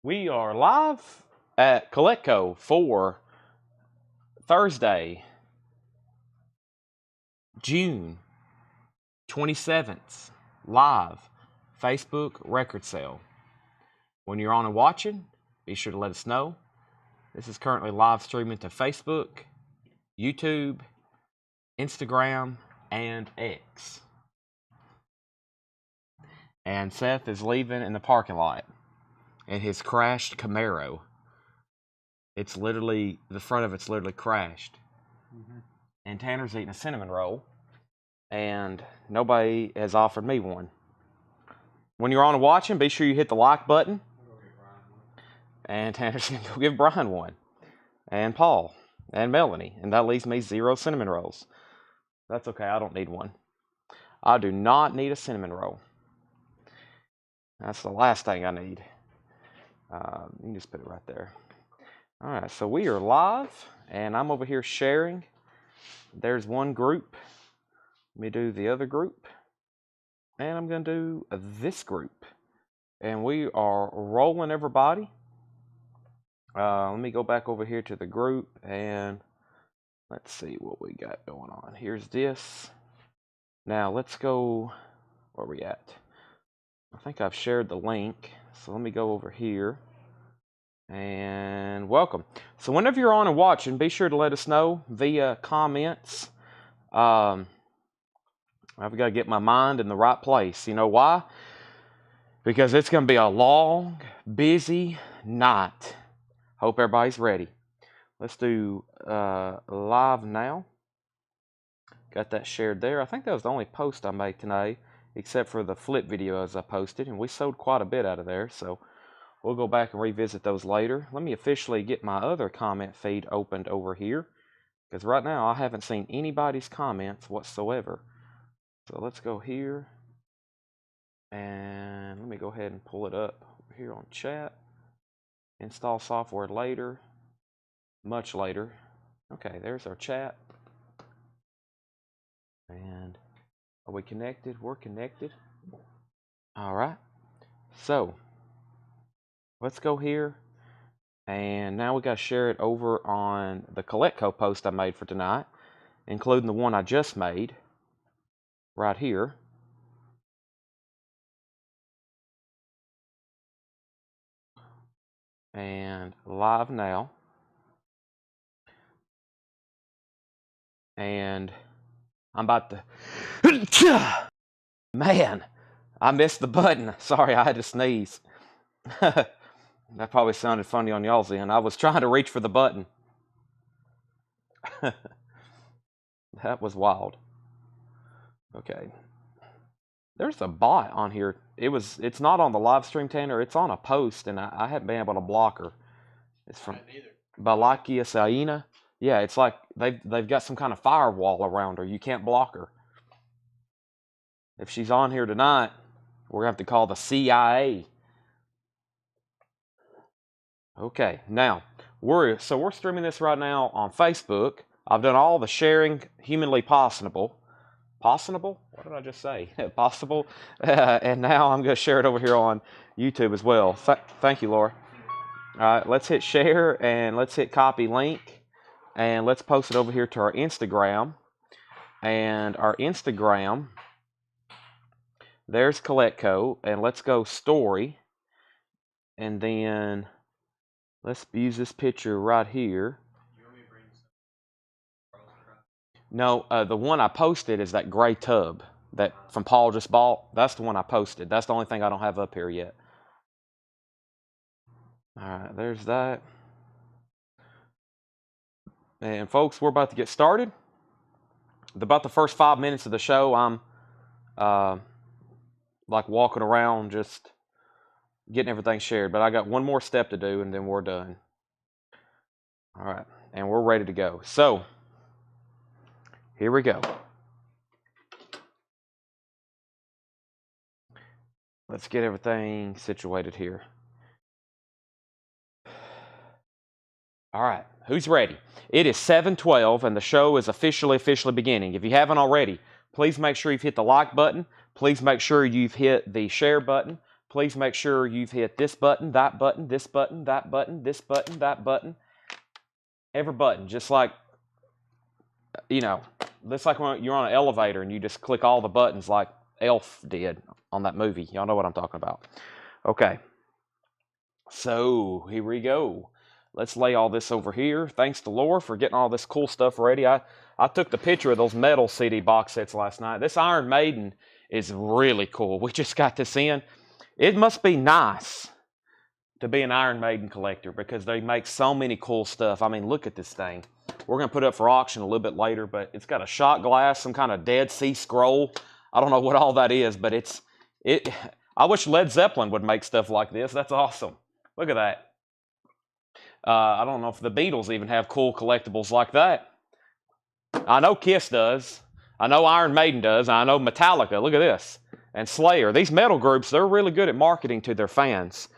We are live at Coletco for Thursday, June 27th, live Facebook record sale. When you're on and watching, be sure to let us know. This is currently live streaming to Facebook, YouTube, Instagram, and X. And Seth is leaving in the parking lot in his crashed Camaro. It's literally, the front of it's literally crashed. And Tanner's eating a cinnamon roll, and nobody has offered me one. When you're on and watching, be sure you hit the like button. And Tanner's going to go give Brian one. And Paul. And Melanie. And that leaves me 0 cinnamon rolls. That's okay, I don't need one. I do not need a cinnamon roll. That's the last thing I need. You can just put it right there. Alright, so we are live, and I'm over here sharing. There's one group. Let me do the other group. And I'm going to do this group. And we are rolling, everybody. Let me go back over here to the group, and let's see what we got going on. Here's this. Now, let's go, where are we at? I think I've shared the link, so let me go over here. And welcome. So whenever you're on and watching, be sure to let us know via comments. I've got to get my mind in the right place. You know why? Because it's going to be a long, busy night. Hope everybody's ready. Let's do live now. Got that shared there. I think that was the only post I made today, except for the flip videos I posted, and we sold quite a bit out of there, so we'll go back and revisit those later. Let me officially get my other comment feed opened over here, because right now I haven't seen anybody's comments whatsoever. So let's go here, and let me go ahead and pull it up here on chat. Install software later, much later. Okay, there's our chat. And are we connected? We're connected. All right. So let's go here. And now we got to share it over on the Coletco post I made for tonight, including the one I just made right here. And live now. And I'm about to... Man, I missed the button. Sorry, I had to sneeze. That probably sounded funny on y'all's end. I was trying to reach for the button. That was wild. Okay. There's a bot on here. It's not on the live stream, Tanner. It's on a post, and I haven't been able to block her. It's from Balakia Saina. Yeah, it's like they've got some kind of firewall around her. You can't block her. If she's on here tonight, we're going to have to call the CIA. Okay, now, we're streaming this right now on Facebook. I've done all the sharing humanly possible. Possible? What did I just say? Possible. And now I'm going to share it over here on YouTube as well. Thank you, Laura. All right, let's hit share, and let's hit copy link. And let's post it over here to our Instagram. And our Instagram, there's Coletco. And let's go story. And then let's use this picture right here. No, the one I posted is that gray tub that from Paul just bought. That's the one I posted. That's the only thing I don't have up here yet. All right, there's that. And folks, we're about to get started. About the first 5 minutes of the show, I'm like walking around just getting everything shared. But I got one more step to do, and then we're done. All right, and we're ready to go. So here we go. Let's get everything situated here. All right, who's ready? It is 7:12, and the show is officially beginning. If you haven't already, please make sure you've hit the like button. Please make sure you've hit the share button. please make sure you've hit this button, that button, this button, that button, this button, that button. Every button, just like, you know, it's like when you're on an elevator and you just click all the buttons like Elf did on that movie. Y'all know what I'm talking about. Okay. So, here we go. Let's lay all this over here. Thanks to Laura for getting all this cool stuff ready. I took the picture of those metal CD box sets last night. This Iron Maiden is really cool. We just got this in. It must be nice to be an Iron Maiden collector because they make so many cool stuff. I mean, look at this thing. We're going to put it up for auction a little bit later, but it's got a shot glass, some kind of Dead Sea Scroll. I don't know what all that is, but I wish Led Zeppelin would make stuff like this. That's awesome. Look at that. I don't know if the Beatles even have cool collectibles like that. I know Kiss does. I know Iron Maiden does. I know Metallica. Look at this. And Slayer. These metal groups, they're really good at marketing to their fans.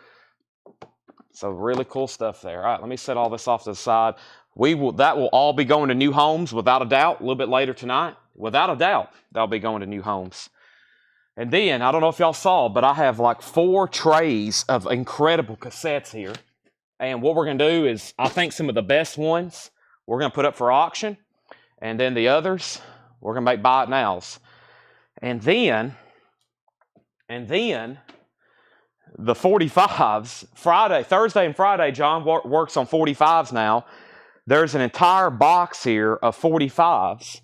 So really cool stuff there. All right, let me set all this off to the side. That will all be going to new homes without a doubt a little bit later tonight. Without a doubt, that'll be going to new homes. And then, I don't know if y'all saw, but I have like 4 trays of incredible cassettes here. And what we're going to do is, I think some of the best ones, we're going to put up for auction. And then the others, we're going to make buy it nows. And then, the 45s, Thursday and Friday, John works on 45s now. There's an entire box here of 45s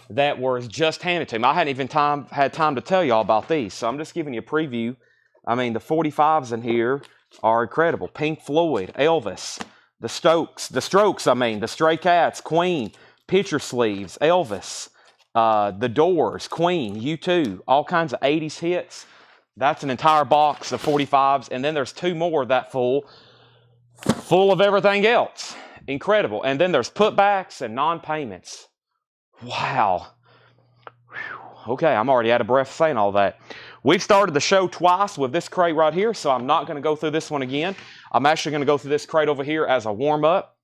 that was just handed to me. I hadn't even had time to tell y'all about these, so I'm just giving you a preview. I mean, the 45s in here are incredible. Pink Floyd, Elvis, the Strokes, the Stray Cats, Queen, Picture Sleeves, Elvis, The Doors, Queen, U2, all kinds of 80s hits. That's an entire box of 45s, and then there's 2 more that full of everything else. Incredible. And then there's putbacks and non-payments. Wow. Whew. Okay, I'm already out of breath saying all that. We've started the show twice with this crate right here, so I'm not going to go through this one again. I'm actually going to go through this crate over here as a warm-up.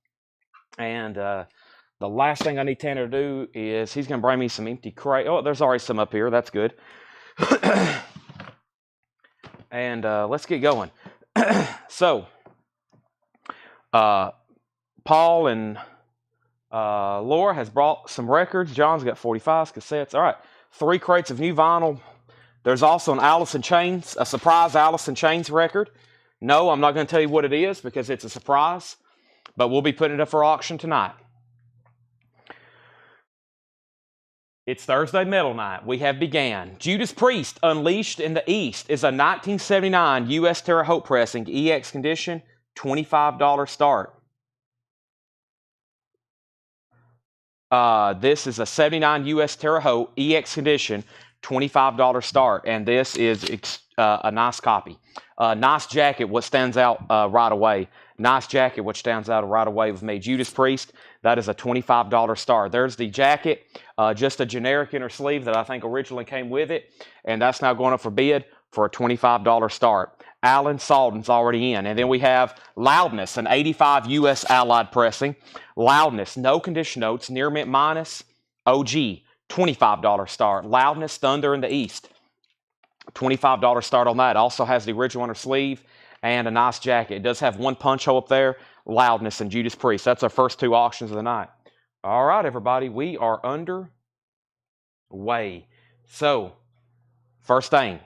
And the last thing I need Tanner to do is he's going to bring me some empty crate. Oh, there's already some up here. That's good. And let's get going. So, Paul and Laura has brought some records. John's got 45s, cassettes. All right, 3 crates of new vinyl. There's also an Alice in Chains, a surprise Alice in Chains record. No, I'm not going to tell you what it is because it's a surprise, but we'll be putting it up for auction tonight. It's Thursday Metal Night. We have began. Judas Priest, Unleashed in the East, is a 1979 U.S. Terre Haute pressing, EX condition, $25 start. This is a 79 U.S. Terre Haute, EX condition, $25 start, and this is a nice copy. Nice jacket, what stands out right away. Nice jacket, which stands out right away with me. Judas Priest, that is a $25 start. There's the jacket, just a generic inner sleeve that I think originally came with it, and that's now going up for bid for a $25 start. Alan Salden's already in. And then we have Loudness, an 85 U.S. Allied pressing. Loudness, no condition notes, near mint minus, OG, $25 start. Loudness, Thunder in the East, $25 start on that. Also has the original inner sleeve and a nice jacket. It does have 1 punch hole up there. Loudness and Judas Priest. That's our first 2 auctions of the night. All right, everybody, we are underway. So, first thing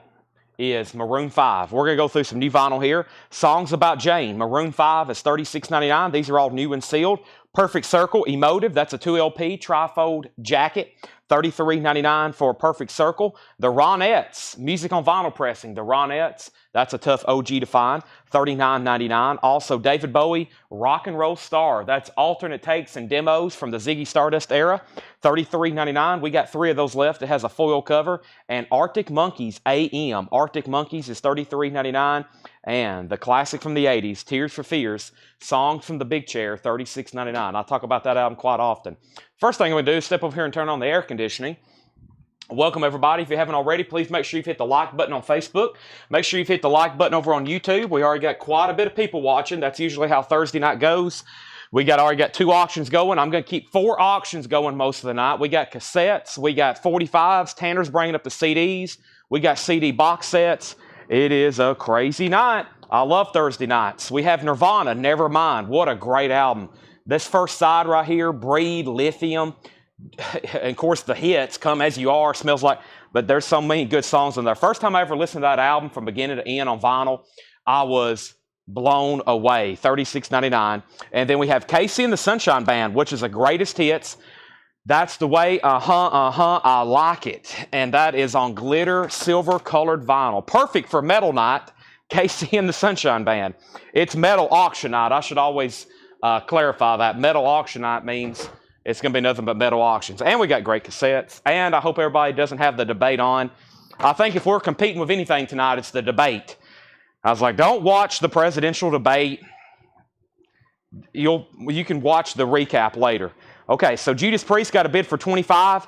is Maroon 5. We're going to go through some new vinyl here. Songs About Jane. Maroon 5 is $36.99. These are all new and sealed. Perfect Circle, Emotive. That's a 2LP trifold jacket. $33.99 for Perfect Circle. The Ronettes, music on vinyl pressing. The Ronettes, that's a tough OG to find. $39.99. Also, David Bowie, Rock and Roll Star. That's alternate takes and demos from the Ziggy Stardust era. $33.99. We got 3 of those left. It has a foil cover. And Arctic Monkeys AM. Arctic Monkeys is $33.99. And the classic from the 80s, Tears for Fears, Songs from the Big Chair, $36.99. I talk about that album quite often. First thing I'm going to do is step over here and turn on the air conditioning. Welcome, everybody. If you haven't already, please make sure you've hit the like button on Facebook. Make sure you've hit the like button over on YouTube. We already got quite a bit of people watching. That's usually how Thursday night goes. We already got 2 auctions going. I'm going to keep 4 auctions going most of the night. We got cassettes. We got 45s. Tanner's bringing up the CDs. We got CD box sets. It is a crazy night. I love Thursday nights. We have Nirvana, Nevermind. What a great album. This first side right here, Breed, Lithium. And of course, the hits, Come As You Are, Smells Like, but there's so many good songs on there. First time I ever listened to that album from beginning to end on vinyl, I was blown away. $36.99. And then we have Casey and the Sunshine Band, which is a greatest hits. That's the way, I like it. And that is on glitter, silver colored vinyl. Perfect for metal night, Casey and the Sunshine Band. It's metal auction night. I should always clarify that. Metal auction night means it's going to be nothing but metal auctions. And we got great cassettes. And I hope everybody doesn't have the debate on. I think if we're competing with anything tonight, it's the debate. I was like, don't watch the presidential debate. You can watch the recap later. Okay, so Judas Priest got a bid for 25.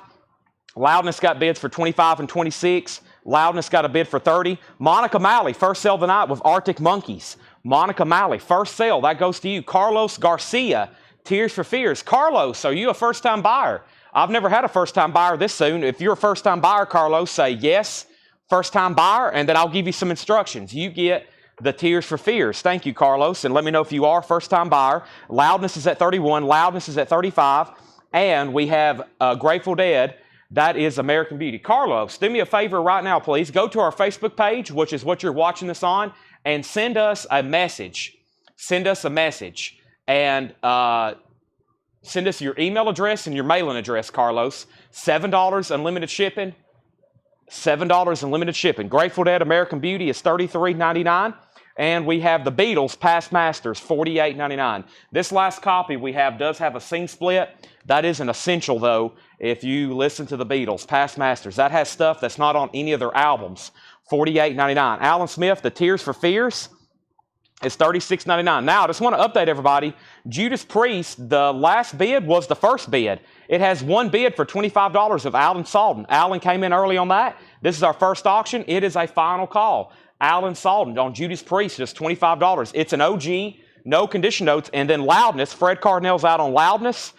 Loudness got bids for 25 and 26. Loudness got a bid for 30. Monica Malley, first sale of the night with Arctic Monkeys. Monica Malley, first sale. That goes to you. Carlos Garcia, Tears for Fears. Carlos, are you a first-time buyer? I've never had a first-time buyer this soon. If you're a first-time buyer, Carlos, say yes, first-time buyer, and then I'll give you some instructions. You get the Tears for Fears. Thank you, Carlos, and let me know if you are a first-time buyer. Loudness is at 31. Loudness is at 35. And we have Grateful Dead. That is American Beauty. Carlos, do me a favor right now, please. Go to our Facebook page, which is what you're watching this on, and send us a message. Send us a message. And send us your email address and your mailing address, Carlos. $7 unlimited shipping. $7 unlimited shipping. Grateful Dead American Beauty is $33.99. And we have the Beatles Past Masters, $48.99. This last copy we have does have a scene split. That is an essential, though, if you listen to the Beatles Past Masters. That has stuff that's not on any of their albums. $48.99. Alan Smith, the Tears for Fears, is $36.99. Now, I just want to update everybody. Judas Priest, the last bid was the first bid. It has one bid for $25 of Alan Salton. Alan came in early on that. This is our first auction. It is a final call. Alan Salton on Judas Priest, just $25. It's an OG, no condition notes. And then Loudness, Fred Cardinell's out on Loudness.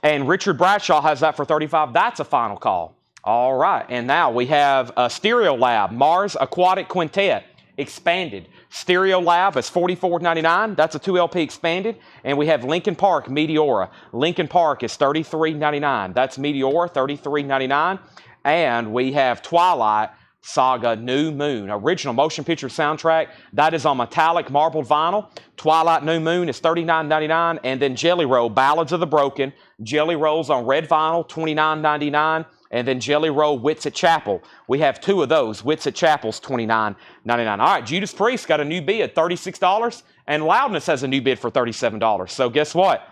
And Richard Bradshaw has that for $35. That's a final call. All right. And now we have Stereo Lab, Mars Aquatic Quintet, expanded. Stereo Lab is $44.99. That's a 2LP expanded. And we have Linkin Park, Meteora. Linkin Park is $33.99. That's Meteora, $33.99. And we have Twilight Saga New Moon, original motion picture soundtrack. That is on metallic marbled vinyl. Twilight New Moon is $39.99. And then Jelly Roll, Ballads of the Broken. Jelly Rolls on red vinyl, $29.99. And then Jelly Roll, Wits at Chapel. We have two of those. Wits at Chapel's $29.99. All right, Judas Priest got a new bid, $36. And Loudness has a new bid for $37. So guess what?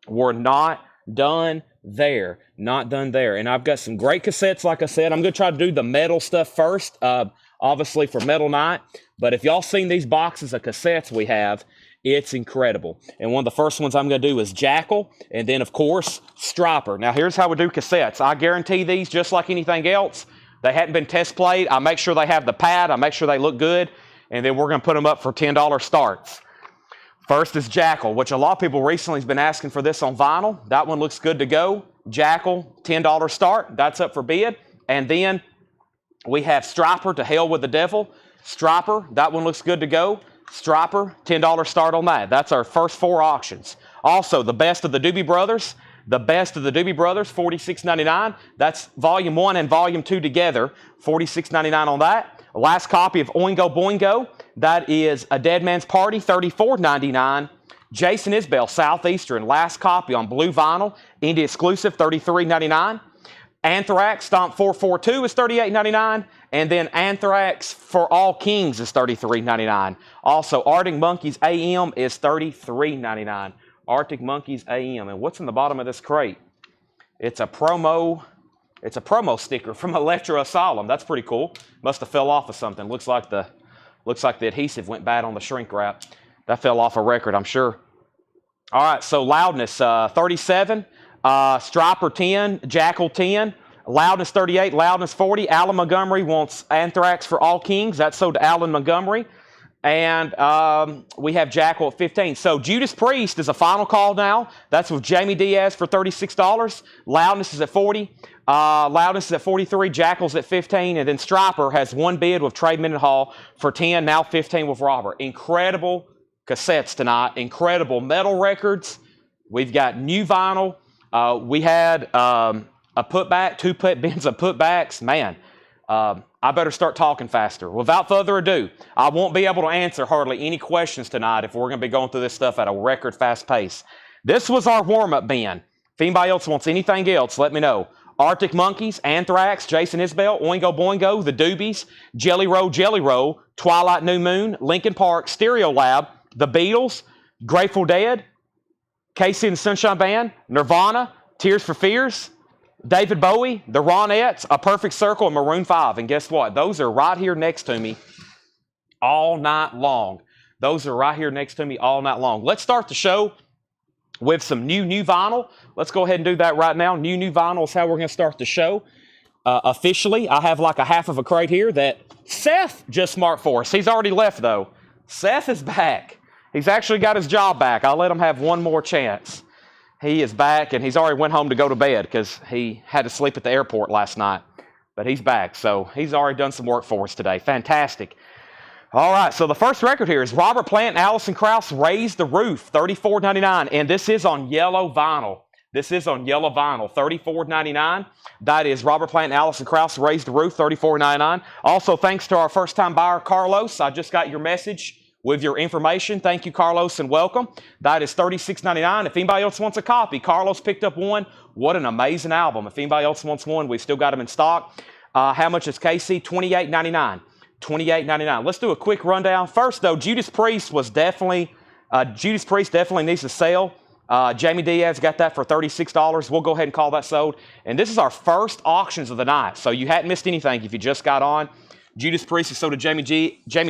We're not done there. Not done there. And I've got some great cassettes, like I said. I'm going to try to do the metal stuff first, obviously for Metal Night. But if y'all seen these boxes of cassettes we have, it's incredible. And one of the first ones I'm going to do is Jackal. And then, of course, Striper. Now, here's how we do cassettes. I guarantee these, just like anything else, they hadn't been test played. I make sure they have the pad. I make sure they look good. And then we're going to put them up for $10 starts. First is Jackal, which a lot of people recently have been asking for this on vinyl. That one looks good to go. Jackal, $10 start. That's up for bid. And then we have Striper, To Hell with the Devil. Striper, that one looks good to go. Striper, $10 start on that. That's our first four auctions. Also, The Best of the Doobie Brothers. The Best of the Doobie Brothers, $46.99. That's Volume 1 and Volume 2 together, $46.99 on that. Last copy of Oingo Boingo. That is A Dead Man's Party, $34.99. Jason Isbell, Southeastern, last copy on blue vinyl, indie exclusive, $33.99. Anthrax, Stomp 442 is $38.99. And then Anthrax For All Kings is $33.99. Also, Arctic Monkeys AM is $33.99. Arctic Monkeys AM. And what's in the bottom of this crate? It's a promo sticker from Electro Asylum. That's pretty cool. Must have fell off of something. Looks like the adhesive went bad on the shrink wrap. That fell off a record, I'm sure. All right, so Loudness, 37. Striper, 10. Jackal, 10. Loudness, 38. Loudness, 40. Alan Montgomery wants Anthrax For All Kings. That's sold to Alan Montgomery. And we have Jackal at 15. So Judas Priest is a final call now. That's with Jamie Diaz for $36. Loudness is at 40. Loudness is at 43, Jackal's at 15, and then Striper has one bid with Trade Mendenhall for 10, now 15 with Robert. Incredible cassettes tonight, incredible metal records. We've got new vinyl. We had a putback, 2 bins of putbacks. Man, I better start talking faster. Without further ado, I won't be able to answer hardly any questions tonight if we're going to be going through this stuff at a record fast pace. This was our warm-up bin. If anybody else wants anything else, let me know. Arctic Monkeys, Anthrax, Jason Isbell, Oingo Boingo, The Doobies, Jelly Roll, Twilight New Moon, Linkin Park, Stereolab, The Beatles, Grateful Dead, Casey and the Sunshine Band, Nirvana, Tears for Fears, David Bowie, The Ronettes, A Perfect Circle, and Maroon 5. And guess what? Those are right here next to me all night long. Those are right here next to me all night long. Let's start the show with some new vinyl. Let's go ahead and do that right now. New vinyl is how we're going to start the show. Officially, I have like a half of a crate here that Seth just marked for us. He's already left, though. Seth is back. He's actually got his job back. I'll let him have one more chance. He is back, and he's already went home to go to bed because he had to sleep at the airport last night. But he's back, so he's already done some work for us today. Fantastic. All right, so the first record here is Robert Plant and Alison Krauss, Raise the Roof, $34.99, and this is on yellow vinyl. This is on yellow vinyl, $34.99. That is Robert Plant and Alison Krauss, Raise the Roof, $34.99. Also, thanks to our first-time buyer, Carlos. I just got your message with your information. Thank you, Carlos, and welcome. That is $36.99. If anybody else wants a copy, Carlos picked up one. What an amazing album. If anybody else wants one, we've still got them in stock. How much is KC? $28.99. $28.99. Let's do a quick rundown. First, though, Judas Priest definitely needs to sell. Jamie Diaz got that for $36. We'll go ahead and call that sold. And this is our first auctions of the night, so you hadn't missed anything if you just got on. Judas Priest is sold to Jamie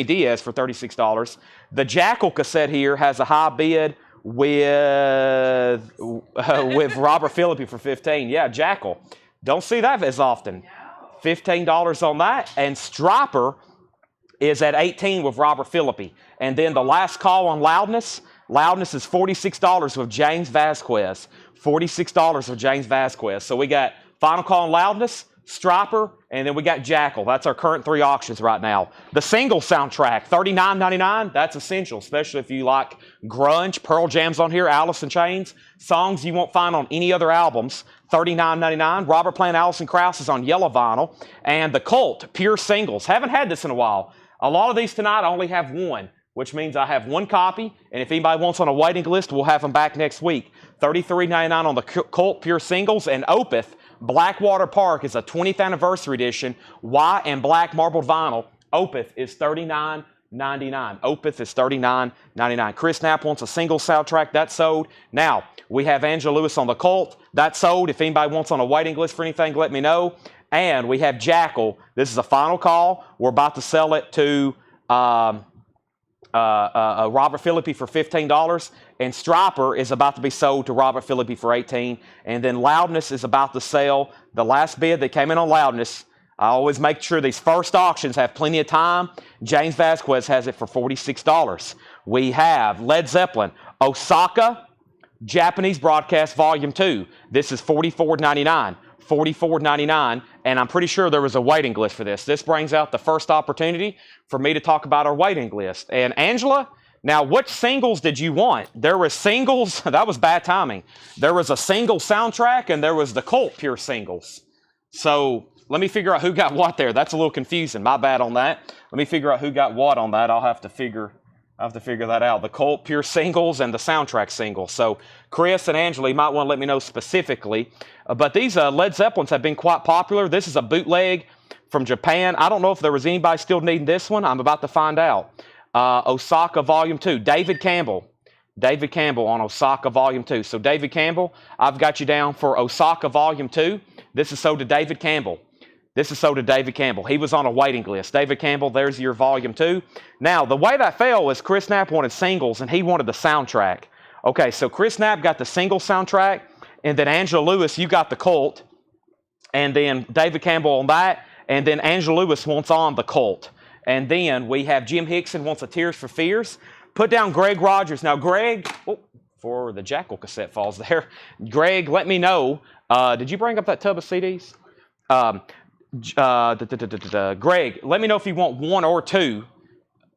Diaz for $36. The Jackal cassette here has a high bid with Robert Philippi for $15. Yeah, Jackal. Don't see that as often. $15 on that. And Striper is at $18 with Robert Philippi. And then the last call on Loudness. Loudness is $46 with James Vasquez. $46 with James Vasquez. So we got final call on Loudness, Striper, and then we got Jackal. That's our current 3 auctions right now. The single soundtrack, $39.99. That's essential, especially if you like grunge. Pearl Jam's on here, Alice in Chains. Songs you won't find on any other albums, $39.99. Robert Plant, Alison Krauss is on yellow vinyl. And the Cult, pure singles. Haven't had this in a while. A lot of these tonight, I only have one, which means I have one copy. And if anybody wants on a waiting list, we'll have them back next week. $33.99 on the Cult pure singles. And Opeth, Blackwater Park is a 20th anniversary edition, white and black marbled vinyl. Opeth is $39.99. Opeth is $39.99. Chris Knapp wants a single soundtrack. That's sold. Now, we have Angela Lewis on the Cult. That's sold. If anybody wants on a waiting list for anything, let me know. And we have Jackal. This is a final call. We're about to sell it to Robert Philippi for $15. And Striper is about to be sold to Robert Philippi for $18. And then Loudness is about to sell. The last bid that came in on Loudness, I always make sure these first auctions have plenty of time. James Vasquez has it for $46. We have Led Zeppelin, Osaka, Japanese Broadcast Volume 2. This is $44.99. $44.99, and I'm pretty sure there was a waiting list for this. This brings out the first opportunity for me to talk about our waiting list. And Angela, now which singles did you want? There were singles, that was bad timing. There was a single soundtrack, and there was the Cult pure singles. So let me figure out who got what there. That's a little confusing. My bad on that. Let me figure out who got what on that. I'll have to figure that out. The Cult pure singles and the soundtrack singles. So Chris and Angela, you might want to let me know specifically. But these Led Zeppelins have been quite popular. This is a bootleg from Japan. I don't know if there was anybody still needing this one. I'm about to find out. Osaka Volume 2. David Campbell on Osaka Volume 2. So David Campbell, I've got you down for Osaka Volume 2. This is sold to David Campbell. He was on a waiting list. David Campbell, there's your Volume 2. Now, the way that fell was Chris Knapp wanted singles, and he wanted the soundtrack. Okay, so Chris Knapp got the single soundtrack, and then Angela Lewis, you got the Cult, and then David Campbell on that, and then Angela Lewis wants on the Cult. And then we have Jim Hickson wants a Tears for Fears. Put down Greg Rogers. Now, Greg, before the Jackal cassette falls there, Greg, let me know. Did you bring up that tub of CDs? Greg, let me know if you want one or two,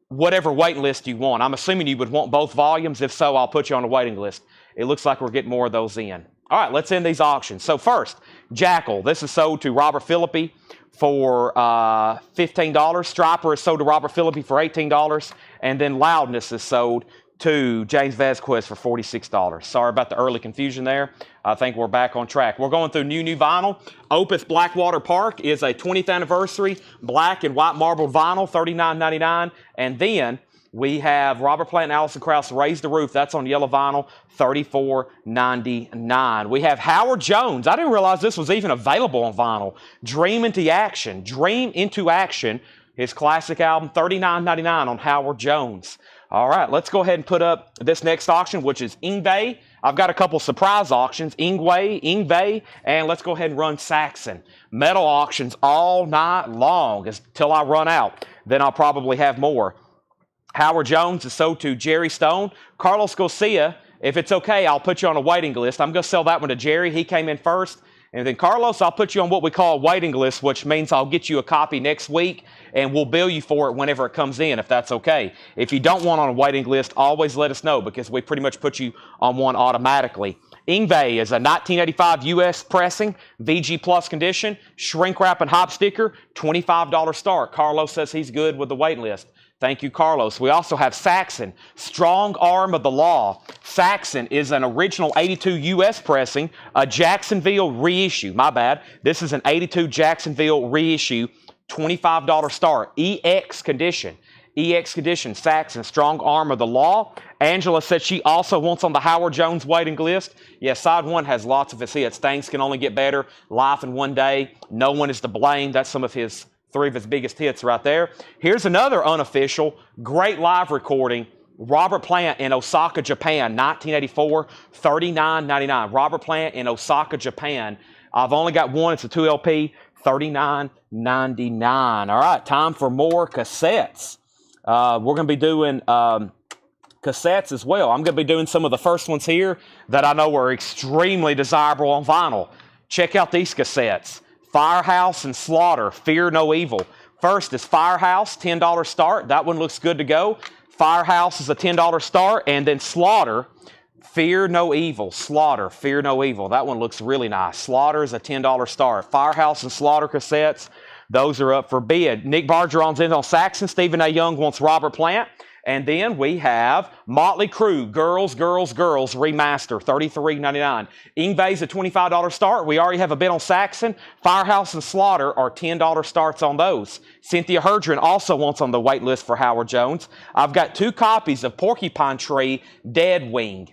whatever waiting list you want. I'm assuming you would want both volumes. If so, I'll put you on a waiting list. It looks like we're getting more of those in. All right, let's end these auctions. So first, Jackal. This is sold to Robert Philippi for $15. Striper is sold to Robert Philippi for $18. And then Loudness is sold to James Vasquez for $46. Sorry about the early confusion there. I think we're back on track. We're going through new vinyl. Opus Blackwater Park is a 20th anniversary black and white marble vinyl, $39.99. And then we have Robert Plant and Allison Krauss Raise the Roof. That's on yellow vinyl, $34.99. We have Howard Jones. I didn't realize this was even available on vinyl. Dream into Action. Dream into Action, his classic album, $39.99 on Howard Jones. All right, let's go ahead and put up this next auction, which is Ingve. I've got a couple surprise auctions, Ingve, and let's go ahead and run Saxon. Metal auctions all night long until I run out. Then I'll probably have more. Howard Jones is sold to Jerry Stone. Carlos Garcia, if it's okay, I'll put you on a waiting list. I'm going to sell that one to Jerry. He came in first. And then Carlos, I'll put you on what we call a waiting list, which means I'll get you a copy next week, and we'll bill you for it whenever it comes in, if that's okay. If you don't want on a waiting list, always let us know, because we pretty much put you on one automatically. Ingve is a 1985 U.S. pressing, VG Plus condition, shrink wrap and hop sticker, $25 start. Carlos says he's good with the waiting list. Thank you, Carlos. We also have Saxon, Strong Arm of the Law. Saxon is an original 82 U.S. pressing, a Jacksonville reissue. My bad. This is an 82 Jacksonville reissue, $25 start. EX condition. EX condition, Saxon, Strong Arm of the Law. Angela said she also wants on the Howard Jones waiting list. Yeah, side one has lots of his hits. Things can only get better. Life in One Day. No One is to Blame. That's some of his three of his biggest hits right there. Here's another unofficial, great live recording. Robert Plant in Osaka, Japan, 1984, $39.99. Robert Plant in Osaka, Japan. I've only got one. It's a 2LP, $39.99. All right, time for more cassettes. We're going to be doing cassettes as well. I'm going to be doing some of the first ones here that I know are extremely desirable on vinyl. Check out these cassettes. Firehouse and Slaughter, Fear No Evil. First is Firehouse, $10 start. That one looks good to go. Firehouse is a $10 start. And then Slaughter, Fear No Evil. Slaughter, Fear No Evil. That one looks really nice. Slaughter is a $10 start. Firehouse and Slaughter cassettes, those are up for bid. Nick Bargeron's in on Saxon. Stephen A. Young wants Robert Plant. And then we have Motley Crue, Girls, Girls, Girls Remaster, $33.99. Ingve's a $25 start. We already have a bid on Saxon. Firehouse and Slaughter are $10 starts on those. Cynthia Herdren also wants on the wait list for Howard Jones. I've got 2 copies of Porcupine Tree, Dead Wing.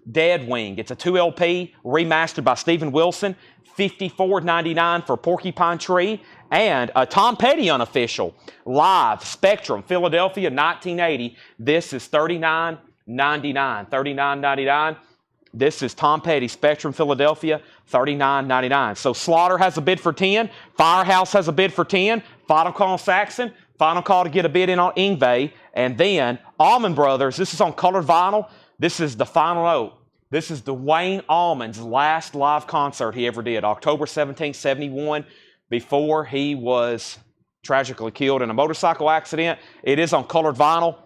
Dead Wing. It's a 2LP remastered by Stephen Wilson, $54.99 for Porcupine Tree. And a Tom Petty unofficial, live, Spectrum, Philadelphia, 1980. This is $39.99. $39.99. This is Tom Petty, Spectrum, Philadelphia, $39.99. So Slaughter has a bid for 10. Firehouse has a bid for 10. Final call on Saxon. Final call to get a bid in on Ingve. And then Allman Brothers. This is on colored vinyl. This is the final note. This is Dwayne Allman's last live concert he ever did, October 17, 71. Before he was tragically killed in a motorcycle accident. It is on colored vinyl,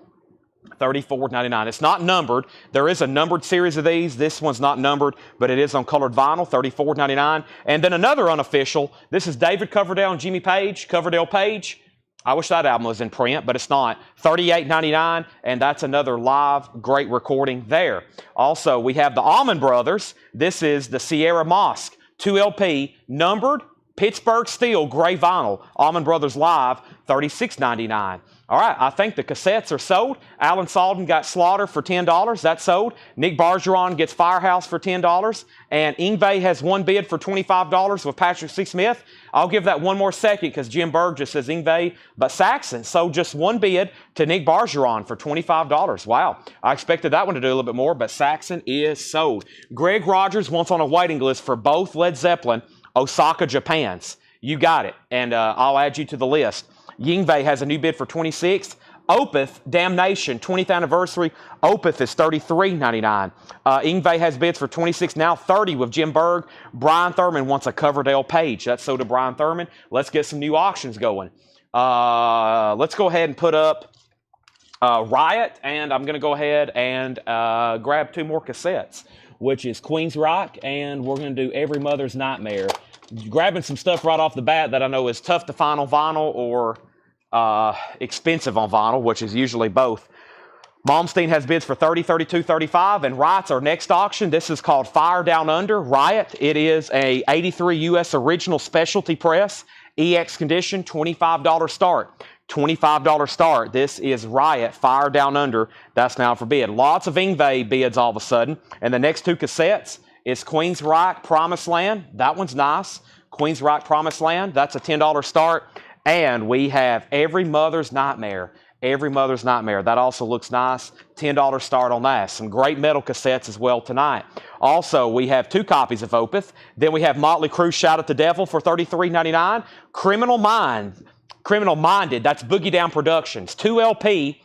$34.99. It's not numbered. There is a numbered series of these. This one's not numbered, but it is on colored vinyl, $34.99. And then another unofficial. This is David Coverdale and Jimmy Page, Coverdale Page. I wish that album was in print, but it's not. $38.99, and that's another live, great recording there. Also, we have the Allman Brothers. This is the Sierra Mosque, 2LP, numbered, Pittsburgh Steel, gray vinyl. Allman Brothers Live, $36.99. All right, I think the cassettes are sold. Alan Salden got Slaughter for $10. That's sold. Nick Bargeron gets Firehouse for $10. And Ingve has one bid for $25 with Patrick C. Smith. I'll give that one more second because Jim Berg just says Ingve. But Saxon sold just one bid to Nick Bargeron for $25. Wow. I expected that one to do a little bit more, but Saxon is sold. Greg Rogers wants on a waiting list for both Led Zeppelin, Osaka, Japans. You got it. And I'll add you to the list. Yingve has a new bid for $26. Opeth, Damnation, 20th anniversary. Opeth is $33.99. Ingve has bids for $26, now $30 with Jim Berg. Brian Thurman wants a Coverdale Page. That's so to Brian Thurman. Let's get some new auctions going. Let's go ahead and put up Riot, and I'm going to go ahead and grab 2 more cassettes, which is Queen's Rock, and we're going to do Every Mother's Nightmare. Grabbing some stuff right off the bat that I know is tough to find on vinyl or expensive on vinyl, which is usually both. Malmsteen has bids for $30, $32, $35, and Riot's our next auction. This is called Fire Down Under. Riot, it is a 83 U.S. original specialty press, EX condition, $25 start. $25 start. This is Riot, Fire Down Under. That's now for bid. Lots of Ingve bids all of a sudden. And the next 2 cassettes is Queen's Rock, Promised Land. That one's nice. Queen's Rock, Promised Land. That's a $10 start. And we have Every Mother's Nightmare. Every Mother's Nightmare. That also looks nice. $10 start on that. Some great metal cassettes as well tonight. Also, we have 2 copies of Opeth. Then we have Motley Crue, Shout at the Devil for $33.99. Criminal Minded, that's Boogie Down Productions. 2LP,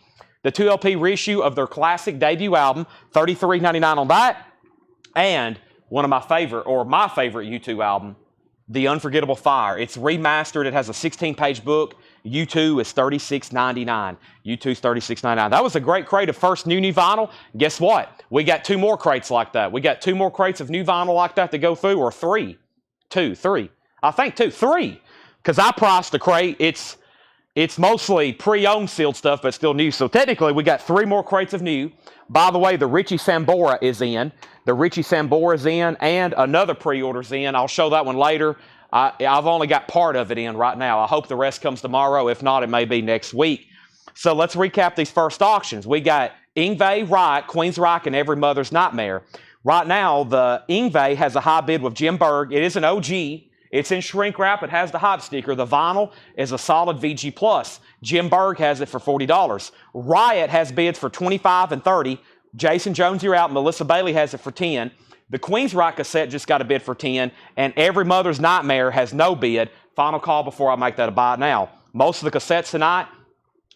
the 2LP reissue of their classic debut album, $33.99 on that. And one of my favorite U2 album, The Unforgettable Fire. It's remastered. It has a 16-page book. U2 is $36.99. U2's $36.99. That was a great crate of first new vinyl. Guess what? We got 2 more crates like that. We got 2 more crates of new vinyl like that to go through, or 3. 2, 3. I think 2, 3. Because I priced the crate. It's mostly pre-owned sealed stuff, but still new. So technically, we got 3 more crates of new. By the way, the Richie Sambora is in. The Richie Sambora is in, and another pre-order's in. I'll show that one later. I've only got part of it in right now. I hope the rest comes tomorrow. If not, it may be next week. So let's recap these first auctions. We got Ingve, Riot, Queen's Rock, and Every Mother's Nightmare. Right now, the Ingve has a high bid with Jim Berg. It is an OG. It's in shrink wrap. It has the hot sticker. The vinyl is a solid VG+. Jim Berg has it for $40. Riot has bids for $25 and $30. Jason Jones, you're out. Melissa Bailey has it for $10. The Queen's Rock cassette just got a bid for $10. And Every Mother's Nightmare has no bid. Final call before I make that a buy now. Most of the cassettes tonight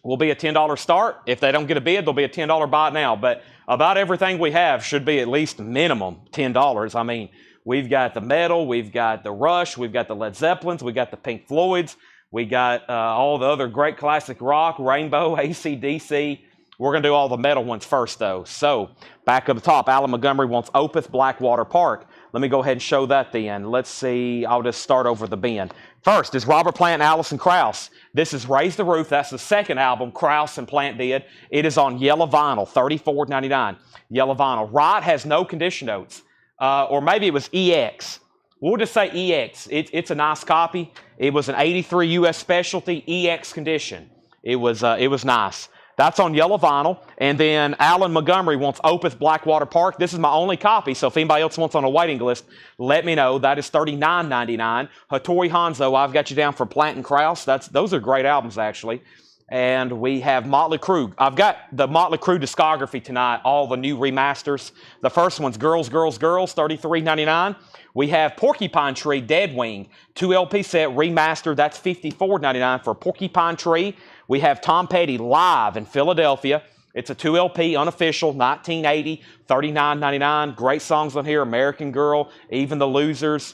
will be a $10 start. If they don't get a bid, they'll be a $10 buy now. But about everything we have should be at least minimum $10. I mean, we've got the metal, we've got the Rush, we've got the Led Zeppelins, we got the Pink Floyds, we got all the other great classic rock, Rainbow, AC/DC. We're going to do all the metal ones first, though. So, back up the top, Alan Montgomery wants Opeth, Blackwater Park. Let me go ahead and show that then. Let's see. I'll just start over the bin. First is Robert Plant and Alison Krauss. This is Raise the Roof. That's the second album Krauss and Plant did. It is on yellow vinyl, $34.99. Yellow vinyl. Riot has no condition notes. Or maybe it was EX. We'll just say EX. It's a nice copy. It was an 83 U.S. specialty, EX condition. It was nice. That's on yellow vinyl. And then Alan Montgomery wants Opeth, Blackwater Park. This is my only copy, so if anybody else wants on a waiting list, let me know. That is $39.99. Hattori Hanzo, I've got you down for Plant and Krauss. Those are great albums, actually. And we have Motley Crue. I've got the Motley Crue discography tonight, all the new remasters. The first one's Girls, Girls, Girls, $33.99. We have Porcupine Tree, Dead Wing, 2LP set remastered. That's $54.99 for Porcupine Tree. We have Tom Petty live in Philadelphia. It's a 2LP, unofficial, 1980, $39.99. Great songs on here, American Girl, Even the Losers.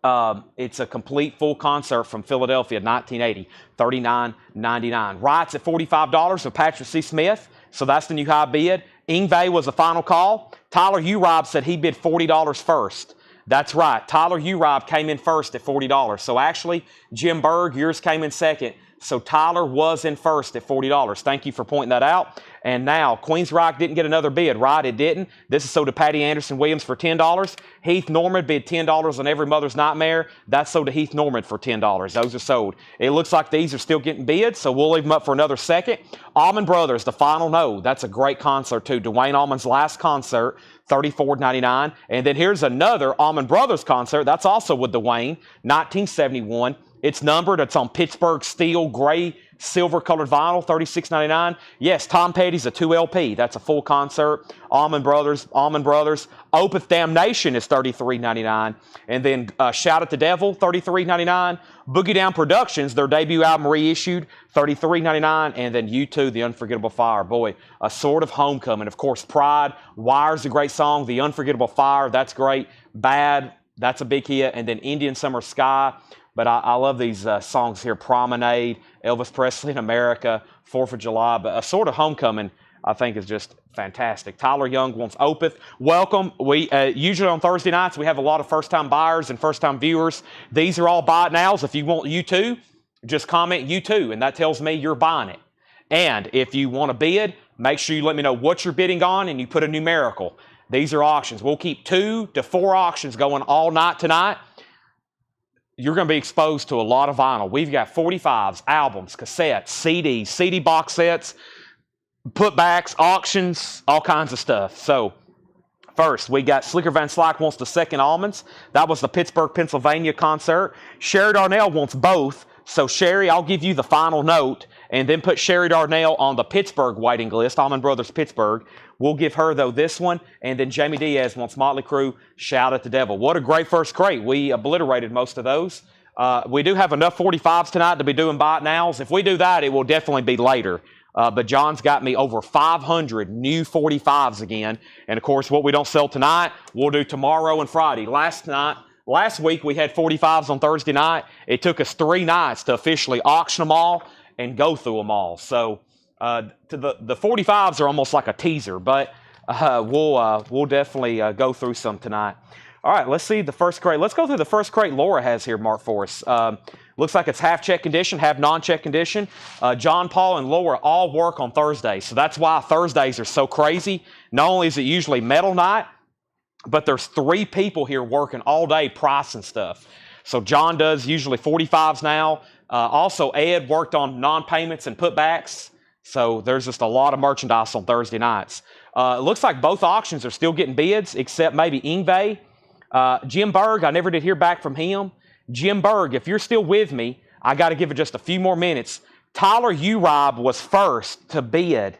It's a complete full concert from Philadelphia, 1980, $39.99. Riot's at $45 with Patrick C. Smith, so that's the new high bid. Ingve was the final call. Tyler Urob said he bid $40 first. That's right. Tyler Urob came in first at $40. So actually, Jim Berg, yours came in second. So Tyler was in first at $40. Thank you for pointing that out. And now, Queen's Rock didn't get another bid, right? It didn't. This is sold to Patty Anderson Williams for $10. Heath Norman bid $10 on Every Mother's Nightmare. That's sold to Heath Norman for $10. Those are sold. It looks like these are still getting bids, so we'll leave them up for another second. Allman Brothers, The Final No. That's a great concert, too. Dwayne Allman's last concert, $34.99. And then here's another Allman Brothers concert. That's also with Dwayne, 1971. It's numbered. It's on Pittsburgh steel, gray, silver colored vinyl, $36.99. Yes, Tom Petty's a 2 LP. That's a full concert. Allman Brothers. Opeth Damnation is $33.99. And then Shout at the Devil, $33.99. Boogie Down Productions, their debut album reissued, $33.99. And then U2, The Unforgettable Fire. Boy, a sort of homecoming. Of course, Pride. Wire's a great song. The Unforgettable Fire, that's great. Bad, that's a big hit. And then Indian Summer Sky. But I love these songs here. Promenade, Elvis Presley in America, 4th of July. But a sort of homecoming, I think, is just fantastic. Tyler Young wants Opeth. Welcome. We usually on Thursday nights, we have a lot of first-time buyers and first-time viewers. These are all buy it nows. If you want U2, just comment U2, and that tells me you're buying it. And if you want to bid, make sure you let me know what you're bidding on, and you put a numerical. These are auctions. We'll keep 2 to 4 auctions going all night tonight. You're going to be exposed to a lot of vinyl. We've got 45s, albums, cassettes, CDs, CD box sets, putbacks, auctions, all kinds of stuff. So, first, we got Slicker Van Slyke wants the second Almonds. That was the Pittsburgh, Pennsylvania concert. Sherry Darnell wants both. So, Sherry, I'll give you the final note and then put Sherry Darnell on the Pittsburgh waiting list, Allman Brothers Pittsburgh. We'll give her, though, this one. And then Jamie Diaz wants Motley Crue, Shout at the Devil. What a great first crate. We obliterated most of those. We do have enough 45s tonight to be doing buy it nows. If we do that, it will definitely be later. But John's got me over 500 new 45s again. And, of course, what we don't sell tonight, we'll do tomorrow and Friday. Last week, we had 45s on Thursday night. It took us 3 nights to officially auction them all and go through them all. So the 45s are almost like a teaser, but we'll definitely go through some tonight. All right, let's see the first crate. Let's go through the first crate Laura has here marked for us. Looks like it's half check condition, half non-check condition. John, Paul, and Laura all work on Thursdays, so that's why Thursdays are so crazy. Not only is it usually metal night, but there's 3 people here working all day pricing stuff. So John does usually 45s now. Also, Ed worked on non-payments and putbacks. So there's just a lot of merchandise on Thursday nights. It looks like both auctions are still getting bids, except maybe Ingve. Jim Berg, I never did hear back from him. Jim Berg, if you're still with me, I got to give it just a few more minutes. Tyler Urob was first to bid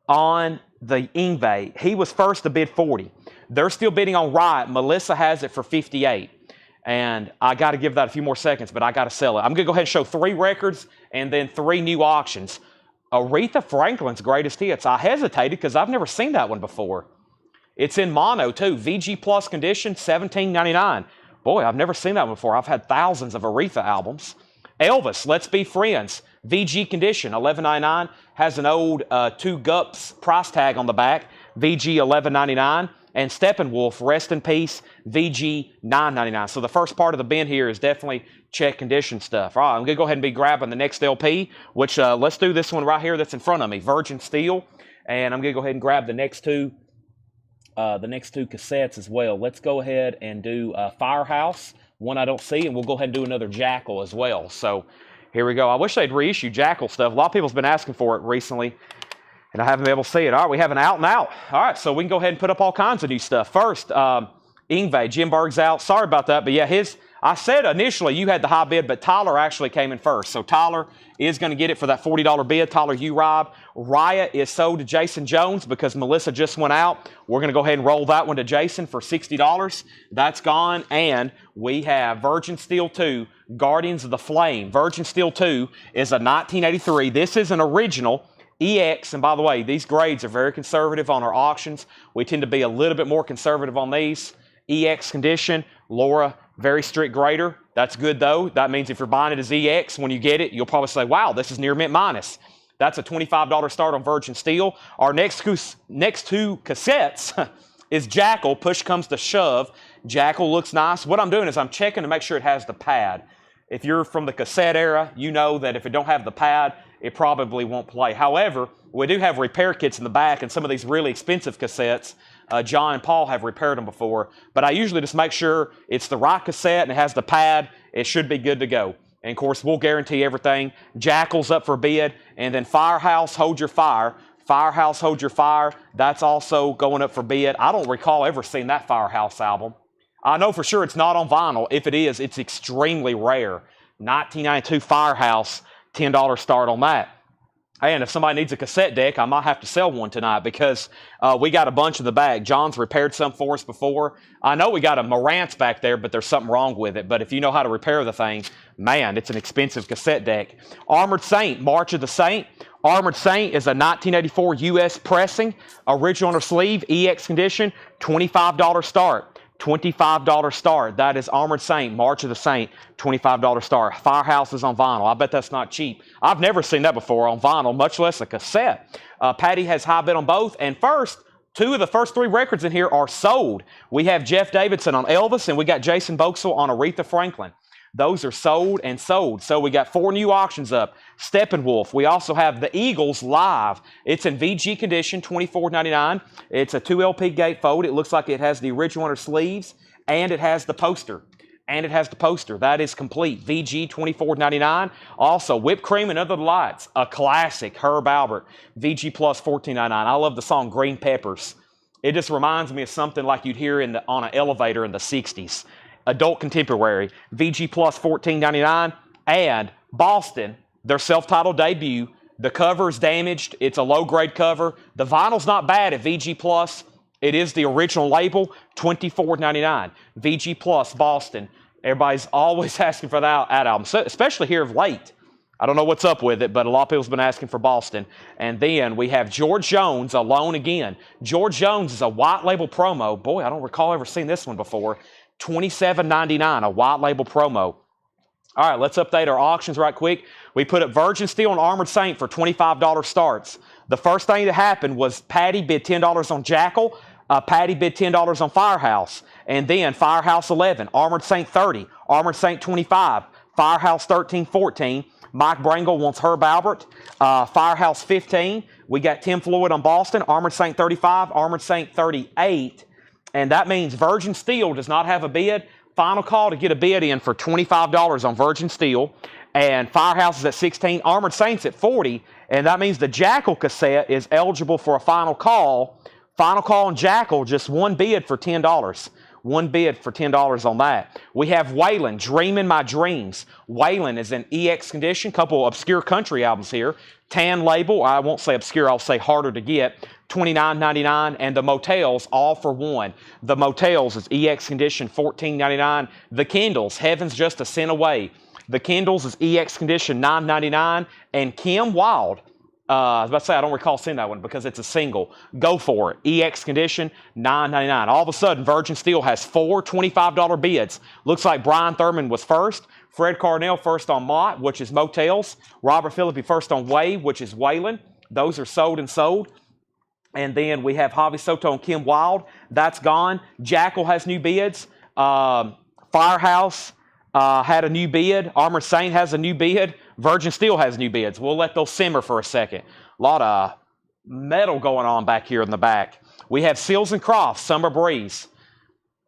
on the Ingve. He was first to bid 40. They're still bidding on Riot. Melissa has it for 58. And I got to give that a few more seconds, but I got to sell it. I'm going to go ahead and show 3 records and then 3 new auctions. Aretha Franklin's Greatest Hits. I hesitated because I've never seen that one before. It's in mono, too. VG Plus condition, $17.99. Boy, I've never seen that one before. I've had thousands of Aretha albums. Elvis, Let's Be Friends. VG condition, $11.99. Has an old 2 Gups price tag on the back. VG, $11.99. And Steppenwolf, Rest in Peace, VG, $9.99. So the first part of the bin here is definitely check condition stuff. All right, I'm going to go ahead and be grabbing the next LP, which let's do this one right here that's in front of me, Virgin Steel. And I'm going to go ahead and grab the next two cassettes as well. Let's go ahead and do Firehouse, one I don't see, and we'll go ahead and do another Jackal as well. So here we go. I wish they'd reissue Jackal stuff. A lot of people's been asking for it recently, and I haven't been able to see it. All right, we have an out and out. All right, so we can go ahead and put up all kinds of new stuff. First, Ingve, Jim Berg's out. Sorry about that, but yeah, I said initially you had the high bid, but Tyler actually came in first. So Tyler is going to get it for that $40 bid. Tyler Urob. Riot is sold to Jason Jones because Melissa just went out. We're going to go ahead and roll that one to Jason for $60. That's gone. And we have Virgin Steel 2, Guardians of the Flame. Virgin Steel 2 is a 1983. This is an original EX. And by the way, these grades are very conservative on our auctions. We tend to be a little bit more conservative on these. EX condition. Laura, very strict grader. That's good, though. That means if you're buying it as EX, when you get it, you'll probably say, wow, this is near mint minus. That's a $25 start on Virgin Steel. Our next 2 cassettes is Jackal. Push comes to shove. Jackal looks nice. What I'm doing is I'm checking to make sure it has the pad. If you're from the cassette era, you know that if it don't have the pad, it probably won't play. However, we do have repair kits in the back, and some of these really expensive cassettes, John and Paul have repaired them before. But I usually just make sure it's the right cassette and it has the pad. It should be good to go. And, of course, we'll guarantee everything. Jackal's up for bid. And then Firehouse, Hold Your Fire. Firehouse, Hold Your Fire. That's also going up for bid. I don't recall ever seeing that Firehouse album. I know for sure it's not on vinyl. If it is, it's extremely rare. 1992 Firehouse, $10 start on that. And if somebody needs a cassette deck, I might have to sell one tonight because we got a bunch in the bag. John's repaired some for us before. I know we got a Marantz back there, but there's something wrong with it. But if you know how to repair the thing, man, it's an expensive cassette deck. Armored Saint, March of the Saint. Armored Saint is a 1984 U.S. pressing, original sleeve, EX condition, $25 start. $25 start. That is Armored Saint, March of the Saint, $25 start. Firehouse is on vinyl. I bet that's not cheap. I've never seen that before on vinyl, much less a cassette. Patty has high bid on both. And two of the first three records in here are sold. We have Jeff Davidson on Elvis, and we got Jason Boxell on Aretha Franklin. Those are sold and sold. So we got 4 new auctions up. Steppenwolf. We also have the Eagles live. It's in VG condition, $24.99. It's a 2 LP gatefold. It looks like it has the original under sleeves, and it has the poster. That is complete. VG, $24.99. Also, Whipped Cream and Other Lights, a classic. Herb Albert, VG Plus, $14.99. I love the song Green Peppers. It just reminds me of something like you'd hear on an elevator in the 60s. Adult Contemporary, VG Plus, $14.99. And Boston, their self-titled debut. The cover is damaged. It's a low-grade cover. The vinyl's not bad at VG Plus. It is the original label, $24.99. VG Plus, Boston. Everybody's always asking for that album, especially here of late. I don't know what's up with it, but a lot of people's been asking for Boston. And then we have George Jones, Alone Again. George Jones is a white label promo. Boy, I don't recall ever seeing this one before. $27.99, a white label promo. All right, let's update our auctions right quick. We put up Virgin Steel and Armored Saint for $25 starts. The first thing that happened was Patty bid $10 on Jackal. Patty bid $10 on Firehouse. And then Firehouse 11, Armored Saint 30, Armored Saint 25, Firehouse 13, 14. Mike Brangle wants Herb Albert. Firehouse 15. We got Tim Floyd on Boston, Armored Saint 35, Armored Saint 38. And that means Virgin Steel does not have a bid. Final call to get a bid in for $25 on Virgin Steel. And Firehouse is at 16, Armored Saints at 40. And that means the Jackal cassette is eligible for a final call. Final call on Jackal, just one bid for $10. One bid for $10 on that. We have Waylon, Dreamin' My Dreams. Waylon is in EX condition. Couple obscure country albums here. Tan label, I won't say obscure, I'll say harder to get. $29.99, and the Motels, all for one. The Motels is EX condition, $14.99. The Kindles, Heaven's Just a Sin Away. The Kindles is EX condition, $9.99. And Kim Wilde, I was about to say I don't recall seeing that one because it's a single. Go For It, EX condition, $9.99. All of a sudden, Virgin Steel has 4 $25 bids. Looks like Brian Thurman was first. Fred Carnell first on Mott, which is Motels. Robert Phillippe first on Way, which is Waylon. Those are sold and sold. And then we have Javi Soto and Kim Wilde. That's gone. Jackal has new bids. Firehouse had a new bid. Armored Saint has a new bid. Virgin Steel has new bids. We'll let those simmer for a second. A lot of metal going on back here in the back. We have Seals and Croft, Summer Breeze.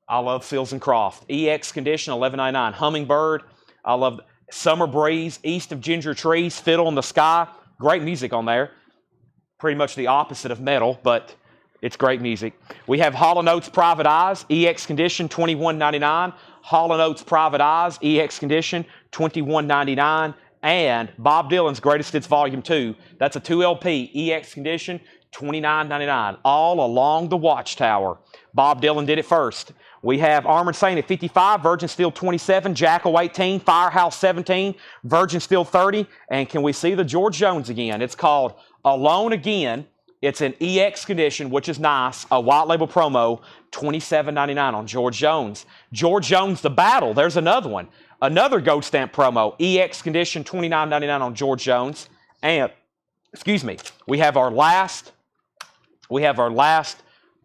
I love Seals and Croft. EX condition, $11.99. Hummingbird. I love Summer Breeze. East of Ginger Trees, Fiddle in the Sky. Great music on there. Pretty much the opposite of metal, but it's great music. We have Hall & Oates Private Eyes, EX condition, $21.99. Hall & Oates Private Eyes, EX condition, $21.99. And Bob Dylan's Greatest Hits Volume 2. That's a 2 LP, EX condition, $29.99. All along the Watchtower. Bob Dylan did it first. We have Armored Saint at 55, Virgin Steel 27, Jackal 18, Firehouse 17, Virgin Steel 30. And can we see the George Jones again? It's called Alone Again. It's an EX condition, which is nice. A white label promo, $27.99 on George Jones. George Jones, The Battle. There's another one. Another gold stamp promo. EX condition, $29.99 on George Jones. And, excuse me, we have our last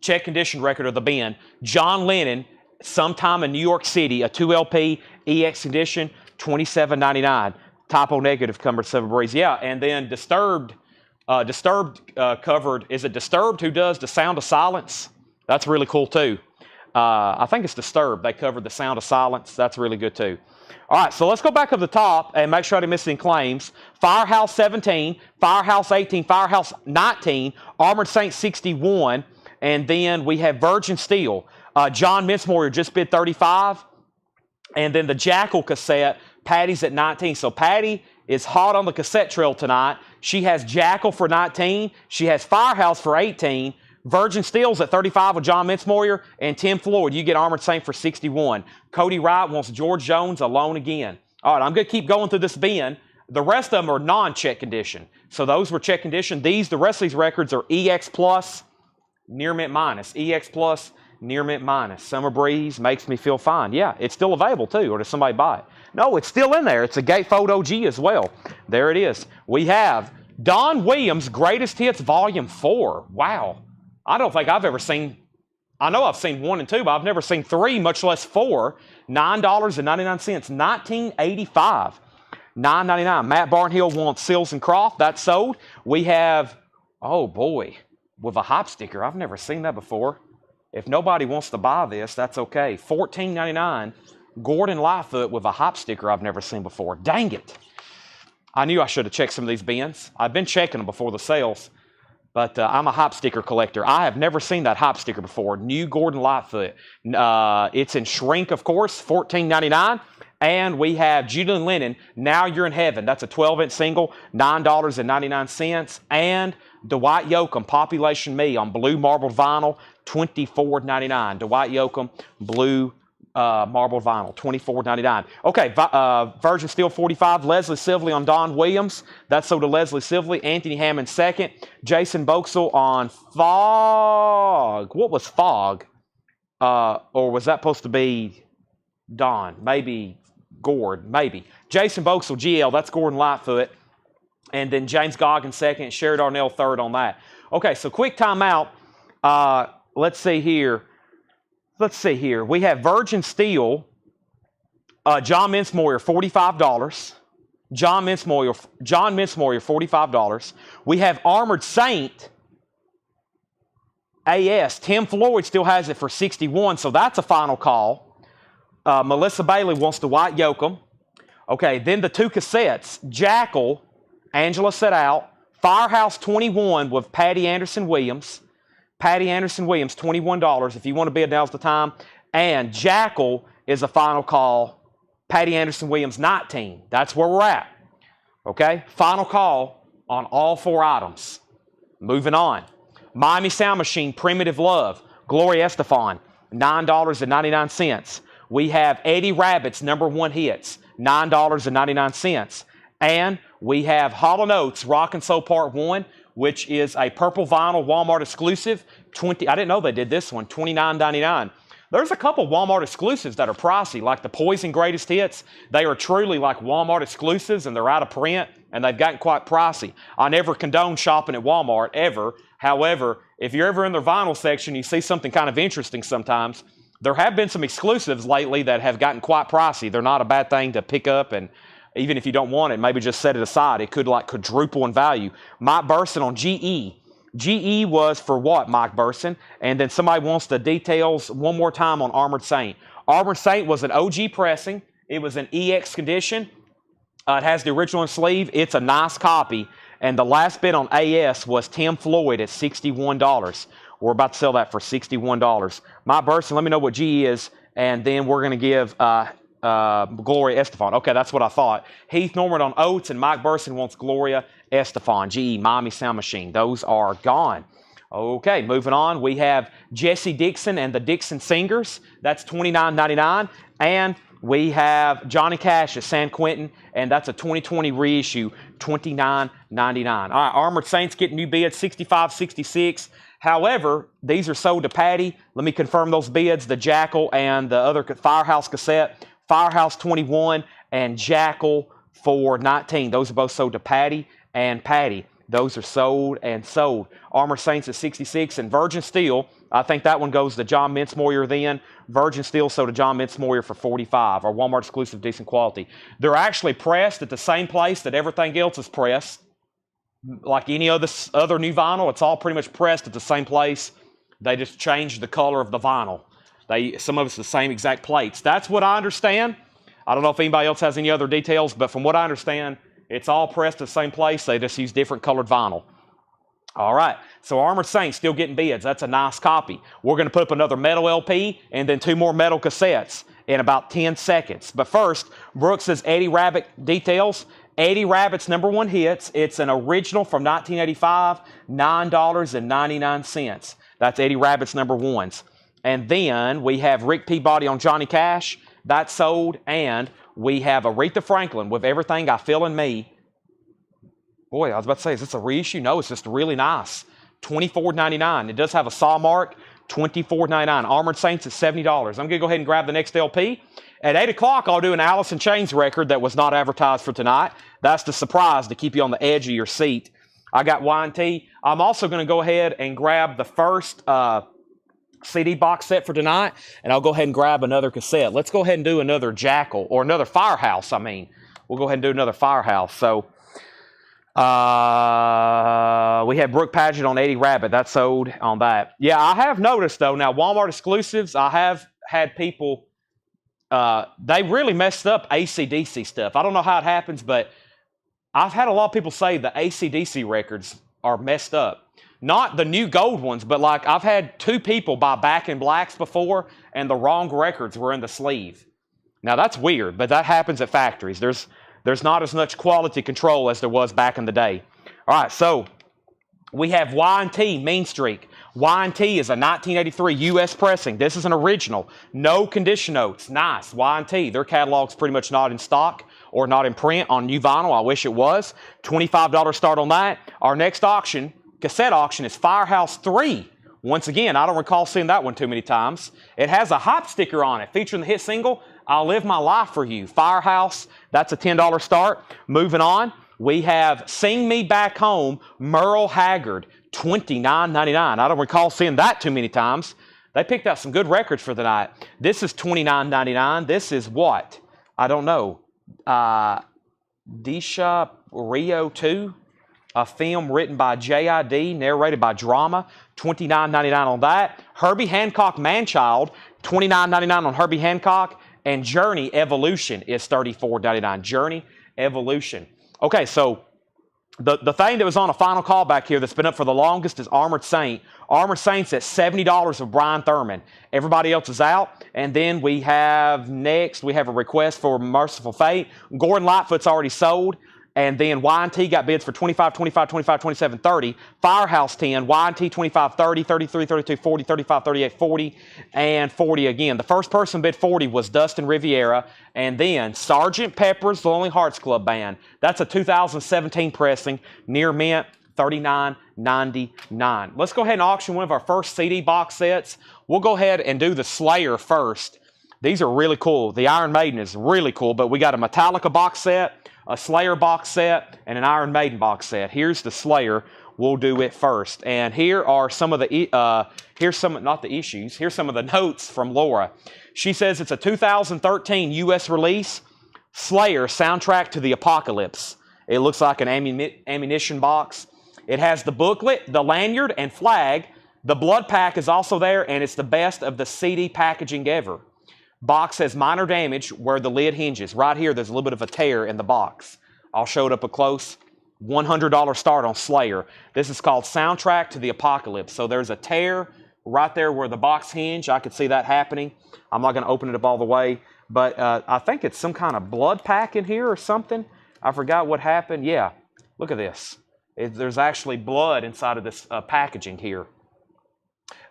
check condition record of the bin. John Lennon, Sometime in New York City, a 2 LP, EX condition, $27.99. Typo negative covered Summer Breeze. Yeah, and then Disturbed covered, is it Disturbed who does The Sound of Silence? That's really cool too. I think it's Disturbed. They covered The Sound of Silence. That's really good too. All right, so let's go back up the top and make sure I didn't miss any claims. Firehouse 17, Firehouse 18, Firehouse 19, Armored Saint 61, and then we have Virgin Steel. John Minsmore just bid 35. And then the Jackal cassette, Patty's at 19. So Patty is hot on the cassette trail tonight. She has Jackal for 19. She has Firehouse for 18. Virgin Steel's at 35 with John Mincemoyer. And Tim Floyd, you get Armored Saint for 61. Cody Wright wants George Jones alone again. All right, I'm going to keep going through this bin. The rest of them are non-check condition. So those were check condition. The rest of these records are EX Plus, Near Mint Minus. EX Plus, Near Mint Minus. Summer Breeze makes me feel fine. Yeah, it's still available too, or does somebody buy it? No, it's still in there. It's a Gatefold OG as well. There it is. We have Don Williams' Greatest Hits Volume 4. Wow. I don't think I've ever seen, I know I've seen 1 and 2, but I've never seen 3, much less 4. $9.99, 1985. $9.99. Matt Barnhill wants Sills and Croft. That's sold. We have, oh boy, with a hop sticker. I've never seen that before. If nobody wants to buy this, that's okay. $14.99. Gordon Lightfoot with a hop sticker I've never seen before. Dang it. I knew I should have checked some of these bins. I've been checking them before the sales, but I'm a hop sticker collector. I have never seen that hop sticker before. New Gordon Lightfoot. It's in shrink, of course, $14.99. And we have Julian Lennon, Now You're in Heaven. That's a 12-inch single, $9.99. And Dwight Yoakam, Population Me on blue marbled vinyl, $24.99. Dwight Yoakam, blue marbled vinyl, $24.99. Okay, Virgin Steel 45, Leslie Sively on Don Williams. That's sold to Leslie Sively. Anthony Hammond second. Jason Boxell on Fog. What was Fog? Or was that supposed to be Don? Maybe Gord, maybe. Jason Boxell, GL, that's Gordon Lightfoot. And then James Goggins second, Sherry Darnell third on that. Okay, so quick timeout. Let's see here. We have Virgin Steel, John Mincemoyer, $45. John Mincemoyer, $45. We have Armored Saint, AS. Tim Floyd still has it for $61, so that's a final call. Melissa Bailey wants the White Yoakam. Okay, then the 2 cassettes. Jackal, Angela set out. Firehouse 21 with Patty Anderson Williams. Patty Anderson Williams, $21. If you want to bid, now's the time. And Jackal is a final call. Patty Anderson Williams, 19. That's where we're at. Okay, final call on all 4 items. Moving on. Miami Sound Machine, Primitive Love. Gloria Estefan, $9.99. We have Eddie Rabbit's #1 hits, $9.99. And we have Hall & Oates, Rock and Soul Part 1, which is a purple vinyl Walmart exclusive. I didn't know they did this one, $29.99. There's a couple Walmart exclusives that are pricey, like the Poison Greatest Hits. They are truly like Walmart exclusives, and they're out of print, and they've gotten quite pricey. I never condone shopping at Walmart, ever. However, if you're ever in their vinyl section, you see something kind of interesting sometimes. There have been some exclusives lately that have gotten quite pricey. They're not a bad thing to pick up, and even if you don't want it, maybe just set it aside. It could like quadruple in value. Mike Burson on GE. GE was for what, Mike Burson? And then somebody wants the details one more time on Armored Saint. Armored Saint was an OG pressing. It was an EX condition. It has the original sleeve. It's a nice copy. And the last bid on AS was Tim Floyd at $61. We're about to sell that for $61. Mike Burson, let me know what GE is, and then we're going to give Gloria Estefan. Okay, that's what I thought. Heath Norman on Oates, and Mike Burson wants Gloria Estefan. GE, Miami Sound Machine. Those are gone. Okay, moving on. We have Jesse Dixon and the Dixon Singers. That's $29.99. And we have Johnny Cash at San Quentin, and that's a 2020 reissue, $29.99. All right, Armored Saints getting new bids, $65, $66. However, these are sold to Patty. Let me confirm those bids. The Jackal and the other Firehouse cassette, Firehouse 21 and Jackal for 19. Those are both sold to Patty and Patty. Those are sold and sold. Armor Saints at 66 and Virgin Steel. I think that one goes to John Mincemoyer then. Virgin Steel sold to John Mincemoyer for 45. Our Walmart exclusive, decent quality. They're actually pressed at the same place that everything else is pressed. Like any other new vinyl, it's all pretty much pressed at the same place. They just changed the color of the vinyl. Some of it's the same exact plates. That's what I understand. I don't know if anybody else has any other details, but from what I understand, it's all pressed at the same place. They just use different colored vinyl. All right, so Armored Saint still getting bids. That's a nice copy. We're going to put up another metal LP and then 2 more metal cassettes. in about 10 seconds. But first, Brooks says Eddie Rabbit details. Eddie Rabbit's #1 hits. It's an original from 1985, $9.99. That's Eddie Rabbit's #1s. And then we have Rick Peabody on Johnny Cash. That's sold. And we have Aretha Franklin with Everything I Feel in Me. Boy, I was about to say, is this a reissue? No, it's just really nice. $24.99. It does have a saw mark. $24.99. Armored Saints at $70. I'm going to go ahead and grab the next LP. At 8 o'clock, I'll do an Alice in Chains record that was not advertised for tonight. That's the surprise to keep you on the edge of your seat. I got Y&T. I'm also going to go ahead and grab the first CD box set for tonight, and I'll go ahead and grab another cassette. Let's go ahead and do another Jackal, or another Firehouse, I mean. We'll go ahead and do another Firehouse. So, we have Brooke Paget on Eddie Rabbit. That's sold on that. Yeah, I have noticed, though, now Walmart exclusives, I have had people, they really messed up AC/DC stuff. I don't know how it happens, but I've had a lot of people say the AC/DC records are messed up. Not the new gold ones, but like I've had 2 people buy Back in Blacks before, and the wrong records were in the sleeve. Now, that's weird, but that happens at factories. There's not as much quality control as there was back in the day. All right, so we have Y&T, Mean Streak. Y&T is a 1983 U.S. pressing. This is an original. No condition notes. Nice. Y&T, their catalog's pretty much not in stock or not in print on new vinyl. I wish it was. $25 start on that. Our next auction, cassette auction, is Firehouse 3. Once again, I don't recall seeing that one too many times. It has a hop sticker on it featuring the hit single, I'll Live My Life for You. Firehouse, that's a $10 start. Moving on, we have Sing Me Back Home, Merle Haggard, $29.99. I don't recall seeing that too many times. They picked out some good records for the night. This is $29.99. This is what? I don't know. Disha Rio 2, a film written by J.I.D., narrated by Drama, $29.99 on that. Herbie Hancock Manchild, $29.99 on Herbie Hancock. And Journey Evolution is $34.99. Journey Evolution. Okay, so the thing that was on a final call back here that's been up for the longest is Armored Saint. Armored Saint's at $70 of Brian Thurman. Everybody else is out. And then we have next, we have a request for Merciful Fate. Gordon Lightfoot's already sold. And then Y&T got bids for 25, 25, 25, 27, 30. Firehouse 10, Y&T 25, 30, 33, 32, 40, 35, 38, 40, and 40 again. The first person bid 40 was Dustin Riviera. And then Sgt. Pepper's Lonely Hearts Club Band. That's a 2017 pressing, near mint, $39.99. Let's go ahead and auction one of our first CD box sets. We'll go ahead and do the Slayer first. These are really cool. The Iron Maiden is really cool, but we got a Metallica box set, a Slayer box set, and an Iron Maiden box set. Here's the Slayer. We'll do it first. And here are some of the, here's some of the notes from Laura. She says it's a 2013 U.S. release, Slayer soundtrack to the Apocalypse. It looks like an ammunition box. It has the booklet, the lanyard, and flag. The blood pack is also there, and it's the best of the CD packaging ever. Box has minor damage where the lid hinges. Right here, there's a little bit of a tear in the box. I'll show it up a close. $100 start on Slayer. This is called Soundtrack to the Apocalypse. So there's a tear right there where the box hinge. I could see that happening. I'm not going to open it up all the way. But I think it's some kind of blood pack in here or something. I forgot what happened. Yeah, look at this. There's actually blood inside of this packaging here.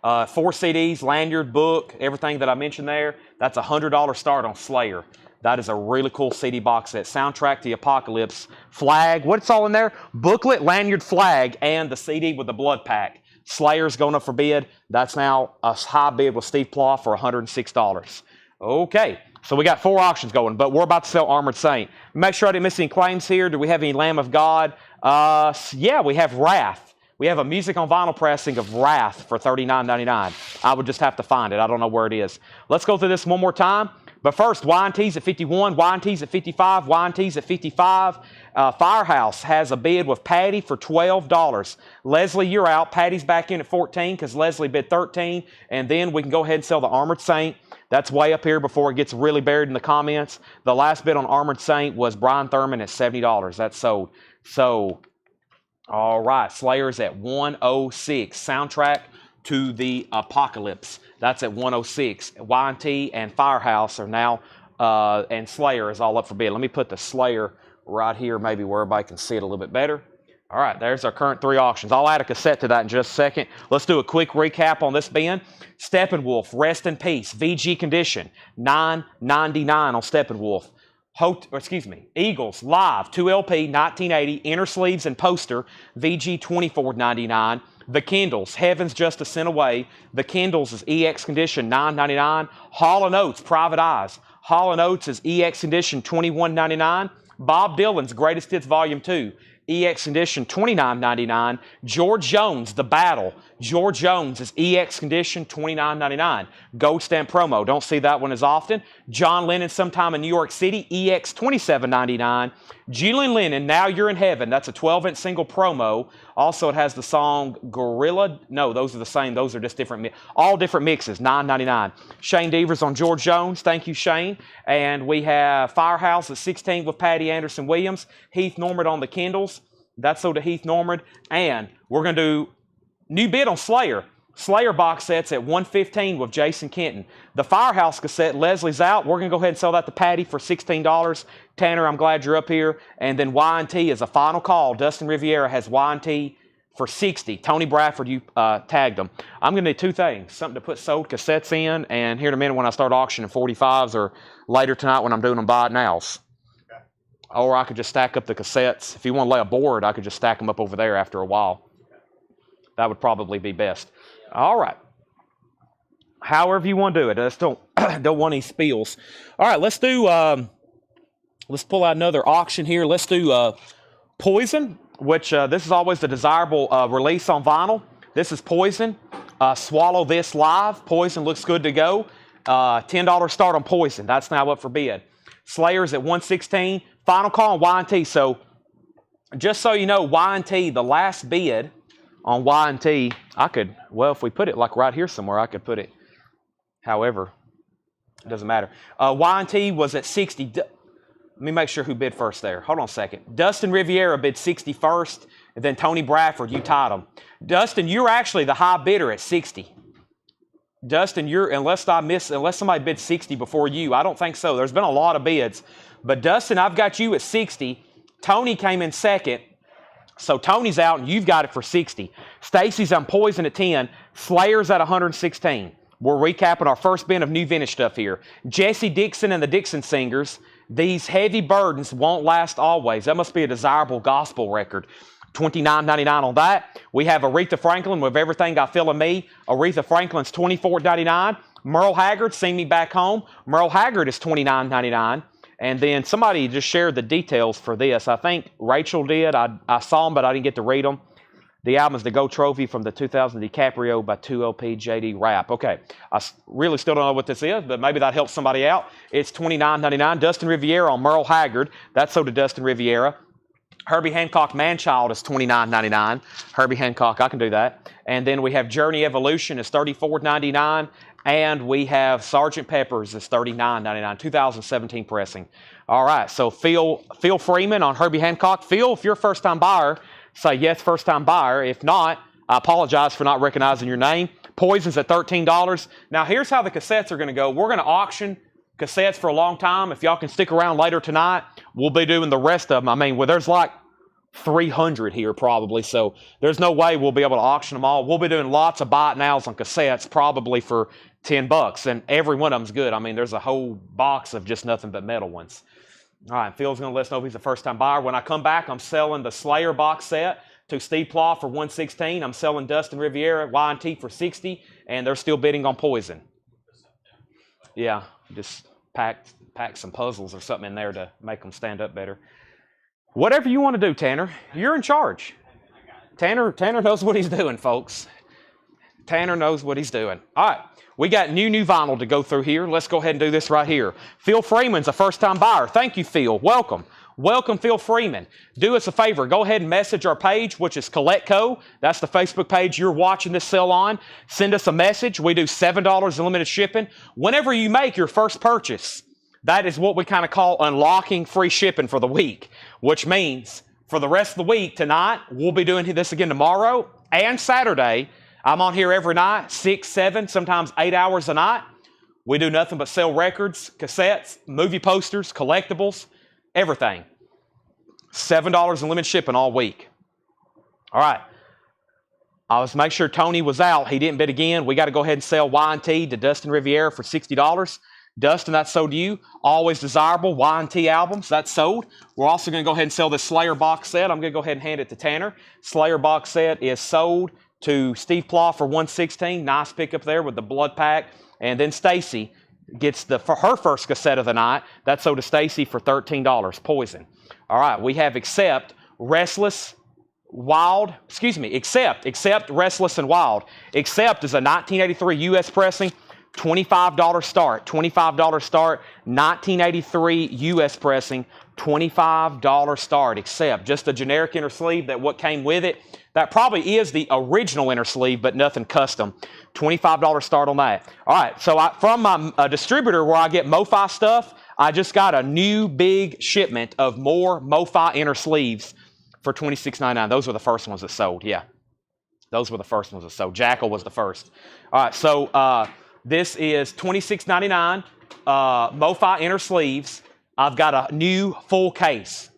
4 CDs, lanyard, book, everything that I mentioned there. That's a $100 start on Slayer. That is a really cool CD box set. Soundtrack to the Apocalypse. Flag. What's all in there? Booklet, lanyard, flag, and the CD with the blood pack. Slayer's going up for bid. That's now a high bid with Steve Plough for $106. Okay, so we got 4 auctions going, but we're about to sell Armored Saint. Make sure I didn't miss any claims here. Do we have any Lamb of God? Yeah, we have Wrath. We have a music on vinyl pressing of Wrath for $39.99. I would just have to find it. I don't know where it is. Let's go through this one more time. But first, Y&T's at 51, Y&T's at 55, Y&T's at 55. Firehouse has a bid with Patty for $12. Leslie, you're out. Patty's back in at 14 because Leslie bid 13. And then we can go ahead and sell the Armored Saint. That's way up here before it gets really buried in the comments. The last bid on Armored Saint was Brian Thurman at $70. That's sold. So, all right, Slayer's at 106. Soundtrack to the Apocalypse. That's at 106. Y&T and Firehouse are now, and Slayer is all up for bid. Let me put the Slayer right here, maybe where everybody can see it a little bit better. All right, there's our current 3 auctions. I'll add a cassette to that in just a second. Let's do a quick recap on this bin. Steppenwolf, Rest in Peace, VG condition, $9.99 on Steppenwolf. Eagles, Live, 2LP, 1980, inner sleeves and poster, VG $24.99. The Kindles, Heaven's Just a Cent Away. The Kindles is EX condition, $9.99. Hall & Oates, Private Eyes. Hall & Oates is EX condition, $21.99. Bob Dylan's Greatest Hits Volume 2. EX condition, $29.99. George Jones, The Battle. George Jones is EX condition, $29.99. Ghost and promo. Don't see that one as often. John Lennon, Sometime in New York City. EX, $27.99. Julian Lennon, Now You're in Heaven. That's a 12-inch single promo. Also, it has the song Gorilla. No, those are the same. Those are just different. All different mixes. $9.99. Shane Devers on George Jones. Thank you, Shane. And we have Firehouse at 16 with Patty Anderson Williams. Heath Normand on the Kindles. That's sold to Heath Normand. And we're going to do new bid on Slayer. Slayer box sets at $115 with Jason Kenton. The Firehouse cassette, Leslie's out. We're going to go ahead and sell that to Patty for $16. Tanner, I'm glad you're up here. And then Y&T is a final call. Dustin Riviera has Y&T for $60. Tony Bradford, you tagged them. I'm going to do 2 things. Something to put sold cassettes in, and here in a minute when I start auctioning 45s, or later tonight when I'm doing them buy it nows. Okay. Or I could just stack up the cassettes. If you want to lay a board, I could just stack them up over there after a while. That would probably be best. All right. However you want to do it. I just don't want any spills. All right, let's do, let's pull out another auction here. Let's do Poison, which this is always the desirable release on vinyl. This is Poison. Swallow This Live. Poison looks good to go. $10 start on Poison. That's now up for bid. Slayer's at $116. Final call on Y&T. So just so you know, Y&T, the last bid on Y&T, I could, well, if we put it like right here somewhere, I could put it. However, it doesn't matter. Y&T was at 60. Let me make sure who bid first there. Hold on a second. Dustin Riviera bid 60 first, and then Tony Bradford, you tied him. Dustin, you're actually the high bidder at 60. Dustin, unless somebody bid 60 before you, I don't think so. There's been a lot of bids. But Dustin, I've got you at 60. Tony came in second. So Tony's out, and you've got it for 60. Stacy's on Poison at 10. Slayer's at 116. We're recapping our first bin of new vintage stuff here. Jesse Dixon and the Dixon Singers. These Heavy Burdens Won't Last Always. That must be a desirable gospel record. $29.99 on that. We have Aretha Franklin with Everything I Feel in Me. Aretha Franklin's $24.99. Merle Haggard, Sing Me Back Home. Merle Haggard is $29.99. And then somebody just shared the details for this. I think Rachel did. I saw them, but I didn't get to read them. The album is the Go Trophy from the 2000 DiCaprio by 2LP JD Rap. Okay, I really still don't know what this is, but maybe that helps somebody out. It's $29.99. Dustin Riviera on Merle Haggard. That's sold to Dustin Riviera. Herbie Hancock Manchild is $29.99. Herbie Hancock, I can do that. And then we have Journey Evolution is $34.99. And we have Sgt. Pepper's is $39.99, 2017 pressing. All right, so Phil Freeman on Herbie Hancock. Phil, if you're a first-time buyer, say yes, first-time buyer. If not, I apologize for not recognizing your name. Poison's at $13. Now, here's how the cassettes are going to go. We're going to auction cassettes for a long time. If y'all can stick around later tonight, we'll be doing the rest of them. I mean, well, there's like 300 here probably, so there's no way we'll be able to auction them all. We'll be doing lots of buy it nows on cassettes, probably for $10, and every one of them's good. I mean, there's a whole box of just nothing but metal ones. All right, Phil's going to let us know if he's a first-time buyer. When I come back, I'm selling the Slayer box set to Steve Plough for $116. I'm selling Dustin Riviera Y&T for $60, and they're still bidding on Poison. Yeah, just pack some puzzles or something in there to make them stand up better. Whatever you want to do, Tanner, you're in charge. Tanner knows what he's doing, folks. Tanner knows what he's doing. All right, we got new vinyl to go through here. Let's go ahead and do this right here. Phil Freeman's a first-time buyer. Thank you, Phil. Welcome. Welcome, Phil Freeman. Do us a favor. Go ahead and message our page, which is Collectco. That's the Facebook page you're watching this sale on. Send us a message. We do $7 in limited shipping. Whenever you make your first purchase, that is what we kind of call unlocking free shipping for the week, which means for the rest of the week tonight, we'll be doing this again tomorrow and Saturday. I'm on here every night, 6, 7, sometimes 8 hours a night. We do nothing but sell records, cassettes, movie posters, collectibles, everything. $7 in limited shipping all week. All right. I was make sure Tony was out. He didn't bid again. We got to go ahead and sell Y&T to Dustin Riviera for $60. Dustin, that's sold to you. Always Desirable, Y&T albums, that's sold. We're also going to go ahead and sell this Slayer box set. I'm going to go ahead and hand it to Tanner. Slayer box set is sold to Steve Plough for $116. Nice pickup there with the blood pack. And then Stacy gets for her first cassette of the night. That's sold to Stacy for $13. Poison. All right, we have Accept, Restless, Wild, Accept, Restless, and Wild. Accept is a 1983 U.S. pressing, $25 start, $25 start, 1983 U.S. pressing, $25 start. Accept, just a generic inner sleeve that what came with it. That probably is the original inner sleeve, but nothing custom. $25 start on that. All right, so from my distributor where I get MoFi stuff, I just got a new big shipment of more MoFi inner sleeves for $26.99. Those were the first ones that sold, yeah. Those were the first ones that sold. Jackal was the first. All right, so this is $26.99 MoFi inner sleeves. I've got a new full case.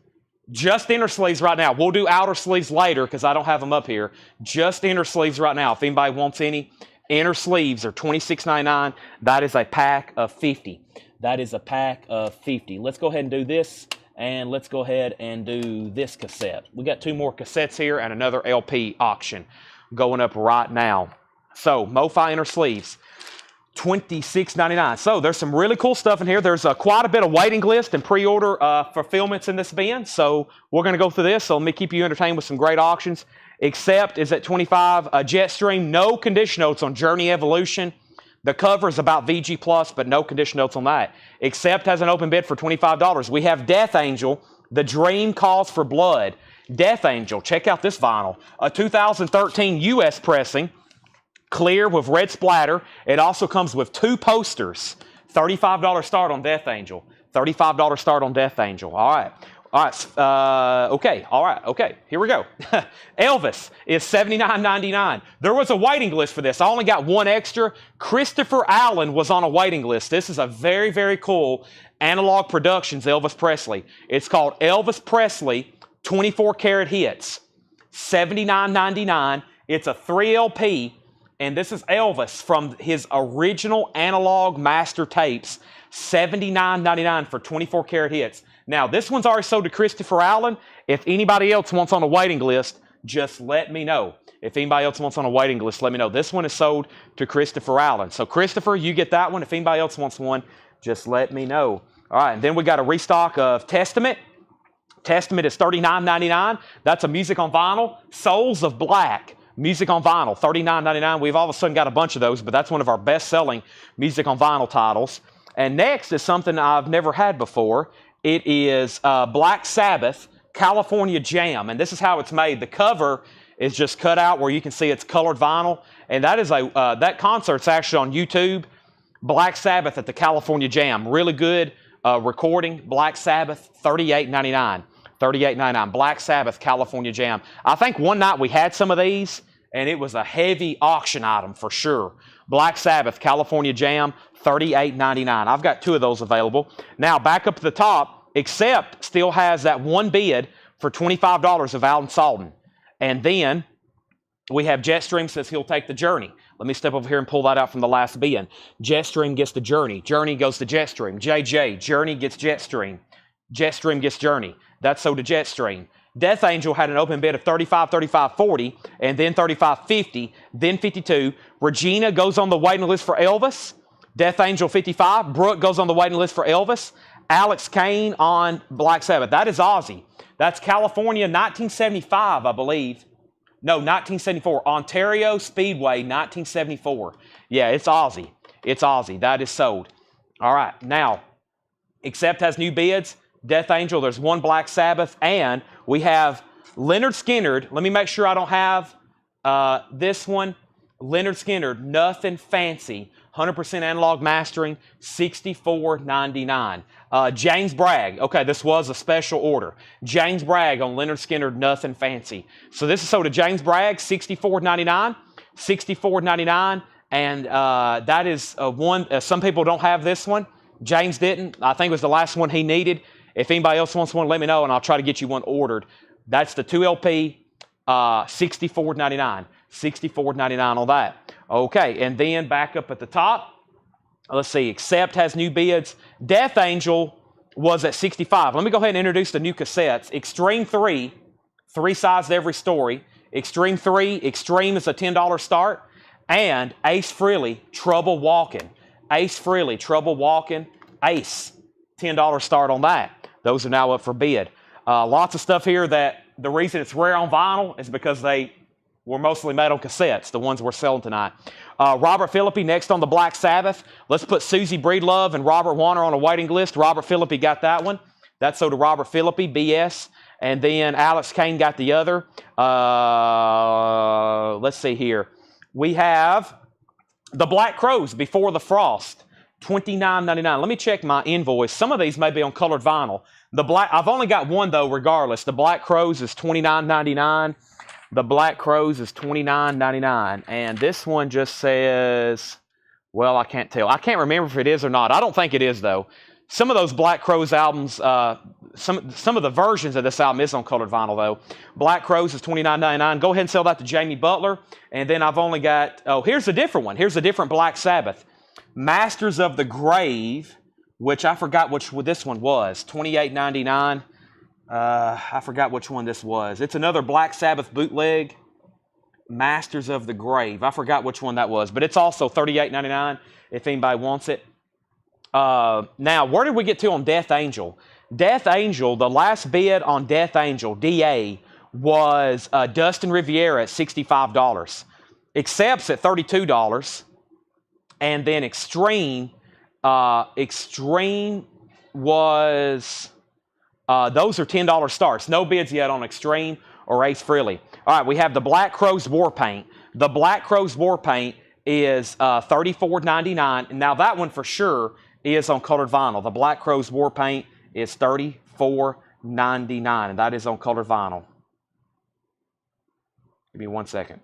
Just inner sleeves right now. We'll do outer sleeves later because I don't have them up here. Just inner sleeves right now. If anybody wants any, inner sleeves are $26.99. That is a pack of 50. That is a pack of 50. Let's go ahead and do this, and let's go ahead and do this cassette. We got 2 more cassettes here and another LP auction going up right now. So, MoFi inner sleeves, $26.99. So, there's some really cool stuff in here. There's quite a bit of waiting list and pre-order fulfillments in this bin. So, we're going to go through this. So, let me keep you entertained with some great auctions. Accept is at $25. Jetstream, no condition notes on Journey Evolution. The cover is about VG Plus, but no condition notes on that. Accept has an open bid for $25. We have Death Angel, The Dream Calls for Blood. Death Angel, check out this vinyl. A 2013 U.S. pressing, clear with red splatter. It also comes with 2 posters. $35 start on Death Angel. $35 start on Death Angel. All right. All right, okay, here we go. Elvis is $79.99. There was a waiting list for this. I only got 1 extra. Christopher Allen was on a waiting list. This is a very, very cool Analog Productions Elvis Presley. It's called Elvis Presley 24 Karat Hits. $79.99. It's a 3 LP, and this is Elvis from his original analog master tapes. $79.99 for 24 Karat Hits. Now, this one's already sold to Christopher Allen. If anybody else wants on a waiting list, just let me know. If anybody else wants on a waiting list, let me know. This one is sold to Christopher Allen. So, Christopher, you get that one. If anybody else wants one, just let me know. All right, and then we got a restock of Testament. Testament is $39.99. That's a music on vinyl. Souls of Black, music on vinyl, $39.99. We've all of a sudden got a bunch of those, but that's one of our best-selling music on vinyl titles. And next is something I've never had before. It is Black Sabbath, California Jam, and this is how it's made. The cover is just cut out where you can see it's colored vinyl, and that is that concert's actually on YouTube. Black Sabbath at the California Jam, really good recording. Black Sabbath, $38.99. $38.99. Black Sabbath, California Jam. I think one night we had some of these, and it was a heavy auction item for sure. Black Sabbath, California Jam, $38.99. I've got 2 of those available. Now, back up to the top, Accept still has that 1 bid for $25 of Alan Salton. And then we have Jetstream says he'll take the Journey. Let me step over here and pull that out from the last bin. Jetstream gets the Journey. Journey goes to Jetstream. JJ, Journey gets Jetstream. Jetstream gets Journey. That's sold to Jetstream. Death Angel had an open bid of $35, $35, $40, and then $35, $50, then $52. Regina goes on the waiting list for Elvis. Death Angel, $55. Brooke goes on the waiting list for Elvis. Alex Kane on Black Sabbath. That is Ozzy. That's California, 1975, I believe. No, 1974. Ontario Speedway, 1974. Yeah, it's Ozzy. It's Ozzy. That is sold. All right, now, Accept has new bids. Death Angel, there's 1 Black Sabbath, and we have Leonard Skinner. Let me make sure I don't have this one. Leonard Skinner, Nothing Fancy, 100% analog mastering, $64.99. James Bragg, okay, this was a special order. James Bragg on Leonard Skinner, Nothing Fancy. So this is sold to James Bragg, $64.99. $64.99, and that is one. Some people don't have this one. James didn't. I think it was the last one he needed. If anybody else wants one, let me know, and I'll try to get you one ordered. That's the 2LP, $64.99. $64.99 on that. Okay, and then back up at the top, let's see, Accept has new bids. Death Angel was at $65. Let me go ahead and introduce the new cassettes. Extreme 3, 3 sides to every story. Extreme 3, Extreme is a $10 start. And Ace Frehley, Trouble Walking. Ace Frehley, Trouble Walking, Ace, $10 start on that. Those are now up for bid. Lots of stuff here that the reason it's rare on vinyl is because they were mostly made on cassettes, the ones we're selling tonight. Robert Philippi next on the Black Sabbath. Let's put Susie Breedlove and Robert Warner on a waiting list. Robert Philippi got that one. That's so to Robert Philippi, BS. And then Alex Kane got the other. Let's see here. We have the Black Crows, Before the Frost, $29.99. Let me check my invoice. Some of these may be on colored vinyl. I've only got one though, regardless. The Black Crows is $29.99. The Black Crows is $29.99. And this one just says, well, I can't tell. I can't remember if it is or not. I don't think it is though. Some of those Black Crows albums, some of the versions of this album is on colored vinyl though. Black Crows is $29.99. Go ahead and sell that to Jamie Butler. And then I've only got, oh, here's a different one. Here's a different Black Sabbath. Masters of the Grave, which I forgot which this one was, $28.99. I forgot which one this was. It's another Black Sabbath bootleg. Masters of the Grave. I forgot which one that was, but it's also $38.99 if anybody wants it. Now, where did we get to on Death Angel? Death Angel, the last bid on Death Angel, DA, was Dustin Riviera at $65. Accepts at $32. And then Extreme was, those are $10 starts. No bids yet on Extreme or Ace Frehley. All right, we have the Black Crows War Paint. The Black Crows War Paint is $34.99. Now that one for sure is on colored vinyl. The Black Crows War Paint is $34.99, and that is on colored vinyl. Give me 1 second.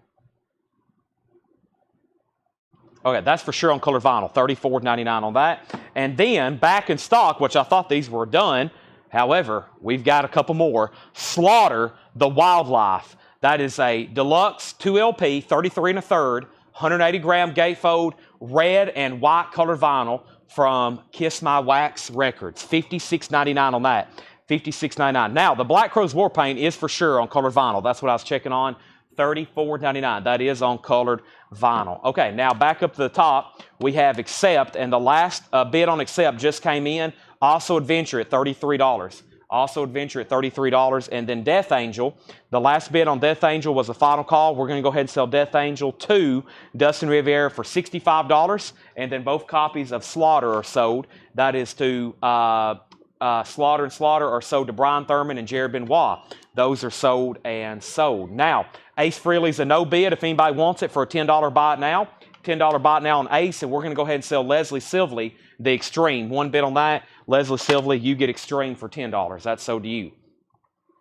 Okay, that's for sure on colored vinyl, $34.99 on that. And then back in stock, which I thought these were done. However, we've got a couple more. Slaughter, The Wildlife. That is a deluxe 2LP, 33 1/3, 180-gram gatefold, red and white colored vinyl from Kiss My Wax Records. $56.99 on that. $56.99. Now, the Black Crows War Paint is for sure on colored vinyl. That's what I was checking on. $34.99. That is on colored vinyl. Okay, now back up to the top, we have Accept, and the last bid on Accept just came in. Also Adventure at $33. Also Adventure at $33. And then Death Angel, the last bid on Death Angel was a final call. We're going to go ahead and sell Death Angel to Dustin Riviera for $65. And then both copies of Slaughter are sold. That is to Slaughter and Slaughter are sold to Brian Thurman and Jared Benoit. Those are sold and sold. Now, Ace Frehley's a no bid if anybody wants it for a $10 buy it now. $10 buy it now on Ace, and we're going to go ahead and sell Leslie Silvley the Extreme. One bid on that. Leslie Silvley, you get Extreme for $10. That's sold to you.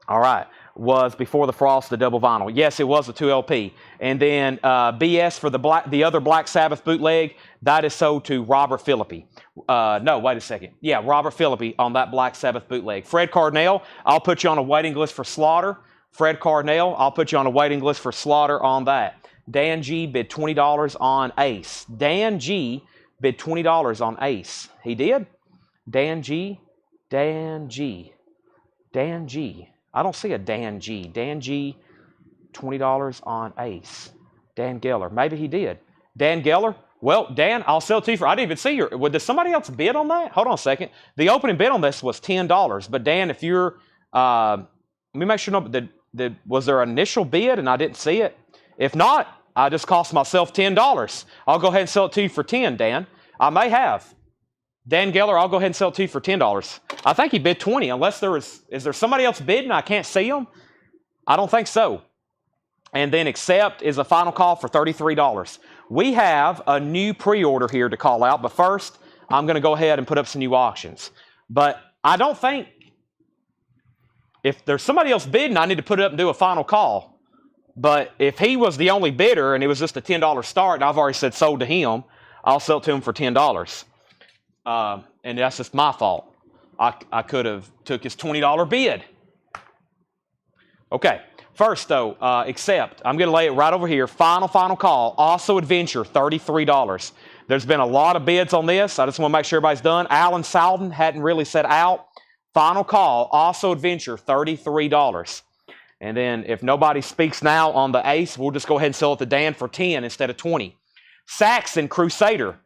All right. Was Before the Frost the double vinyl? Yes, it was a 2LP. And then BS for the other Black Sabbath bootleg, that is sold to Robert Philippi. No, wait a second. Yeah, Robert Philippi on that Black Sabbath bootleg. Fred Cardinale, I'll put you on a waiting list for Slaughter. Fred Cardinale, I'll put you on a waiting list for Slaughter on that. Dan G bid $20 on Ace. Dan G bid $20 on Ace. He did? Dan G. I don't see a Dan G. Dan G, $20 on Ace. Dan Geller. Maybe he did. Dan Geller? Well, Dan, I'll sell it to you for, I didn't even see your, did somebody else bid on that? Hold on a second. The opening bid on this was $10. But Dan, if you're, let me make sure, was there an initial bid and I didn't see it? If not, I just cost myself $10. I'll go ahead and sell it to you for $10, Dan. I may have. Dan Geller, I'll go ahead and sell it to you for $10. I think he bid $20, unless is there somebody else bidding I can't see them? I don't think so. And then Accept is a final call for $33. We have a new pre-order here to call out, but first, I'm going to go ahead and put up some new auctions. But I don't think, if there's somebody else bidding, I need to put it up and do a final call. But if he was the only bidder and it was just a $10 start, and I've already said sold to him, I'll sell it to him for $10. And that's just my fault. I could have took his $20 bid. Okay, first though, accept. I'm going to lay it right over here. Final call. Also Adventure, $33. There's been a lot of bids on this. I just want to make sure everybody's done. Alan Salden hadn't really said out. Final call. Also Adventure, $33. And then if nobody speaks now on the Ace, we'll just go ahead and sell it to Dan for 10 instead of 20. Saxon Crusader.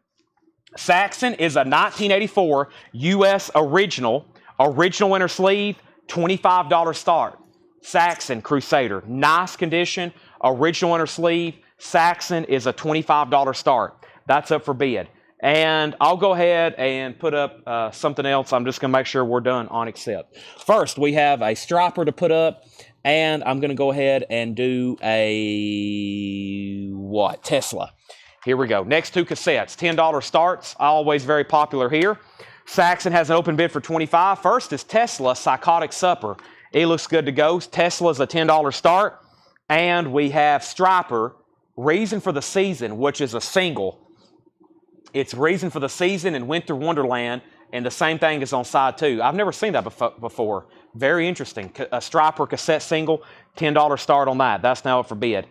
Saxon is a 1984 U.S. original inner sleeve, $25 start. Saxon Crusader, nice condition, original inner sleeve. Saxon is a $25 start. That's up for bid. And I'll go ahead and put up something else. I'm just going to make sure we're done on accept. First, we have a striper to put up, and I'm going to go ahead and do a Tesla. Here we go. Next two cassettes, $10 starts, always very popular here. Saxon has an open bid for $25. First is Tesla, Psychotic Supper. It looks good to go. Tesla's a $10 start. And we have Striper, Reason for the Season, which is a single. It's Reason for the Season in Winter Wonderland, and the same thing is on side 2. I've never seen that before. Very interesting. A Striper cassette single, $10 start on that. That's now up for bid.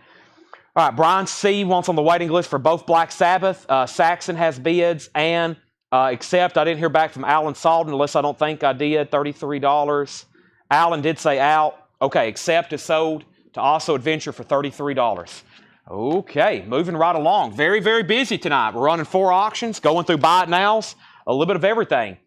All right, Brian C. wants on the waiting list for both Black Sabbath. Saxon has bids and accept. I didn't hear back from Alan Salden unless I don't think I did. $33. Alan did say out. Okay, accept is sold to Also Adventure for $33. Okay, moving right along. Very, very busy tonight. We're running 4 auctions, going through buy it nows, a little bit of everything.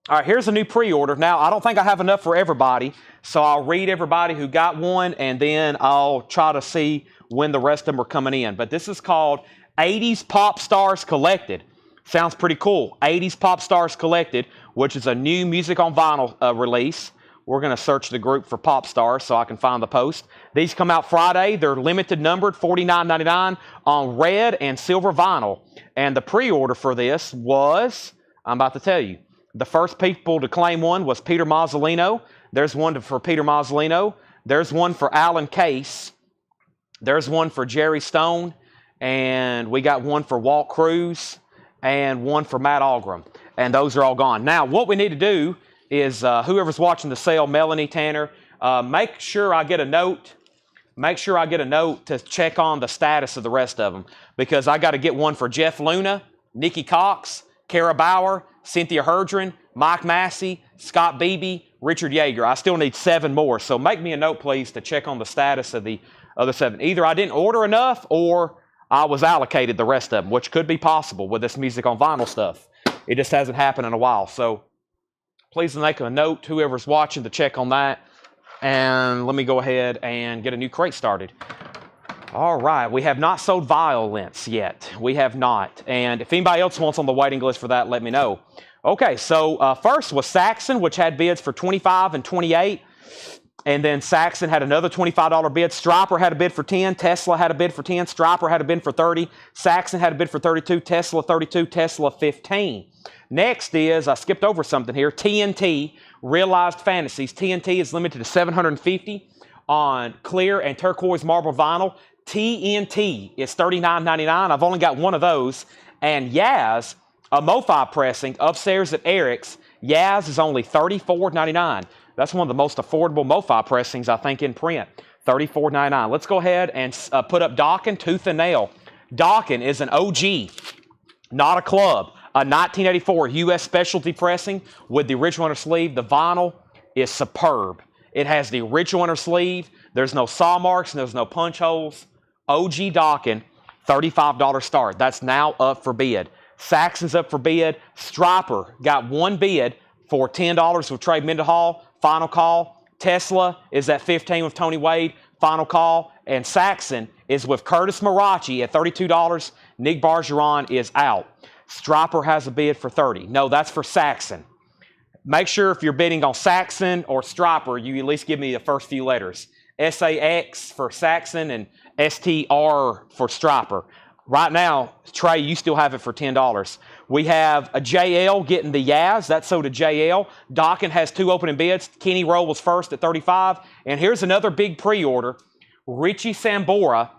All right, here's a new pre-order. Now, I don't think I have enough for everybody, so I'll read everybody who got one, and then I'll try to see when the rest of them are coming in. But this is called 80s Pop Stars Collected. Sounds pretty cool. 80s Pop Stars Collected, which is a new music on vinyl release. We're going to search the group for Pop Stars so I can find the post. These come out Friday. They're limited numbered, $49.99 on red and silver vinyl. And the pre-order for this was, I'm about to tell you, the first people to claim one was Peter Mazzolino. There's one for Peter Mazzolino. There's one for Alan Case. There's one for Jerry Stone. And we got one for Walt Cruz and one for Matt Algram. And those are all gone. Now, what we need to do is whoever's watching the sale, Melanie, Tanner, make sure I get a note. Make sure I get a note to check on the status of the rest of them, because I got to get one for Jeff Luna, Nikki Cox, Kara Bauer, Cynthia Herdren, Mike Massey, Scott Beebe, Richard Yeager. I still need 7 more, so make me a note, please, to check on the status of the other 7. Either I didn't order enough or I was allocated the rest of them, which could be possible with this music on vinyl stuff. It just hasn't happened in a while, so please make a note, whoever's watching, to check on that. And let me go ahead and get a new crate started. All right, we have not sold violence yet. We have not. And if anybody else wants on the waiting list for that, let me know. Okay, so first was Saxon, which had bids for $25 and $28. And then Saxon had another $25 bid. Striper had a bid for $10. Tesla had a bid for $10. Striper had a bid for $30. Saxon had a bid for $32. Tesla $32. Tesla $15. Next is, I skipped over something here, TNT, Realized Fantasies. TNT is limited to 750 on clear and turquoise marble vinyl. TNT is $39.99. I've only got one of those. And Yaz, a MoFi pressing upstairs at Eric's, Yaz is only $34.99. That's one of the most affordable MoFi pressings, I think, in print. $34.99. Let's go ahead and put up Dokken Tooth and Nail. Dokken is an OG, not a club. A 1984 U.S. specialty pressing with the original inner sleeve. The vinyl is superb. It has the original inner sleeve. There's no saw marks and there's no punch holes. OG Dokken, $35 start. That's now up for bid. Saxon's up for bid. Striper got one bid for $10 with Trey Mendenhall. Final call. Tesla is at $15 with Tony Wade. Final call. And Saxon is with Curtis Marachi at $32. Nick Bargeron is out. Striper has a bid for $30. No, that's for Saxon. Make sure if you're bidding on Saxon or Striper, you at least give me the first few letters. SAX for Saxon and STR for Striper. Right now, Trey, you still have it for $10. We have a JL getting the Yaz. That's sold to JL. Dokken has 2 opening bids. Kenny Rowe was first at $35. And here's another big pre-order. Richie Sambora,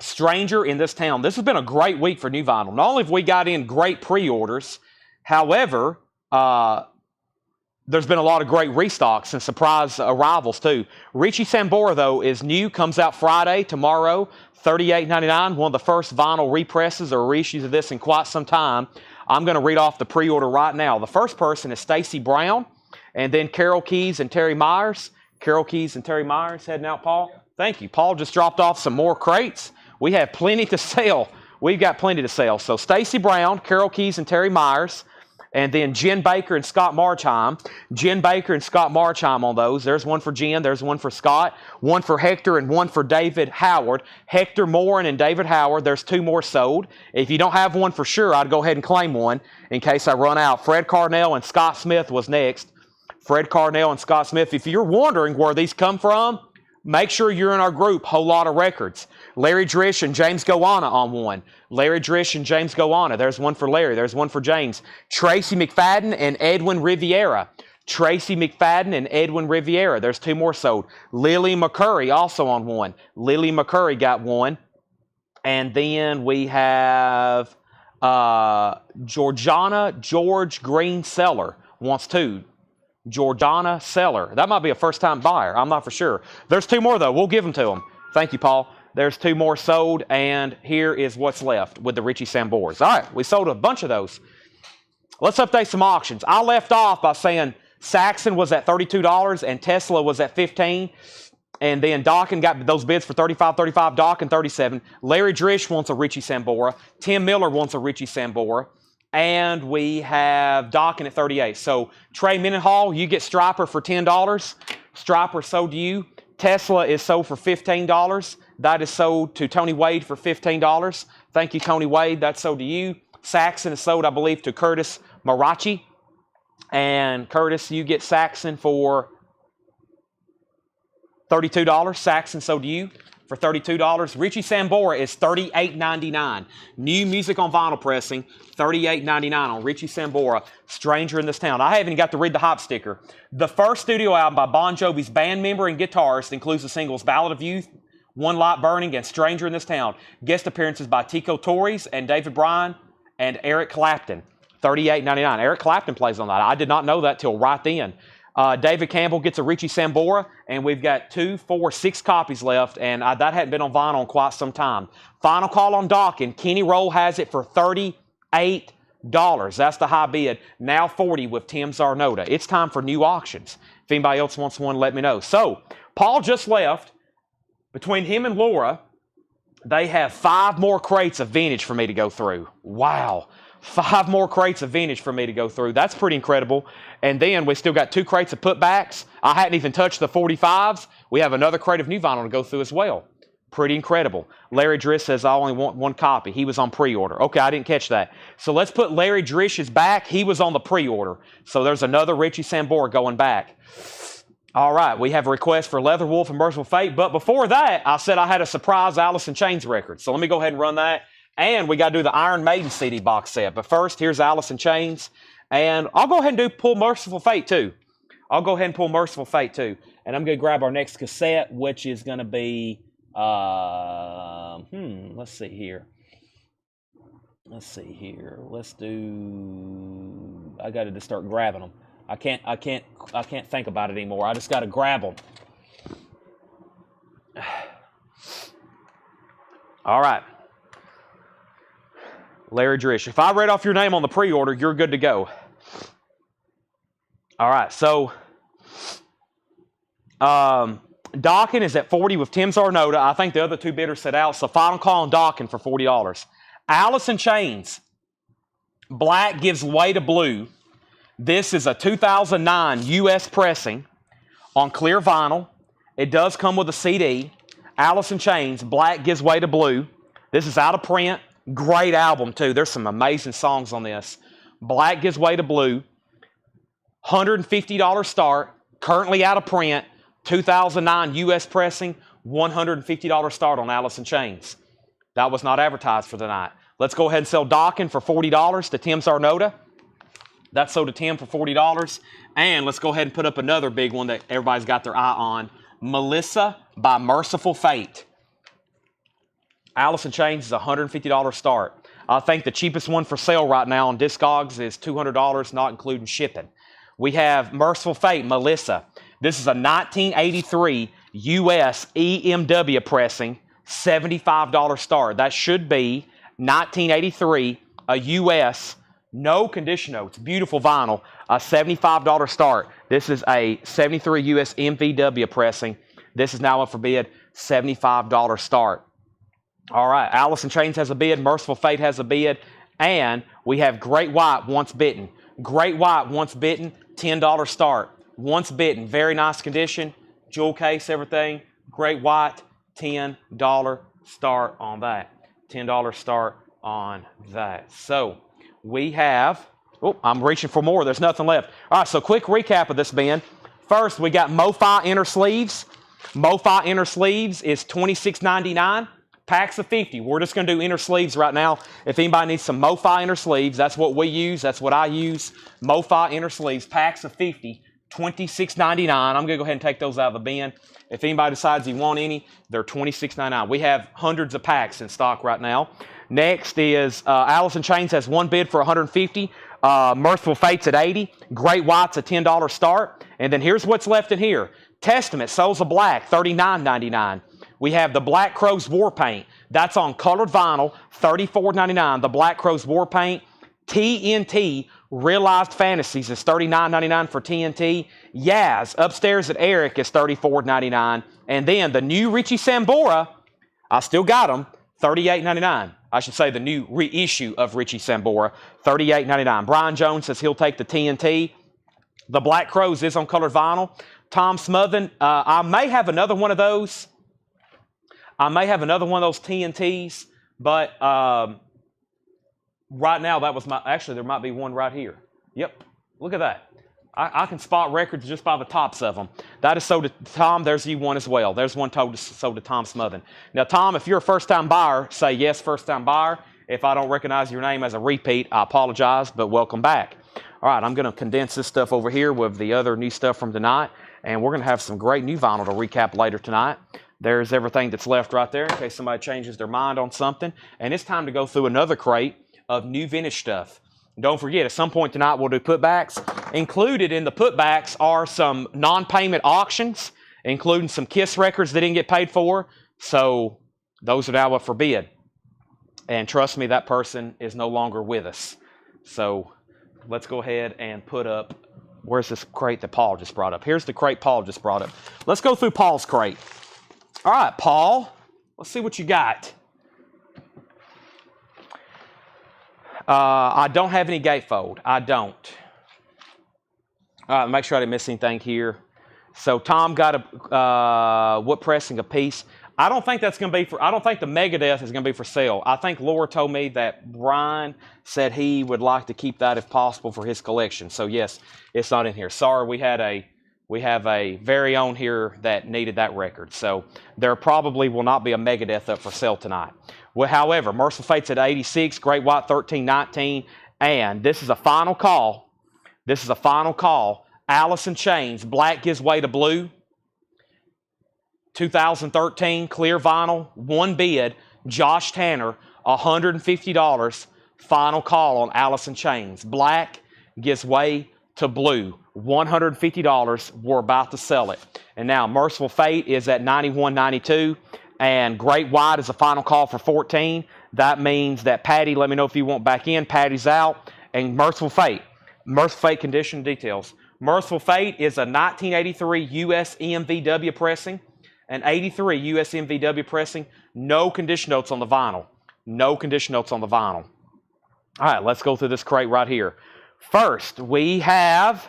Stranger in This Town. This has been a great week for new vinyl. Not only have we got in great pre-orders, however, there's been a lot of great restocks and surprise arrivals too. Richie Sambora, though, is new, comes out Friday, tomorrow, $38.99. One of the first vinyl represses or reissues of this in quite some time. I'm going to read off the pre-order right now. The first person is Stacy Brown, and then Carol Keys and Terry Myers. Carol Keys and Terry Myers heading out, Paul. Thank you. Paul just dropped off some more crates. We have plenty to sell. We've got plenty to sell. So Stacy Brown, Carol Keys, and Terry Myers. And then Jen Baker and Scott Marchheim. Jen Baker and Scott Marchheim on those. There's one for Jen. There's one for Scott. One for Hector and one for David Howard. Hector Morin and David Howard. There's 2 more sold. If you don't have one for sure, I'd go ahead and claim one in case I run out. Fred Carnell and Scott Smith was next. Fred Carnell and Scott Smith. If you're wondering where these come from, make sure you're in our group, Whole Lot of Records. Larry Drish and James Goanna on one. Larry Drish and James Goanna. There's one for Larry. There's one for James. Tracy McFadden and Edwin Riviera. Tracy McFadden and Edwin Riviera. There's 2 more sold. Lily McCurry also on one. Lily McCurry got one. And then we have George Green Seller wants 2. Georgiana Seller. That might be a first-time buyer. I'm not for sure. There's 2 more, though. We'll give them to them. Thank you, Paul. There's 2 more sold, and here is what's left with the Richie Samboras. All right, we sold a bunch of those. Let's update some auctions. I left off by saying Saxon was at $32 and Tesla was at $15. And then Dawkins got those bids for $35, Dawkins $37. Larry Drish wants a Richie Sambora. Tim Miller wants a Richie Sambora. And we have Dawkins at $38. So Trey Mendenhall, you get Striper for $10. Striper sold to you. Tesla is sold for $15. That is sold to Tony Wade for $15. Thank you, Tony Wade. That's sold to you. Saxon is sold, I believe, to Curtis Marachi. And Curtis, you get Saxon for $32. Saxon sold to you for $32. Richie Sambora is $38.99. New music on vinyl pressing, $38.99 on Richie Sambora, Stranger in This Town. I haven't even got to read the hype sticker. The first studio album by Bon Jovi's band member and guitarist includes the singles Ballad of Youth, One Light Burning, and Stranger in This Town. Guest appearances by Tico Torres and David Bryan and Eric Clapton, $38.99. Eric Clapton plays on that. I did not know that till right then. David Campbell gets a Richie Sambora, and we've got 2, 4, 6 copies left, and that hadn't been on vinyl in quite some time. Final call on Dawkins. Kenny Roll has it for $38. That's the high bid. Now $40 with Tim Zarnota. It's time for new auctions. If anybody else wants one, let me know. So, Paul just left. Between him and Laura, they have 5 more crates of vintage for me to go through. Wow. 5 more crates of vintage for me to go through. That's pretty incredible. And then we still got 2 crates of putbacks. I hadn't even touched the 45s. We have another crate of new vinyl to go through as well. Pretty incredible. Larry Drish says, I only want 1 copy. He was on pre-order. Okay, I didn't catch that. So let's put Larry Drish's back. He was on the pre-order. So there's another Richie Sambora going back. All right, we have a request for Leather Wolf and Merciful Fate. But before that, I said I had a surprise Alice in Chains record. So let me go ahead and run that. And we got to do the Iron Maiden CD box set. But first, here's Alice in Chains. And I'll go ahead and pull Merciful Fate too. And I'm going to grab our next cassette, which is going to be, let's see here. Let's do, I got to just start grabbing them. I can't think about it anymore. I just got to grab them. All right. Larry Drish. If I read off your name on the pre-order, you're good to go. All right, so Dawkins is at $40 with Tim Zarnota. I think the other 2 bidders set out, so final call on Dawkins for $40. Alice in Chains. Black Gives Way to Blue. This is a 2009 U.S. pressing on clear vinyl. It does come with a CD. Alice in Chains, Black Gives Way to Blue. This is out of print. Great album, too. There's some amazing songs on this. Black Gives Way to Blue. $150 start. Currently out of print. 2009 U.S. pressing. $150 start on Alice in Chains. That was not advertised for the night. Let's go ahead and sell Dawkins for $40 to Tim Zarnota. That's sold to Tim for $40. And let's go ahead and put up another big one that everybody's got their eye on. Melissa by Merciful Fate. Alice in Chains is a $150 start. I think the cheapest one for sale right now on Discogs is $200, not including shipping. We have Merciful Fate, Melissa. This is a 1983 US EMW pressing, $75 start. That should be 1983, a US, no condition notes, beautiful vinyl, a $75 start. This is a 73 US MVW pressing. This is now up for bid, $75 start. All right, Alice in Chains has a bid, Merciful Fate has a bid, and we have Great White Once Bitten. Great White Once Bitten, $10 start. Once Bitten, very nice condition, jewel case, everything. Great White, $10 start on that. $10 start on that. So we have, oh, I'm reaching for more. There's nothing left. All right, so quick recap of this bin. First, we got MoFi inner sleeves. MoFi inner sleeves is $26.99. Packs of 50. We're just going to do inner sleeves right now. If anybody needs some MoFi inner sleeves, that's what we use. That's what I use. MoFi inner sleeves, packs of 50, $26.99. I'm going to go ahead and take those out of the bin. If anybody decides you want any, they're $26.99. We have hundreds of packs in stock right now. Next is Alice in Chains has one bid for $150. Merciful Fate's at $80. Great White's a $10 start. And then here's what's left in here. Testament, Souls of Black, $39.99. We have the Black Crowes War Paint. That's on colored vinyl, $34.99. The Black Crowes War Paint. TNT Realized Fantasies is $39.99 for TNT. Yaz Upstairs at Eric is $34.99. And then the new Richie Sambora, I still got them, $38.99. I should say the new reissue of Richie Sambora, $38.99. Brian Jones says he'll take the TNT. The Black Crowes is on colored vinyl. Tom Smothen, I may have another one of those. TNTs, but right now that was actually there might be one right here. Yep, look at that. I can spot records just by the tops of them. That is sold to Tom. There's you one as well. There's one sold to Tom Smothen. Now, Tom, if you're a first-time buyer, say yes, first-time buyer. If I don't recognize your name as a repeat, I apologize, but welcome back. All right, I'm going to condense this stuff over here with the other new stuff from tonight, and we're going to have some great new vinyl to recap later tonight. There's everything that's left right there in case somebody changes their mind on something. And it's time to go through another crate of new vintage stuff. Don't forget, at some point tonight, we'll do putbacks. Included in the putbacks are some non-payment auctions, including some Kiss records that didn't get paid for. So those are now up for bid. And trust me, that person is no longer with us. So let's go ahead and put up, where's this crate that Paul just brought up? Here's the crate Paul just brought up. Let's go through Paul's crate. All right, Paul, let's see what you got. I don't have any gatefold. I don't. All right, make sure I didn't miss anything here. So Tom got a wood pressing a piece. I don't think that's going to be for, I don't think the Megadeth is going to be for sale. I think Laura told me that Brian said he would like to keep that if possible for his collection. So yes, it's not in here. Sorry, we have a very own here that needed that record. So there probably will not be a Megadeth up for sale tonight. Well, however, Merciful Fate's at 86, Great White 13.19, and this is a final call. This is a final call. Alice in Chains, Black Gives Way to Blue. 2013, clear vinyl, one bid, Josh Tanner, $150. Final call on Alice in Chains. Black Gives Way to Blue, $150. We're about to sell it. And now Merciful Fate is at $91.92, and Great White is a final call for $14. That means that Patty, let me know if you want back in. Patty's out. And Merciful Fate condition details. Merciful Fate is a 1983 US EMVW pressing. An 83 US MVW pressing, no condition notes on the vinyl. No condition notes on the vinyl. All right, let's go through this crate right here. First, we have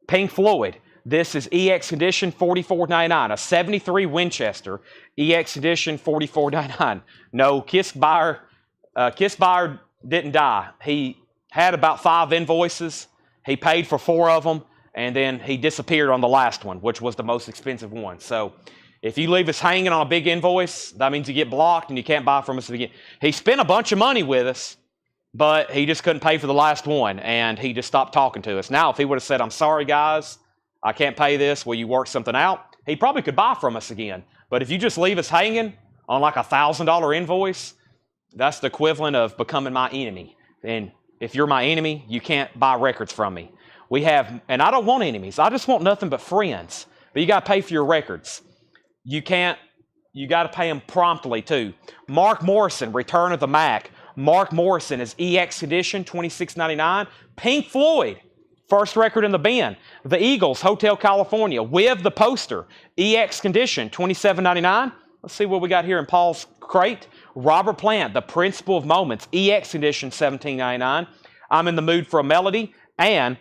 Pink Floyd. This is EX condition, $44.99. A 73 Winchester, EX condition, $44.99. No, Kiss buyer didn't die. He had about 5 invoices. He paid for 4 of them. And then he disappeared on the last one, which was the most expensive one. So if you leave us hanging on a big invoice, that means you get blocked and you can't buy from us again. He spent a bunch of money with us, but he just couldn't pay for the last one, and he just stopped talking to us. Now, if he would have said, I'm sorry, guys, I can't pay this, will you work something out? he probably could buy from us again. But if you just leave us hanging on like a $1,000 invoice, that's the equivalent of becoming my enemy. And if you're my enemy, you can't buy records from me. We have, and I don't want enemies. I just want nothing but friends. But you got to pay for your records. You got to pay them promptly too. Mark Morrison, Return of the Mac. Mark Morrison is EX edition, $26.99. Pink Floyd, first record in the bin. The Eagles, Hotel California, with the poster, EX condition, $27.99. Let's see what we got here in Paul's crate. Robert Plant, The Principle of Moments, EX edition, $17.99. I'm in the mood for a melody. And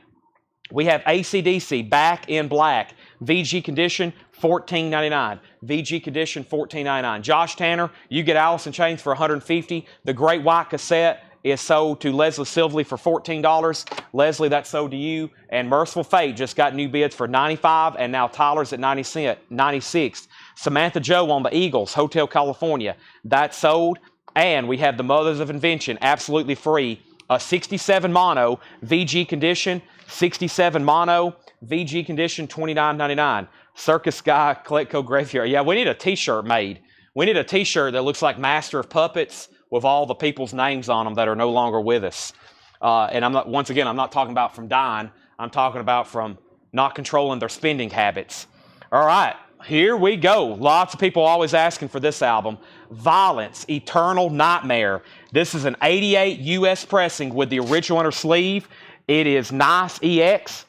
we have AC/DC, Back in Black, VG condition, $14.99. VG condition, $14.99. Josh Tanner, you get Alice in Chains for $150. The Great White Cassette is sold to Leslie Silverly for $14. Leslie, that's sold to you. And Merciful Fate just got new bids for $95, and now Tyler's at 96. Samantha Joe on the Eagles, Hotel California, that's sold. And we have the Mothers of Invention, absolutely free. A 67 mono, VG condition, 67 mono, VG condition, $29.99. Circus Guy, Colectco Graveyard. Yeah, we need a t-shirt made. We need a t-shirt that looks like Master of Puppets with all the people's names on them that are no longer with us. And I'm not talking about from dying. I'm talking about from not controlling their spending habits. All right, here we go. Lots of people always asking for this album. Violence, Eternal Nightmare. This is an 88 US pressing with the original inner sleeve. It is nice EX.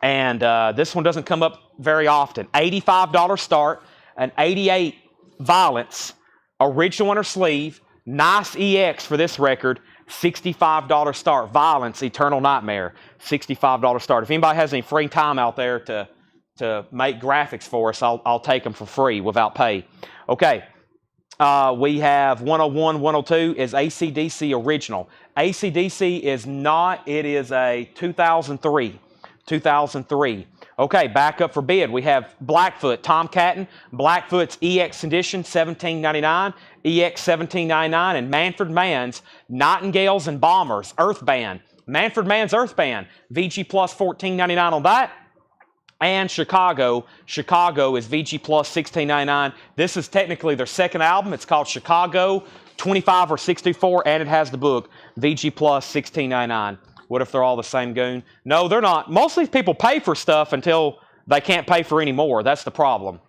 And this one doesn't come up very often. $85 start, an 88 Violence, original inner sleeve, nice EX for this record, $65 start. Violence, Eternal Nightmare, $65 start. If anybody has any free time out there to make graphics for us, I'll take them for free without pay. Okay, we have 101, 102 is AC/DC original. AC/DC is not, it is a 2003. Okay, back up for bid. We have Blackfoot, Tom Catton. Blackfoot's EX edition, $17.99. EX $17.99. And Manfred Mann's Nightingales and Bombers, Earth Band. Manfred Mann's Earth Band, VG Plus $14.99 on that. And Chicago is VG Plus $16.99. This is technically their second album. It's called Chicago 25 or 64, and it has the book, VG Plus $16.99. What if they're all the same goon? No, they're not. Most of these people pay for stuff until they can't pay for any more. That's the problem.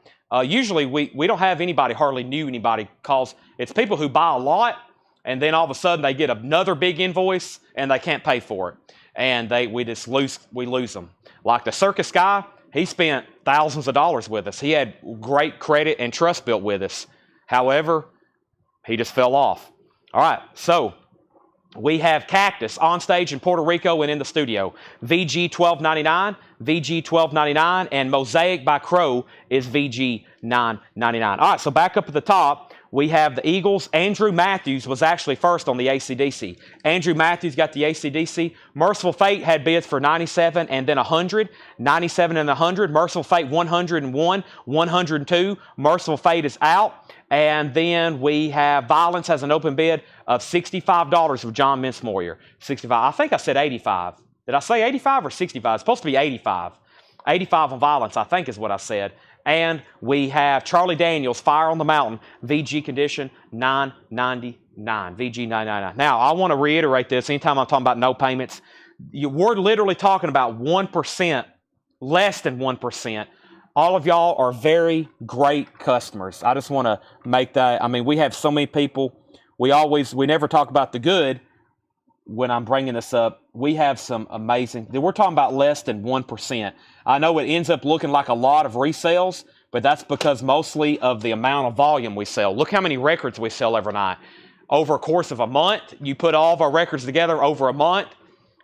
Usually, we don't have anybody, hardly knew anybody, because it's people who buy a lot, and then all of a sudden they get another big invoice, and they can't pay for it. And we lose them. Like the Circus Guy, he spent thousands of dollars with us. He had great credit and trust built with us. However, he just fell off. All right, so we have Cactus on stage in Puerto Rico and in the studio. VG $12.99, VG $12.99, and Mosaic by Crow is VG $9.99. All right, so back up at the top, we have the Eagles. Andrew Matthews was actually first on the AC/DC. Andrew Matthews got the AC/DC. Merciful Fate had bids for 97 and then 100. 97 and 100. Merciful Fate 101, 102. Merciful Fate is out. And then we have Violence has an open bid of $65 with John Mincemoyer. 65. I think I said 85. Did I say 85 or 65? It's supposed to be 85. 85 on Violence, I think is what I said. And we have Charlie Daniels, Fire on the Mountain, VG condition, $9.99. VG $9.99. Now, I want to reiterate this. Anytime I'm talking about no payments, we're literally talking about 1%, less than 1%. All of y'all are very great customers. I just want to make that. I mean, we have so many people. We never talk about the good when I'm bringing this up. We have some amazing, we're talking about less than 1%. I know it ends up looking like a lot of resales, but that's because mostly of the amount of volume we sell. Look how many records we sell every night. Over a course of a month, you put all of our records together over a month,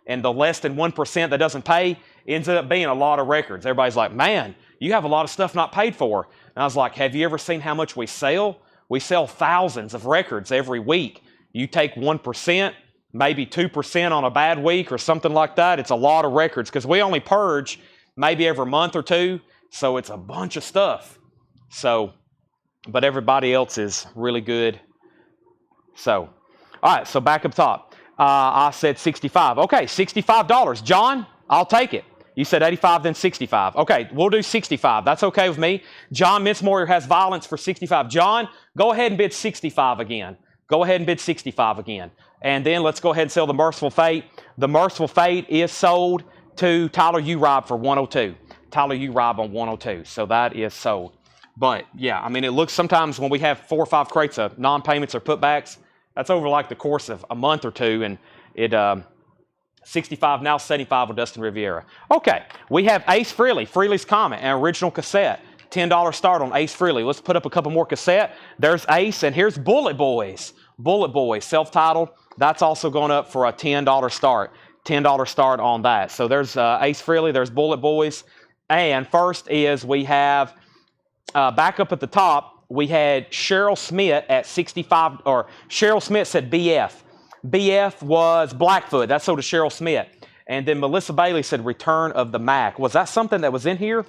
and the less than 1% that doesn't pay ends up being a lot of records. Everybody's like, man, you have a lot of stuff not paid for. And I was like, have you ever seen how much we sell? We sell thousands of records every week. You take 1%, maybe 2% on a bad week or something like that. It's a lot of records because we only purge maybe every month or two. So it's a bunch of stuff. So, but everybody else is really good. So, all right, so back up top. I said 65. Okay, $65. John, I'll take it. You said 85, then 65. Okay, we'll do 65. That's okay with me. John Minsmoyer has Violence for 65. John, go ahead and bid 65 again. Go ahead and bid 65 again. And then let's go ahead and sell the Merciful Fate. The Merciful Fate is sold to Tyler Urob for 102. Tyler Urob on 102. So that is sold. But yeah, I mean, it looks sometimes when we have 4 or 5 crates of non-payments or putbacks, that's over like the course of a month or two, and it 65 now 75 with Dustin Riviera. Okay, we have Ace Frehley, Frehley's Comet, an original cassette. $10 start on Ace Frehley. Let's put up a couple more cassette. There's Ace, and here's Bullet Boys. Bullet Boys, self-titled. That's also going up for a $10 start. $10 start on that. So there's Ace Frehley, there's Bullet Boys. And first is we have, back up at the top, we had Cheryl Smith at 65, or Cheryl Smith said BF. BF was Blackfoot. That's sold to Cheryl Smith. And then Melissa Bailey said Return of the Mac. Was that something that was in here?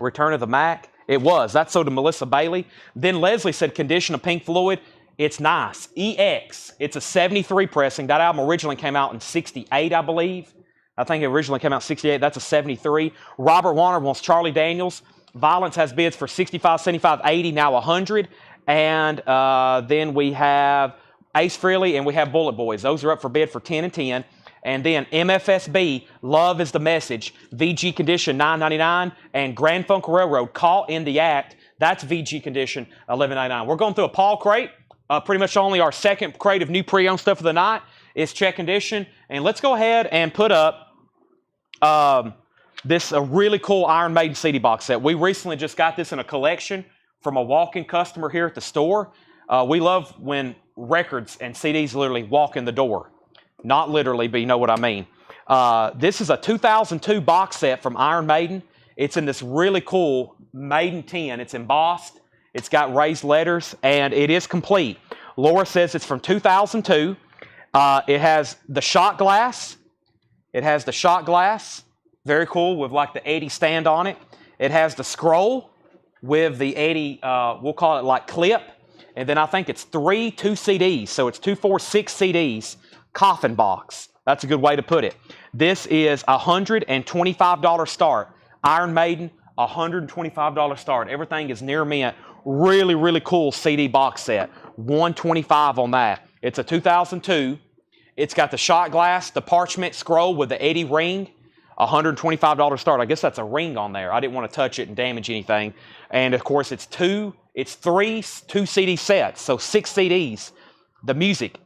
Return of the Mac? It was. That's sold to Melissa Bailey. Then Leslie said Condition of Pink Floyd. It's nice. EX. It's a 73 pressing. That album originally came out in 68, I believe. I think it originally came out in 68. That's a 73. Robert Warner wants Charlie Daniels. Violence has bids for 65, 75, 80, now 100. And then we have Ace Frehley and we have Bullet Boys. Those are up for bid for 10 and 10. And then MFSB, Love is the Message, VG Condition, $9.99. And Grand Funk Railroad, Caught in the Act, that's VG Condition, $11.99. We're going through a Paul crate. Pretty much only our second crate of new pre-owned stuff of the night is check condition. And let's go ahead and put up this really cool Iron Maiden CD box set. We recently just got this in a collection from a walk-in customer here at the store. We love when records and CDs literally walk in the door. Not literally, but you know what I mean. This is a 2002 box set from Iron Maiden. It's in this really cool Maiden tin. It's embossed. It's got raised letters, and it is complete. Laura says it's from 2002. It has the shot glass. It has the shot glass. Very cool with like the 80 stand on it. It has the scroll with the 80, we'll call it like clip. And then I think it's 2 CDs. So it's 2, 4, 6 CDs. Coffin box. That's a good way to put it. This is $125 start. Iron Maiden, $125 start. Everything is near mint. Really, really cool CD box set. $125 on that. It's a 2002. It's got the shot glass, the parchment scroll with the 80 ring. $125 start. I guess that's a ring on there. I didn't want to touch it and damage anything. And of course, it's 2 CD sets. So 6 CDs. The music.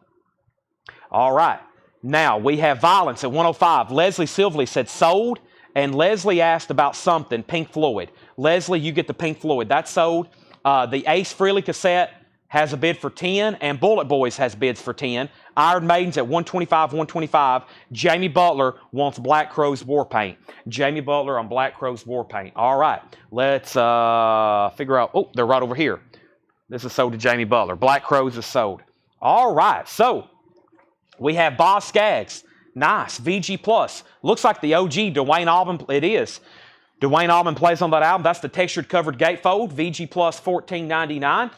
All right. Now we have Violence at 105. Leslie Silverly said sold. And Leslie asked about something, Pink Floyd. Leslie, you get the Pink Floyd. That's sold. The Ace Frehley cassette has a bid for 10, and Bullet Boys has bids for 10. Iron Maiden's at 125, 125. Jamie Butler wants Black Crowes War Paint. Jamie Butler on Black Crowes War Paint. All right, let's figure out. Oh, they're right over here. This is sold to Jamie Butler. Black Crowes is sold. All right, so we have Boz Scaggs. Nice, VG Plus. Looks like the OG Dwayne Allman. It is. Dwayne Allman plays on that album. That's the textured covered gatefold. VG Plus $14.99.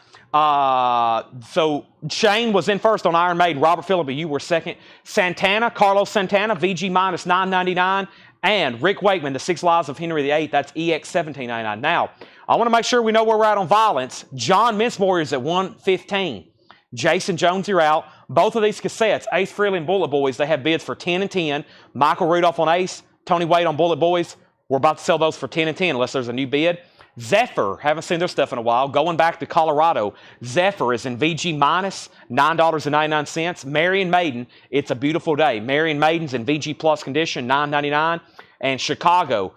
So Shane was in first on Iron Maiden. Robert Phillippe, you were second. Santana, Carlos Santana, VG minus $9.99. And Rick Wakeman, The 6 Lives of Henry VIII. That's EX $17.99. Now, I want to make sure we know where we're at on Violence. John Minsmoyer is at 115. Jason Jones, you're out. Both of these cassettes, Ace Frehley and Bullet Boys, they have bids for 10 and 10. Michael Rudolph on Ace, Tony Wade on Bullet Boys. We're about to sell those for 10 and 10 unless there's a new bid. Zephyr, haven't seen their stuff in a while. Going back to Colorado, Zephyr is in VG minus $9.99. Marion Maiden, It's a Beautiful Day. Marion Maiden's in VG plus condition, $9.99. And Chicago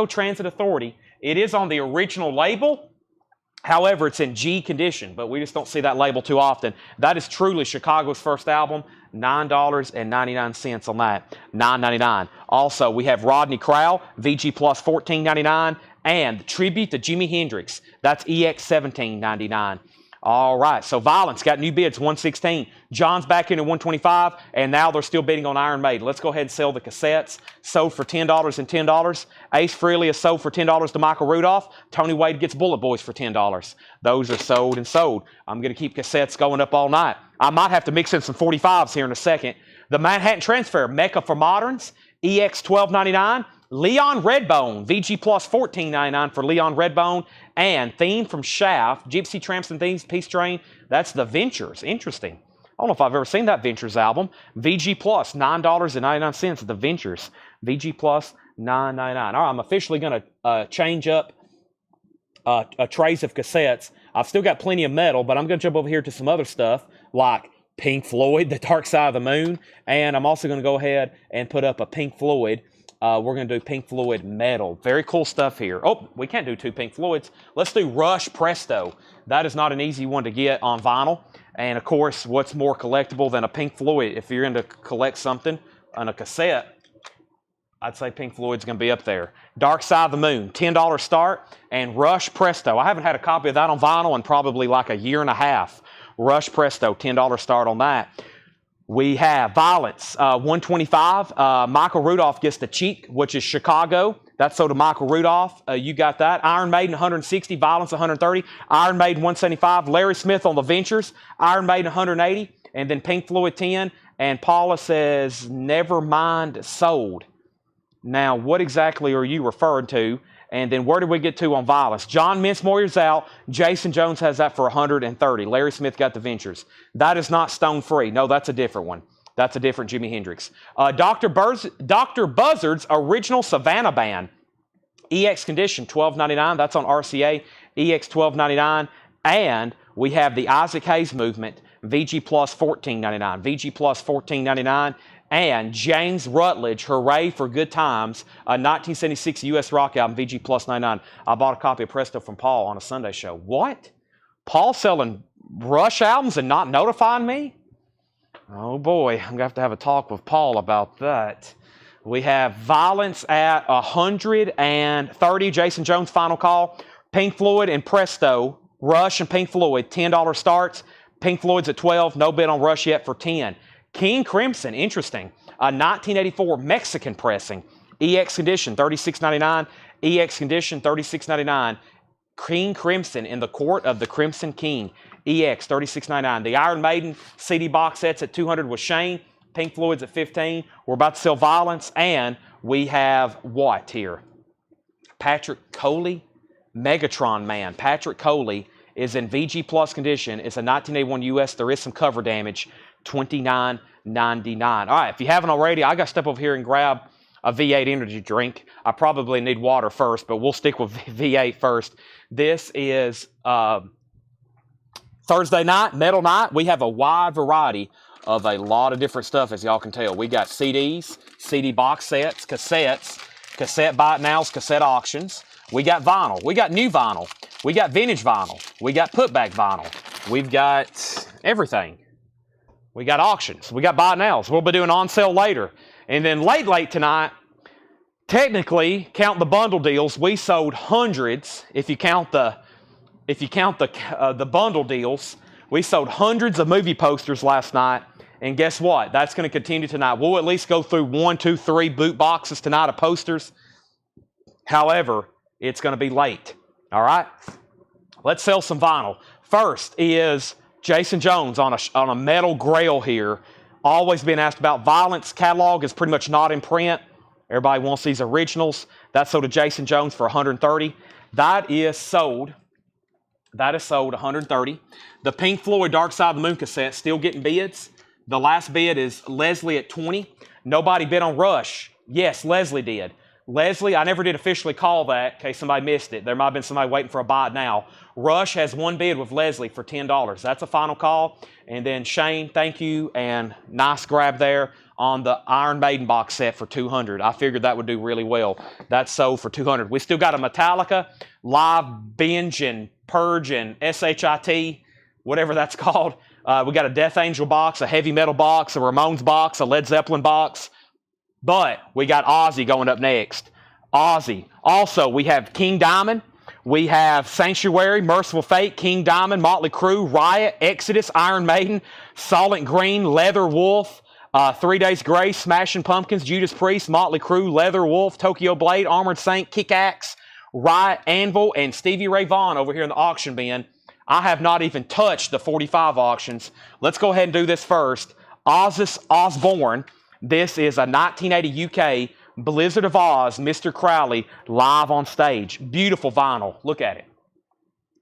Transit Authority, it is on the original label. However, it's in G condition, but we just don't see that label too often. That is truly Chicago's first album, $9.99 on that, $9.99. Also, we have Rodney Crowell, VG Plus $14.99, and Tribute to Jimi Hendrix. That's EX $17.99. All right, so Violence got new bids, 116. John's back in at 125, and now they're still bidding on Iron Maiden. Let's go ahead and sell the cassettes. Sold for $10 and $10. Ace Frehley is sold for $10 to Michael Rudolph. Tony Wade gets Bullet Boys for $10. Those are sold and sold. I'm going to keep cassettes going up all night. I might have to mix in some 45s here in a second. The Manhattan Transfer, Mecca for Moderns, EX $12.99. Leon Redbone, VG Plus $14.99 for Leon Redbone. And Theme from Shaft, Gypsy Tramps and Thieves, Peace Train. That's The Ventures. Interesting. I don't know if I've ever seen that Ventures album. VG Plus, $9.99 at The Ventures. VG Plus, $9.99. All right, I'm officially going to change up trays of cassettes. I've still got plenty of metal, but I'm going to jump over here to some other stuff like Pink Floyd, The Dark Side of the Moon. And I'm also going to go ahead and put up a Pink Floyd. We're going to do Pink Floyd metal. Very cool stuff here. Oh, we can't do two Pink Floyds. Let's do Rush Presto. That is not an easy one to get on vinyl. And of course, what's more collectible than a Pink Floyd? If you're into collect something on a cassette, I'd say Pink Floyd's going to be up there. Dark Side of the Moon, $10 start. And Rush Presto. I haven't had a copy of that on vinyl in probably like a year and a half. Rush Presto, $10 start on that. We have Violence, $125. Michael Rudolph gets the Cheek, which is Chicago. That's sold to Michael Rudolph. You got that. Iron Maiden, $160. Violence, $130. Iron Maiden, $175. Larry Smith on the Ventures. Iron Maiden, $180. And then Pink Floyd, $10. And Paula says, Nevermind sold. Now, what exactly are you referring to? And then where did we get to on Violence? John Mincemoyer's out. Jason Jones has that for $130. Larry Smith got the Ventures. That is not Stone Free. No, that's a different one. That's a different Jimi Hendrix. Dr. Buzzard's original Savannah Band. EX Condition, $12.99. That's on RCA. EX, $12.99. And we have the Isaac Hayes Movement. VG Plus, $14.99. VG Plus, $14.99. And James Rutledge, Hooray for Good Times, a 1976 U.S. rock album, VG Plus 99. I bought a copy of Presto from Paul on a Sunday show. What? Paul selling Rush albums and not notifying me? Oh boy, I'm going to have a talk with Paul about that. We have Violence at $130. Jason Jones, final call. Pink Floyd and Presto. Rush and Pink Floyd, $10 starts. Pink Floyd's at $12. No bid on Rush yet for $10. King Crimson, interesting. A 1984 Mexican pressing. EX Condition, $36.99. EX Condition, $36.99. King Crimson in the Court of the Crimson King. EX, $36.99. The Iron Maiden CD box sets at $200 with Shane. Pink Floyd's at $15. We're about to sell Violence. And we have what here? Patrick Coley, Megatron Man. Patrick Coley is in VG Plus condition. It's a 1981 US. There is some cover damage. $29.99. All right, if you haven't already, I got to step over here and grab a V8 energy drink. I probably need water first, but we'll stick with V8 first. This is Thursday night, metal night. We have a wide variety of a lot of different stuff, as y'all can tell. We got CDs, CD box sets, cassettes, cassette buy it nows, cassette auctions. We got vinyl. We got new vinyl. We got vintage vinyl. We got putback vinyl. We've got everything. We got auctions. We got buy it nows. We'll be doing on sale later. And then late tonight, technically, count the bundle deals, we sold hundreds. If you count the bundle deals, we sold hundreds of movie posters last night. And guess what? That's going to continue tonight. We'll at least go through 1, 2, 3 boot boxes tonight of posters. However, it's going to be late. All right? Let's sell some vinyl. First is Jason Jones on a metal grail here. Always been asked about. Violence catalog is pretty much not in print. Everybody wants these originals. That's sold to Jason Jones for $130. That is sold $130. The Pink Floyd Dark Side of the Moon cassette still getting bids. The last bid is Leslie at $20. Nobody bid on Rush. Yes, Leslie did. Leslie, I never did officially call that in case somebody missed it. There might have been somebody waiting for a buy it now. Rush has one bid with Leslie for $10. That's a final call. And then Shane, thank you, and nice grab there on the Iron Maiden box set for $200. I figured that would do really well. That's sold for $200. We still got a Metallica, Live Binge and Purge and SHIT, whatever that's called. We got a Death Angel box, a Heavy Metal box, a Ramones box, a Led Zeppelin box. But we got Ozzy going up next. Ozzy. Also, we have King Diamond. We have Sanctuary, Merciful Fate, King Diamond, Motley Crue, Riot, Exodus, Iron Maiden, Solid Green, Leather Wolf, 3 Days Grace, Smashing Pumpkins, Judas Priest, Motley Crue, Leather Wolf, Tokyo Blade, Armored Saint, Kick-Axe, Riot, Anvil, and Stevie Ray Vaughan over here in the auction bin. I have not even touched the 45 auctions. Let's go ahead and do this first. Ozzy Osbourne. This is a 1980 UK Blizzard of Oz, Mr. Crowley, live on stage. Beautiful vinyl. Look at it.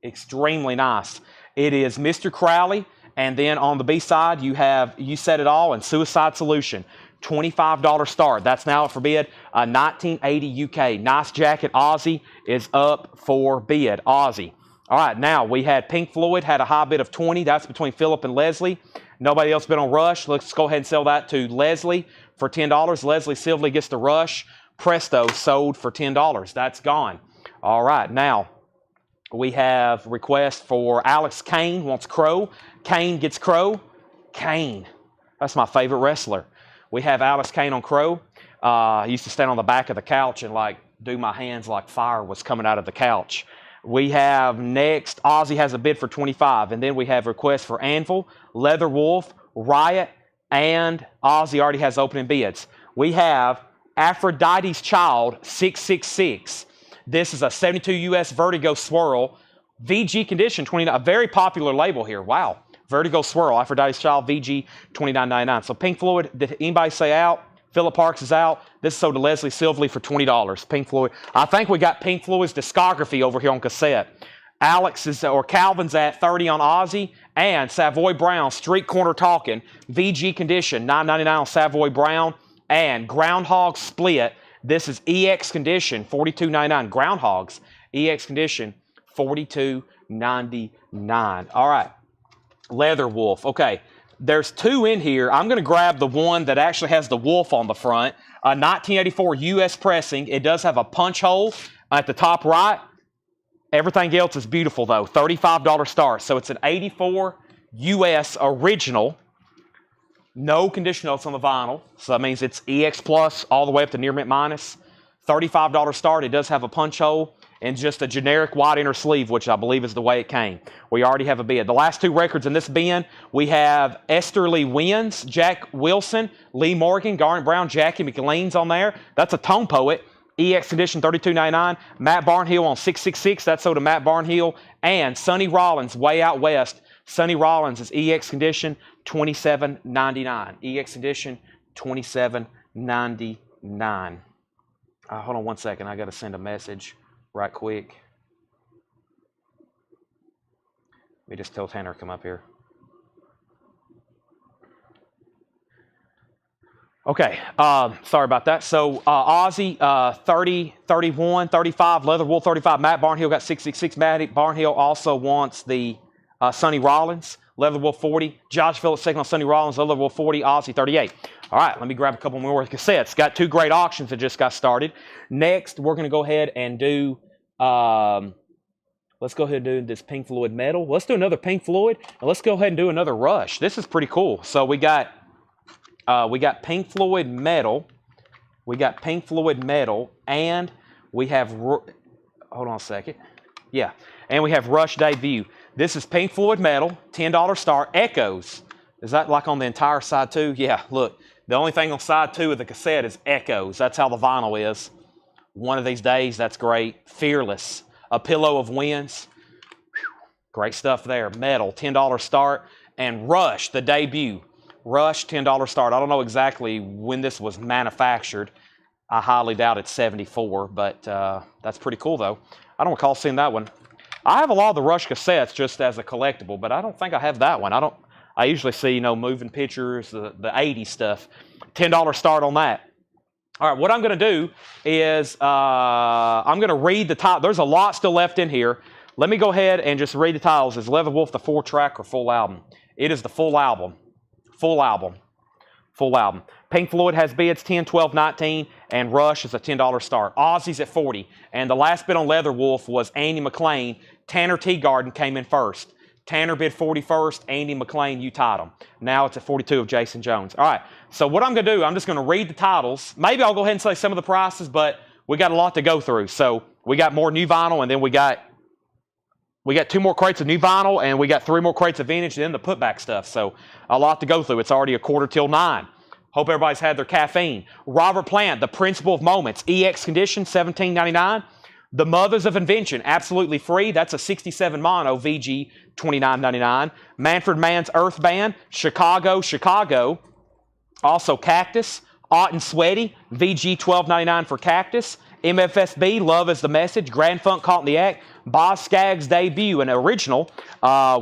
Extremely nice. It is Mr. Crowley, and then on the B-side, you have You Said It All and Suicide Solution. $25 start. That's now up for bid. 1980 UK. Nice jacket. Ozzy is up for bid. Ozzy. All right, now we had Pink Floyd, had a high bid of 20. That's between Philip and Leslie. Nobody else bid on Rush. Let's go ahead and sell that to Leslie for $10. Leslie Silverly gets the Rush. Presto sold for $10. That's gone. All right, now we have request for Alex Kane wants Crow. Kane gets Crow. Kane. That's my favorite wrestler. We have Alex Kane on Crow. I used to stand on the back of the couch and like do my hands like fire was coming out of the couch. We have next, Ozzy has a bid for 25, and then we have requests for Anvil, Leather Wolf, Riot, and Ozzy already has opening bids. We have Aphrodite's Child 666. This is a 72 US Vertigo Swirl, VG condition, 29, a very popular label here. Wow. Vertigo Swirl, Aphrodite's Child, VG, $29.99. So Pink Floyd, did anybody say out? Philip Parks is out. This is sold to Leslie Silverly for $20. Pink Floyd. I think we got Pink Floyd's discography over here on cassette. Calvin's at 30 on Ozzy, and Savoy Brown, Street Corner Talking, VG condition, $9.99 on Savoy Brown, and Groundhog Split. This is EX condition, $42.99. Groundhogs, EX condition, $42.99. All right. Leather Wolf. Okay. There's two in here. I'm going to grab the one that actually has the wolf on the front. 1984 US pressing. It does have a punch hole at the top right. Everything else is beautiful, though. $35 start. So it's an 84 US original. No condition notes on the vinyl. So that means it's EX Plus all the way up to near mint minus. $35 start. It does have a punch hole and just a generic white inner sleeve, which I believe is the way it came. We already have a bid. The last two records in this bin, we have Esther Lee Wins, Jack Wilson, Lee Morgan, Garnet Brown, Jackie McLean's on there. That's a Tone Poet. EX condition, $32.99. Matt Barnhill on 666. That's sold to Matt Barnhill. And Sonny Rollins, Way Out West. Sonny Rollins is EX condition, $27.99. EX condition, $27.99. Hold on one second. I got to send a message right quick. Let me just tell Tanner to come up here. Okay, sorry about that. So Ozzy, 30, 31, 35, Leather Wolf 35. Matt Barnhill got 666. Matt Barnhill also wants the Sonny Rollins. Leather Wolf 40. Josh Phillips second on Sonny Rollins. Leather Wolf 40. Ozzy 38. All right, let me grab a couple more cassettes. Got two great auctions that just got started. Next, we're going to go ahead and do, let's go ahead and do this Pink Floyd Metal. Let's do another Pink Floyd, and let's go ahead and do another Rush. This is pretty cool. So we got Pink Floyd Metal. We got Pink Floyd Metal, and we have, hold on a second. Yeah, and we have Rush Debut. This is Pink Floyd Metal, $10 start. Echoes. Is that like on the entire side too? Yeah, look. The only thing on side two of the cassette is Echoes. That's how the vinyl is. One of these days, that's great. Fearless. A Pillow of Winds. Whew. Great stuff there. Metal, $10 start. And Rush, the debut. Rush, $10 start. I don't know exactly when this was manufactured. I highly doubt it's 74, but that's pretty cool, though. I don't recall seeing that one. I have a lot of the Rush cassettes just as a collectible, but I don't think I have that one. I usually see, moving pictures, the 80s stuff. $10 start on that. All right, what I'm going to do is I'm going to read the title. There's a lot still left in here. Let me go ahead and just read the titles. Is Leather Wolf the 4-track or full album? It is the full album. Full album. Full album. Pink Floyd has bids 10, 12, 19, and Rush is a $10 start. Ozzy's at 40. And the last bid on Leather Wolf was Andy McLean. Tanner Teagarden came in first. Tanner bid 41st. Andy McLean, you tied him. Now it's at 42 of Jason Jones. All right, so what I'm going to do, I'm just going to read the titles. Maybe I'll go ahead and say some of the prices, but we got a lot to go through. So we got more new vinyl, and then we got 2 more crates of new vinyl, and we got 3 more crates of vintage, and then the putback stuff. So a lot to go through. It's already 8:45. Hope everybody's had their caffeine. Robert Plant, The Principle of Moments. EX condition, $17.99. The Mothers of Invention, absolutely free. That's a 67 mono, VG, $29.99. Manfred Mann's Earth Band, Chicago, Chicago. Also Cactus, Ott and Sweaty, VG $12.99 for Cactus. MFSB, Love is the Message. Grand Funk Caught in the Act. Boz Scaggs' debut, an original.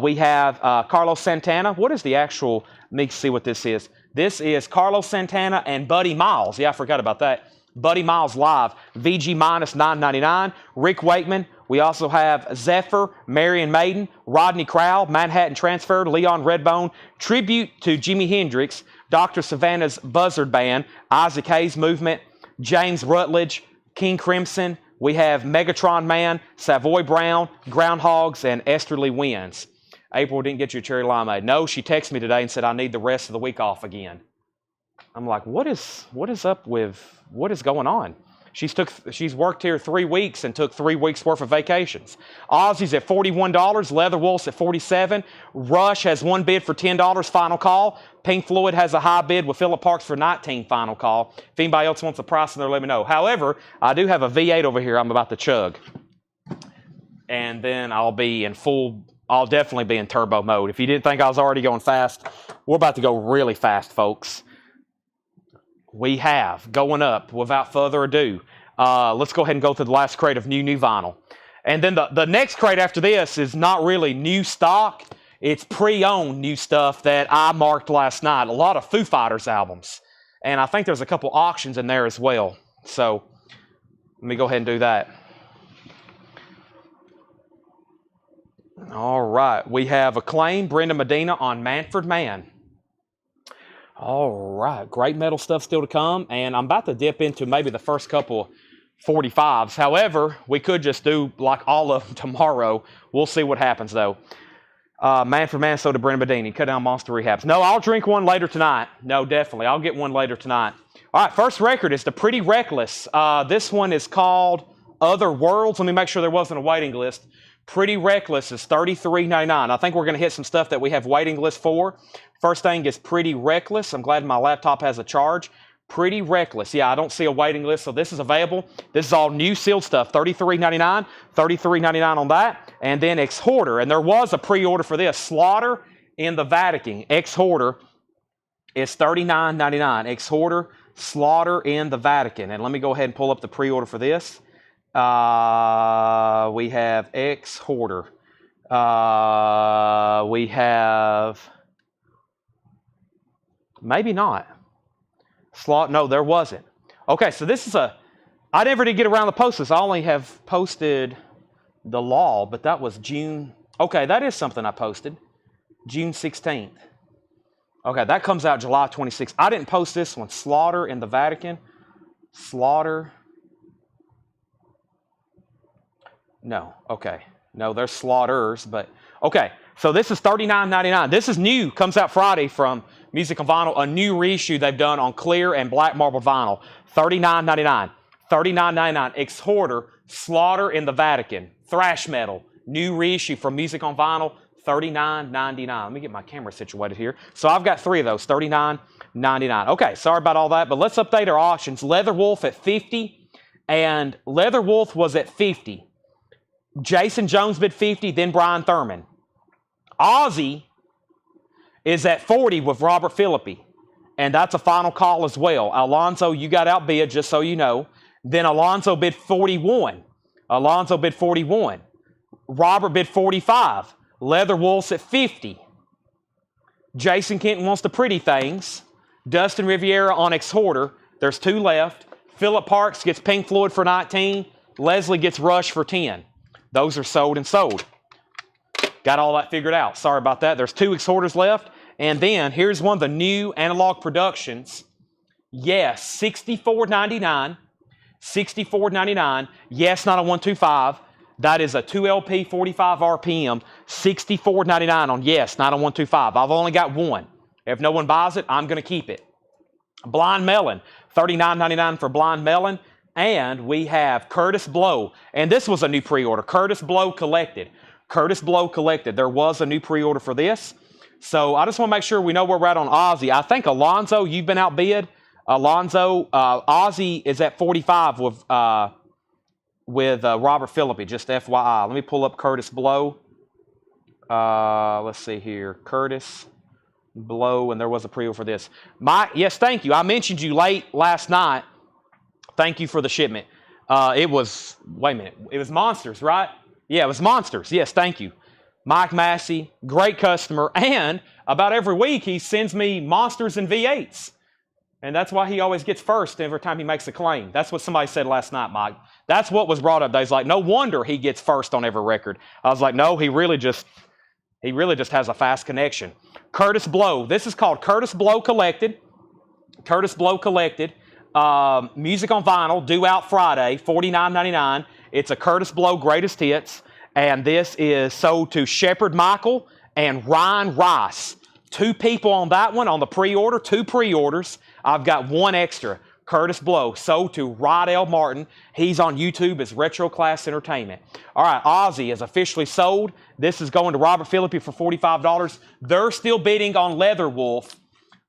We have Carlos Santana. What is the actual, let me see what this is. This is Carlos Santana and Buddy Miles. Yeah, I forgot about that. Buddy Miles live, VG minus $9.99. Rick Wakeman. We also have Zephyr, Marion Maiden, Rodney Crowell, Manhattan Transfer, Leon Redbone, Tribute to Jimi Hendrix, Dr. Savannah's Buzzard Band, Isaac Hayes Movement, James Rutledge, King Crimson. We have Megatron Man, Savoy Brown, Groundhogs, and Esterly Winds. April didn't get you a cherry limeade. No, she texted me today and said, I need the rest of the week off again. I'm like, what is going on? She's worked here 3 weeks and took 3 weeks worth of vacations. Ozzy's at $41, Leather Wolf's at $47. Rush has one bid for $10, final call. Pink Floyd has a high bid with Philip Parks for $19, final call. If anybody else wants a price in there, let me know. However, I do have a V8 over here I'm about to chug. And then I'll definitely be in turbo mode. If you didn't think I was already going fast, we're about to go really fast, folks. We have, going up, without further ado, let's go ahead and go through the last crate of new vinyl. And then the next crate after this is not really new stock. It's pre-owned new stuff that I marked last night. A lot of Foo Fighters albums. And I think there's a couple auctions in there as well. So let me go ahead and do that. All right. We have Acclaim, Brenda Medina on Manfred Mann. All right, great metal stuff still to come, and I'm about to dip into maybe the first couple 45s. However, we could just do like all of them tomorrow. We'll see what happens, though. Manfred Mann, so to Brenda Medina. Cut down Monster Rehabs. No, I'll drink one later tonight. No, definitely. I'll get one later tonight. All right, first record is the Pretty Reckless. This one is called Other Worlds. Let me make sure there wasn't a waiting list. Pretty Reckless is $33.99. I think we're going to hit some stuff that we have waiting list for. First thing is Pretty Reckless. I'm glad my laptop has a charge. Pretty Reckless. Yeah, I don't see a waiting list, so this is available. This is all new sealed stuff. $33.99. $33.99 on that. And then Ex-Hoarder. And there was a pre-order for this. Slaughter in the Vatican. Ex-Hoarder is $39.99. Ex-Hoarder, Slaughter in the Vatican. And let me go ahead and pull up the pre-order for this. We have Ex-Hoarder. We have... Maybe not. No, there wasn't. Okay, so this is I never did get around to post this. I only have posted the Law, but that was June. Okay, that is something I posted. June 16th. Okay, that comes out July 26th. I didn't post this one. Slaughter in the Vatican. Slaughter. No, okay. No, there's Slaughters, but... Okay, so this is $39.99. This is new. Comes out Friday from Music on Vinyl. A new reissue they've done on clear and black marble vinyl. $39.99. $39.99. Ex-Hoarder, Slaughter in the Vatican. Thrash metal. New reissue from Music on Vinyl. $39.99. Let me get my camera situated here. So I've got 3 of those. $39.99. Okay, sorry about all that, but let's update our auctions. Leather Wolf at $50, and Leather Wolf was at $50. Jason Jones bid $50, then Brian Thurman. Ozzy is at $40 with Robert Philippi, and that's a final call as well. Alonzo, you got outbid, just so you know. Then Alonzo bid $41. Alonzo bid $41. Robert bid $45. Leather Wolf's at $50. Jason Kenton wants the Pretty Things. Dustin Riviera on Ex-Hoarder. There's 2 left. Philip Parks gets Pink Floyd for $19. Leslie gets Rush for $10. Those are sold and sold. Got all that figured out. Sorry about that. There's 2 Ex-Hoarders left. And then here's one of the new Analog Productions. Yes, $64.99. $64.99. Yes, not a 125. That is a 2LP 45 RPM. $64.99 on Yes, not a 125. I've only got one. If no one buys it, I'm going to keep it. Blind Melon. $39.99 for Blind Melon. And we have Curtis Blow. And this was a new pre-order. Curtis Blow Collected. Curtis Blow Collected. There was a new pre-order for this. So I just want to make sure we know where we're at on Ozzy. I think Alonzo, you've been outbid. Alonzo, Ozzy is at 45 with Robert Philippi, just FYI. Let me pull up Curtis Blow. Let's see here. Curtis Blow, and there was a pre-order for this. Mike, yes, thank you. I mentioned you late last night. Thank you for the shipment. It was, wait a minute, it was Monsters, right? Yeah, it was Monsters. Yes, thank you. Mike Massey, great customer, and about every week he sends me Monsters and V8s. And that's why he always gets first every time he makes a claim. That's what somebody said last night, Mike. That's what was brought up. They was like, no wonder he gets first on every record. I was like, no, he really just has a fast connection. Curtis Blow. This is called Curtis Blow Collected. Curtis Blow Collected. Music on vinyl, due out Friday, $49.99. It's a Curtis Blow Greatest Hits. And this is sold to Shepard Michael and Ryan Rice. 2 people on that one on the pre-order, 2 pre-orders. I've got 1 extra. Curtis Blow, sold to Rod L. Martin. He's on YouTube as Retro Class Entertainment. All right, Ozzy is officially sold. This is going to Robert Philippi for $45. They're still bidding on Leather Wolf.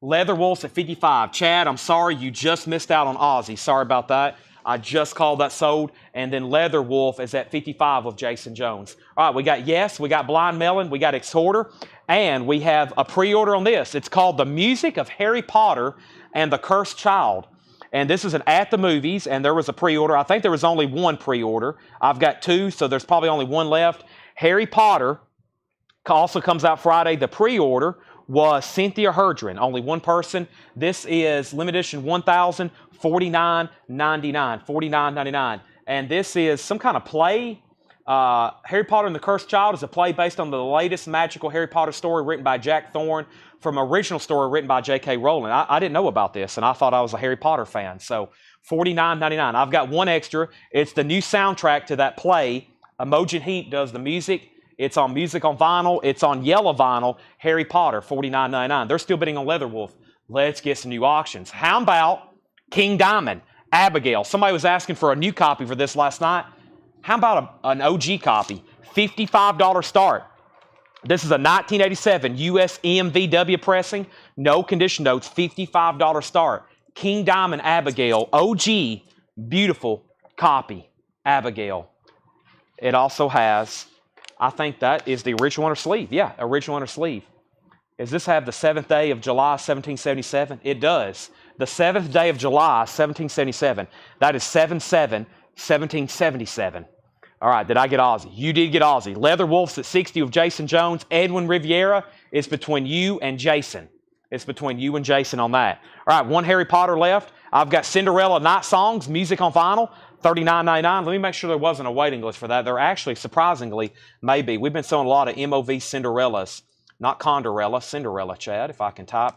Leather Wolf's at $55. Chad, I'm sorry, you just missed out on Ozzy. Sorry about that. I just called that sold. And then Leather Wolf is at $55 of Jason Jones. All right, we got Yes, we got Blind Melon, we got Exhorter, and we have a pre-order on this. It's called The Music of Harry Potter and the Cursed Child. And this is an At the Movies, and there was a pre-order. I think there was only 1 pre-order. I've got 2, so there's probably only 1 left. Harry Potter also comes out Friday. The pre-order was Cynthia Herdren, only 1 person. This is limited edition 1,000, $49.99, $49.99. And this is some kind of play. Harry Potter and the Cursed Child is a play based on the latest magical Harry Potter story written by Jack Thorne from an original story written by J.K. Rowling. I didn't know about this, and I thought I was a Harry Potter fan. So $49.99. I've got 1 extra. It's the new soundtrack to that play. Imogen Heap does the music. It's on Music on Vinyl. It's on yellow vinyl. Harry Potter, $49.99. They're still bidding on Leather Wolf. Let's get some new auctions. How about King Diamond, Abigail? Somebody was asking for a new copy for this last night. How about an OG copy? $55 start. This is a 1987 US EMVW pressing. No condition notes, $55 start. King Diamond Abigail, OG, beautiful copy, Abigail. It also has, I think that is the original inner sleeve. Yeah, original inner sleeve. Does this have the 7th day of July, 1777? It does. The 7th day of July, 1777. That is 7/7/1777. All right, did I get Ozzy? You did get Ozzy. Leather Wolf's at 60 of Jason Jones. Edwin Riviera is between you and Jason. It's between you and Jason on that. All right, 1 Harry Potter left. I've got Cinderella Night Songs, music on vinyl, $39.99. Let me make sure there wasn't a waiting list for that. There actually, surprisingly, may be. We've been selling a lot of MOV Cinderellas. Not Condorella, Cinderella, Chad, if I can type.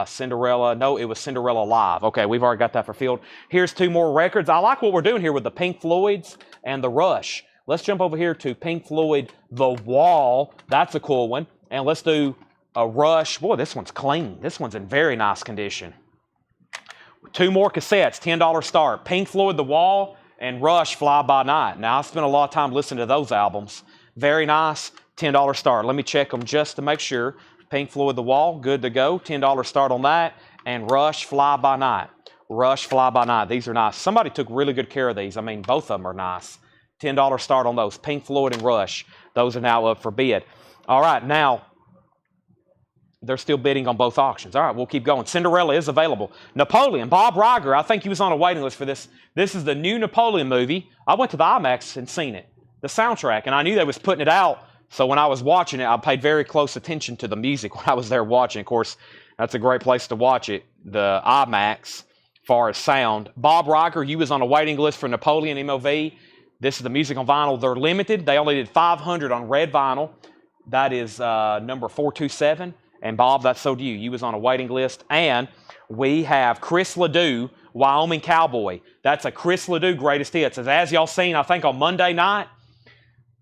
Cinderella, no, it was Cinderella Live. Okay, we've already got that for field. Here's 2 more records. I like what we're doing here with the Pink Floyds and the Rush. Let's jump over here to Pink Floyd, The Wall. That's a cool one. And let's do a Rush. Boy, this one's clean. This one's in very nice condition. 2 more cassettes, $10 start. Pink Floyd, The Wall, and Rush, Fly By Night. Now, I spent a lot of time listening to those albums. Very nice, $10 start. Let me check them just to make sure. Pink Floyd, The Wall, good to go. $10 start on that. And Rush, Fly By Night. Rush, Fly By Night. These are nice. Somebody took really good care of these. I mean, both of them are nice. $10 start on those. Pink Floyd and Rush. Those are now up for bid. All right, now, they're still bidding on both auctions. All right, we'll keep going. Cinderella is available. Napoleon, Bob Riger, I think he was on a waiting list for this. This is the new Napoleon movie. I went to the IMAX and seen it, the soundtrack, and I knew they was putting it out. So when I was watching it, I paid very close attention to the music when I was there watching. Of course, that's a great place to watch it, the IMAX, as far as sound. Bob Riger, you was on a waiting list for Napoleon MOV. This is the music on vinyl. They're limited. They only did 500 on red vinyl. That is number 427. And Bob, that's so to you. You was on a waiting list. And we have Chris Ledoux, Wyoming Cowboy. That's a Chris Ledoux greatest hits. As y'all seen, I think on Monday night,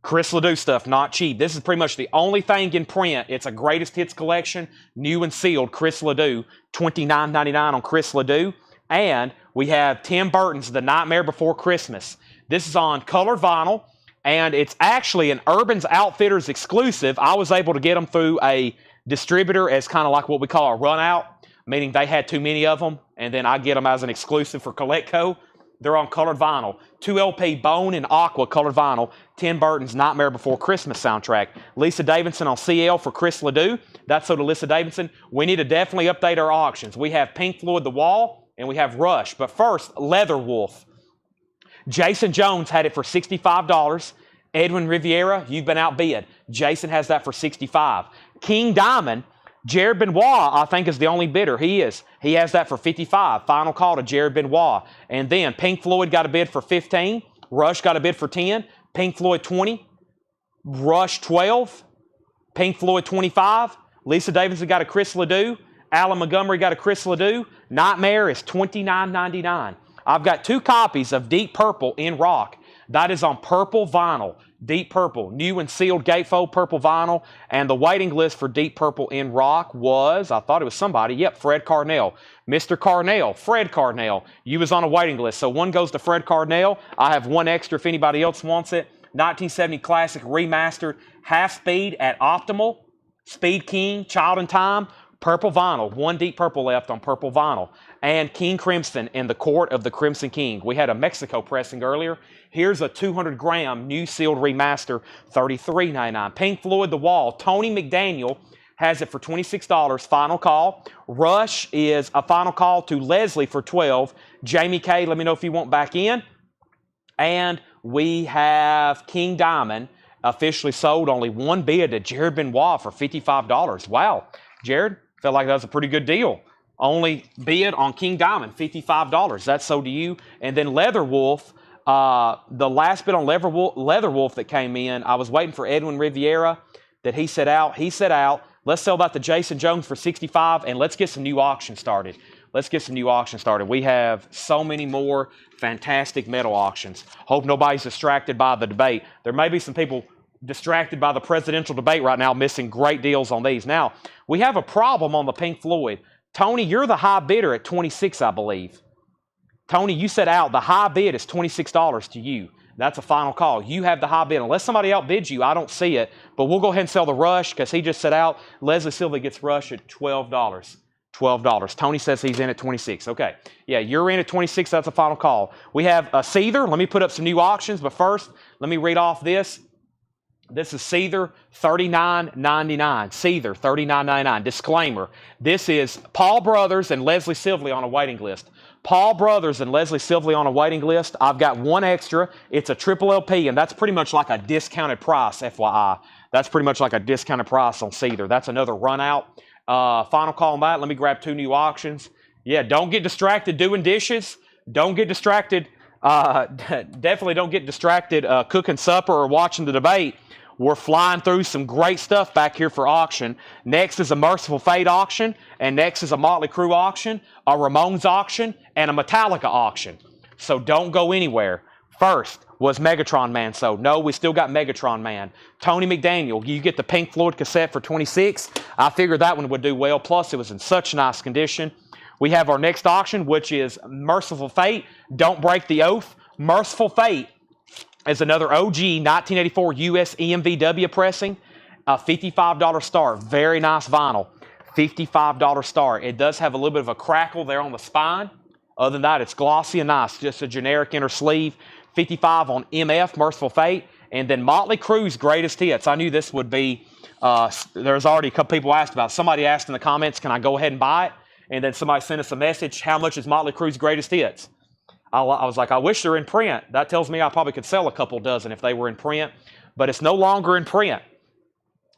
Chris Ledoux stuff, not cheap. This is pretty much the only thing in print. It's a greatest hits collection, new and sealed, Chris Ledoux, $29.99 on Chris Ledoux. And we have Tim Burton's The Nightmare Before Christmas. This is on color vinyl, and it's actually an Urban's Outfitters exclusive. I was able to get them through a distributor as kind of like what we call a run out, meaning they had too many of them, and then I get them as an exclusive for Colectco. They're on colored vinyl. 2 LP Bone and Aqua colored vinyl. Tim Burton's Nightmare Before Christmas soundtrack. Lisa Davidson on CL for Chris Ledoux. That's so to Lisa Davidson. We need to definitely update our auctions. We have Pink Floyd The Wall and we have Rush. But first, Leather Wolf. Jason Jones had it for $65. Edwin Riviera, you've been outbid. Jason has that for $65. King Diamond, Jared Benoit, I think, is the only bidder. He is. He has that for $55. Final call to Jared Benoit. And then Pink Floyd got a bid for $15. Rush got a bid for $10. Pink Floyd $20. Rush $12. Pink Floyd $25. Lisa Davidson got a Chris Ledoux. Alan Montgomery got a Chris Ledoux. Nightmare is $29.99. I've got 2 copies of Deep Purple in rock. That is on purple vinyl. Deep Purple, new and sealed gatefold purple vinyl. And the waiting list for Deep Purple in rock was, I thought it was somebody, yep, Fred Carnell. Mr. Carnell, Fred Carnell, you was on a waiting list. So 1 goes to Fred Carnell. I have 1 extra if anybody else wants it. 1970 classic remastered, half speed at Optimal, Speed King, Child in Time, purple vinyl. 1 Deep Purple left on purple vinyl. And King Crimson in the Court of the Crimson King. We had a Mexico pressing earlier. Here's a 200-gram new sealed remaster, $33.99. Pink Floyd The Wall. Tony McDaniel has it for $26. Final call. Rush is a final call to Leslie for $12. Jamie K, let me know if you want back in. And we have King Diamond officially sold. Only 1 bid to Jared Benoit for $55. Wow, Jared, felt like that was a pretty good deal. Only bid on King Diamond, $55. That's sold to you. And then Leather Wolf, the last bid on Leather Wolf that came in, I was waiting for Edwin Riviera that he set out. He set out. Let's sell that to Jason Jones for $65, and let's get some new auctions started. Let's get some new auctions started. We have so many more fantastic metal auctions. Hope nobody's distracted by the debate. There may be some people distracted by the presidential debate right now, missing great deals on these. Now, we have a problem on the Pink Floyd. Tony, you're the high bidder at $26, I believe. Tony, you set out. The high bid is $26 to you. That's a final call. You have the high bid. Unless somebody outbids you, I don't see it. But we'll go ahead and sell the Rush because he just set out. Leslie Silva gets Rush at $12. $12. Tony says he's in at $26. Okay. Yeah, you're in at $26. That's a final call. We have a Seether. Let me put up some new auctions. But first, let me read off this. This is Seether, $39.99. Seether, $39.99. Disclaimer. This is Paul Brothers and Leslie Silva on a waiting list. Paul Brothers and Leslie Silva on a waiting list. I've got 1 extra. It's a triple LP, and that's pretty much like a discounted price, FYI. That's pretty much like a discounted price on Seether. That's another run out. Final call on that. Let me grab 2 new auctions. Yeah, don't get distracted doing dishes. Don't get distracted. Definitely don't get distracted cooking supper or watching the debate. We're flying through some great stuff back here for auction. Next is a Merciful Fate auction, and next is a Motley Crue auction, a Ramones auction, and a Metallica auction. So don't go anywhere. First was Megatron Man. So no, we still got Megatron Man. Tony McDaniel, you get the Pink Floyd cassette for $26. I figured that one would do well. Plus, it was in such nice condition. We have our next auction, which is Merciful Fate. Don't break the oath. Merciful Fate is another OG 1984 US EMVW pressing, a $55 star. Very nice vinyl. $55 star. It does have a little bit of a crackle there on the spine. Other than that, it's glossy and nice. Just a generic inner sleeve. $55 on MF, Merciful Fate. And then Motley Crue's Greatest Hits. I knew this would be, there's already a couple people asked about it. Somebody asked in the comments, can I go ahead and buy it? And then somebody sent us a message, how much is Motley Crue's Greatest Hits? I was like, I wish they're in print. That tells me I probably could sell a couple dozen if they were in print. But it's no longer in print.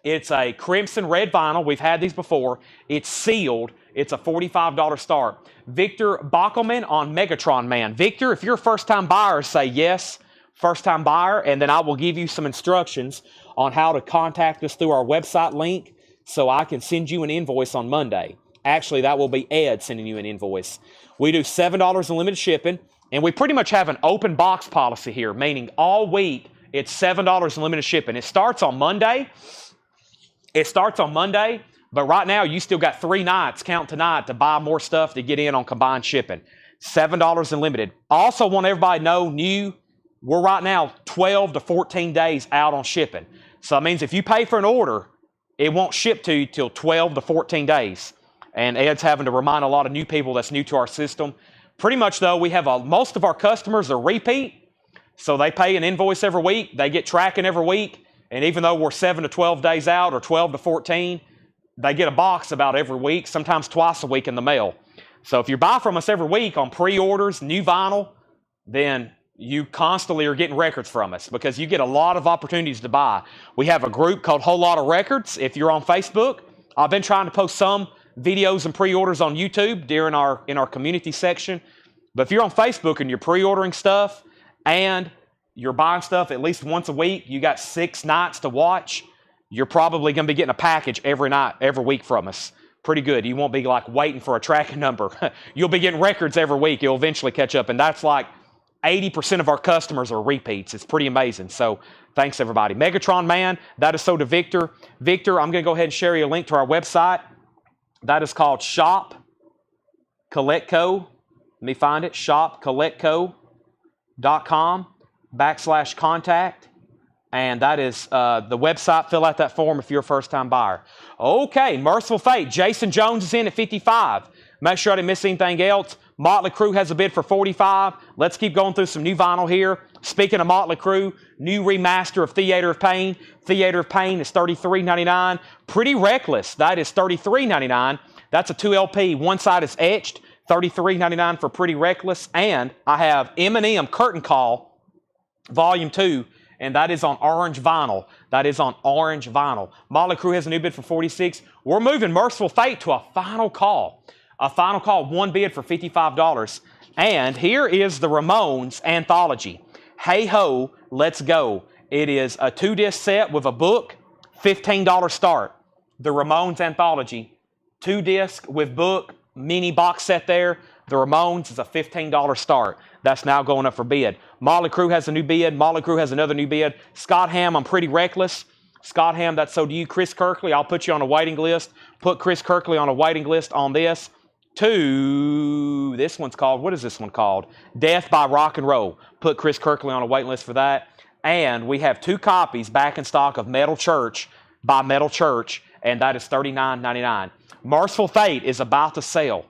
It's a crimson red vinyl. We've had these before. It's sealed. It's a $45 start. Victor Bockelman on Megatron Man. Victor, if you're a first-time buyer, say yes, first-time buyer, and then I will give you some instructions on how to contact us through our website link so I can send you an invoice on Monday. Actually, that will be Ed sending you an invoice. We do $7 in limited shipping, and we pretty much have an open box policy here, meaning all week it's $7 in limited shipping. It starts on Monday. But right now you still got 3 nights, count tonight, to buy more stuff to get in on combined shipping. $7 in limited. Also want everybody to know, we're right now 12 to 14 days out on shipping. So that means if you pay for an order, it won't ship to you till 12 to 14 days. And Ed's having to remind a lot of new people that's new to our system. Pretty much, though, we have most of our customers are repeat. So they pay an invoice every week. They get tracking every week. And even though we're 7 to 12 days out or 12 to 14, they get a box about every week, sometimes twice a week in the mail. So if you buy from us every week on pre-orders, new vinyl, then you constantly are getting records from us because you get a lot of opportunities to buy. We have a group called Whole Lot of Records. If you're on Facebook, I've been trying to post some videos and pre-orders on YouTube in our community section. But if you're on Facebook and you're pre-ordering stuff and you're buying stuff at least once a week, you got 6 nights to watch, you're probably going to be getting a package every night, every week from us. Pretty good. You won't be like waiting for a tracking number. You'll be getting records every week. You'll eventually catch up. And that's like 80% of our customers are repeats. It's pretty amazing. So thanks, everybody. Megatron Man, that is so to Victor. Victor, I'm going to go ahead and share you a link to our website. That is called Shop Collectco. Let me find it. shopcollectco.com/contact. And that is the website. Fill out that form if you're a first-time buyer. Okay, Merciful Fate. Jason Jones is in at 55. Make sure I didn't miss anything else. Motley Crue has a bid for 45. Let's keep going through some new vinyl here. Speaking of Motley Crue, new remaster of Theater of Pain. Theater of Pain is $33.99. Pretty Reckless, that is $33.99. That's a 2 LP. One side is etched. $33.99 for Pretty Reckless. And I have Eminem Curtain Call, Volume 2. And that is on orange vinyl. That is on orange vinyl. Motley Crue has a new bid for 46. We're moving Merciful Fate to a final call. A final call, one bid for $55. And here is the Ramones Anthology. Hey Ho, Let's Go. It is a 2-disc set with a book, $15 start. The Ramones Anthology, 2-disc with book, mini box set there. The Ramones is a $15 start. That's now going up for bid. Motley Crue has a new bid. Motley Crue has another new bid. Scott Ham, I'm Pretty Reckless. Scott Ham, that's so to you. Chris Kirkley, I'll put you on a waiting list. Put Chris Kirkley on a waiting list on this. This one's called, what is this one called? Death by Rock and Roll. Put Chris Kirkley on a waiting list for that. And we have 2 copies back in stock of Metal Church by Metal Church, and that is $39.99. Merciful Fate is about to sell.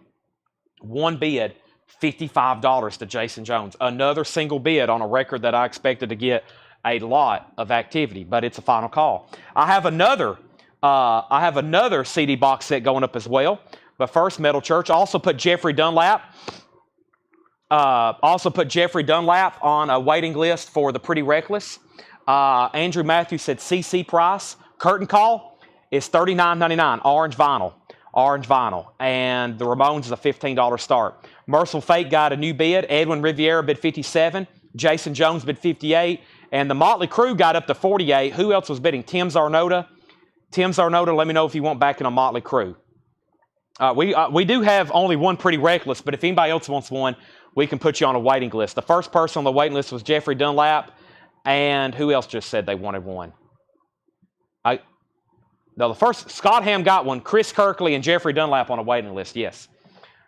One bid, $55 to Jason Jones. Another single bid on a record that I expected to get a lot of activity, but it's a final call. I have another CD box set going up as well. But first, Metal Church. Also put Jeffrey Dunlap. On a waiting list for the Pretty Reckless. Andrew Matthews said CC price. Curtain Call is $39.99. Orange vinyl. Orange vinyl. And the Ramones is a $15 start. Merciful Fate got a new bid. Edwin Riviera bid 57. Jason Jones bid 58. And the Motley Crue got up to 48. Who else was bidding? Tim Zarnota. Tim Zarnota, let me know if you want back in a Motley Crue. We do have only one Pretty Reckless, but if anybody else wants one, we can put you on a waiting list. The first person on the waiting list was Jeffrey Dunlap, and who else just said they wanted one? The first, Scott Ham got one, Chris Kirkley and Jeffrey Dunlap on a waiting list, yes.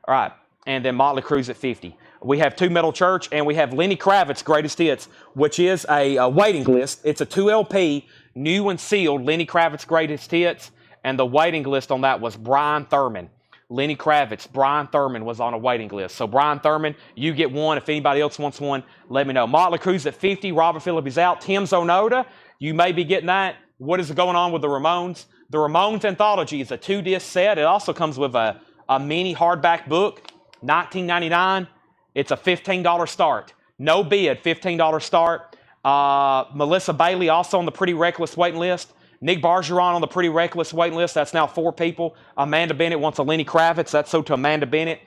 All right, and then Motley Crue's at 50. We have 2 Metal Church, and we have Lenny Kravitz's Greatest Hits, which is a waiting list. It's a 2 LP, new and sealed, Lenny Kravitz's Greatest Hits, and the waiting list on that was Brian Thurman. Lenny Kravitz, Brian Thurman was on a waiting list. So Brian Thurman, you get one. If anybody else wants one, let me know. Motley Crue's at 50. Robert Phillip is out. Tim Zarnota, you may be getting that. What is going on with the Ramones? The Ramones Anthology is a 2-disc set. It also comes with a mini hardback book, $19.99. It's a $15 start. No bid, $15 start. Melissa Bailey also on the Pretty Reckless waiting list. Nick Bargeron on the Pretty Reckless waiting list. That's now 4 people. Amanda Bennett wants a Lenny Kravitz. That's sold to Amanda Bennett.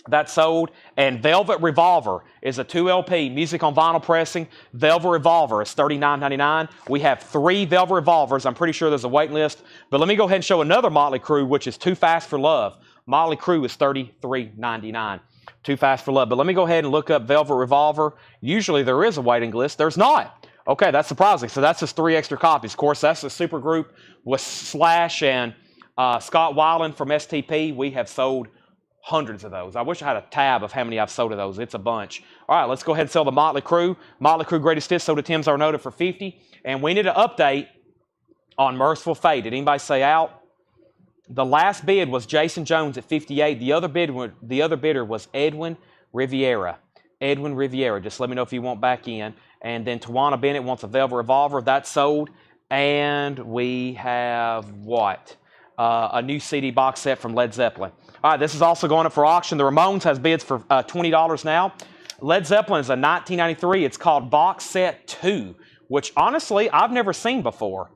That's sold. And Velvet Revolver is a 2 LP, music on vinyl pressing. Velvet Revolver is $39.99. We have 3 Velvet Revolvers. I'm pretty sure there's a waiting list. But let me go ahead and show another Motley Crue, which is Too Fast for Love. Motley Crue is $33.99. Too Fast for Love. But let me go ahead and look up Velvet Revolver. Usually there is a waiting list. There's not. Okay, that's surprising. So that's just 3 extra copies. Of course, that's a super group with Slash and Scott Weiland from STP. We have sold hundreds of those. I wish I had a tab of how many I've sold of those. It's a bunch. All right, let's go ahead and sell the Motley Crue. Motley Crue Greatest Hits sold to Tim Zarnota for 50. And we need an update on Merciful Fate. Did anybody say out? The last bid was Jason Jones at 58. The other bidder was Edwin Riviera. Edwin Riviera. Just let me know if you want back in. And then Tawana Bennett wants a Velvet Revolver. That's sold. And we have what? A new CD box set from Led Zeppelin. All right, this is also going up for auction. The Ramones has bids for $20 now. Led Zeppelin is a 1993. It's called Box Set 2, which honestly I've never seen before.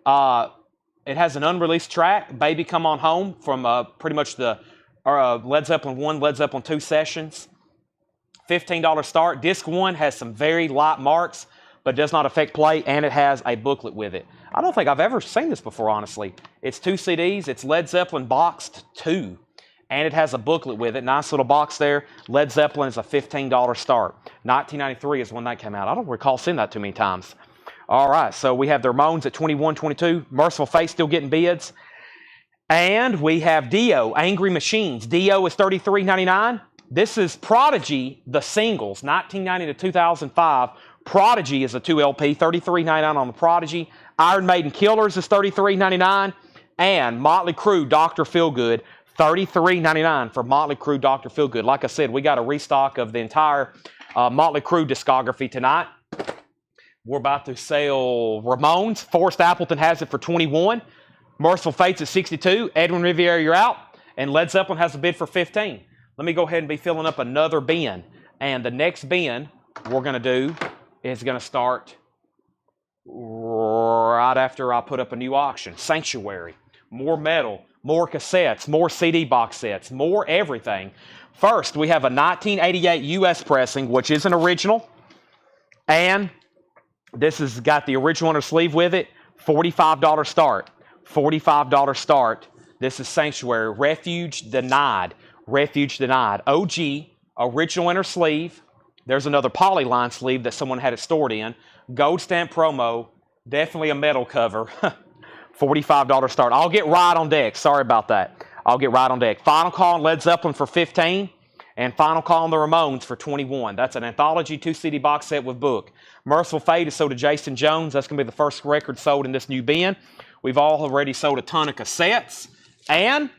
It has an unreleased track, Baby Come On Home, from pretty much the Led Zeppelin 1, Led Zeppelin 2 sessions. $15 start. Disc 1 has some very light marks, but does not affect play, and it has a booklet with it. I don't think I've ever seen this before, honestly. It's 2 CDs. It's Led Zeppelin Boxed 2, and it has a booklet with it. Nice little box there. Led Zeppelin is a $15 start. 1993 is when that came out. I don't recall seeing that too many times. All right, so we have the Ramones at $21.22. Merciful Fate still getting bids. And we have Dio, Angry Machines. Dio is $33.99. This is Prodigy, the singles, 1990 to 2005. Prodigy is a 2 LP, $33.99 on the Prodigy. Iron Maiden Killers is $33.99. And Motley Crue, Dr. Feelgood, $33.99 for Motley Crue, Dr. Feelgood. Like I said, we got a restock of the entire Motley Crue discography tonight. We're about to sell Ramones. Forrest Appleton has it for $21. Merciful Fate's at $62. Edwin Riviera, you're out. And Led Zeppelin has a bid for $15. Let me go ahead and be filling up another bin. And the next bin we're going to do is going to start right after I put up a new auction. Sanctuary. More metal. More cassettes. More CD box sets. More everything. First, we have a 1988 US pressing, which is an original. And this has got the original on the sleeve with it. $45 start. $45 start. This is Sanctuary. Refuge Denied. Refuge Denied. OG. Original inner sleeve. There's another polyline sleeve that someone had it stored in. Gold stamp promo. Definitely a metal cover. $45 start. I'll get right on deck. Sorry about that. I'll get right on deck. Final Call on Led Zeppelin for $15. And Final Call on the Ramones for $21. That's an anthology 2 CD box set with book. Merciful Fate is sold to Jason Jones. That's going to be the first record sold in this new bin. We've already sold a ton of cassettes. And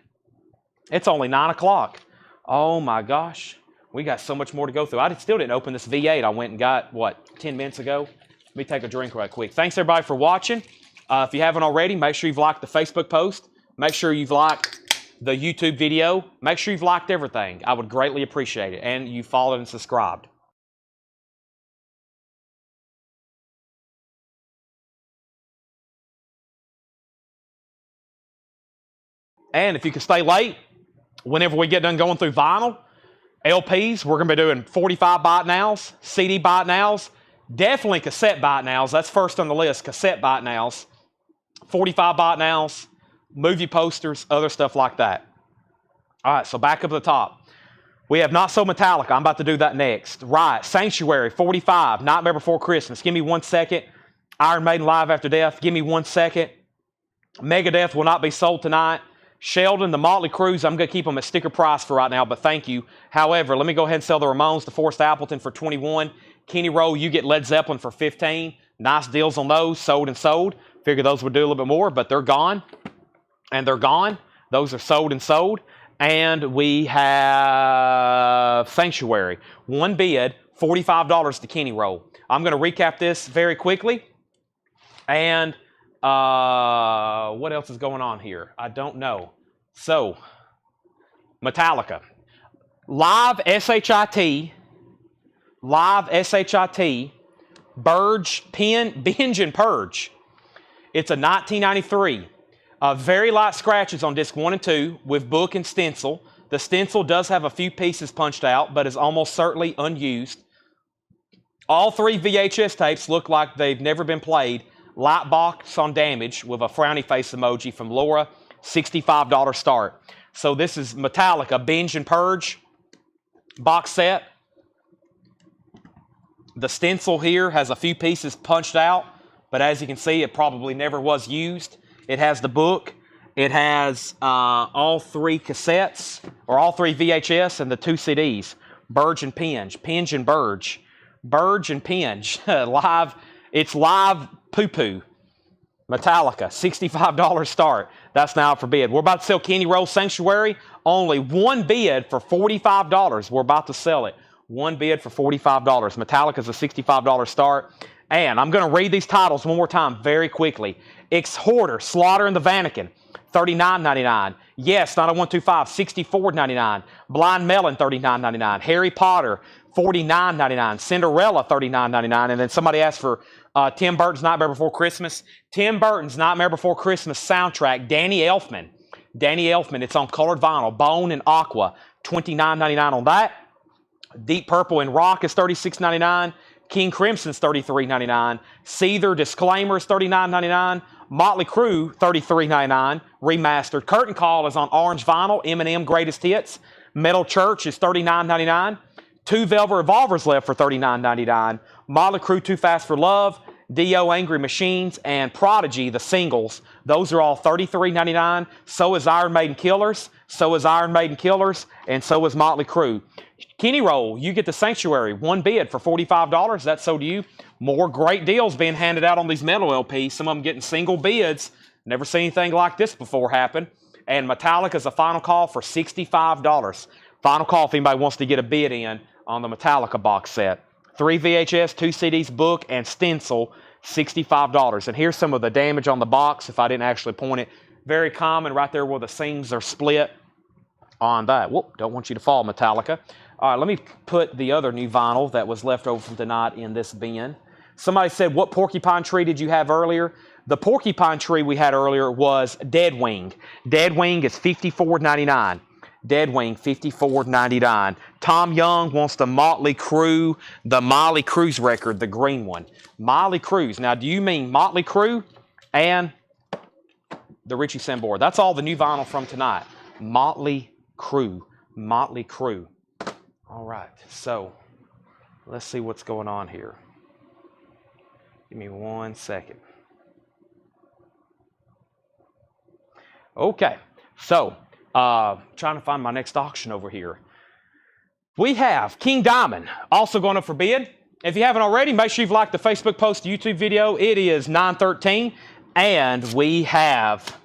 it's only 9 o'clock. Oh my gosh. We got so much more to go through. I still didn't open this V8 I went and got, 10 minutes ago? Let me take a drink right quick. Thanks everybody for watching. If you haven't already, make sure you've liked the Facebook post. Make sure you've liked the YouTube video. Make sure you've liked everything. I would greatly appreciate it. And you followed and subscribed. And if you can stay late, whenever we get done going through vinyl, LPs, we're going to be doing 45 bite nows, CD bite nows, definitely cassette bite nows. That's first on the list, cassette bite nows, 45 bite nows, movie posters, other stuff like that. All right, so back up to the top. We have Not So Metallica. I'm about to do that next. Right, Sanctuary, 45, Nightmare Before Christmas. Give me 1 second. Iron Maiden Live After Death. Give me 1 second. Megadeth will not be sold tonight. Sheldon, the Motley Crues, I'm going to keep them at sticker price for right now, but thank you. However, let me go ahead and sell the Ramones to Forrest Appleton for $21. Kenny Rowe, you get Led Zeppelin for $15. Nice deals on those, sold and sold. Figure those would do a little bit more, but they're gone. And they're gone. Those are sold and sold. And we have Sanctuary. 1 bid, $45 to Kenny Rowe. I'm going to recap this very quickly. And what else is going on here? I don't know. So, Metallica. Live S-H-I-T. Live S-H-I-T. Binge and Purge. It's a 1993. Very light scratches on disc 1 and 2 with book and stencil. The stencil does have a few pieces punched out, but is almost certainly unused. All 3 VHS tapes look like they've never been played. Light box on damage with a frowny face emoji from Laura. $65 start. So this is Metallica Binge and Purge box set. The stencil here has a few pieces punched out, but as you can see, it probably never was used. It has the book. It has all 3 cassettes, or all 3 VHS and the 2 CDs. Burge and Pinge. Pinge and Burge. Burge and Pinge. Live. It's live poo-poo. Metallica. $65 start. That's now for bid. We're about to sell Kenny Rowe Sanctuary. Only 1 bid for $45. We're about to sell it. One bid for $45. Metallica's a $65 start. And I'm going to read these titles one more time very quickly. Exhorter, Slaughter and the Vatican, $39.99. Yes, 90125, $64.99. Blind Melon, $39.99. Harry Potter, $49.99. Cinderella, $39.99. And then somebody asked for Tim Burton's Nightmare Before Christmas. Tim Burton's Nightmare Before Christmas soundtrack, Danny Elfman. Danny Elfman, it's on colored vinyl, bone and aqua, $29.99 on that. Deep Purple and Rock is $36.99. King Crimson's $33.99. Seether Disclaimer's $39.99. Motley Crue, $33.99. Remastered. Curtain Call is on orange vinyl. Eminem Greatest Hits. Metal Church is $39.99. Two Velvet Revolvers left for $39.99. Motley Crue Too Fast for Love. Dio Angry Machines and Prodigy, the singles. Those are all $33.99. So is Iron Maiden Killers. So is Iron Maiden Killers. And so is Motley Crue. Kenny Roll, you get the Sanctuary. One bid for $45. That's so do you. More great deals being handed out on these metal LPs. Some of them getting single bids. Never seen anything like this before happen. And Metallica's a final call for $65. Final call if anybody wants to get a bid in on the Metallica box set. 3 VHS, 2 CDs, book, and stencil, $65. And here's some of the damage on the box if I didn't actually point it. Very common right there where the seams are split on that. Whoop, don't want you to fall, Metallica. All right, let me put the other new vinyl that was left over from tonight in this bin. Somebody said, what porcupine tree did you have earlier? The porcupine tree we had earlier was Dead Wing. Dead Wing is $54.99. Dead Wing, $54.99. Tom Young wants the Motley Crue, the Molly Cruz record, the green one. Molly Cruz. Now, do you mean Motley Crue and the Richie Sambora? That's all the new vinyl from tonight. Motley Crue. Motley Crue. All right, so let's see what's going on here. Give me 1 second. Okay, so trying to find my next auction over here. We have King Diamond also going up for bid. If you haven't already, make sure you've liked the Facebook post, YouTube video. It is 9:13, and we have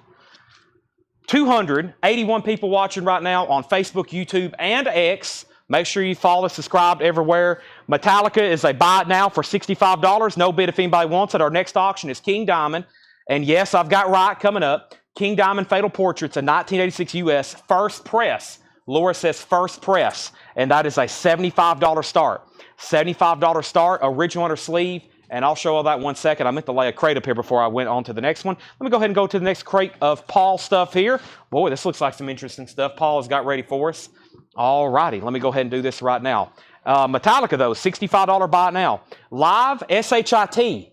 281 people watching right now on Facebook, YouTube, and X. Make sure you follow, subscribe everywhere. Metallica is a buy it now for $65. No bid if anybody wants it. Our next auction is King Diamond. And yes, I've got right coming up. King Diamond Fatal Portraits, a 1986 US first press. Laura says first press. And that is a $75 start. $75 start, original under sleeve. And I'll show all that in 1 second. I meant to lay a crate up here before I went on to the next one. Let me go ahead and go to the next crate of Paul stuff here. Boy, this looks like some interesting stuff Paul has got ready for us. All righty, let me go ahead and do this right now. Metallica, though, $65 buy it now. Live SHIT,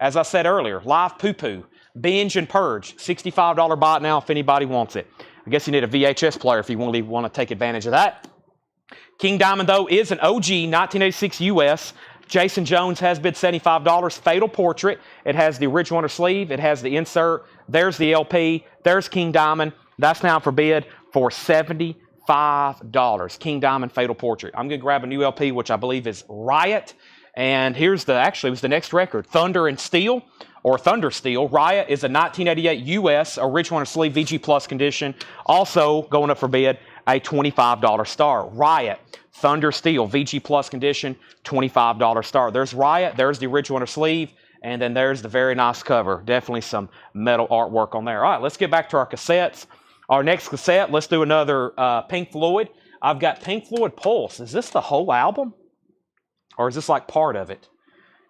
as I said earlier, live poo-poo, binge and purge, $65 buy it now if anybody wants it. I guess you need a VHS player if you really want to take advantage of that. King Diamond, though, is an OG 1986 US. Jason Jones has bid $75. Fatal Portrait. It has the original under sleeve. It has the insert. There's the LP. There's King Diamond. That's now for bid for $75. King Diamond Fatal Portrait. I'm going to grab a new LP, which I believe is Riot. And here's actually it was the next record, Thunder and Steel, or Thunder Steel. Riot is a 1988 US original under sleeve VG Plus condition. Also going up for bid, a $25 star. Riot, Thunder Steel, VG Plus condition, $25 star. There's Riot, there's the original under sleeve, and then there's the very nice cover. Definitely some metal artwork on there. All right, let's get back to our cassettes. Our next cassette, let's do another Pink Floyd. I've got Pink Floyd Pulse. Is this the whole album? Or is this like part of it?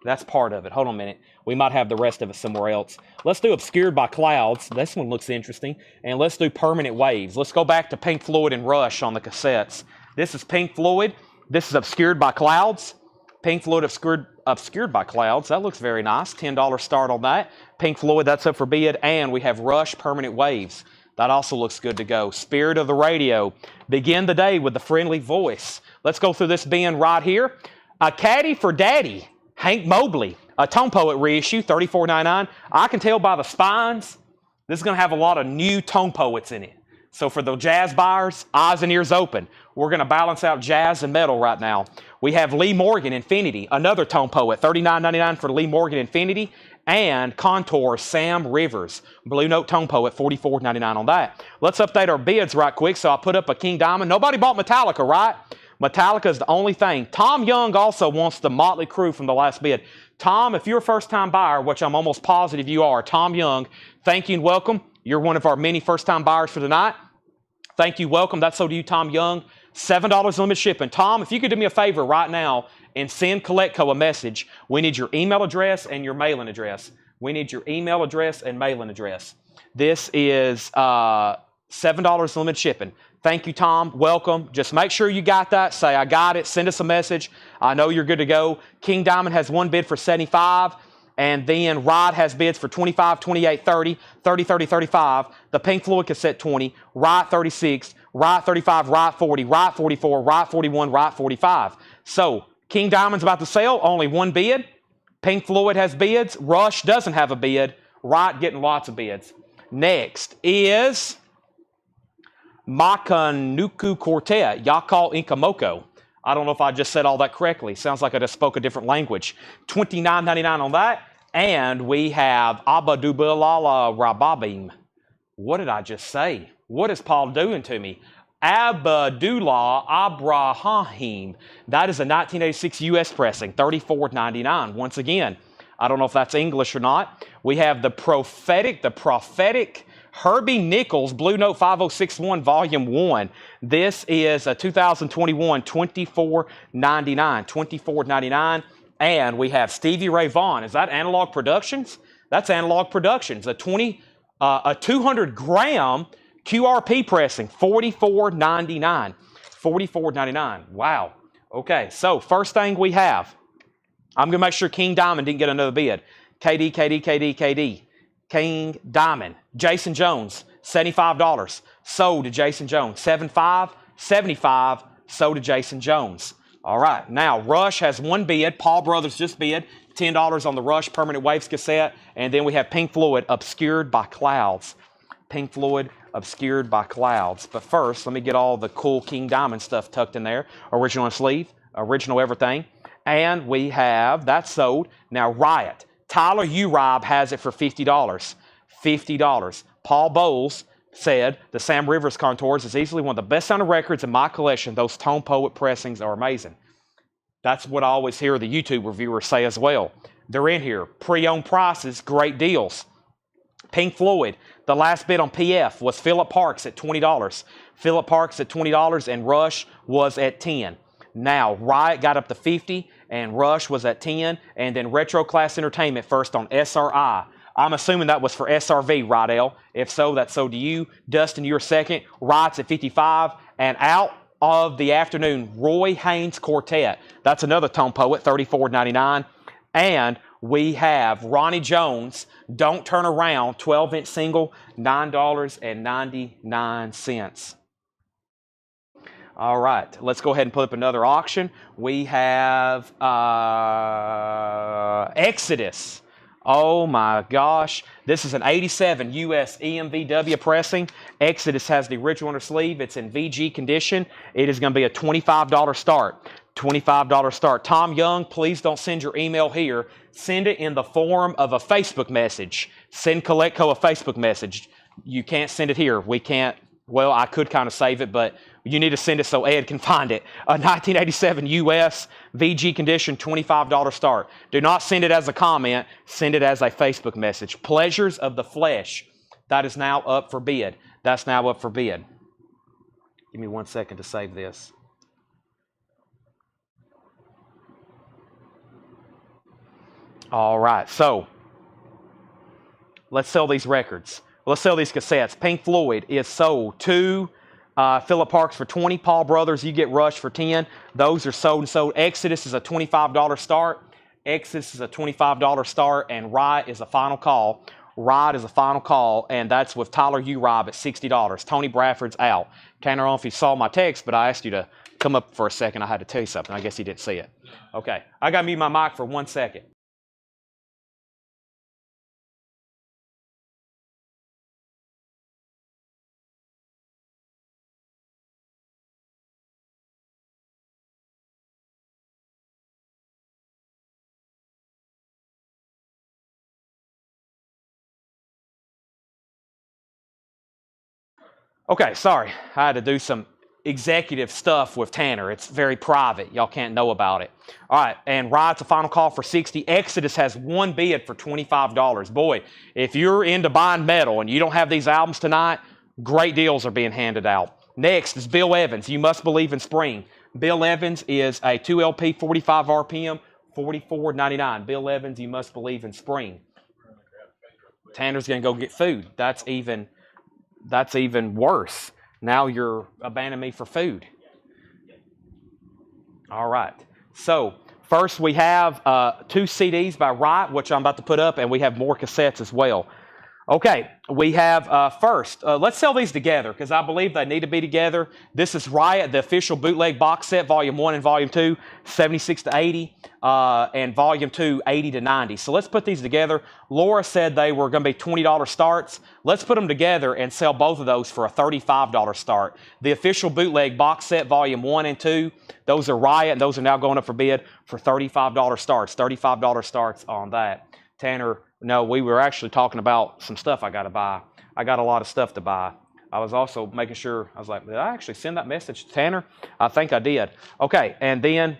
That's part of it. Hold on a minute. We might have the rest of it somewhere else. Let's do Obscured by Clouds. This one looks interesting. And let's do Permanent Waves. Let's go back to Pink Floyd and Rush on the cassettes. This is Pink Floyd. This is Obscured by Clouds. Pink Floyd Obscured by Clouds. That looks very nice. $10 start on that. Pink Floyd, that's up for bid. And we have Rush Permanent Waves. That also looks good to go. Spirit of the Radio. Begin the Day with the Friendly Voice. Let's go through this bin right here. A Caddy for Daddy. Hank Mobley. A Tone Poet reissue, $34.99. I can tell by the spines, this is going to have a lot of new Tone Poets in it. So for the jazz buyers, eyes and ears open. We're going to balance out jazz and metal right now. We have Lee Morgan Infinity, another Tone Poet, $39.99 for Lee Morgan Infinity. And Contour Sam Rivers, Blue Note Tone Poet, $44.99 on that. Let's update our bids right quick. So I put up a King Diamond. Nobody bought Metallica, right? Metallica is the only thing. Tom Young also wants the Motley Crue from the last bid. Tom, if you're a first-time buyer, which I'm almost positive you are, Tom Young, thank you and welcome. You're one of our many first-time buyers for tonight. Thank you, welcome. That's so to you, Tom Young. $7 limit shipping. Tom, if you could do me a favor right now and send CollectCo a message, we need your email address and your mailing address. We need your email address and mailing address. This is $7 limit shipping. Thank you, Tom. Welcome. Just make sure you got that. Say, I got it. Send us a message. I know you're good to go. King Diamond has one bid for $75. And then Rod has bids for $25, $28, $30, $30, $30, $35. The Pink Floyd cassette 20, Rod 36, Rod 35, Rod 40, Rod 44, Rod 41, Rod 45. So King Diamond's about to sell, only one bid. Pink Floyd has bids. Rush doesn't have a bid. Rod getting lots of bids. Next is Makanuku Quartet, Yakal Inkamoko. I don't know if I just said all that correctly. Sounds like I just spoke a different language. $29.99 on that. And we have Abadubalala Rababim. What did I just say? What is Paul doing to me? Abdullah Abraham. That is a 1986 US pressing, $34.99. Once again, I don't know if that's English or not. We have the prophetic Herbie Nichols Blue Note 5061 Volume 1. This is a 2021 $24.99. $24.99. And we have Stevie Ray Vaughan. Is that Analog Productions? That's Analog Productions. A 200 gram QRP pressing, $44.99. $44.99. Wow. Okay, so first thing we have, I'm going to make sure King Diamond didn't get another bid. KD. King Diamond. Jason Jones, $75. Sold to Jason Jones. $75, $75, sold to Jason Jones. All right, now Rush has one bid. Paul Brothers just bid. $10 on the Rush Permanent Waves cassette. And then we have Pink Floyd, Obscured by Clouds. Pink Floyd, Obscured by Clouds. But first, let me get all the cool King Diamond stuff tucked in there. Original sleeve, original everything. And we have, that sold. Now Riot. Tyler Uribe has it for $50. $50. Paul Bowles said the Sam Rivers Contours is easily one of the best sounding records in my collection. Those Tone Poet pressings are amazing. That's what I always hear the YouTube reviewers say as well. They're in here. Pre-owned prices, great deals. Pink Floyd, the last bid on PF was Philip Parks at $20. Philip Parks at $20 and Rush was at $10. Now, Riot got up to $50 and Rush was at $10, and then Retro Class Entertainment first on SRI. I'm assuming that was for SRV, Rydell. If so, that's so to you. Dustin, you're second. Riot's at $55. And out of the afternoon, Roy Haynes Quartet. That's another Tone Poet, $34.99. And we have Ronnie Jones, Don't Turn Around, 12-inch single, $9.99. All right, let's go ahead and put up another auction. We have Exodus. Oh my gosh. This is an 87 US EMVW pressing. Exodus has the original under sleeve. It's in VG condition. It is going to be a $25 start. $25 start. Tom Young, please don't send your email here. Send it in the form of a Facebook message. Send CollectCo a Facebook message. You can't send it here. We can't. Well, I could kind of save it, but you need to send it so Ed can find it. A 1987 US VG condition, $25 start. Do not send it as a comment. Send it as a Facebook message. Pleasures of the Flesh. That is now up for bid. That's now up for bid. Give me 1 second to save this. All right, so let's sell these records. Let's sell these cassettes. Pink Floyd is sold to Philip Parks for $20. Paul Brothers, you get Rush for $10. Those are sold and sold. Exodus is a $25 start. Exodus is a $25 start, and Riot is a final call. Riot is a final call, and that's with Tyler Uribe at $60. Tony Bradford's out. Can't know if you saw my text, but I asked you to come up for a second. I had to tell you something. I guess you didn't see it. Okay, I got to mute my mic for 1 second. Okay, sorry. I had to do some executive stuff with Tanner. It's very private. Y'all can't know about it. All right, and Riot's a final call for 60. Exodus has one bid for $25. Boy, if you're into buying metal and you don't have these albums tonight, great deals are being handed out. Next is Bill Evans, You Must Believe in Spring. Bill Evans is a 2 LP, 45 RPM, $44.99. Bill Evans, You Must Believe in Spring. Tanner's going to go get food. That's even worse. Now you're abandoning me for food. All right. So first we have 2 CDs by Riot, which I'm about to put up, and we have more cassettes as well. Okay, we have first, let's sell these together because I believe they need to be together. This is Riot, the official bootleg box set, Volume 1 and Volume 2, 76 to 80, and Volume 2, 80 to 90. So let's put these together. Laura said they were going to be $20 starts. Let's put them together and sell both of those for a $35 start. The official bootleg box set, Volume 1 and 2, those are Riot, and those are now going up for bid for $35 starts. $35 starts on that. Tanner, no, we were actually talking about some stuff I got to buy. I got a lot of stuff to buy. I was also making sure, I was like, did I actually send that message to Tanner? I think I did. Okay, and then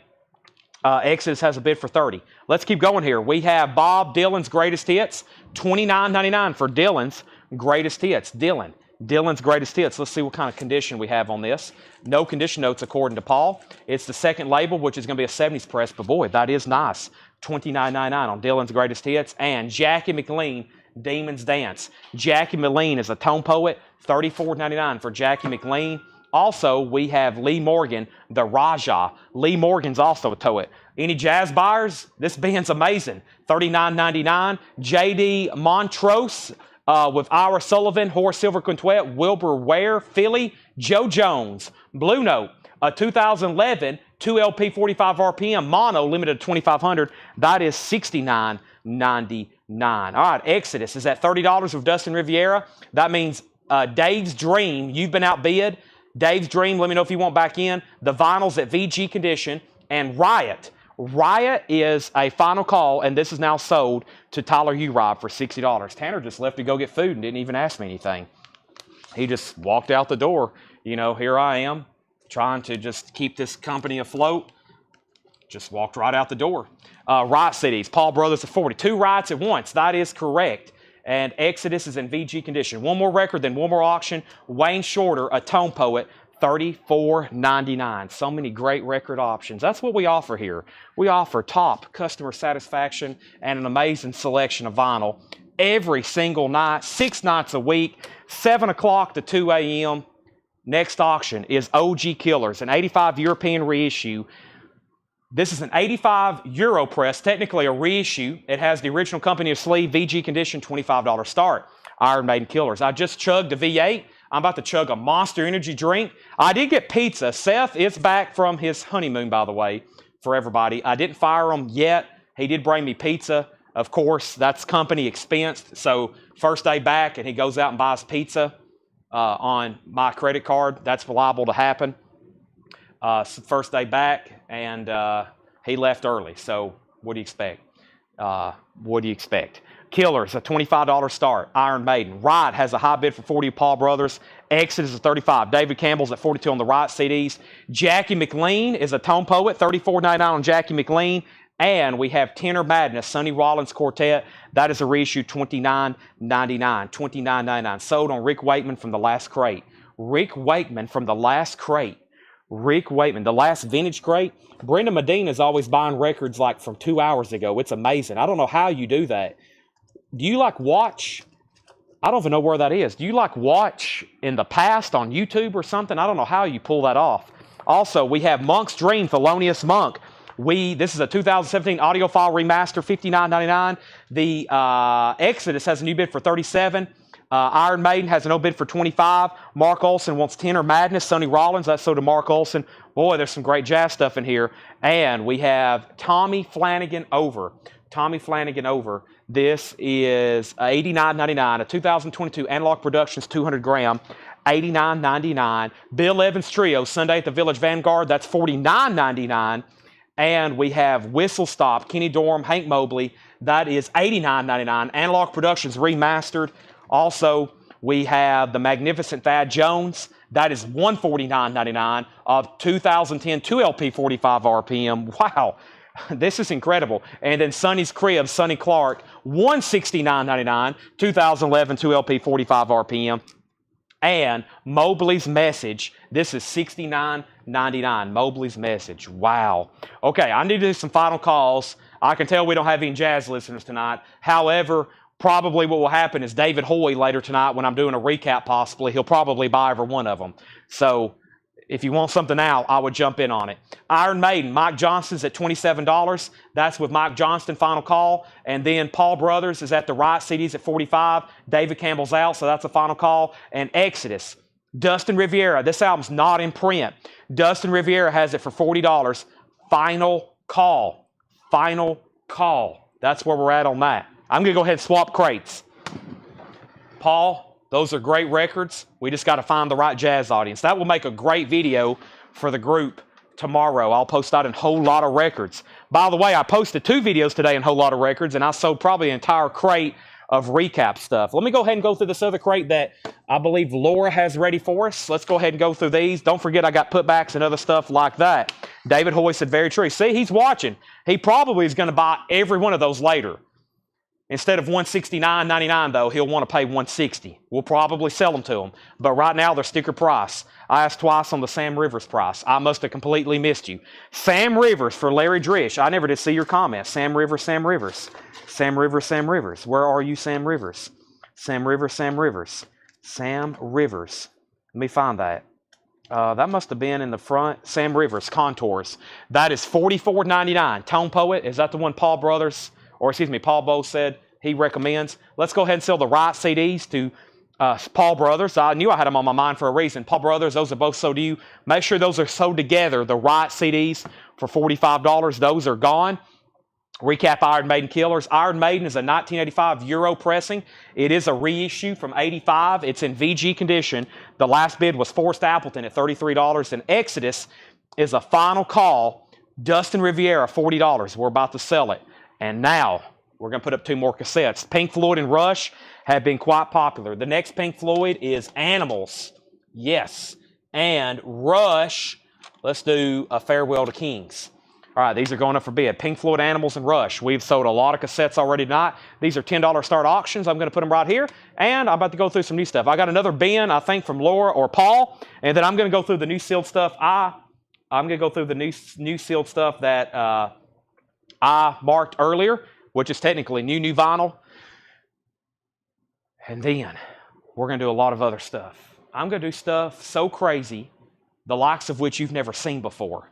Exodus has a bid for 30. Let's keep going here. We have Bob Dylan's Greatest Hits, $29.99 for Dylan's Greatest Hits. Dylan's Greatest Hits. Let's see what kind of condition we have on this. No condition notes according to Paul. It's the second label, which is going to be a 70s press, but boy, that is nice. $29.99 on Dylan's Greatest Hits. And Jackie McLean, Demon's Dance. Jackie McLean is a tone poet, $34.99 for Jackie McLean. Also, we have Lee Morgan, the Raja. Lee Morgan's also a poet. Any jazz buyers? This band's amazing. $39.99. J.D. Montrose with Ira Sullivan, Horace Silver Quintet, Wilbur Ware, Philly, Joe Jones. Blue Note, a 2011 2 LP 45 RPM mono limited to 2,500. That is $69.99. All right, Exodus is at $30 with Dustin Riviera. That means Dave's Dream, you've been outbid. Dave's Dream, let me know if you want back in. The vinyl's at VG condition. And Riot. Riot is a final call, and this is now sold to Tyler Urob for $60. Tanner just left to go get food and didn't even ask me anything. He just walked out the door. You know, here I am, trying to just keep this company afloat. Just walked right out the door. Riot CDs, Paul Brothers of 40. 2 Riots at once. That is correct. And Exodus is in VG condition. One more record, then one more auction. Wayne Shorter, a tone poet, $34.99. So many great record options. That's what we offer here. We offer top customer satisfaction and an amazing selection of vinyl every single night, 6 nights a week, 7 o'clock to 2 a.m. Next auction is OG Killers, an 85 European reissue. This is an 85 Euro press, technically a reissue. It has the original company of sleeve, VG condition, $25 start. Iron Maiden Killers. I just chugged a V8. I'm about to chug a Monster Energy drink. I did get pizza. Seth is back from his honeymoon, by the way, for everybody. I didn't fire him yet. He did bring me pizza. Of course, that's company expensed. So first day back, and he goes out and buys pizza on my credit card. That's liable to happen. First day back, and he left early. So what do you expect? Killers, a $25 start. Iron Maiden. Riot has a high bid for 40 Paul Brothers. Exodus is $35. David Campbell's at $42 on the Riot CDs. Jackie McLean is a tone poet, $34.99 on Jackie McLean. And we have Tenor Madness, Sonny Rollins Quartet. That is a reissue, $29.99. $29.99. Sold on Rick Wakeman from the last crate. Rick Wakeman from the last crate. Rick Wakeman, the last vintage crate. Brenda Medina is always buying records like from 2 hours ago. It's amazing. I don't know how you do that. Do you like watch? I don't even know where that is. Do you like watch in the past on YouTube or something? I don't know how you pull that off. Also, we have Monk's Dream, Thelonious Monk. This is a 2017 audiophile remaster, $59.99. The Exodus has a new bid for $37. Iron Maiden has an no bid for $25. Mark Olson wants Tenor Madness. Sonny Rollins, that's sold to Mark Olson. Boy, there's some great jazz stuff in here. And we have Tommy Flanagan Over. Tommy Flanagan Over. This is $89.99, a 2022 Analog Productions 200 gram, $89.99. Bill Evans Trio, Sunday at the Village Vanguard, that's $49.99. And we have Whistle Stop, Kenny Dorham, Hank Mobley, that is $89.99. Analog Productions Remastered. Also, we have the Magnificent Thad Jones, That is $149.99 of 2010 2LP 45 RPM. Wow, this is incredible. And then Sonny's Crib, Sonny Clark, $169.99, 2011 2LP 45 RPM. And Mobley's Message, this is $69.99. Mobley's Message. Wow. Okay, I need to do some final calls. I can tell we don't have any jazz listeners tonight. However, probably what will happen is David Hoy later tonight, when I'm doing a recap possibly, he'll probably buy every one of them. So if you want something now, I would jump in on it. Iron Maiden, Mike Johnston's at $27. That's with Mike Johnston, final call. And then Paul Brothers is at the Riot CDs at $45. David Campbell's out, so that's a final call. And Exodus, Dustin Riviera. This album's not in print. Dustin Riviera has it for $40. Final call. Final call. That's where we're at on that. I'm going to go ahead and swap crates. Paul, those are great records. We just got to find the right jazz audience. That will make a great video for the group tomorrow. I'll post out in Whole Lot of Records. By the way, I posted 2 videos today in Whole Lot of Records, and I sold probably an entire crate of recap stuff. Let me go ahead and go through this other crate that I believe Laura has ready for us. Let's go ahead and go through these. Don't forget I got putbacks and other stuff like that. David Hoy said very true. See, he's watching. He probably is going to buy every one of those later. Instead of $169.99 though, he'll want to pay $160. We'll probably sell them to him. But right now, they're sticker price. I asked twice on the Sam Rivers price. I must have completely missed you. Sam Rivers for Larry Drish. I never did see your comment. Sam Rivers, Sam Rivers. Sam Rivers, Sam Rivers. Where are you, Sam Rivers? Sam Rivers, Sam Rivers. Sam Rivers. Let me find that. That must have been in the front. Sam Rivers, Contours. That is $44.99. Tone Poet, is that the one Paul Brothers, or excuse me, Paul Bowe said he recommends? Let's go ahead and sell the Riot CDs to Paul Brothers. I knew I had them on my mind for a reason. Paul Brothers, those are both sold to you. Make sure those are sold together. The Riot CDs for $45, those are gone. Recap Iron Maiden Killers. Iron Maiden is a 1985 Euro pressing. It is a reissue from 85. It's in VG condition. The last bid was Forrest Appleton at $33. And Exodus is a final call. Dustin Riviera, $40. We're about to sell it. And now we're going to put up 2 more cassettes. Pink Floyd and Rush have been quite popular. The next Pink Floyd is Animals. Yes. And Rush, let's do a Farewell to Kings. All right, these are going up for bid. Pink Floyd, Animals, and Rush. We've sold a lot of cassettes already tonight. These are $10 start auctions. I'm going to put them right here. And I'm about to go through some new stuff. I got another bin, I think, from Laura or Paul. And then I'm going to go through the new sealed stuff. I'm going to go through the new sealed stuff that I marked earlier, which is technically new vinyl. And then we're going to do a lot of other stuff. I'm going to do stuff so crazy, the likes of which you've never seen before.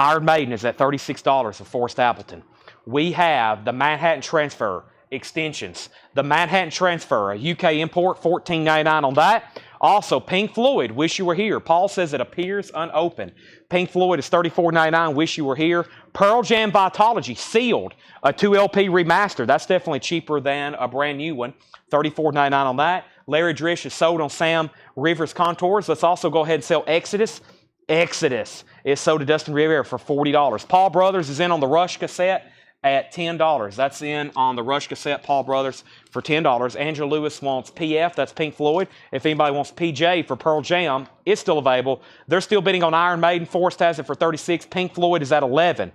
Iron Maiden is at $36 for Forrest Appleton. We have the Manhattan Transfer extensions. The Manhattan Transfer, a UK import, $14.99 on that. Also, Pink Floyd, Wish You Were Here. Paul says it appears unopened. Pink Floyd is $34.99, Wish You Were Here. Pearl Jam Vitology, sealed, a 2LP remaster. That's definitely cheaper than a brand new one. $34.99 on that. Larry Drish is sold on Sam Rivers Contours. Let's also go ahead and sell Exodus. Exodus is sold to Dustin Riviera for $40. Paul Brothers is in on the Rush cassette at $10. That's in on the Rush cassette, Paul Brothers, for $10. Angela Lewis wants PF, that's Pink Floyd. If anybody wants PJ for Pearl Jam, it's still available. They're still bidding on Iron Maiden. Forrest has it for $36. Pink Floyd is at $11.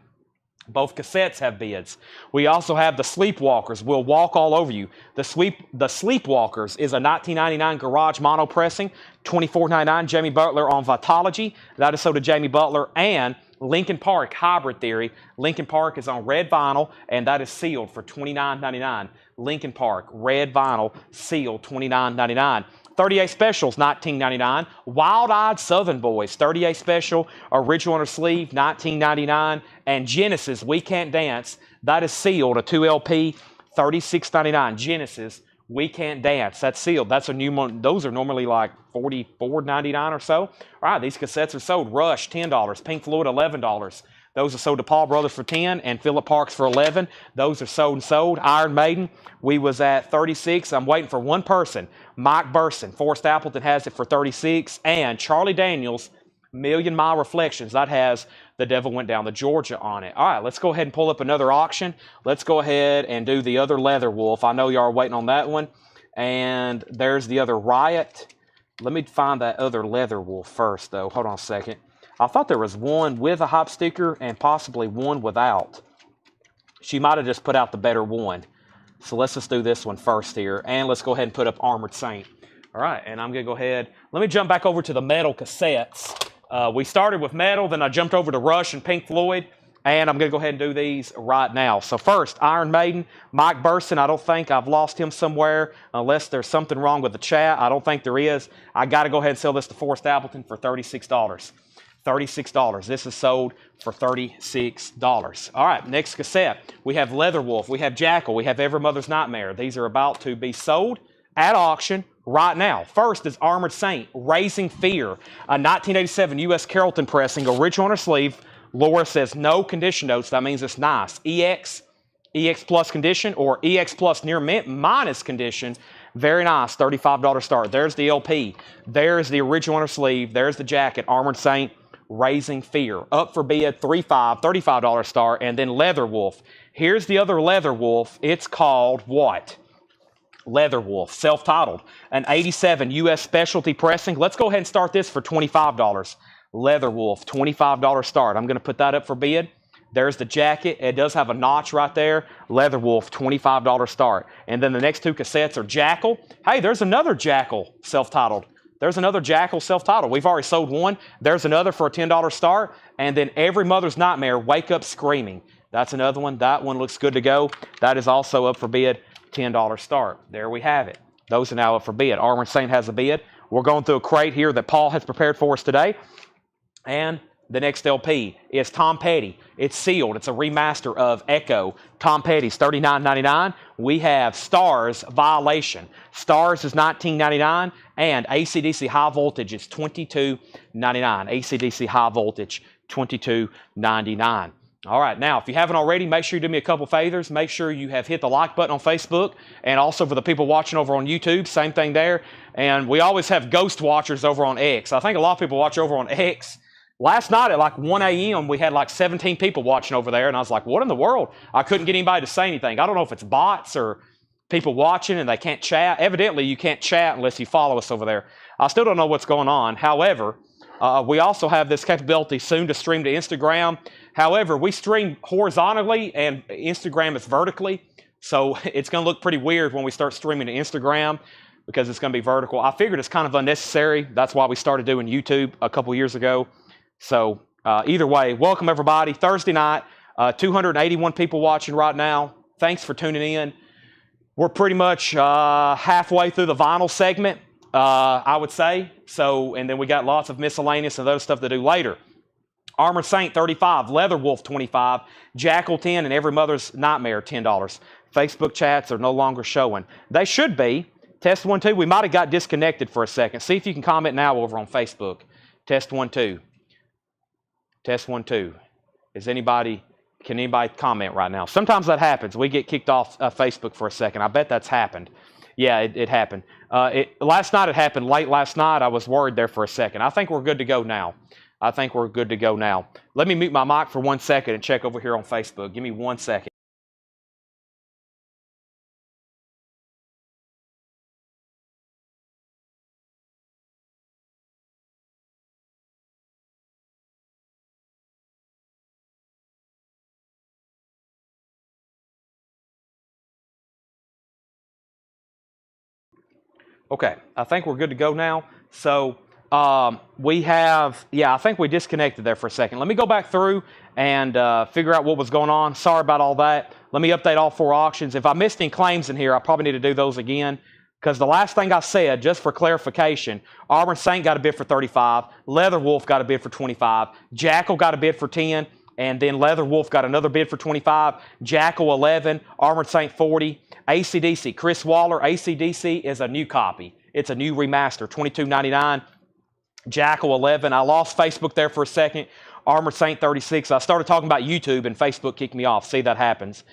Both cassettes have bids. We also have the Sleepwalkers. We'll walk all over you. The Sleepwalkers is a 1999 garage mono pressing, $24.99. Jamie Butler on Vitology. That is sold to Jamie Butler. And Linkin Park Hybrid Theory. Linkin Park is on red vinyl, and that is sealed for $29.99. Linkin Park, red vinyl, sealed, $29.99. 38 Specials, $19.99. Wild Eyed Southern Boys, 38 Special, original under sleeve, $19.99. And Genesis, We Can't Dance, that is sealed, a 2LP, $36.99. Genesis, We Can't Dance, that's sealed. That's a new one. Those are normally like $44.99 or so. All right, these cassettes are sold. Rush, $10. Pink Floyd, $11. Those are sold to Paul Brothers for $10 and Philip Parks for $11. Those are sold and sold. Iron Maiden, we was at $36. I'm waiting for one person. Mike Burson. Forrest Appleton has it for $36. And Charlie Daniels, Million Mile Reflections. That has The Devil Went Down to Georgia on it. All right, let's go ahead and pull up another auction. Let's go ahead and do the other Leather Wolf. I know y'all are waiting on that one. And there's the other Riot. Let me find that other leather wolf first, though. Hold on a second. I thought there was one with a hop sticker and possibly one without. She might have just put out the better one. So let's just do this one first here. And let's go ahead and put up Armored Saint. All right, and I'm going to go ahead. Let me jump back over to the metal cassettes. We started with metal, then I jumped over to Rush and Pink Floyd. And I'm going to go ahead and do these right now. So first, Iron Maiden, Mike Burson. I don't think I've lost him somewhere unless there's something wrong with the chat. I don't think there is. I got to go ahead and sell this to Forrest Appleton for $36. $36. This is sold for $36. All right, next cassette. We have Leatherwolf. We have Jackal. We have Every Mother's Nightmare. These are about to be sold at auction right now. First is Armored Saint, Raising Fear, a 1987 U.S. Carrollton pressing, original on her sleeve. Laura says no condition notes. That means it's nice. EX plus condition, or EX plus near mint minus condition. Very nice. $35 start. There's the LP. There's the original on her sleeve. There's the jacket. Armored Saint, Raising Fear. Up for bid, $35 start. And then Leatherwolf. Here's the other Leatherwolf. It's called what? Leatherwolf, self-titled. An 87 U.S. specialty pressing. Let's go ahead and start this for $25. Leatherwolf, $25 start. I'm going to put that up for bid. There's the jacket. It does have a notch right there. Leatherwolf, $25 start. And then the next two cassettes are Jackal. Hey, there's another Jackal self-titled. There's another Jackal self-titled. We've already sold one. There's another for a $10 start. And then Every Mother's Nightmare, Wake Up Screaming. That's another one. That one looks good to go. That is also up for bid, $10 start. There we have it. Those are now up for bid. Armored Saint has a bid. We're going through a crate here that Paul has prepared for us today. And the next LP is Tom Petty. It's sealed. It's a remaster of Echo. Tom Petty's $39.99. We have Stars, Violation. Stars is $19.99. And AC/DC High Voltage is $22.99. AC/DC High Voltage, $22.99. All right, now, if you haven't already, make sure you do me a couple favors. Make sure you have hit the like button on Facebook, and also for the people watching over on YouTube, same thing there. And we always have ghost watchers over on X. I think a lot of people watch over on X. Last night at like 1 a.m., we had like 17 people watching over there, and I was like, what in the world? I couldn't get anybody to say anything. I don't know if it's bots or people watching and they can't chat. Evidently, you can't chat unless you follow us over there. I still don't know what's going on. However, we also have this capability soon to stream to Instagram. However, we stream horizontally and Instagram is vertically, so it's going to look pretty weird when we start streaming to Instagram because it's going to be vertical. I figured it's kind of unnecessary. That's why we started doing YouTube a couple years ago. So either way, welcome everybody. Thursday night, 281 people watching right now. Thanks for tuning in. We're pretty much halfway through the vinyl segment, I would say. So, and then we got lots of miscellaneous and other stuff to do later. Armored Saint, $35. Leatherwolf, $25. Jackal, $10. And Every Mother's Nightmare, $10. Facebook chats are no longer showing. They should be. Test 1, 2. We might have got disconnected for a second. See if you can comment now over on Facebook. Test 1, 2. Test 1, 2. Can anybody comment right now? Sometimes that happens. We get kicked off Facebook for a second. I bet that's happened. Yeah, it happened. Last night it happened. Late last night, I was worried there for a second. I think we're good to go now. Let me mute my mic for 1 second and check over here on Facebook. Give me 1 second. Okay, I think we're good to go now. So I think we disconnected there for a second. Let me go back through and figure out what was going on. Sorry about all that. Let me update all 4 auctions. If I missed any claims in here, I probably need to do those again. Because the last thing I said, just for clarification, Armored Saint got a bid for $35. Leatherwolf got a bid for $25. Jackal got a bid for $10. And then Leatherwolf got another bid for $25. Jackal, $11. Armored Saint, $40. AC/DC, Chris Waller, AC/DC is a new copy. It's a new remaster, $22.99. Jackal, $11. I lost Facebook there for a second. Armored Saint, $36. I started talking about YouTube and Facebook kicked me off. See, that happens.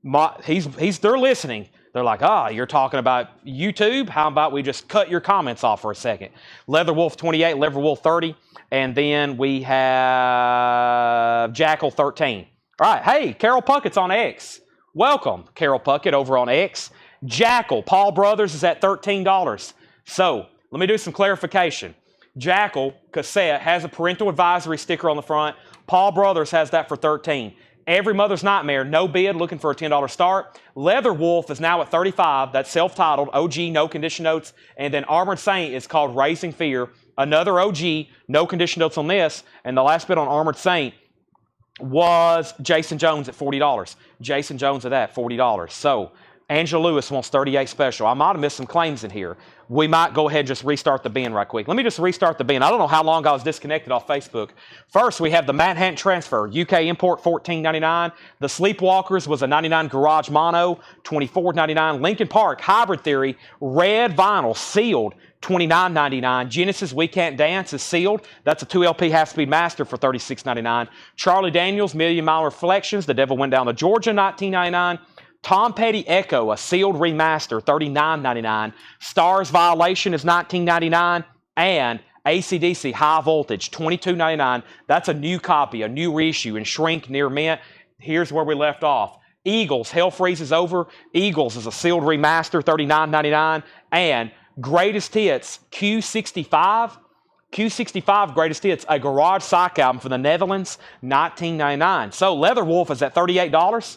They're listening. They're like, you're talking about YouTube? How about we just cut your comments off for a second? Leatherwolf, $28. Leatherwolf, $30. And then we have Jackal, $13. All right. Hey, Carol Puckett's on X. Welcome, Carol Puckett over on X. Jackal, Paul Brothers is at $13. So Let me do some clarification. Jackal Cassette has a parental advisory sticker on the front. Paul Brothers has that for $13. Every Mother's Nightmare, no bid, looking for a $10 start. Leather Wolf is now at $35. That's self-titled, OG, no condition notes. And then Armored Saint is called Raising Fear. Another OG, no condition notes on this. And the last bid on Armored Saint was Jason Jones at $40. Jason Jones at that, $40. So Angela Lewis wants 38 special. I might have missed some claims in here. We might go ahead and just restart the bin right quick. Let me just restart the bin. I don't know how long I was disconnected off Facebook. First, we have the Manhattan Transfer, UK import, $14.99. The Sleepwalkers was a $99 Garage Mono, $24.99. Lincoln Park, Hybrid Theory, red vinyl, sealed, $29.99. Genesis We Can't Dance is sealed. That's a 2LP half-speed master for $36.99. Charlie Daniels, Million Mile Reflections, The Devil Went Down to Georgia, $19.99. Tom Petty Echo, a sealed remaster, $39.99. Stars Violation is $19.99. And AC/DC High Voltage, $22.99. That's a new copy, a new reissue, and shrink near mint. Here's where we left off. Eagles, Hell Freezes Over. Eagles is a sealed remaster, $39.99. And Greatest Hits, Q65. Q65 Greatest Hits, a Garage Psych album from the Netherlands, $19.99. So Leather Wolf is at $38.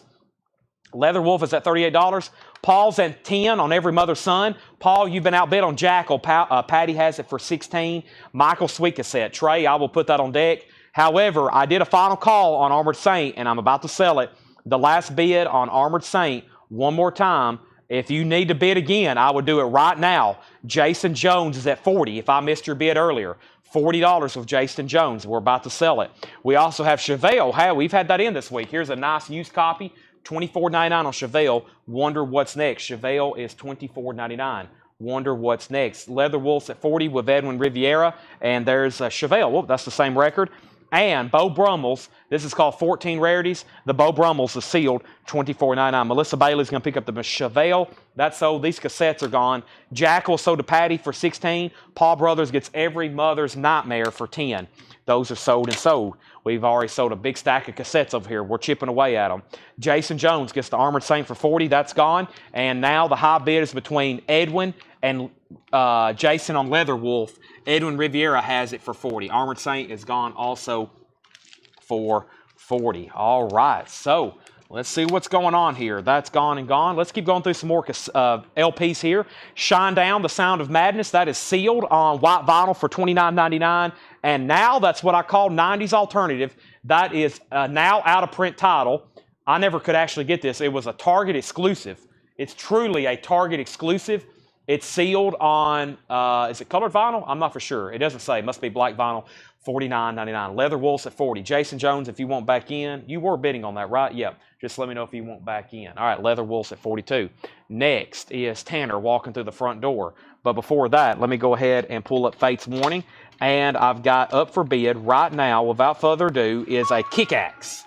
Leather Wolf is at $38. Paul's at $10 on Every Mother's Son. Paul, you've been outbid on Jackal. Patty has it for $16. Michael Sweet Cassette. Trey, I will put that on deck. However, I did a final call on Armored Saint, and I'm about to sell it. The last bid on Armored Saint, one more time. If you need to bid again, I would do it right now. Jason Jones is at $40. If I missed your bid earlier, $40 with Jason Jones. We're about to sell it. We also have Chevelle. Hey, we've had that in this week. Here's a nice used copy. $24.99 on Chevelle. Wonder what's next. Chevelle is $24.99. Wonder what's next. Leather Wolf's at $40 with Edwin Riviera. And there's Chevelle. Whoop, that's the same record. And Beau Brummels. This is called 14 Rarities. The Beau Brummels is sealed, $24.99. Melissa Bailey's going to pick up the Chevelle. That's sold. These cassettes are gone. Jackal sold to Patty for $16. Paul Brothers gets Every Mother's Nightmare for $10. Those are sold and sold. We've already sold a big stack of cassettes over here. We're chipping away at them. Jason Jones gets the Armored Saint for $40. That's gone. And now the high bid is between Edwin and Jason on Leather Wolf. Edwin Riviera has it for $40. Armored Saint is gone also for $40. All right. So let's see what's going on here. That's gone and gone. Let's keep going through some more LPs here. Shine Down, The Sound of Madness. That is sealed on white vinyl for $29.99. And now that's what I call 90s alternative. That is now out of print title. I never could actually get this. It was a Target exclusive. It's truly a Target exclusive. It's sealed on, is it colored vinyl? I'm not for sure. It doesn't say. It must be black vinyl. $49.99. Leather Wolves at $40. Jason Jones, if you want back in, you were bidding on that, right? Yep. Just let me know if you want back in. All right, Leather Wolves at $42. Next is Tanner walking through the front door. But before that, let me go ahead and pull up Fate's Warning. And I've got up for bid right now, without further ado, is a Kickaxe.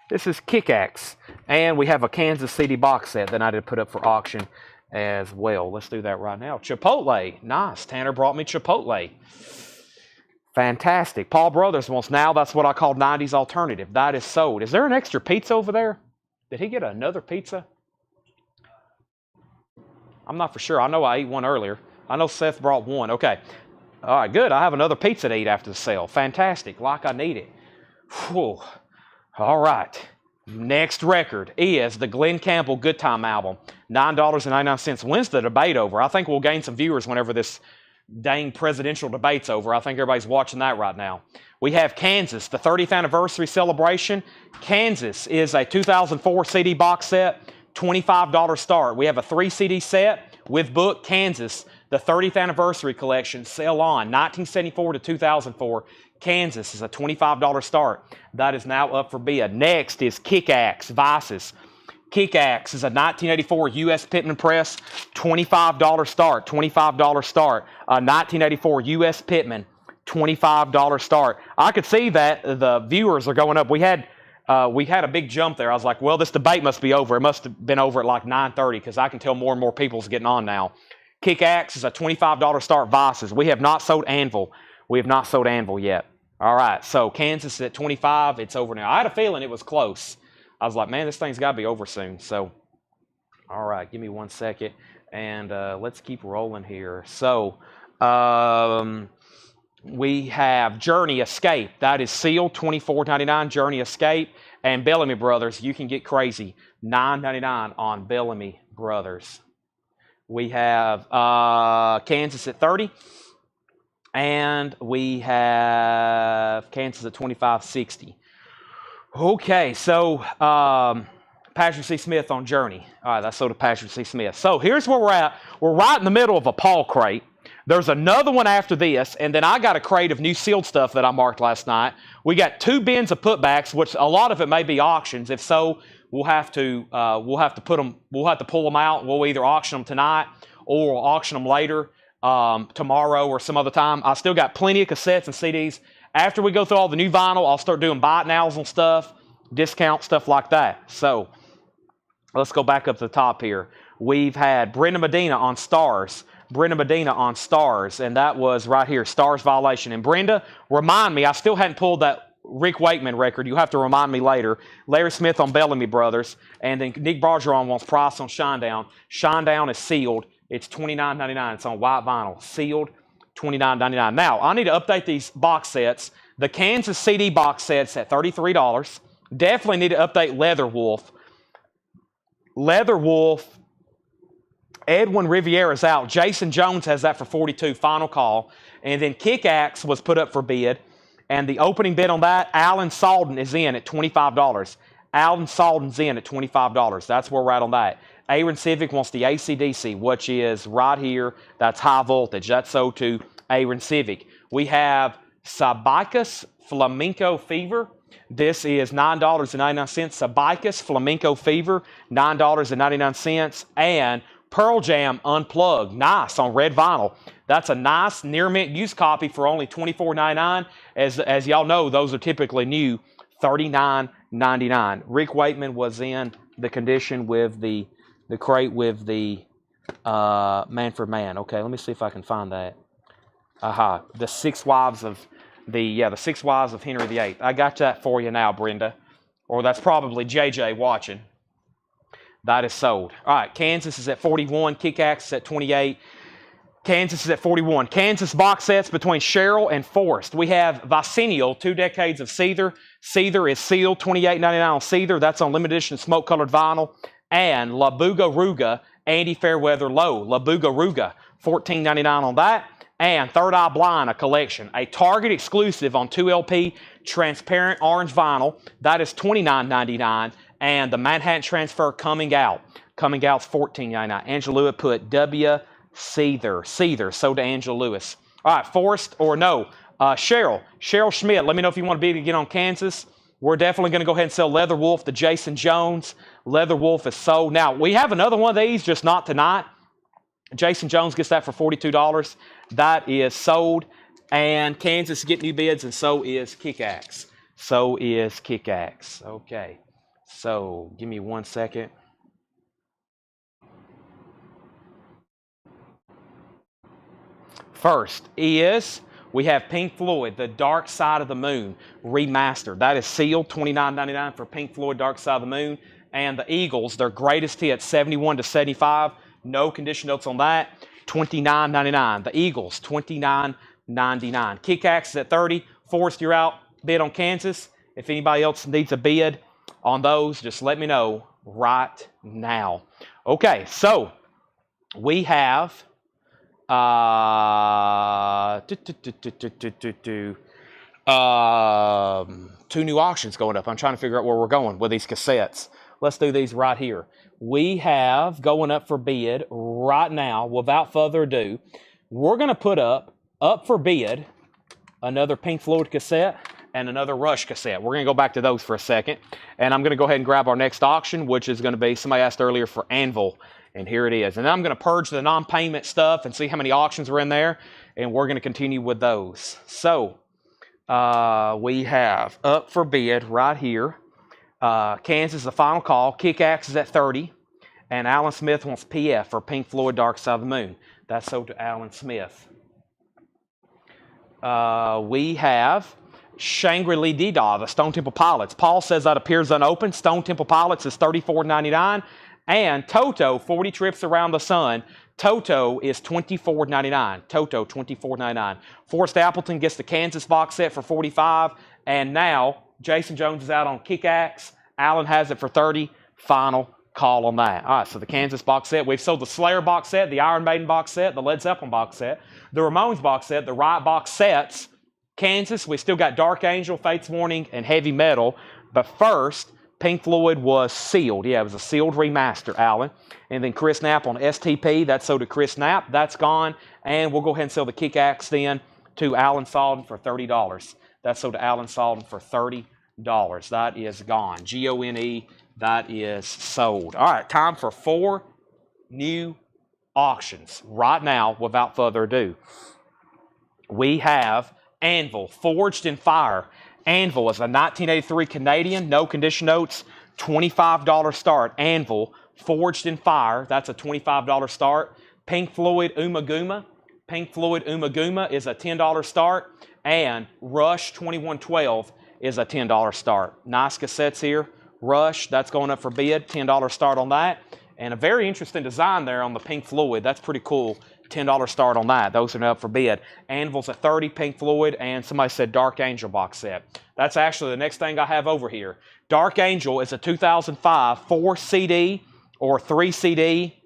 This is Kickaxe. And we have a Kansas City box set that I did put up for auction as well. Let's do that right now. Chipotle. Nice. Tanner brought me Chipotle. Fantastic. Paul Brothers wants now. That's what I call 90s alternative. That is sold. Is there an extra pizza over there? Did he get another pizza? I'm not for sure. I know I ate one earlier. I know Seth brought one. Okay. All right, good. I have another pizza to eat after the sale. Fantastic. Like I need it. Whew. All right. Next record is the Glenn Campbell Good Time album. $9.99. When's the debate over? I think we'll gain some viewers whenever this dang presidential debate's over. I think everybody's watching that right now. We have Kansas, the 30th anniversary celebration. Kansas is a 2004 CD box set, $25 start. We have a 3 CD set with book Kansas, the 30th anniversary collection, sell on 1974 to 2004. Kansas is a $25 start. That is now up for bid. Next is Kickaxe Vices. Kickaxe is a 1984 U.S. Pittman Press, $25 start, $25 start. 1984 U.S. Pittman, $25 start. I could see that the viewers are going up. We had a big jump there. I was like, well, this debate must be over. It must have been over at like 9:30 because I can tell more and more people's getting on now. Kickaxe is a $25 start Vices. We have not sold Anvil. We have not sold Anvil yet. All right, so Kansas is at 25. It's over now. I had a feeling it was close. I was like, man, this thing's got to be over soon. So, all right, give me 1 second, and let's keep rolling here. So, We have Journey Escape. That is sealed, $24.99. Journey Escape. And Bellamy Brothers, you can get crazy. $9.99 on Bellamy Brothers. We have Kansas at 30. And we have Kansas at 25.60. Okay, so Patrick C. Smith on Journey. All right, that's sold to Patrick C. Smith. So here's where we're at. We're right in the middle of a Paul crate. There's another one after this, and then I got a crate of new sealed stuff that I marked last night. We got 2 bins of putbacks, which a lot of it may be auctions. If so, we'll have to pull them out. We'll either auction them tonight or we'll auction them later, tomorrow or some other time. I still got plenty of cassettes and CDs. After we go through all the new vinyl, I'll start doing buy it nows on stuff, discount, stuff like that. So let's go back up to the top here. We've had Brenda Medina on Stars. Brenda Medina on Stars, and that was right here, Stars Violation. And Brenda, remind me, I still hadn't pulled that Rick Wakeman record. You'll have to remind me later. Larry Smith on Bellamy Brothers, and then Nick Bargeron wants Price on Shinedown. Shinedown is sealed. It's $29.99. It's on white vinyl. Sealed, $29.99. Now, I need to update these box sets. The Kansas CD box set's at $33. Definitely need to update Leather Wolf. Leather Wolf, Edwin Riviera's out. Jason Jones has that for $42, final call. And then Kick-Axe was put up for bid. And the opening bid on that, Alan Salden is in at $25. Alan Salden's in at $25. That's where we're at on that. Aaron Civic wants the AC/DC, which is right here. That's high voltage. That's sold to Aaron Civic. We have Sabicus Flamenco Fever. This is $9.99. Sabicus Flamenco Fever, $9.99. And Pearl Jam Unplugged, nice on red vinyl. That's a nice near mint used copy for only $24.99. As y'all know, those are typically new, $39.99. Rick Wakeman was in the condition with the crate with the Man for Man. Okay, let me see if I can find that. The Six Wives of the Six Wives of Henry VIII. I got that for you now, Brenda. Or that's probably JJ watching. That is sold. All right, Kansas is at 41. Kick-Axe is at 28. Kansas is at 41. Kansas box sets between Cheryl and Forrest. We have Vicennial, 2 decades of Seether. Seether is sealed, $28.99 on Seether. That's on limited edition smoke-colored vinyl. And La Buga Ruga, Andy Fairweather Low. La Buga Ruga, $14.99 on that. And Third Eye Blind, a collection. A Target exclusive on 2LP transparent orange vinyl. That is $29.99. And the Manhattan Transfer coming out. Coming out's $14.99. Angela Lewis put W. Seether, sold to Angela Lewis. All right, Forrest, or no, Cheryl Schmidt. Let me know if you want to be to get on Kansas. We're definitely going to go ahead and sell Leather Wolf to Jason Jones. Leather Wolf is sold. Now, we have another one of these, just not tonight. Jason Jones gets that for $42. That is sold. And Kansas get new bids, and so is Kick-Axe. So is Kick-Axe. Okay. So, give me 1 second. First is, we have Pink Floyd, The Dark Side of the Moon, remastered. That is sealed, $29.99 for Pink Floyd, Dark Side of the Moon. And the Eagles, their greatest hit, 71 to 75. No condition notes on that, $29.99. The Eagles, $29.99. Kick-Axe is at 30. Forrest, you're out. Bid on Kansas. If anybody else needs a bid on those, just let me know right now. Okay, so we have 2 new auctions going up. I'm trying to figure out where we're going with these cassettes. Let's do these right here. We have going up for bid right now, without further ado, we're going to put up for bid another Pink Floyd cassette and another Rush cassette. We're going to go back to those for a second. And I'm going to go ahead and grab our next auction, which is going to be, somebody asked earlier, for Anvil. And here it is. And I'm going to purge the non-payment stuff and see how many auctions are in there. And we're going to continue with those. So, we have up for bid right here. Kansas, the final call. Kick-Axe is at 30. And Alan Smith wants PF for Pink Floyd, Dark Side of the Moon. That's sold to Alan Smith. We have Shangri-La Dida, the Stone Temple Pilots. Paul says that appears unopened. Stone Temple Pilots is $34.99. And Toto, 40 Trips Around the Sun. Toto is $24.99. Toto, $24.99. Forrest Appleton gets the Kansas box set for $45. And now Jason Jones is out on Kick-Axe. Alan has it for $30. Final call on that. All right, so the Kansas box set. We've sold the Slayer box set, the Iron Maiden box set, the Led Zeppelin box set, the Ramones box set, the Riot box sets. Kansas, we still got Dark Angel, Fate's Warning, and Heavy Metal. But first, Pink Floyd was sealed. Yeah, it was a sealed remaster, Alan. And then Chris Knapp on STP. That's sold to Chris Knapp. That's gone. And we'll go ahead and sell the Kick-Axe then to Alan Salden for $30. That's sold to Alan Salden for $30. That is gone. G-O-N-E. That is sold. All right, time for 4 new auctions right now without further ado. We have Anvil, Forged in Fire. Anvil is a 1983 Canadian, no condition notes, $25 start. Anvil, Forged in Fire, that's a $25 start. Pink Floyd Ummagumma. Pink Floyd Ummagumma is a $10 start. And Rush 2112 is a $10 start. Nice cassettes here. Rush, that's going up for bid, $10 start on that. And a very interesting design there on the Pink Floyd. That's pretty cool. $10 start on that. Those are up for bid. Anvil's at $30, Pink Floyd, and somebody said Dark Angel box set. That's actually the next thing I have over here. Dark Angel is a 2005 4 CD or 3 CD.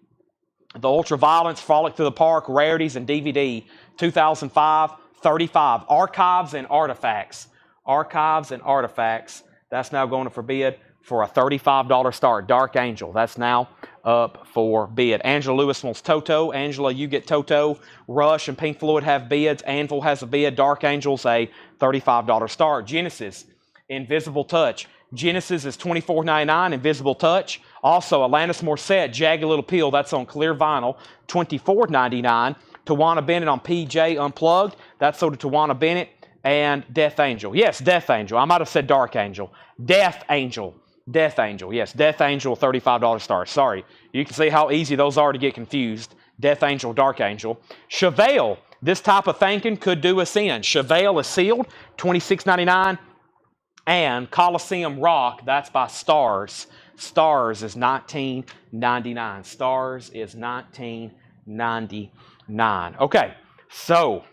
The Ultraviolence, Frolic Through the Park, Rarities, and DVD. 2005, $35. Archives and Artifacts. Archives and Artifacts. That's now going up for bid for a $35 start. Dark Angel, that's now up for bid. Angela Lewis wants Toto. Angela, you get Toto. Rush and Pink Floyd have bids. Anvil has a bid. Dark Angel's a $35 start. Genesis, Invisible Touch. Genesis is $24.99, Invisible Touch. Also, Alanis Morissette, Jagged Little Pill, that's on clear vinyl, $24.99. Tawana Bennett on PJ Unplugged, that's sold to Tawana Bennett. And Death Angel. Yes, Death Angel. I might have said Dark Angel. Death Angel. Death Angel. Yes, Death Angel, $35 start. Sorry. You can see how easy those are to get confused. Death Angel, Dark Angel. Chevelle. This type of thinking could do us in. Chevelle is sealed, $26.99. And Coliseum Rock, that's by Stars. Stars is $19.99. Stars is $19.99. Okay, so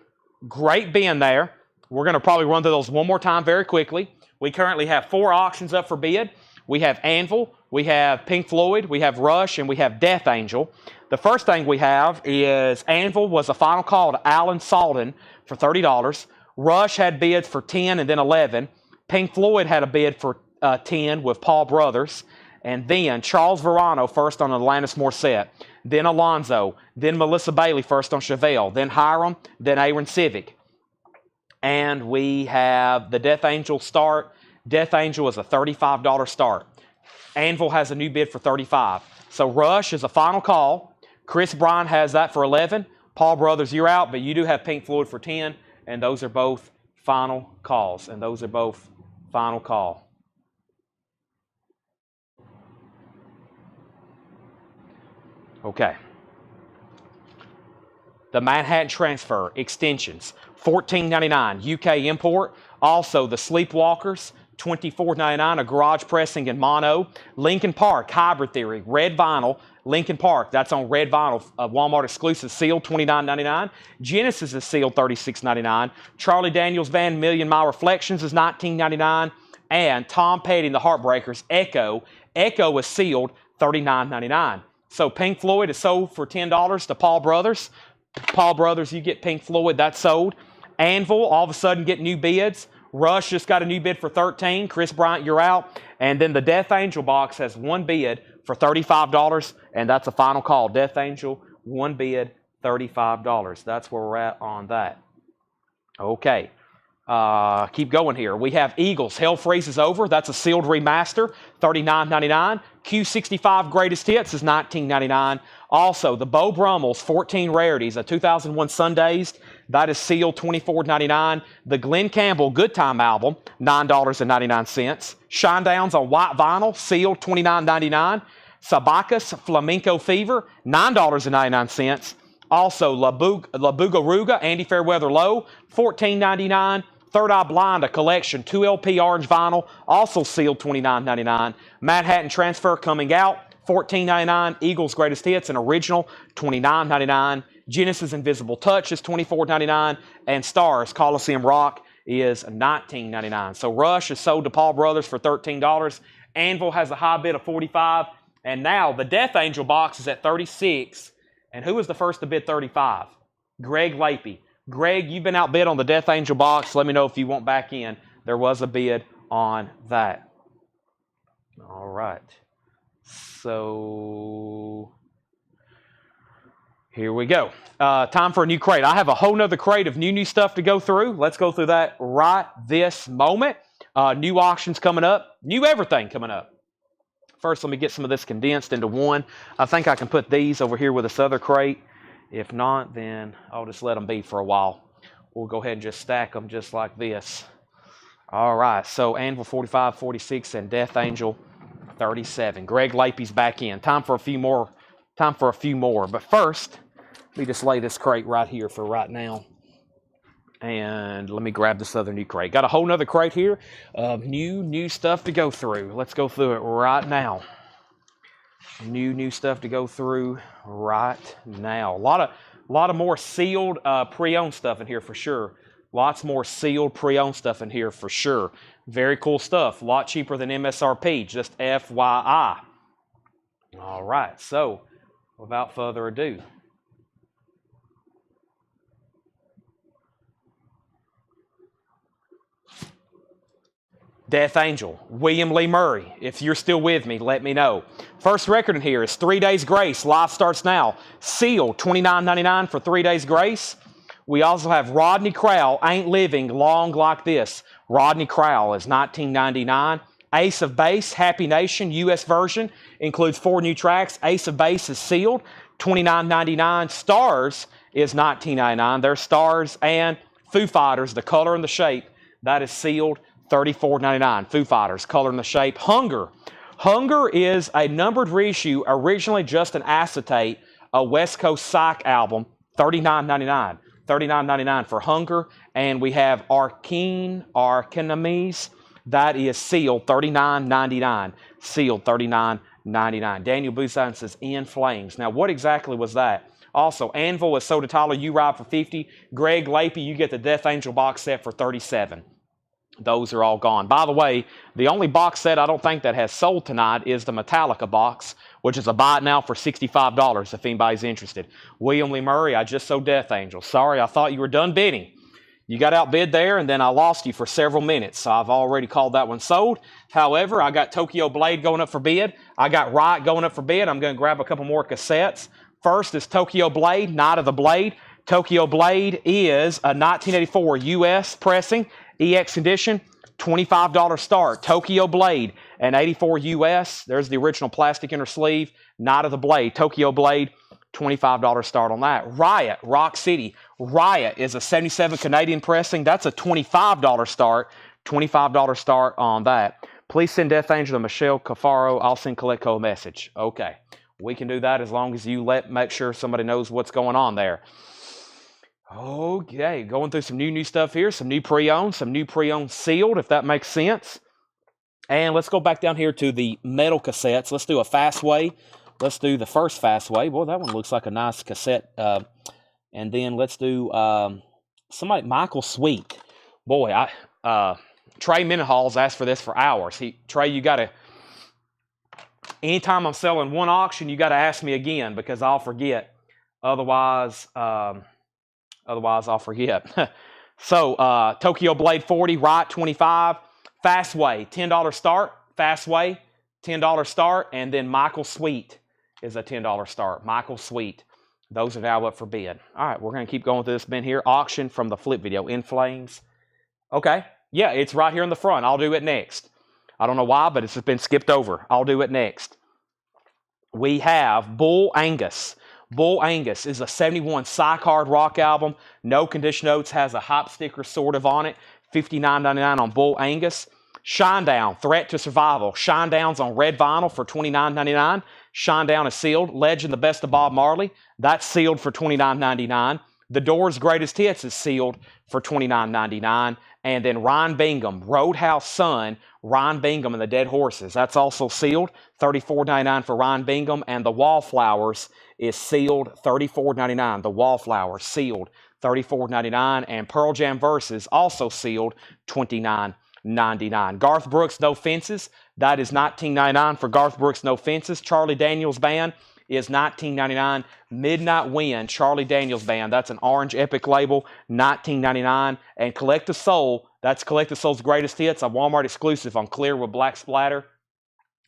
great bin there. We're going to probably run through those one more time very quickly. We currently have 4 auctions up for bid. We have Anvil, we have Pink Floyd, we have Rush, and we have Death Angel. The first thing we have is Anvil was a final call to Alan Salden for $30. Rush had bids for $10 and then $11. Pink Floyd had a bid for $10 with Paul Brothers. And then Charles Verano first on Alanis Morissette. Then Alonzo. Then Melissa Bailey first on Chevelle. Then Hiram. Then Aaron Civic. And we have the Death Angel start. Death Angel is a $35 start. Anvil has a new bid for $35. So Rush is a final call. Chris Bryan has that for $11. Paul Brothers, you're out, but you do have Pink Floyd for $10. And those are both final calls. And those are both final call. Okay. The Manhattan Transfer extensions, $14.99, UK import. Also, the Sleepwalkers, $24.99, a garage pressing in mono. Linkin Park, Hybrid Theory, red vinyl. Linkin Park, that's on red vinyl, Walmart exclusive, sealed, $29.99. Genesis is sealed, $36.99. Charlie Daniels Band, Million Mile Reflections is $19.99. And Tom Petty and the Heartbreakers, Echo. Echo is sealed, $39.99. So Pink Floyd is sold for $10 to Paul Brothers. Paul Brothers, you get Pink Floyd, that's sold. Anvil, all of a sudden get new bids. Rush just got a new bid for $13. Chris Bryant, you're out. And then the Death Angel box has one bid for $35, and that's a final call. Death Angel, one bid, $35. That's where we're at on that. Okay. Keep going here. We have Eagles. Hell Freezes Over. That's a sealed remaster. $39.99. Q65 Greatest Hits is $19.99. Also, the Beau Brummels 14 Rarities, a 2001 Sundazed. That is sealed $24.99. The Glenn Campbell Good Time album, $9.99. Shinedown's on white vinyl, sealed $29.99. Sabacus Flamenco Fever, $9.99. Also, La Bugaruga, Andy Fairweather Low, $14.99. Third Eye Blind, a collection, 2 LP orange vinyl, also sealed $29.99. Manhattan Transfer coming out, $14.99. Eagles Greatest Hits, an original, $29.99. Genesis Invisible Touch is $24.99. And Stars Coliseum Rock is $19.99. So Rush is sold to Paul Brothers for $13. Anvil has a high bid of $45. And now the Death Angel box is at $36. And who was the first to bid $35? Greg Lapey. Greg, you've been outbid on the Death Angel box. Let me know if you want back in. There was a bid on that. All right. So here we go. Time for a new crate. I have a whole nother crate of new stuff to go through. Let's go through that right this moment. New auctions coming up. New everything coming up. First, let me get some of this condensed into one. I think I can put these over here with this other crate. If not, then I'll just let them be for a while. We'll go ahead and just stack them just like this. All right, so Anvil 45, 46, and Death Angel 37. Greg Lapey's back in. Time for a few more. But first, let me just lay this crate right here for right now. And let me grab this other new crate. Got a whole nother crate here of new stuff to go through. Let's go through it right now. New stuff to go through right now. A lot of more sealed pre-owned stuff in here for sure. Lots more sealed pre-owned stuff in here for sure. Very cool stuff. A lot cheaper than MSRP, just FYI. All right, so without further ado, Death Angel, William Lee Murray. If you're still with me, let me know. First record in here is 3 Days Grace. Live starts now. Sealed, $29.99 for 3 Days Grace. We also have Rodney Crowell, Ain't Living Long Like This. Rodney Crowell is $19.99. Ace of Base, Happy Nation, U.S. version, includes 4 new tracks. Ace of Base is sealed, $29.99. Stars is $19.99. There's Stars and Foo Fighters, the color and the shape. That is sealed, $34.99. Foo Fighters, color and the shape. Hunger. Hunger is a numbered reissue, originally just an acetate, a West Coast Psych album, $39.99. $39.99 for Hunger. And we have Arcanemies. That is sealed, $39.99. Sealed, $39.99. Daniel Busan says, In Flames. Now, what exactly was that? Also, Anvil is sold to Tyler U-Ride for $50. Greg Lapey, you get the Death Angel box set for $37. Those are all gone. By the way, the only box set I don't think that has sold tonight is the Metallica box, which is a buy it now for $65 if anybody's interested. William Lee Murray, I just sold Death Angel. Sorry, I thought you were done bidding. You got outbid there, and then I lost you for several minutes, so I've already called that one sold. However, I got Tokyo Blade going up for bid. I got Riot going up for bid. I'm going to grab a couple more cassettes. First is Tokyo Blade, Night of the Blade. Tokyo Blade is a 1984 U.S. pressing, EX edition, $25 start. Tokyo Blade, an 84 U.S. There's the original plastic inner sleeve. Night of the Blade, Tokyo Blade, $25 start on that. Riot, Rock City. Riot is a 77 Canadian pressing. That's a $25 start. $25 start on that. Please send Death Angel to Michelle Cafaro. I'll send Coleco a message. Okay. We can do that as long as you make sure somebody knows what's going on there. Okay, going through some new stuff here, some new pre-owned sealed, if that makes sense. And let's go back down here to the metal cassettes. Let's do a fast way. Let's do the first fast way. Boy, that one looks like a nice cassette. And then let's do somebody, Michael Sweet. Boy, Trey Mendenhall's asked for this for hours. Trey, you got to, anytime I'm selling one auction, you got to ask me again because I'll forget. Otherwise I'll forget. So, Tokyo Blade 40, Riot 25, Fast Way, $10 start, Fast Way, $10 start, and then Michael Sweet is a $10 start. Michael Sweet. Those are now up for bid. All right, we're going to keep going with this bin here. Auction from the flip video, In Flames. Okay, yeah, it's right here in the front. I'll do it next. I don't know why, but it's just been skipped over. I'll do it next. We have Bull Angus. Bull Angus is a 71 Psych-Hard rock album. No condition notes, has a hop sticker sort of on it. $59.99 on Bull Angus. Shinedown, Threat to Survival. Shinedown's on red vinyl for $29.99. Shinedown is sealed. Legend, The Best of Bob Marley. That's sealed for $29.99. The Doors' Greatest Hits is sealed for $29.99. And then Ryan Bingham, Roadhouse Son, Ryan Bingham and the Dead Horses. That's also sealed, $34.99 for Ryan Bingham. And the Wallflowers is sealed, $34.99. The Wallflowers sealed, $34.99. And Pearl Jam Verses also sealed, $29.99. Garth Brooks' No Fences, that is $19.99 for Garth Brooks' No Fences. Charlie Daniels Band is $19.99. Midnight Wind, Charlie Daniels Band, that's an Orange Epic label, $19.99. And Collective Soul, that's Collective Soul's Greatest Hits, a Walmart exclusive on clear with black splatter,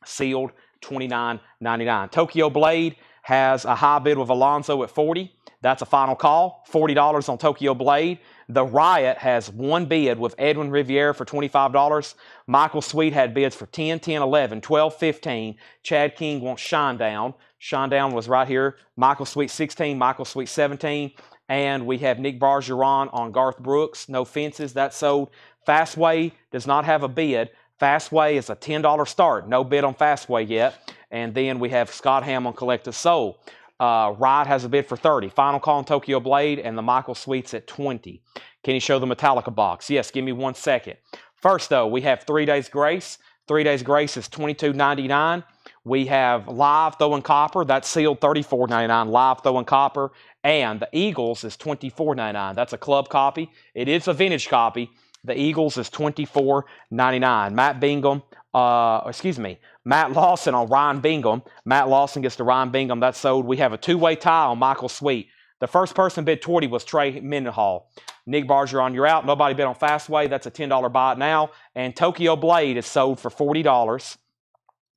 sealed, $29.99. Tokyo Blade has a high bid with Alonzo at $40. That's a final call, $40 on Tokyo Blade. The Riot has one bid with Edwin Riviere for $25. Michael Sweet had bids for 10, 10, 11, 12, 15. Chad King wants Shinedown. Shinedown was right here. Michael Sweet 16, Michael Sweet 17. And we have Nick Bargeron on Garth Brooks. No Fences, that's sold. Fastway does not have a bid. Fastway is a $10 start. No bid on Fastway yet. And then we have Scott Ham on Collective Soul. Riot has a bid for $30. Final call on Tokyo Blade and the Michael Sweets at $20. Can you show the Metallica box? Yes, give me 1 second. First, though, we have 3 Days Grace. 3 Days Grace is $22.99. We have Live Throwing Copper. That's sealed, $34.99. Live Throwing Copper. And the Eagles is $24.99. That's a club copy. It is a vintage copy. The Eagles is $24.99. Matt Lawson on Ryan Bingham. Matt Lawson gets to Ryan Bingham. That's sold. We have a two-way tie on Michael Sweet. The first person bid $20 was Trey Mendenhall. Nick Bargeron, you're out. Nobody bid on Fastway. That's a $10 buy it now. And Tokyo Blade is sold for $40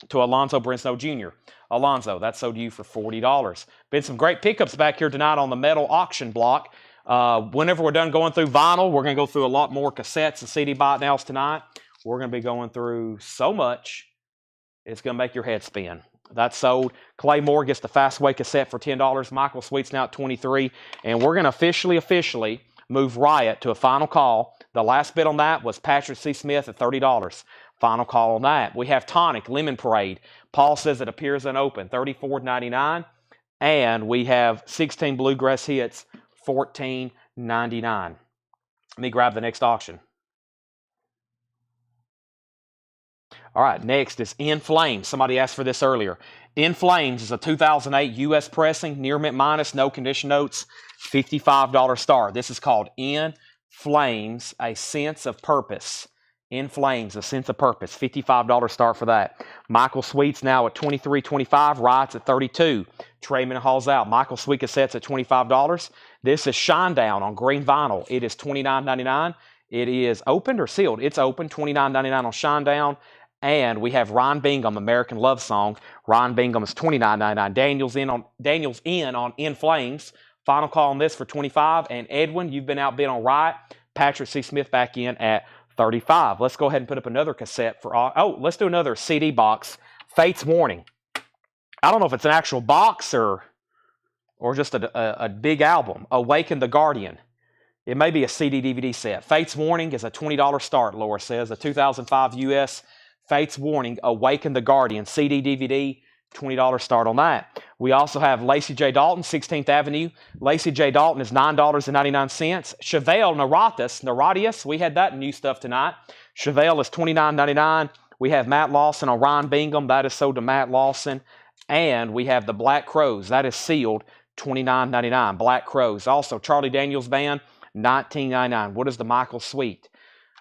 to Alonzo Brinsnow Jr. Alonzo, that's sold to you for $40. Been some great pickups back here tonight on the metal auction block. Whenever we're done going through vinyl, we're going to go through a lot more cassettes and CD buy it nows tonight. We're going to be going through so much, it's going to make your head spin. That's sold. Clay Moore gets the Fastway cassette for $10. Michael Sweet's now at $23. And we're going to officially move Riot to a final call. The last bid on that was Patrick C. Smith at $30. Final call on that. We have Tonic, Lemon Parade. Paul says it appears unopened, $34.99. And we have 16 Bluegrass Hits, $14.99. Let me grab the next auction. All right, next is In Flames. Somebody asked for this earlier. In Flames is a 2008 U.S. pressing, near mint minus, no condition notes, $55 start. This is called In Flames, A Sense of Purpose. In Flames, A Sense of Purpose, $55 start for that. Michael Sweet's now at $23.25. Riot's at $32. Trey Mendenhall's out. Michael Sweet cassette's at $25. This is Shinedown on green vinyl. It is $29.99. It is opened or sealed? It's open, $29.99 on Shinedown. And we have Ryan Bingham, American Love Song. Ryan Bingham is $29.99. Daniel's in on In Flames. Final call on this for $25. And Edwin, you've been outbid on Riot. Patrick C. Smith back in at $35. Let's go ahead and put up another cassette for all. Oh, let's do another CD box. Fate's Warning. I don't know if it's an actual box or just a big album. Awaken the Guardian. It may be a CD DVD set. Fate's Warning is a $20 start, Laura says. A 2005 US Fate's Warning, Awaken the Guardian, CD, DVD, $20 start on that. We also have Lacey J. Dalton, 16th Avenue. Lacey J. Dalton is $9.99. Chevelle Naratius, we had that new stuff tonight. Chevelle is $29.99. We have Matt Lawson on Ryan Bingham. That is sold to Matt Lawson. And we have the Black Crows. That is sealed, $29.99. Black Crows. Also, Charlie Daniels Band, $19.99. What is the Michael Sweet?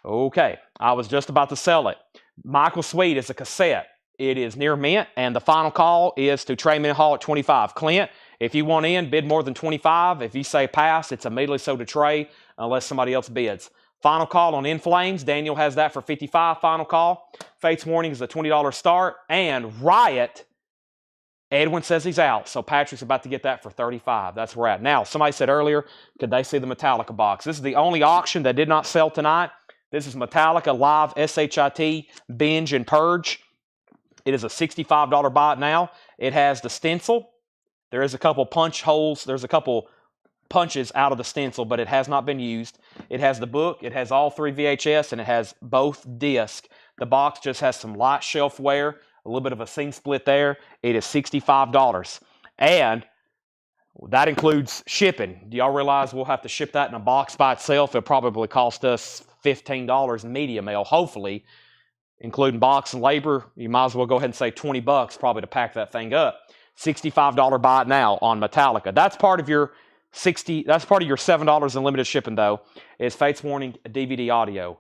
Okay, I was just about to sell it. Michael Sweet is a cassette. It is near mint, and the final call is to Trey Mendenhall at $25. Clint, if you want in, bid more than $25. If you say pass, it's immediately sold to Trey unless somebody else bids. Final call on In Flames. Daniel has that for $55. Final call. Fate's Warning is a $20 start. And Riot, Edwin says he's out, so Patrick's about to get that for $35. That's where we're at. Now, somebody said earlier, could they see the Metallica box? This is the only auction that did not sell tonight. This is Metallica Live SHIT Binge and Purge. It is a $65 buy it now. It has the stencil. There is a couple punch holes. There's a couple punches out of the stencil, but it has not been used. It has the book. It has all 3 VHS, and it has both discs. The box just has some light shelf wear, a little bit of a seam split there. It is $65. And That includes shipping. Do y'all realize we'll have to ship that in a box by itself? It'll probably cost us $15 in media mail, hopefully, including box and labor. You might as well go ahead and say $20 probably to pack that thing up. $65 buy it now on Metallica. That's part of your $7 in limited shipping, though, is Fates Warning DVD audio.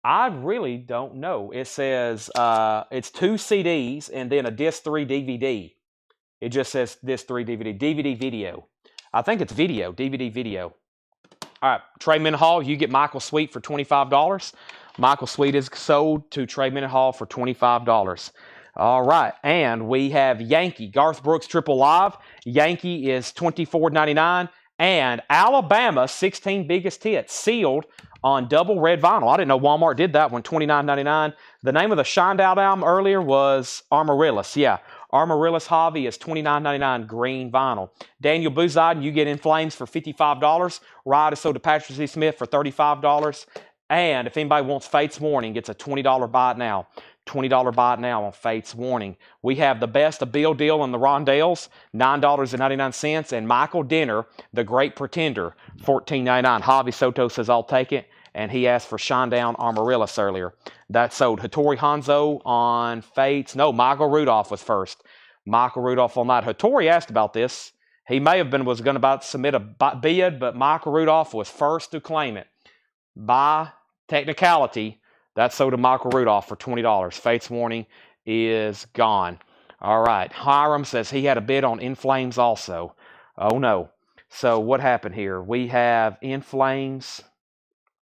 I really don't know. It says it's 2 CDs and then a disc 3 DVD. It just says disc 3 DVD. DVD video. I think it's video. DVD video. All right. Trey Mendenhall, you get Michael Sweet for $25. Michael Sweet is sold to Trey Mendenhall for $25. All right. And we have Yankee. Garth Brooks Triple Live. Yankee is $24.99. And Alabama 16 Biggest Hits sealed on double red vinyl. I didn't know Walmart did that one. $29.99. The name of the Shined Out album earlier was Amaryllis. Yeah, Amaryllis Javi is $29.99 green vinyl. Daniel Bouzide, you get In Flames for $55. Ride is sold to Patrick C. Smith for $35. And if anybody wants Fates Warning, it's a $20 buy it now. $20 buy it now on Fates Warning. We have the best of Bill Deal and the Rondales, $9.99, and Michael Denner, The Great Pretender, $14.99. Javi Soto says, I'll take it, and he asked for Shinedown Amaryllis earlier. That sold. Hattori Hanzo on Fates. No, Michael Rudolph was first. Michael Rudolph on that. Hattori asked about this. He may have been was going to about submit a bid, but Michael Rudolph was first to claim it. By technicality, that's sold to Michael Rudolph for $20. Fates Warning is gone. All right. Hiram says he had a bid on In Flames also. Oh, no. So what happened here? We have In Flames.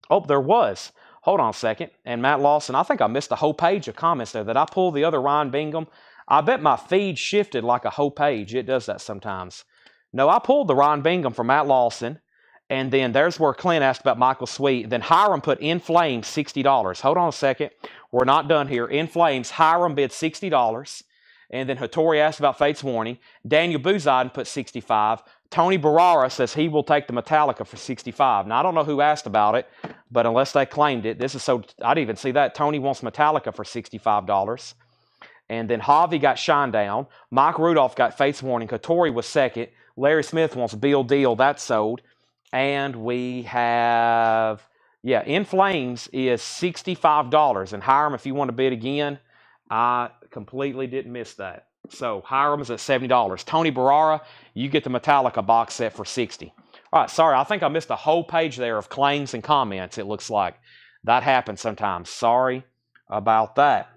Oh, there was. Hold on a second. And Matt Lawson, I think I missed a whole page of comments there. Did I pull the other Ryan Bingham? I bet my feed shifted like a whole page. It does that sometimes. No, I pulled the Ryan Bingham from Matt Lawson. And then there's where Clint asked about Michael Sweet. Then Hiram put In Flames $60. Hold on a second. We're not done here. In Flames, Hiram bid $60. And then Hattori asked about Fates Warning. Daniel Bouzide put $65. Tony Barara says he will take the Metallica for $65. Now, I don't know who asked about it, but unless they claimed it, this is so, I didn't even see that. Tony wants Metallica for $65. And then Javi got Shinedown. Mike Rudolph got Fates Warning. Hattori was second. Larry Smith wants Bill Deal. That's sold. And we have, yeah, In Flames is $65. And Hiram, if you want to bid again, I completely didn't miss that. So Hiram's at $70. Tony Barara, you get the Metallica box set for $60. All right, sorry, I think I missed a whole page there of claims and comments, it looks like. That happens sometimes. Sorry about that.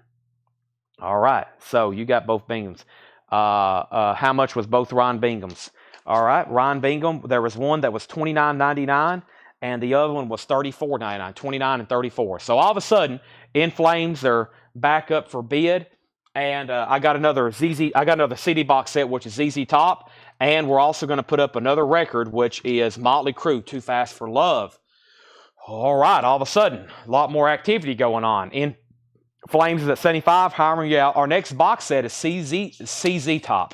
All right, so you got both Binghams. How much was both Ron Binghams? All right, Ron Bingham, there was one that was $29.99, and the other one was $34.99, $29 and $34. So all of a sudden, In Flames are back up for bid, and I got another CD box set, which is ZZ Top, and we're also going to put up another record, which is Motley Crue, Too Fast for Love. All right, all of a sudden, a lot more activity going on. In Flames is at 75. Hiram, yeah, our next box set is CZ Top.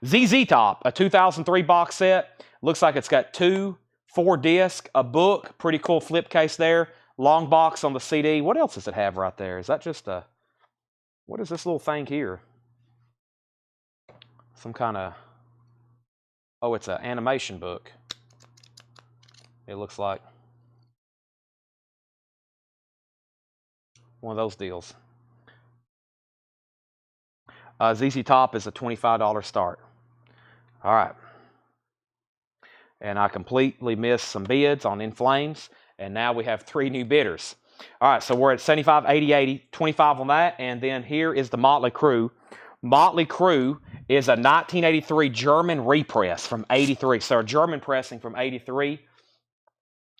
ZZ Top, a 2003 box set. Looks like it's got 2 4-disc, a book, pretty cool flip case there. Long box on the CD. What else does it have right there? Is that just a, what is this little thing here? Some kind of, oh, it's an animation book. It looks like one of those deals. ZZ Top is a $25 start. All right. And I completely missed some bids on In Flames. And now we have 3 new bidders. All right, so we're at 75, 80, 80, 25 on that. And then here is the Motley Crue. Motley Crue is a 1983 German repress from 83. So a German pressing from 83.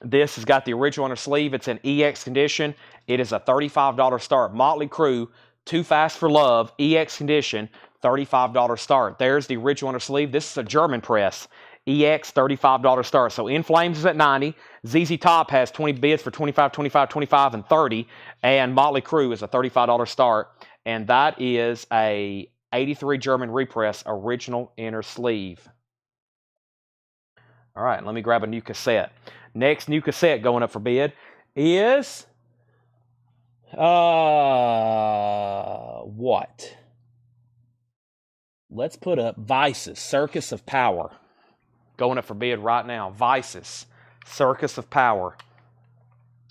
This has got the original on the sleeve. It's in EX condition. It is a $35 start. Motley Crue, Too Fast for Love, EX condition, $35 start. There's the original on the sleeve. This is a German press. EX, $35 start. So In Flames is at 90. ZZ Top has 20 bids for 25, 25, 25, and 30. And Motley Crue is a $35 start. And that is a 83 German repress original inner sleeve. All right, let me grab a new cassette. Next new cassette going up for bid is what? Let's put up Vices, Circus of Power. going up for bid right now. Invoices, Circus of Power.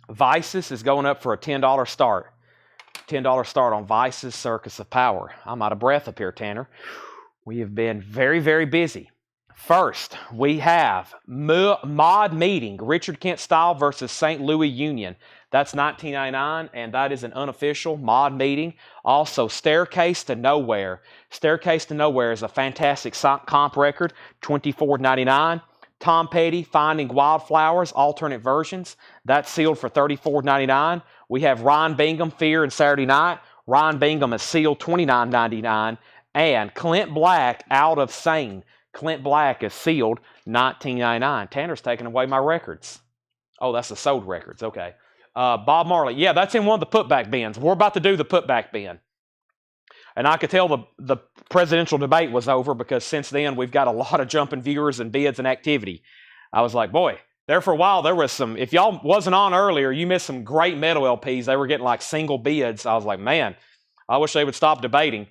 Invoices is going up for a $10 start. $10 start on Invoices, Circus of Power. I'm out of breath up here, Tanner. We have been very, very busy. First, we have Mod Meeting, Richard Kent Style versus St. Louis Union. That's $19.99, and that is an unofficial Mod Meeting. Also, Staircase to Nowhere. Staircase to Nowhere is a fantastic comp record, $24.99. Tom Petty, Finding Wildflowers, alternate versions. That's sealed for $34.99. We have Ryan Bingham, Fear and Saturday Night. Ryan Bingham is sealed $29.99. And Clint Black, Out of Sane. Clint Black is sealed $19.99. Tanner's taking away my records. Oh, that's the sold records. Okay. Bob Marley. Yeah, that's in one of the putback bins. We're about to do the putback bin. And I could tell the presidential debate was over because since then we've got a lot of jumping viewers and bids and activity. I was like, boy, there for a while there was some, if y'all wasn't on earlier, you missed some great metal LPs. They were getting like single bids. I was like, man, I wish they would stop debating.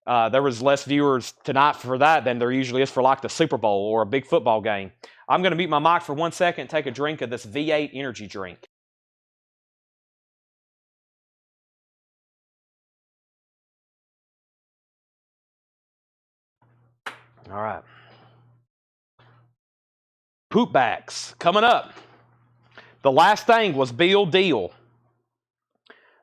There was less viewers tonight for that than there usually is for like the Super Bowl or a big football game. I'm going to mute my mic for 1 second and take a drink of this V8 energy drink. All right. Poopbacks coming up. The last thing was Bill Deal.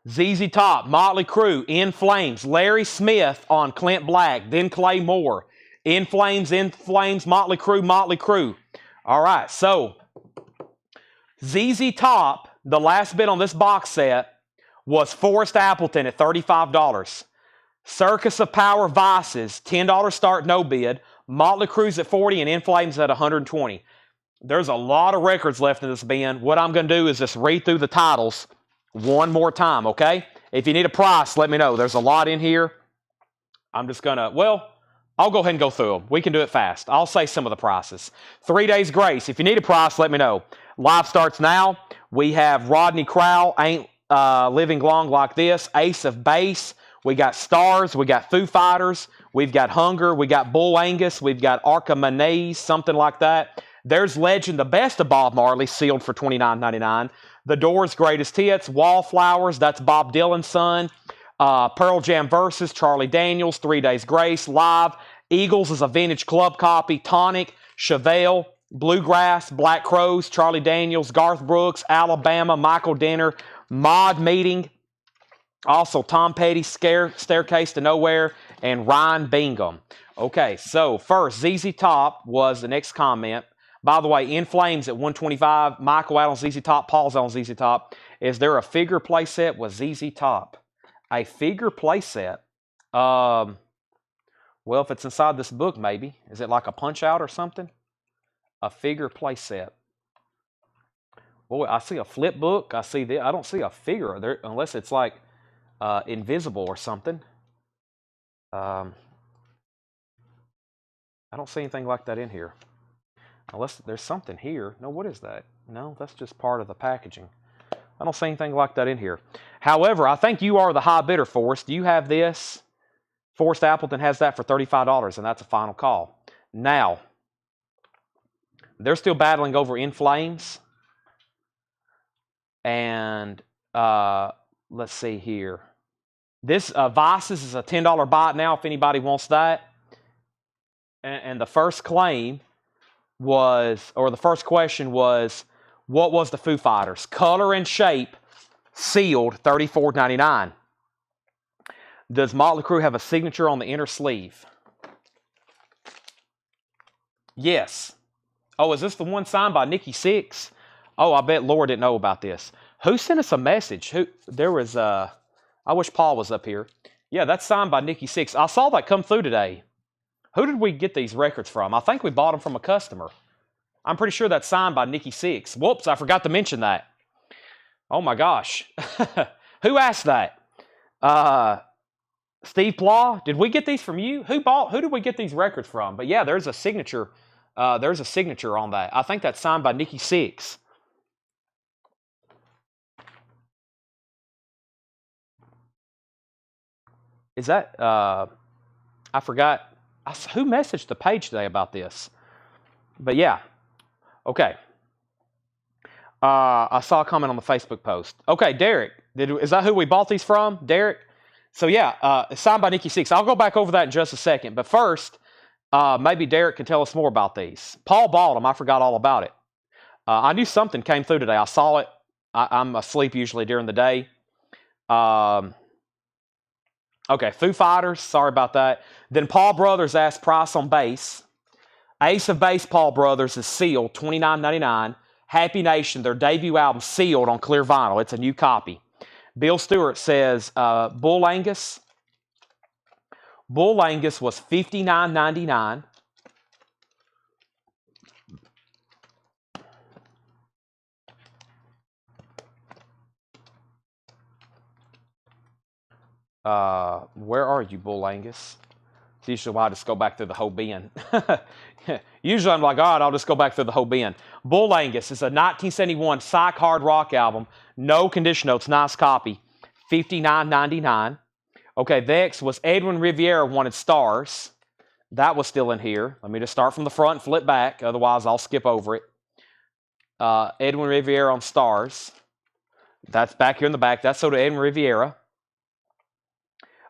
ZZ Top, Motley Crue, In Flames, Larry Smith on Clint Black, then Clay Moore. In Flames, Motley Crue. All right, so ZZ Top, the last bid on this box set was Forrest Appleton at $35. Circus of Power Vices, $10 start, no bid. Motley Crue's at $40 and In Flames at $120. There's a lot of records left in this bin. What I'm going to do is just read through the titles one more time, okay? If you need a price, let me know. There's a lot in here. I'm just going to, well, I'll go ahead and go through them. We can do it fast. I'll say some of the prices. 3 Days Grace. If you need a price, let me know. Live starts now. We have Rodney Crowell, Ain't Living Long Like This. Ace of Base. We got Stars. We got Foo Fighters. We've got Hunger. We got Bull Angus. We've got Archimedes, something like that. There's Legend, the best of Bob Marley, sealed for $29.99. The Doors' Greatest Hits, Wallflowers, that's Bob Dylan's son. Pearl Jam Versus, Charlie Daniels, 3 Days Grace, Live. Eagles is a vintage club copy. Tonic, Chevelle, Bluegrass, Black Crows, Charlie Daniels, Garth Brooks, Alabama, Michael Denner, Mod Meeting. Also Tom Petty, Staircase to Nowhere, and Ryan Bingham. Okay, so first, ZZ Top was the next comment. By the way, In Flames at $125. Michael out on ZZ Top. Paul's out on ZZ Top. Is there a figure play set with ZZ Top? A figure play set? Well, if it's inside this book, maybe. Is it like a punch out or something? A figure play set. Boy, I see a flip book. I see I don't see a figure there unless it's like invisible or something. I don't see anything like that in here. Unless there's something here. No, what is that? No, that's just part of the packaging. I don't see anything like that in here. However, I think you are the high bidder, Forrest. Do you have this? Forrest Appleton has that for $35, and that's a final call. Now, they're still battling over In Flames. And let's see here. This Vices is a $10 buy now if anybody wants that. And the first claim was, or the first question was, what was the Foo Fighters? Color and shape, sealed, $34.99. Does Motley Crue have a signature on the inner sleeve? Yes. Oh, is this the one signed by Nikki Sixx? Oh, I bet Laura didn't know about this. Who sent us a message? There was, I wish Paul was up here. Yeah, that's signed by Nikki Sixx. I saw that come through today. Who did we get these records from? I think we bought them from a customer. I'm pretty sure that's signed by Nikki Sixx. Whoops, I forgot to mention that. Oh my gosh. Who asked that? Steve Plaw? Did we get these from you? Who did we get these records from? But yeah, there's a signature. There's a signature on that. I think that's signed by Nikki Sixx. Is that, I forgot. Who messaged the page today about this? But yeah, okay. I saw a comment on the Facebook post. Okay, Derek, is that who we bought these from, Derek? So yeah, it's signed by Nikki Six. I'll go back over that in just a second. But first, maybe Derek can tell us more about these. Paul bought them. I forgot all about it. I knew something came through today. I saw it. I'm asleep usually during the day. Okay, Foo Fighters. Sorry about that. Then Paul Brothers asked price on bass. Ace of Base Paul Brothers is sealed, $29.99. Happy Nation, their debut album, sealed on clear vinyl. It's a new copy. Bill Stewart says Bull Angus. Bull Angus was $59.99. Where are you, Bull Angus? It's usually why I just go back through the whole bin. Usually I'm like, all right, I'll just go back through the whole bin. Bull Angus is a 1971 psych hard rock album. No condition notes, nice copy. $59.99. Okay, next was Edwin Riviera Wanted Stars. That was still in here. Let me just start from the front and flip back. Otherwise, I'll skip over it. Edwin Riviera on Stars. That's back here in the back. That's sold to Edwin Riviera.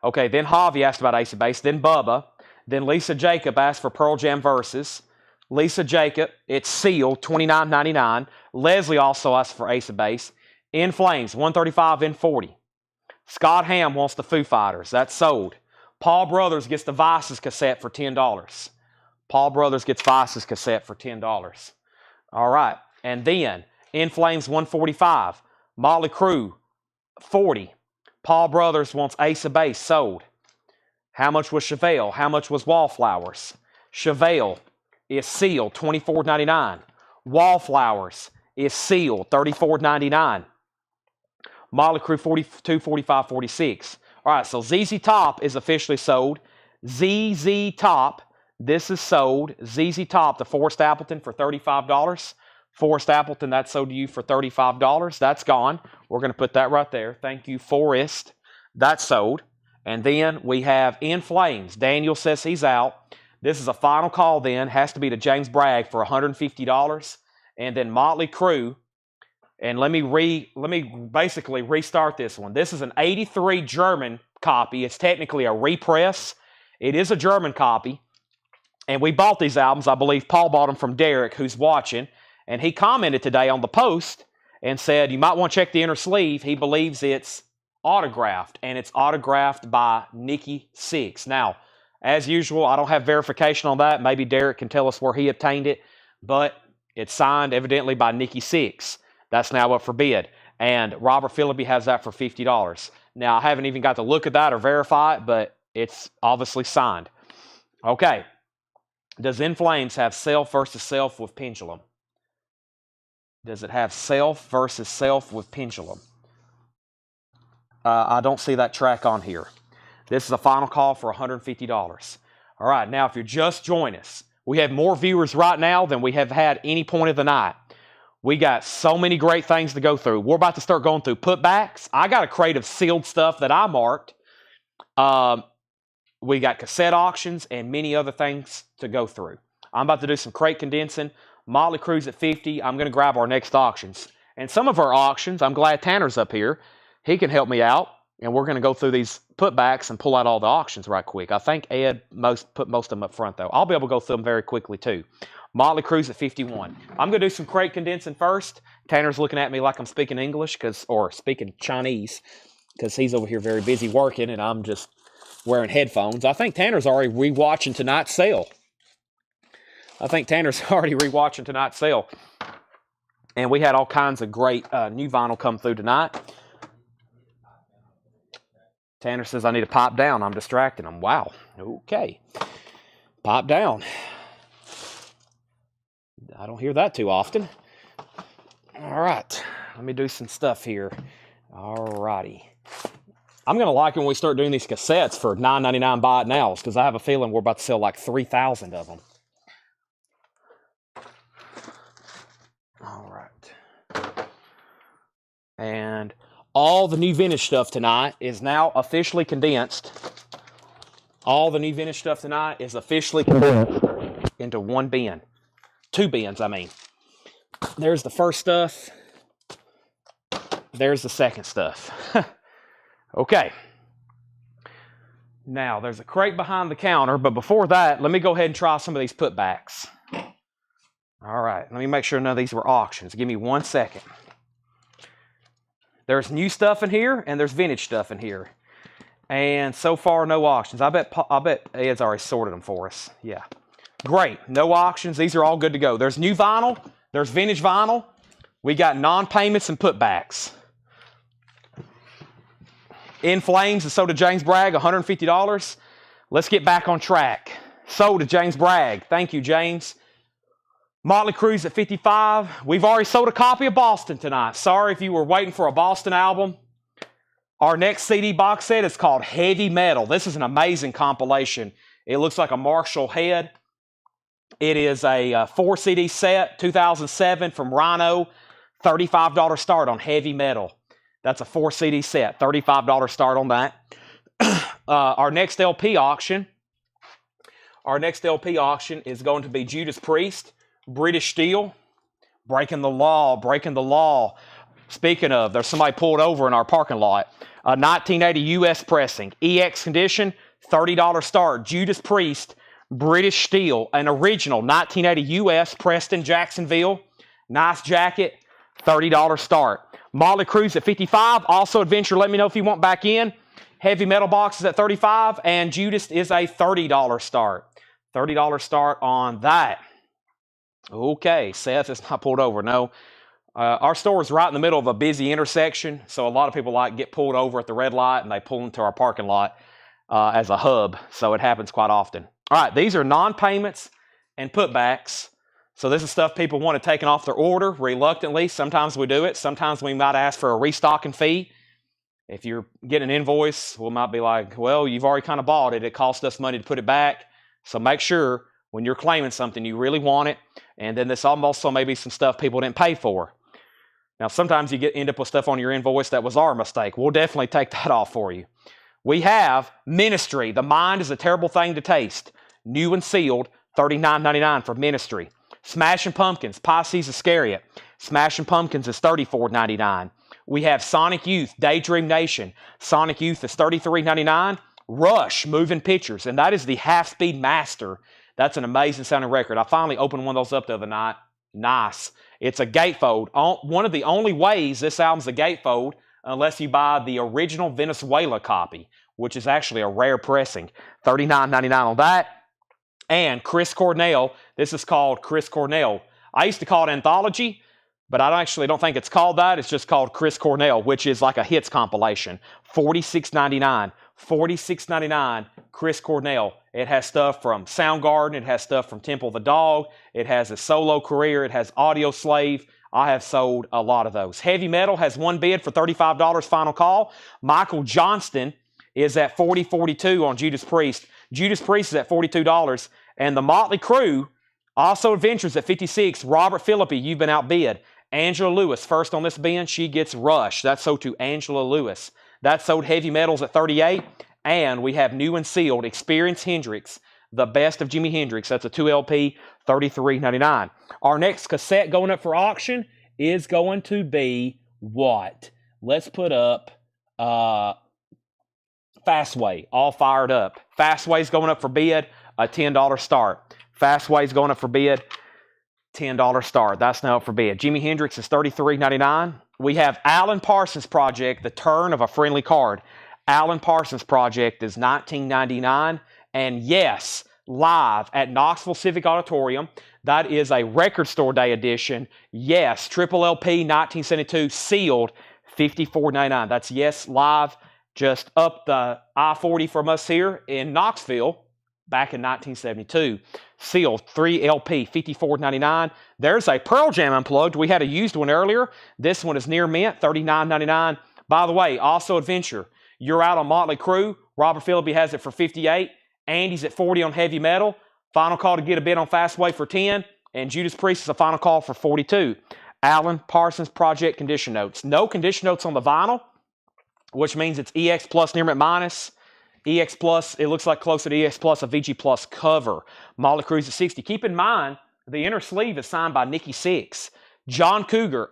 Okay, then Javi asked about Ace of Base. Then Bubba. Then Lisa Jacob asked for Pearl Jam Verses. Lisa Jacob, it's sealed, $29.99. Leslie also asked for Ace of Base. In Flames, $135 in 40. Scott Ham wants the Foo Fighters. That's sold. Paul Brothers gets the Vices cassette for $10. Paul Brothers gets Vices cassette for $10. All right. And then, In Flames, $145. Motley Crue, $40. Paul Brothers wants Ace of Base, sold. How much was Chevelle? How much was Wallflowers? Chevelle is sealed, $24.99. Wallflowers is sealed, $34.99. Motley Crue, $42, $45, $46. All right, so ZZ Top is officially sold. ZZ Top, this is sold. ZZ Top, the Forrest Appleton for $35. Forrest Appleton, that's sold to you for $35. That's gone. We're going to put that right there. Thank you, Forrest. That's sold. And then we have In Flames. Daniel says he's out. This is a final call then. Has to be to James Bragg for $150. And then Motley Crue. And let me basically restart this one. This is an 83 German copy. It's technically a repress. It is a German copy. And we bought these albums. I believe Paul bought them from Derek, who's watching. And he commented today on the post and said, you might want to check the inner sleeve. He believes it's autographed, and it's autographed by Nikki Six. Now, as usual, I don't have verification on that. Maybe Derek can tell us where he obtained it, but it's signed evidently by Nikki Six. That's now up for bid, and Robert Phillippe has that for $50. Now, I haven't even got to look at that or verify it, but it's obviously signed. Okay. Does In Flames have Self versus Self with Pendulum? Does it have Self versus Self with Pendulum? I don't see that track on here. This is a final call for $150. All right, now if you're just joining us, we have more viewers right now than we have had any point of the night. We got so many great things to go through. We're about to start going through putbacks. I got a crate of sealed stuff that I marked. We got cassette auctions and many other things to go through. I'm about to do some crate condensing. Motley Crue's at 50. I'm going to grab our next auctions. And some of our auctions, I'm glad Tanner's up here. He can help me out, and we're going to go through these putbacks and pull out all the auctions right quick. I think Ed put most of them up front, though. I'll be able to go through them very quickly, too. Motley Crue's at 51. I'm going to do some crate condensing first. Tanner's looking at me like I'm speaking English or speaking Chinese because he's over here very busy working, and I'm just wearing headphones. I think Tanner's already rewatching tonight's sale. And we had all kinds of great new vinyl come through tonight. Tanner says, I need to pipe down. I'm distracting him. Wow. Okay. Pipe down. I don't hear that too often. All right. Let me do some stuff here. All righty. I'm going to like it when we start doing these cassettes for $9.99 buy it nows because I have a feeling we're about to sell like 3,000 of them. All right. And all the new vintage stuff tonight is now officially condensed. All the new vintage stuff tonight is officially condensed into one bin. 2 bins, I mean. There's the first stuff. There's the second stuff. Okay. Now, there's a crate behind the counter, but before that, let me go ahead and try some of these putbacks. All right, let me make sure none of these were auctions. Give me 1 second. There's new stuff in here, and there's vintage stuff in here. And so far, no auctions. I bet Ed's already sorted them for us. Yeah. Great. No auctions. These are all good to go. There's new vinyl. There's vintage vinyl. We got non-payments and putbacks. In Flames and sold to James Bragg, $150. Let's get back on track. Sold to James Bragg. Thank you, James. Motley Crue's at $55. We've already sold a copy of Boston tonight. Sorry if you were waiting for a Boston album. Our next CD box set is called Heavy Metal. This is an amazing compilation. It looks like a Marshall head. It is a 4 CD set, 2007 from Rhino. $35 start on Heavy Metal. That's a 4 CD set, $35 start on that. Our next LP auction is going to be Judas Priest, British Steel, Breaking the Law, Breaking the Law. Speaking of, there's somebody pulled over in our parking lot. 1980 US pressing, EX condition, $30 start. Judas Priest, British Steel, an original 1980 US pressed in Jacksonville. Nice jacket, $30 start. Motley Crue's at $55. Also Adventure, let me know if you want back in. Heavy Metal box is at $35, and Judas is a $30 start. $30 start on that. Okay, Seth is not pulled over. No. Our store is right in the middle of a busy intersection, so a lot of people get pulled over at the red light, and they pull into our parking lot as a hub, so it happens quite often. All right, these are non-payments and putbacks. So this is stuff people want to take off their order reluctantly. Sometimes we do it. Sometimes we might ask for a restocking fee. If you're getting an invoice, we might be like, well, you've already kind of bought it. It cost us money to put it back. So make sure when you're claiming something, you really want it. And then this also may be some stuff people didn't pay for. Now, sometimes you end up with stuff on your invoice that was our mistake. We'll definitely take that off for you. We have Ministry. The Mind is a Terrible Thing to Taste. New and sealed, $39.99 for Ministry. Smashing Pumpkins, Pisces Iscariot. Smashing Pumpkins is $34.99. We have Sonic Youth, Daydream Nation. Sonic Youth is $33.99. Rush, Moving Pictures, and that is the half-speed master. That's an amazing sounding record. I finally opened one of those up the other night. Nice. It's a gatefold. One of the only ways this album's a gatefold, unless you buy the original Venezuela copy, which is actually a rare pressing. $39.99 on that. And Chris Cornell, this is called Chris Cornell. I used to call it Anthology, but I actually don't think it's called that. It's just called Chris Cornell, which is like a hits compilation. $46.99. $46.99, Chris Cornell. It has stuff from Soundgarden. It has stuff from Temple of the Dog. It has a solo career. It has Audio Slave. I have sold a lot of those. Heavy Metal has one bid for $35, final call. Michael Johnston is at $40.42 on Judas Priest. Judas Priest is at $42. And the Motley Crue, also Adventures at $56. Robert Philippi, you've been outbid. Angela Lewis, first on this bin, she gets Rush. That's sold to Angela Lewis. That sold Heavy Metals at $38. And we have new and sealed Experience Hendrix, the best of Jimi Hendrix. That's a 2LP, $33.99. Our next cassette going up for auction is going to be what? Let's put up Fastway, all fired up. Fastway's going up for bid, a $10 start. Fastway's going up for bid, $10 start. That's now up for bid. Jimi Hendrix is $33.99. We have Alan Parsons Project, The Turn of a Friendly Card. Alan Parsons Project is $19.99. And yes, live at Knoxville Civic Auditorium. That is a Record Store Day edition. Yes, triple LP 1972 sealed, $54.99. That's yes, live just up the I-40 from us here in Knoxville back in 1972. Sealed 3LP, $54.99. There's a Pearl Jam Unplugged. We had a used one earlier. This one is near mint, $39.99. By the way, also Adventure. You're out on Motley Crue. Robert Philippi has it for $58. Andy's at $40 on Heavy Metal. Final call to get a bid on Fastway for $10. And Judas Priest is a final call for $42. Alan Parsons Project condition notes. No condition notes on the vinyl, which means it's EX plus near mint minus. EX plus, it looks like closer to EX plus, a VG plus cover. Motley Crue's at $60. Keep in mind, The inner sleeve is signed by Nikki Sixx. John Cougar,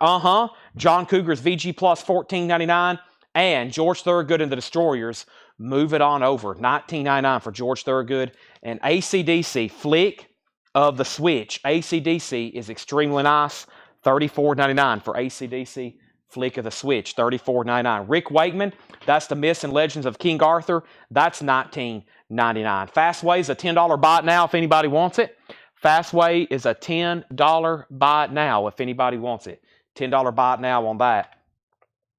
John Cougar's VG Plus $14.99. And George Thorogood and the Destroyers, move it on over. $19.99 for George Thorogood. And AC/DC, Flick of the Switch. AC/DC is extremely nice. $34.99 for AC/DC, Flick of the Switch. $34.99. Rick Wakeman, that's the Myths and Legends of King Arthur. That's $19.99. Fastway is a $10 buy it now if anybody wants it. Fastway is a $10 buy it now if anybody wants it. $10 buy it now on that.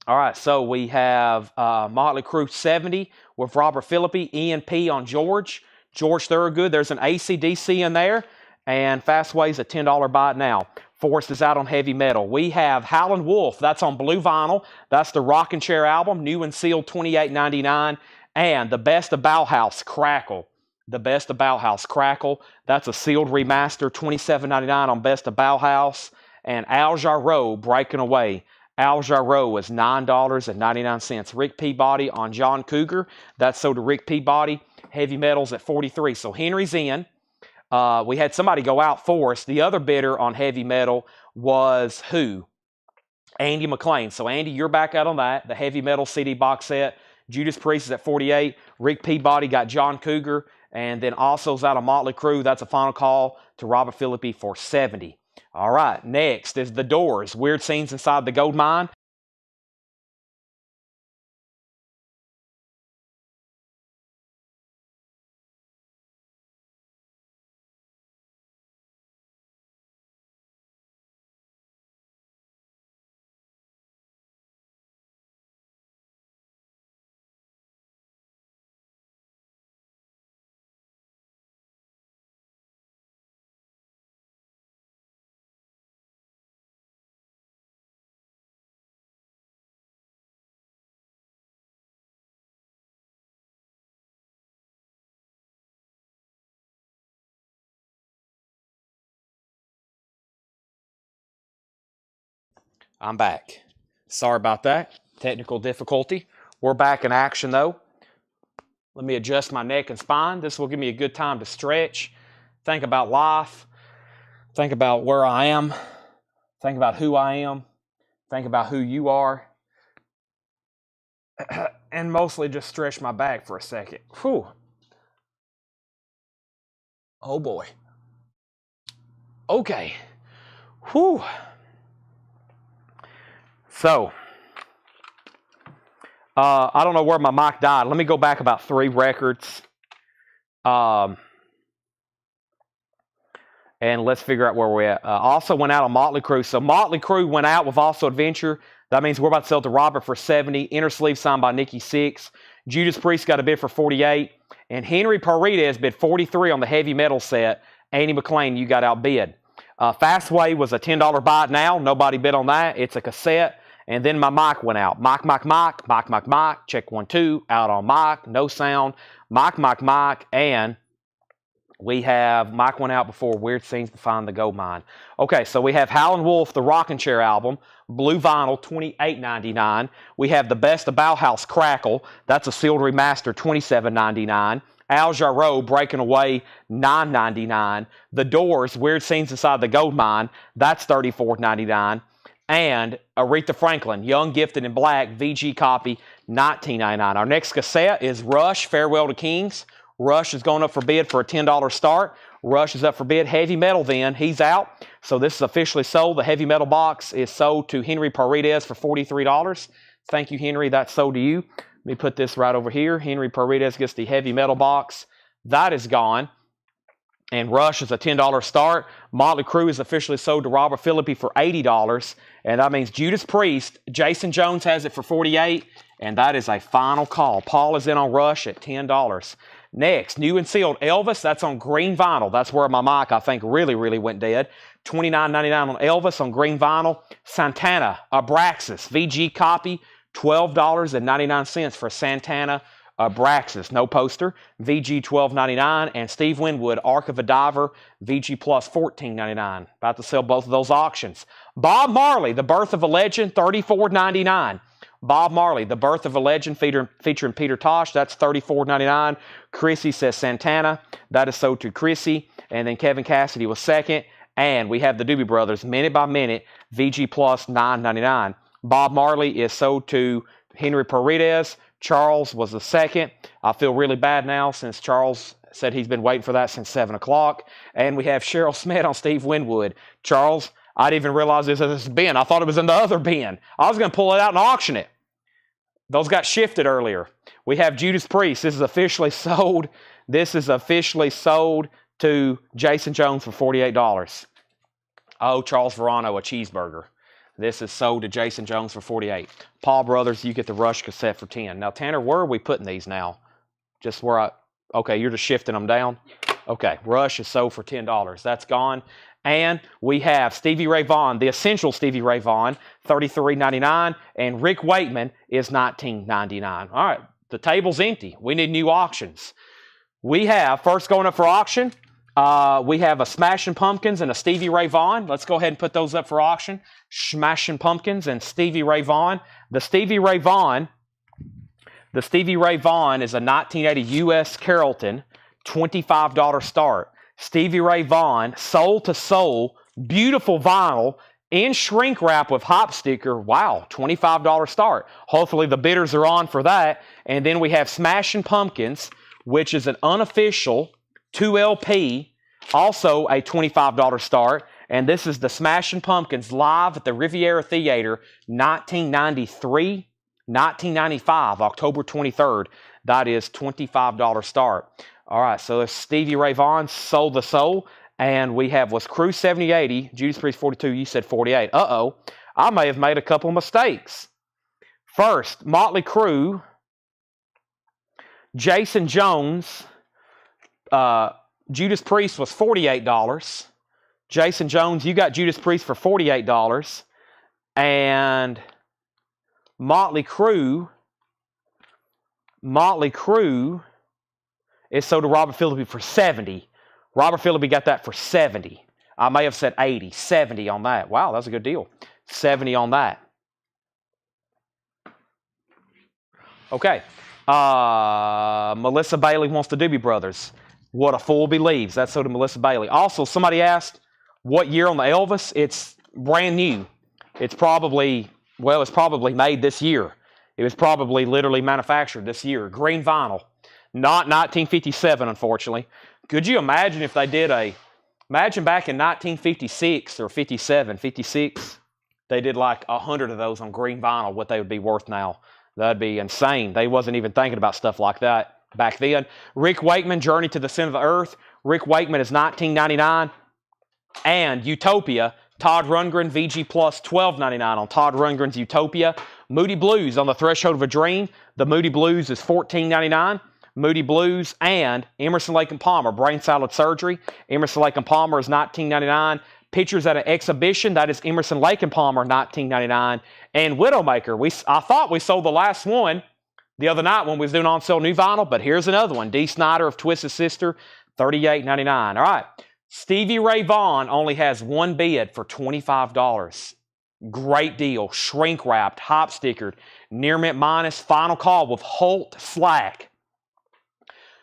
All right, so we have Motley Crue 70 with Robert Philippi, ENP on George. George Thorogood, there's an AC/DC in there. And Fastway's a $10 buy it now. Forrest is out on heavy metal. We have Howlin' Wolf, that's on blue vinyl. That's the Rockin' Chair album, new and sealed, $28.99. And The Best of Bauhaus, Crackle. The Best of Bauhaus, Crackle. That's a sealed remaster, $27.99 on Best of Bauhaus. And Al Jarreau, Breaking Away. Al Jarreau is $9.99. Rick Peabody on John Cougar. That's sold to Rick Peabody. Heavy Metals at $43. So Henry's in. We had somebody go out for us. The other bidder on heavy metal was who? Andy McLean. So Andy, you're back out on that. The heavy metal CD box set. Judas Priest is at $48. Rick Peabody got John Cougar. And then Also's out of Motley Crue. That's a final call to Robert Philippi for $70. All right, next is The Doors, Weird Scenes Inside the Gold Mine. I'm back. Sorry about that. Technical difficulty. We're back in action though. Let me adjust my neck and spine. This will give me a good time to stretch, think about life, think about where I am, think about who I am, think about who you are, and mostly just stretch my back for a second. Whew. Oh boy. Okay. Whew. So, I don't know where my mic died. Let me go back about 3 records. And let's figure out where we're at. Also went out on Motley Crue. So Motley Crue went out with Also Adventure. That means we're about to sell to Robert for $70. Inner sleeve signed by Nikki Sixx. Judas Priest got a bid for $48. And Henry Paredes bid $43 on the heavy metal set. Andy McLean, you got outbid. Fastway was a $10 buy it now. Nobody bid on that. It's a cassette. And then my mic went out. Mic. Check 1, 2. Out on mic. No sound. Mic. And we have mic went out before Weird Scenes Behind the Gold Mine. Okay, so we have Howlin' Wolf, the Rockin' Chair album. Blue vinyl, $28.99. We have The Best of Bauhaus, Crackle. That's a sealed remaster, $27.99. Al Jarreau, Breaking Away, $9.99. The Doors, Weird Scenes Inside the Gold Mine. That's $34.99. And Aretha Franklin, Young, Gifted, and Black, VG copy, $19.99. Our next cassette is Rush, Farewell to Kings. Rush is going up for bid for a $10 start. Rush is up for bid. Heavy metal then, he's out. So this is officially sold. The heavy metal box is sold to Henry Paredes for $43. Thank you, Henry. That's sold to you. Let me put this right over here. Henry Paredes gets the heavy metal box. That is gone. And Rush is a $10 start. Motley Crue is officially sold to Robert Philippi for $80. And that means Judas Priest, Jason Jones has it for $48. And that is a final call. Paul is in on Rush at $10. Next, new and sealed Elvis. That's on green vinyl. That's where my mic, I think, really went dead. $29.99 on Elvis on green vinyl. Santana, Abraxas, VG copy, $12.99 for Santana Abraxas. No poster. VG $12.99. And Steve Winwood, Ark of a Diver, VG Plus $14.99. About to sell both of those auctions. Bob Marley, The Birth of a Legend, $34.99. Bob Marley, The Birth of a Legend, featuring Peter Tosh. That's $34.99. Chrissy says Santana. That is sold to Chrissy. And then Kevin Cassidy was second. And we have the Doobie Brothers, Minute by Minute, VG Plus, $9.99. Bob Marley is sold to Henry Paredes. Charles was the second. I feel really bad now since Charles said he's been waiting for that since 7 o'clock. And we have Cheryl Smith on Steve Winwood. Charles, I didn't even realize this was this bin. I thought it was in the other bin. I was going to pull it out and auction it. Those got shifted earlier. We have Judas Priest. This is officially sold. This is officially sold to Jason Jones for $48. Oh, Charles Verano, a cheeseburger. This is sold to Jason Jones for $48. Paul Brothers, you get the Rush cassette for $10. Now, Tanner, where are we putting these now? Just where I... Okay, you're just shifting them down? Okay, Rush is sold for $10. That's gone. And we have Stevie Ray Vaughan, the essential Stevie Ray Vaughan, $33.99. And Rick Wakeman is $19.99. All right, the table's empty. We need new auctions. We have, first going up for auction, we have a Smashing Pumpkins and a Stevie Ray Vaughan. Let's go ahead and put those up for auction. Smashing Pumpkins and Stevie Ray Vaughan. The Stevie Ray Vaughan is a 1980 U.S. Carrollton, $25 start. Stevie Ray Vaughan, Soul to Soul, beautiful vinyl, in shrink wrap with hop sticker. Wow, $25 start. Hopefully the bidders are on for that. And then we have Smashing Pumpkins, which is an unofficial 2LP, also a $25 start. And this is the Smashing Pumpkins live at the Riviera Theater, 1995, October 23rd. That is $25 start. All right, so there's Stevie Ray Vaughan, Soul to Soul. And we have, was Crew 7080, Judas Priest 42, you said 48. Uh-oh, I may have made a couple mistakes. First, Motley Crue, Jason Jones, Judas Priest was $48. Jason Jones, you got Judas Priest for $48. And Motley Crue is sold to Robert Phillippe for $70. Robert Phillippe got that for $70. I may have said $80. $70 on that. Wow, that's a good deal. $70 on that. Okay. Melissa Bailey wants the Doobie Brothers. What a Fool Believes. That's sold to Melissa Bailey. Also, somebody asked what year on the Elvis. It's brand new. It's probably made this year. It was probably literally manufactured this year. Green vinyl. Not 1957, unfortunately. Could you imagine if they did imagine back in 1956 or 57, 56, they did like 100 of those on green vinyl, what they would be worth now. That'd be insane. They wasn't even thinking about stuff like that back then. Rick Wakeman, Journey to the Center of the Earth. Rick Wakeman is $19.99. And Utopia, Todd Rundgren, VG Plus, $12.99 on Todd Rundgren's Utopia. Moody Blues, On the Threshold of a Dream. The Moody Blues is $14.99. Moody Blues and Emerson, Lake and Palmer, Brain Salad Surgery. Emerson, Lake and Palmer is $19.99. Pictures at an Exhibition, that is Emerson, Lake and Palmer, $19.99. And Widowmaker, I thought we sold the last one the other night when we was doing on sale new vinyl, but here's another one. Dee Snider of Twisted Sister, $38.99. All right, Stevie Ray Vaughan only has one bid for $25. Great deal, shrink wrapped, hop stickered, near mint minus, final call with Holt Slack.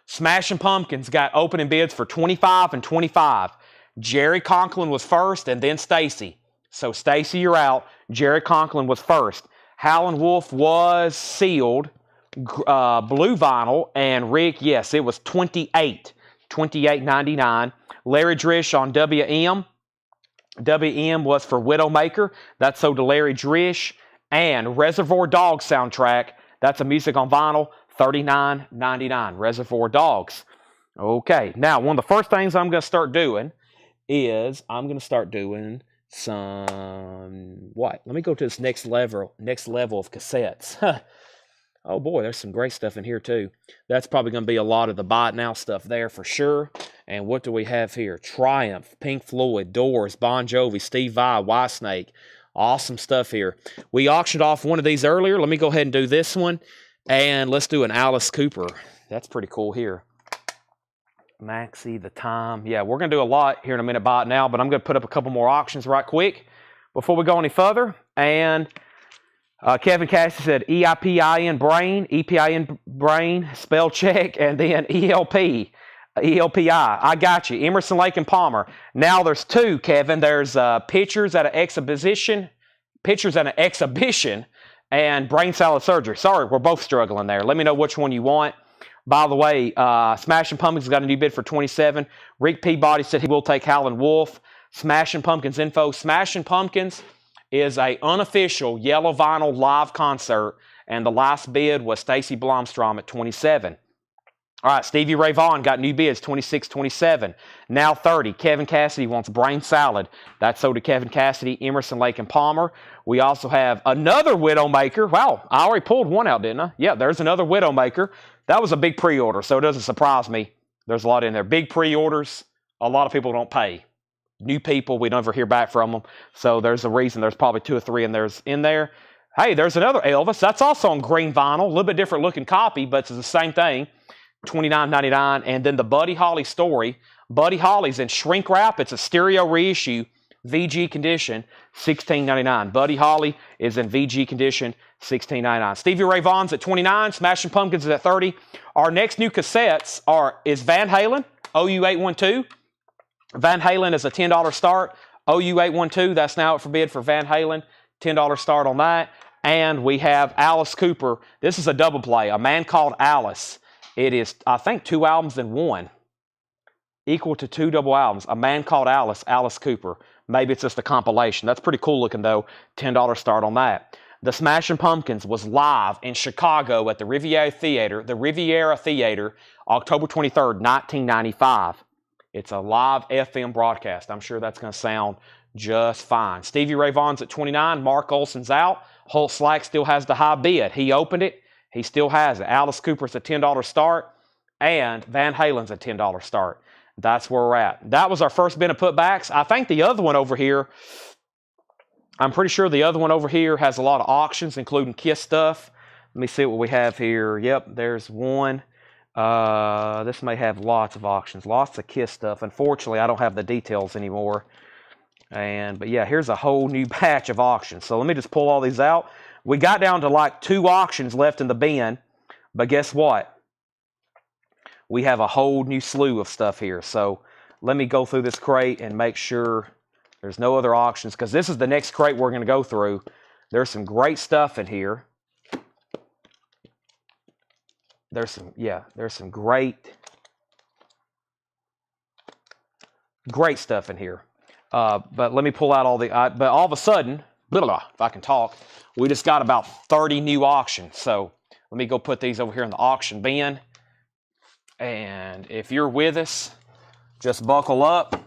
Smashing Pumpkins got opening bids for $25 and $25. Jerry Conklin was first and then Stacy. So Stacy, you're out. Jerry Conklin was first. Howlin' Wolf was sealed, blue vinyl, and Rick, yes, it was $28.99. Larry Drish on WM. WM was for Widowmaker. That's sold to Larry Drish. And Reservoir Dogs soundtrack. That's a music on vinyl. $39.99. Reservoir Dogs. Okay, now one of the first things I'm going to start doing is I'm going to start doing some what? Let me go to this next level of cassettes. Oh boy, there's some great stuff in here too. That's probably going to be a lot of the Buy It Now stuff there for sure. And what do we have here? Triumph, Pink Floyd, Doors, Bon Jovi, Steve Vai, Whitesnake. Awesome stuff here. We auctioned off one of these earlier. Let me go ahead and do this one. And let's do an Alice Cooper. That's pretty cool here. Maxie, The Time. Yeah, we're going to do a lot here in a minute Buy It Now, but I'm going to put up a couple more auctions right quick before we go any further. And Kevin Cassie said EIPIN Brain, EPIN Brain, spell check, and then ELP. ELPI. I got you. Emerson, Lake, and Palmer. Now there's two, Kevin. There's pictures at an exhibition. And brain salad surgery. Sorry, we're both struggling there. Let me know which one you want. By the way, Smashing Pumpkins got a new bid for $27. Rick Peabody said he will take Howlin' Wolf. Smashing Pumpkins info. Smashing Pumpkins is a unofficial yellow vinyl live concert, and the last bid was Stacy Blomstrom at $27. All right, Stevie Ray Vaughan got new bids, $26, $27. Now $30. Kevin Cassidy wants Brain Salad. That's sold to Kevin Cassidy, Emerson, Lake, and Palmer. We also have another Widowmaker. Wow, I already pulled one out, didn't I? Yeah, there's another Widowmaker. That was a big pre-order, so it doesn't surprise me. There's a lot in there. Big pre-orders, a lot of people don't pay. New people, we never hear back from them. So there's a reason there's probably 2 or 3 in there. Hey, there's another Elvis. That's also on green vinyl. A little bit different looking copy, but it's the same thing. $29.99. And then the Buddy Holly story. Buddy Holly's in shrink wrap. It's a stereo reissue, VG condition, $16.99. Buddy Holly is in VG condition, $16.99. Stevie Ray Vaughan's at $29. Smashing Pumpkins is at $30. Our next new cassettes is Van Halen, OU812. Van Halen is a $10 start. OU812, that's now up for bid for Van Halen. $10 start on that. And we have Alice Cooper. This is a double play. A Man Called Alice. It is, I think, 2 albums in one. Equal to 2 double albums. A Man Called Alice, Alice Cooper. Maybe it's just a compilation. That's pretty cool looking, though. $10 start on that. The Smashing Pumpkins was live in Chicago at the Riviera Theater, October 23rd, 1995. It's a live FM broadcast. I'm sure that's going to sound just fine. Stevie Ray Vaughan's at $29. Mark Olson's out. Holt Slack still has the high bid. He opened it. He still has it. Alice Cooper's a $10 start. And Van Halen's a $10 start. That's where we're at. That was our first bin of putbacks. I think the other one over here, I'm pretty sure the other one over here has a lot of auctions, including Kiss stuff. Let me see what we have here. Yep, there's one. This may have lots of auctions, lots of Kiss stuff. Unfortunately, I don't have the details anymore. But yeah, here's a whole new batch of auctions. So let me just pull all these out. We got down to like 2 auctions left in the bin, but guess what? We have a whole new slew of stuff here. So let me go through this crate and make sure there's no other auctions, because this is the next crate we're going to go through. There's some great stuff in here. There's some great stuff in here. But let me pull out all the, but all of a sudden, if I can talk, we just got about 30 new auctions. So let me go put these over here in the auction bin. And if you're with us, just buckle up.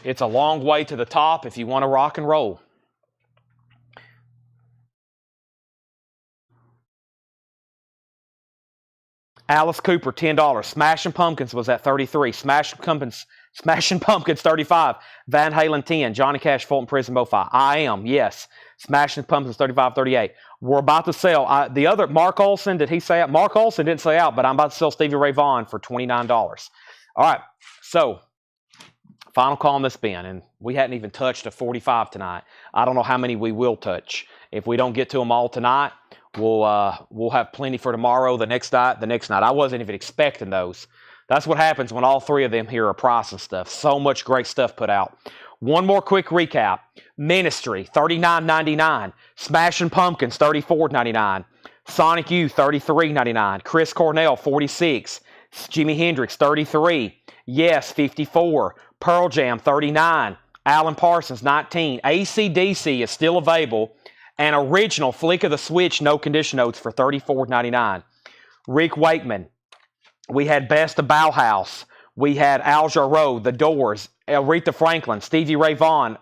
It's a long way to the top if you want to rock and roll. Alice Cooper, $10. Smashing Pumpkins was at $33. Smashing Pumpkins, $35. Van Halen, $10. Johnny Cash, Fulton Prison, Mo-Fi. I Am, yes. Smashing Pumpkins, $35, $38. We're about to sell. The other, Mark Olson, did he say out? Mark Olson didn't say out, but I'm about to sell Stevie Ray Vaughan for $29. All right, so final call on this bin, and we hadn't even touched a 45 tonight. I don't know how many we will touch. If we don't get to them all tonight, we'll have plenty for tomorrow, the next night. I wasn't even expecting those. That's what happens when all 3 of them here are pricing stuff. So much great stuff put out. One more quick recap. Ministry, $39.99. Smashing Pumpkins, $34.99. Sonic Youth, $33.99. Chris Cornell, $46. Jimi Hendrix, $33. Yes, $54. Pearl Jam, $39. Alan Parsons, $19. AC/DC is still available. And original Flick of the Switch no condition notes for $34.99. Rick Wakeman. We had Best of Bauhaus. We had Al Jarreau, The Doors, Aretha Franklin, Stevie Ray Vaughan,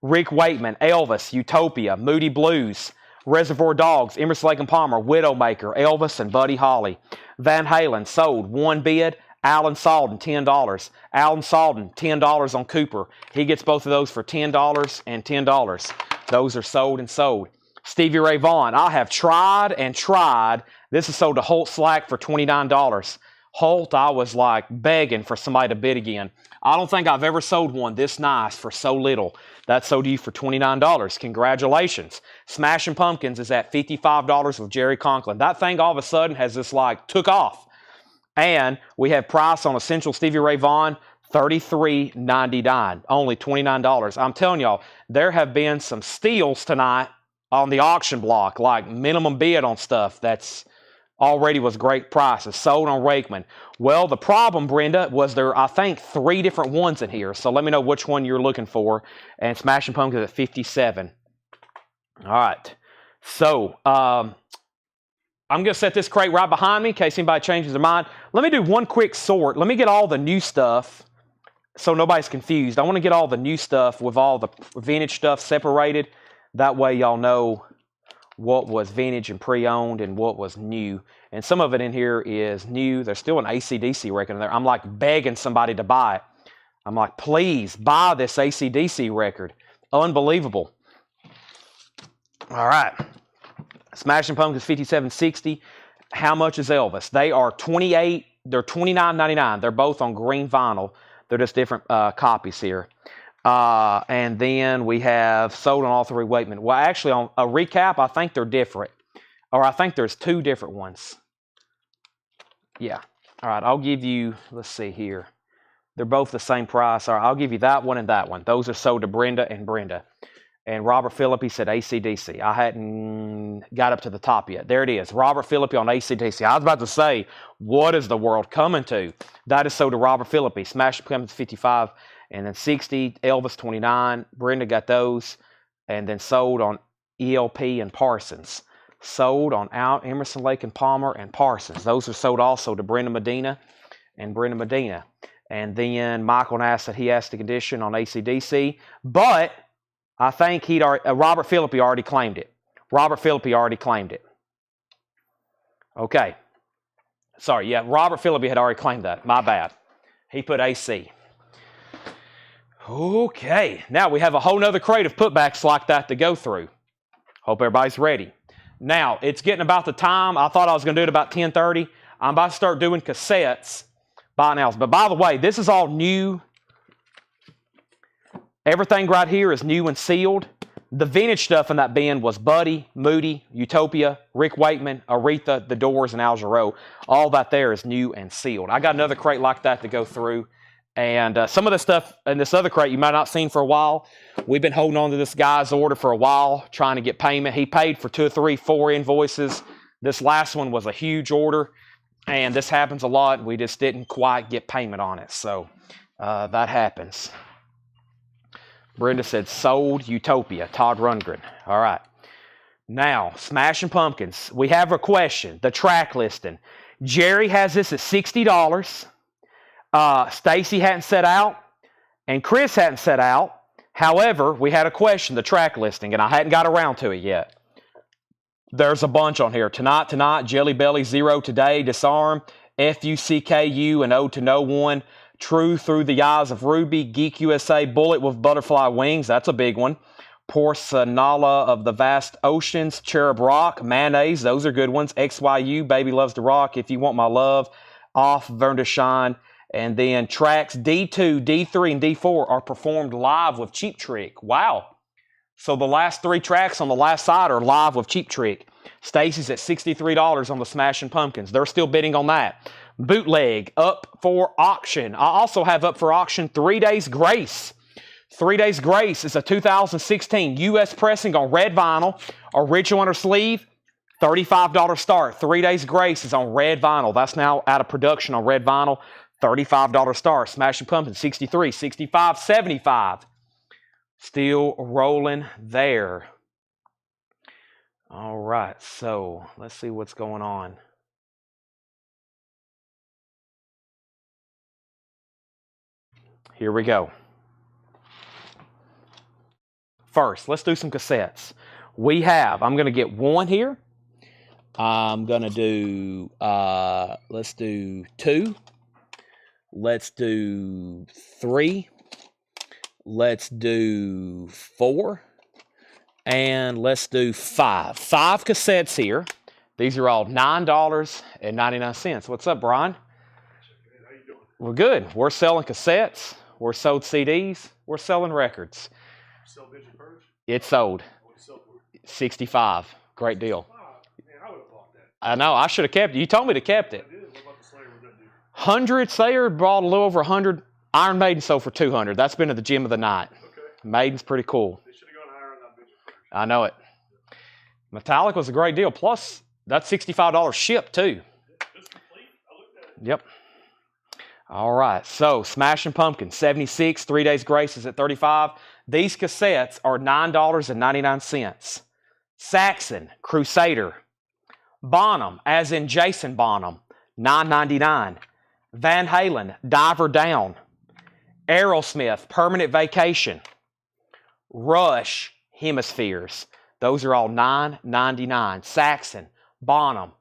Rick Wakeman, Elvis, Utopia, Moody Blues, Reservoir Dogs, Emerson, Lake and Palmer, Widowmaker, Elvis, and Buddy Holly. Van Halen sold 1 bid. Alan Salden, $10. Alan Salden, $10 on Cooper. He gets both of those for $10 and $10. Those are sold and sold. Stevie Ray Vaughan, I have tried and tried. This is sold to Holt Slack for $29. Holt, I was like begging for somebody to bid again. I don't think I've ever sold one this nice for so little. That sold to you for $29. Congratulations. Smashing Pumpkins is at $55 with Jerry Conklin. That thing all of a sudden has just like took off. And we have price on Essential Stevie Ray Vaughan, $33.99, only $29. I'm telling y'all, there have been some steals tonight on the auction block, like minimum bid on stuff that's already was great prices, sold on Wakeman. Well, the problem, Brenda, was there, I think, 3 different ones in here. So let me know which one you're looking for. And Smashing Pumpkins at 57. All right. So I'm going to set this crate right behind me in case anybody changes their mind. Let me do one quick sort. Let me get all the new stuff so nobody's confused. I want to get all the new stuff with all the vintage stuff separated. That way y'all know what was vintage and pre-owned and what was new. And some of it in here is new. There's still an AC/DC record in there. I'm like begging somebody to buy it. I'm like, please buy this AC/DC record. Unbelievable. All right. Smashing Pumpkins 5760. How much is Elvis? They are they're $29.99. They're both on green vinyl. They're just different copies here. And then we have sold on all 3 Wakeman. Well, actually, on a recap, I think they're different. Or I think there's 2 different ones. Yeah. All right, I'll give you, let's see here. They're both the same price. All right, I'll give you that one and that one. Those are sold to Brenda and Brenda. And Robert Phillippe said AC/DC. I hadn't got up to the top yet. There it is. Robert Phillippe on AC/DC. I was about to say, what is the world coming to? That is sold to Robert Phillippe. Smash Pumpkins 55. And then 60, Elvis 29. Brenda got those. And then sold on ELP and Parsons. Sold on Out, Emerson, Lake and Palmer and Parsons. Those are sold also to Brenda Medina and Brenda Medina. And then Michael Nass said he asked the condition on AC/DC. But I think Robert Phillippe already claimed it. Robert Phillippe already claimed it. Okay. Sorry, yeah, Robert Phillippe had already claimed that. My bad. He put AC. Okay, now we have a whole nother crate of putbacks like that to go through. Hope everybody's ready. Now, it's getting about the time. I thought I was going to do it about 10:30. I'm about to start doing cassettes by now. But by the way, this is all new. Everything right here is new and sealed. The vintage stuff in that bin was Buddy, Moody, Utopia, Rick Wakeman, Aretha, The Doors, and Al Jarreau. All that there is new and sealed. I got another crate like that to go through. And some of the stuff in this other crate you might not have seen for a while. We've been holding on to this guy's order for a while, trying to get payment. He paid for 2 or 3, 4 invoices. This last one was a huge order, and this happens a lot. We just didn't quite get payment on it, so that happens. Brenda said, sold Utopia, Todd Rundgren. All right. Now, Smashing Pumpkins. We have a question, the track listing. Jerry has this at $60. Stacy hadn't set out, and Chris hadn't set out. However, we had a question, the track listing, and I hadn't got around to it yet. There's a bunch on here. Tonight, Jelly Belly, Zero Today, Disarm, FUCKU, and Ode to No One. True Through the Eyes of Ruby, Geek USA, Bullet with Butterfly Wings, that's a big one. Porcelana of the Vast Oceans, Cherub Rock, Mayonnaise, those are good ones. XYU, Baby Loves to Rock, If You Want My Love, Off, Vern to Shine. And then tracks D2, D3, and D4 are performed live with Cheap Trick. Wow. So the last 3 tracks on the last side are live with Cheap Trick. Stacy's at $63 on the Smashing Pumpkins. They're still bidding on that. Bootleg, up for auction. I also have up for auction 3 Days Grace. 3 Days Grace is a 2016 U.S. pressing on red vinyl, original under sleeve, $35 start. 3 Days Grace is on red vinyl. That's now out of production on red vinyl. $35 start. Smashing Pumpkins, 63, 65, 75. Still rolling there. All right, so let's see what's going on. Here we go. First, let's do some cassettes. I'm going to get 1 here. I'm going to do, let's do 2. Let's do 3. Let's do 4. And let's do 5. 5 cassettes here. These are all $9.99. What's up, Brian? How you doing? We're good. We're selling cassettes. We're sold CDs. We're selling records. Sell Vision Purge? It's sold. What sell for? 65. Great deal. Man, I would have bought that. I know. I should have kept it. You told me to kept it. I did. What about the Slayer with that deal? 100 Sayer bought a little over 100. Iron Maiden sold for 200. That's been at the gym of the night. Okay. Maiden's pretty cool. They should have gone higher on that Vision Purge. I know it. Metallic was a great deal. Plus, that's $65 shipped too. Just complete. I looked at it. Yep. All right. So, Smashing Pumpkins, 76. 3 Days Grace is at 35. These cassettes are $9.99. Saxon, Crusader. Bonham, as in Jason Bonham, $9.99. Van Halen, Diver Down. Aerosmith, Permanent Vacation. Rush, Hemispheres. Those are all $9.99. Saxon, Bonham,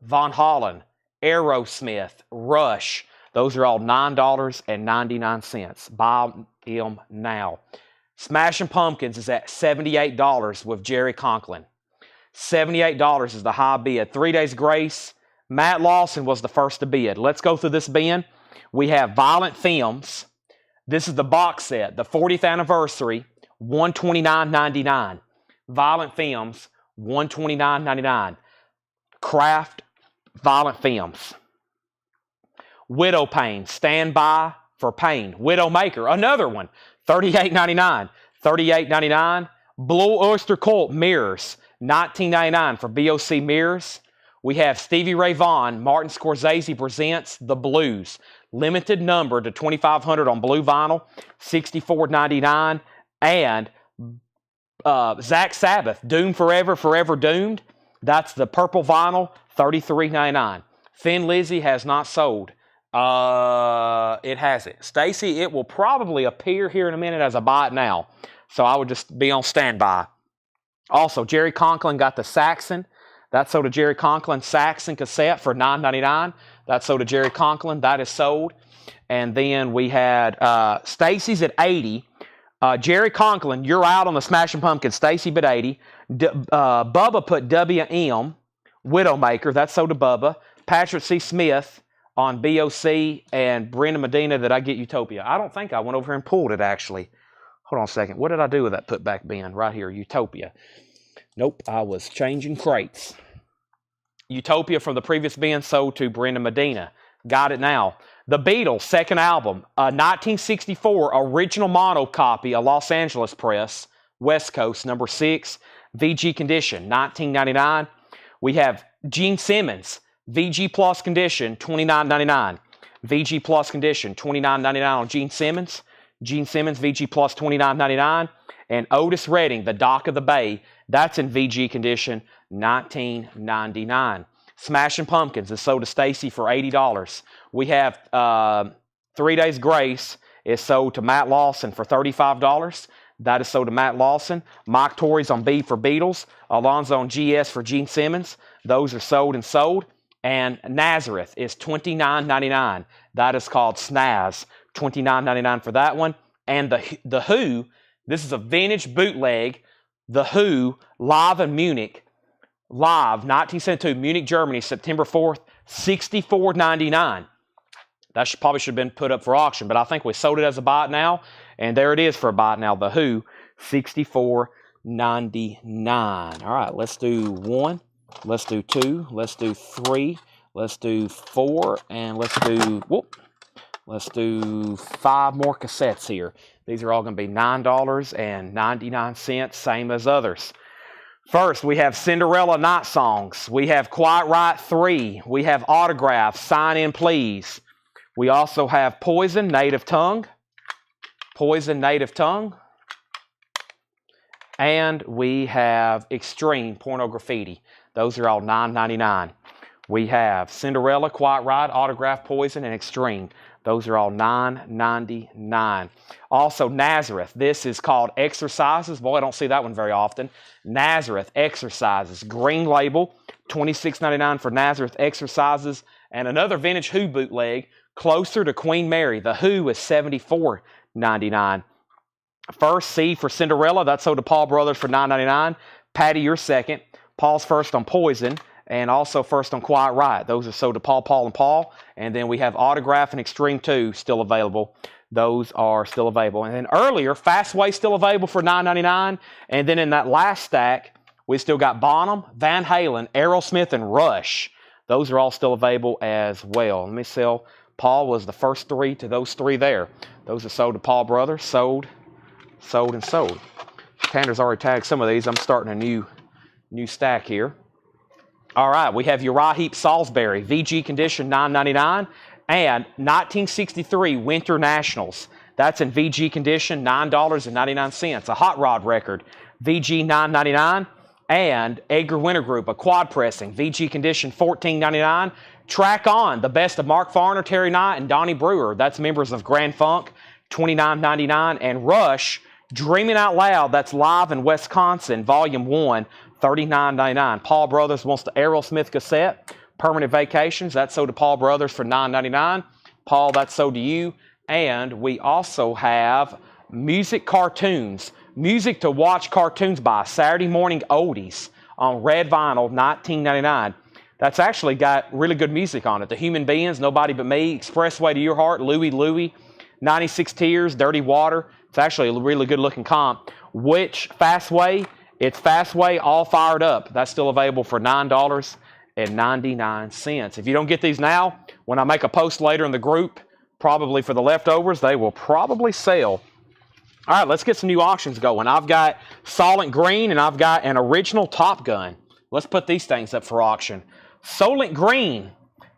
Von Holland, Aerosmith, Rush. Those are all $9.99. Buy them now. Smashing Pumpkins is at $78 with Jerry Conklin. $78 is the high bid. 3 Days Grace. Matt Lawson was the first to bid. Let's go through this bin. We have Violent Femmes. This is the box set, the 40th anniversary, $129.99. Violent Femmes, $129.99. Kraft Violent Femmes. Widow Pain, Stand By for Pain. Widowmaker, another one, $38.99. $38.99. Blue Oyster Cult Mirrors, $19.99 for BOC Mirrors. We have Stevie Ray Vaughan, Martin Scorsese presents The Blues. Limited number to 2,500 on blue vinyl, $64.99. And Zach Sabbath, Doomed Forever, Forever Doomed. That's the purple vinyl, $33.99. Thin Lizzy has not sold. It hasn't. Stacy, it will probably appear here in a minute as a buy it now. So I would just be on standby. Also, Jerry Conklin got the Saxon. That sold to Jerry Conklin Saxon cassette for $9.99. That sold to Jerry Conklin. That is sold. And then we had Stacy's at $80. Jerry Conklin, you're out on the Smashing Pumpkins. Stacy bid $80. Bubba put WM, Widowmaker. That sold to Bubba. Patrick C. Smith on BOC, and Brenda Medina that I get Utopia. I don't think I went over here and pulled it, actually. Hold on a second. What did I do with that putback bin? Right here, Utopia. Nope, I was changing crates. Utopia from the previous bin sold to Brenda Medina. Got it now. The Beatles, second album, a 1964 original mono copy, a Los Angeles press, West Coast, number 6, VG condition, $19.99. We have Gene Simmons, VG Plus condition, $29.99. VG Plus condition, $29.99 on Gene Simmons. Gene Simmons, VG Plus, $29.99. And Otis Redding, The Dock of the Bay, that's in VG condition, $19.99. Smashing Pumpkins is sold to Stacy for $80. We have 3 Days Grace is sold to Matt Lawson for $35. That is sold to Matt Lawson. Mike Torrey's on B for Beatles. Alonzo on GS for Gene Simmons. Those are sold and sold. And Nazareth is $29.99. That is called Snaz. $29.99 for that one. And the Who, this is a vintage bootleg. The Who, live in Munich. Live, 1972, Munich, Germany, September 4th, $64.99. That probably should have been put up for auction, but I think we sold it as a buy it now, and there it is for a buy it now. The Who, $64.99. All right, let's do 1, let's do 2, let's do 3, let's do 4, and let's do 5 more cassettes here. These are all going to be $9.99, same as others. First, we have Cinderella Night Songs. We have Quiet Riot 3. We have Autographs, Sign In Please. We also have Poison, Native Tongue. Poison, Native Tongue. And we have Extreme, Porno Graffiti. Those are all $9.99. We have Cinderella, Quiet Riot, Autograph, Poison, and Extreme. Those are all $9.99. Also, Nazareth. This is called Exercises. Boy, I don't see that one very often. Nazareth Exercises. Green label. $26.99 for Nazareth Exercises. And another vintage Who bootleg. Closer to Queen Mary. The Who is $74.99. First, C for Cinderella. That's sold to Paul Brothers for $9.99. Patty, you're second. Paul's first on Poison. And also first on Quiet Riot. Those are sold to Paul, and Paul. And then we have Autograph and Extreme 2 still available. Those are still available. And then earlier, Fastway still available for $9.99. And then in that last stack, we still got Bonham, Van Halen, Aerosmith, and Rush. Those are all still available as well. Let me Paul was the first three to those three there. Those are sold to Paul Brothers. Sold, and sold. Tanner's already tagged some of these. I'm starting a new stack here. All right, we have Uriah Heep Salisbury, VG condition, $9.99, and 1963 Winter Nationals. That's in VG condition, $9.99. A hot rod record, VG $9.99, and Edgar Winter Group, a quad pressing, VG condition, $14.99. Track On, the best of Mark Farner, Terry Knight, and Donnie Brewer. That's members of Grand Funk, $29.99, and Rush, Dreaming Out Loud, that's live in Wisconsin, Volume 1, $39.99. Paul Brothers wants the Aerosmith cassette, Permanent Vacations. That's sold to Paul Brothers for $9.99. Paul, that's sold to you. And we also have Music Cartoons. Music to watch cartoons by, Saturday Morning Oldies on red vinyl, $19.99. That's actually got really good music on it. The Human Beings, Nobody But Me, Expressway to Your Heart, Louie Louie, 96 Tears, Dirty Water. It's actually a really good looking comp. Which Fastway? It's Fastway All Fired Up. That's still available for $9.99. If you don't get these now, when I make a post later in the group, probably for the leftovers, they will probably sell. All right, let's get some new auctions going. I've got Solent Green and I've got an original Top Gun. Let's put these things up for auction. Solent Green,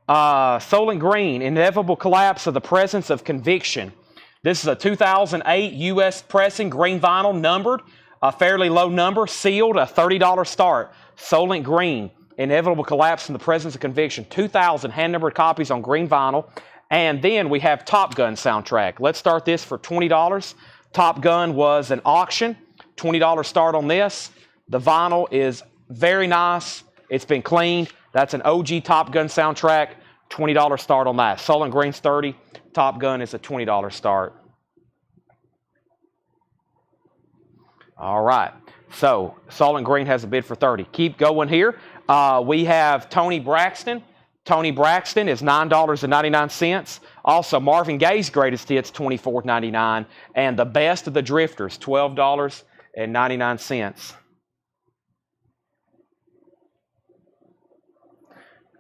Inevitable Collapse of the Presence of Conviction. This is a 2008 U.S. pressing, green vinyl, numbered, a fairly low number, sealed, a $30 start. Solent Green, Inevitable Collapse in the Presence of Conviction. 2,000 hand-numbered copies on green vinyl. And then we have Top Gun soundtrack. Let's start this for $20. Top Gun was an auction. $20 start on this. The vinyl is very nice. It's been cleaned. That's an OG Top Gun soundtrack. $20 start on that. Solent Green's $30. Top Gun is a $20 start. All right. So Solent Green has a bid for $30. Keep going here. We have Tony Braxton. Tony Braxton is $9.99. Also, Marvin Gaye's Greatest Hits, $24.99. And The Best of the Drifters, $12.99.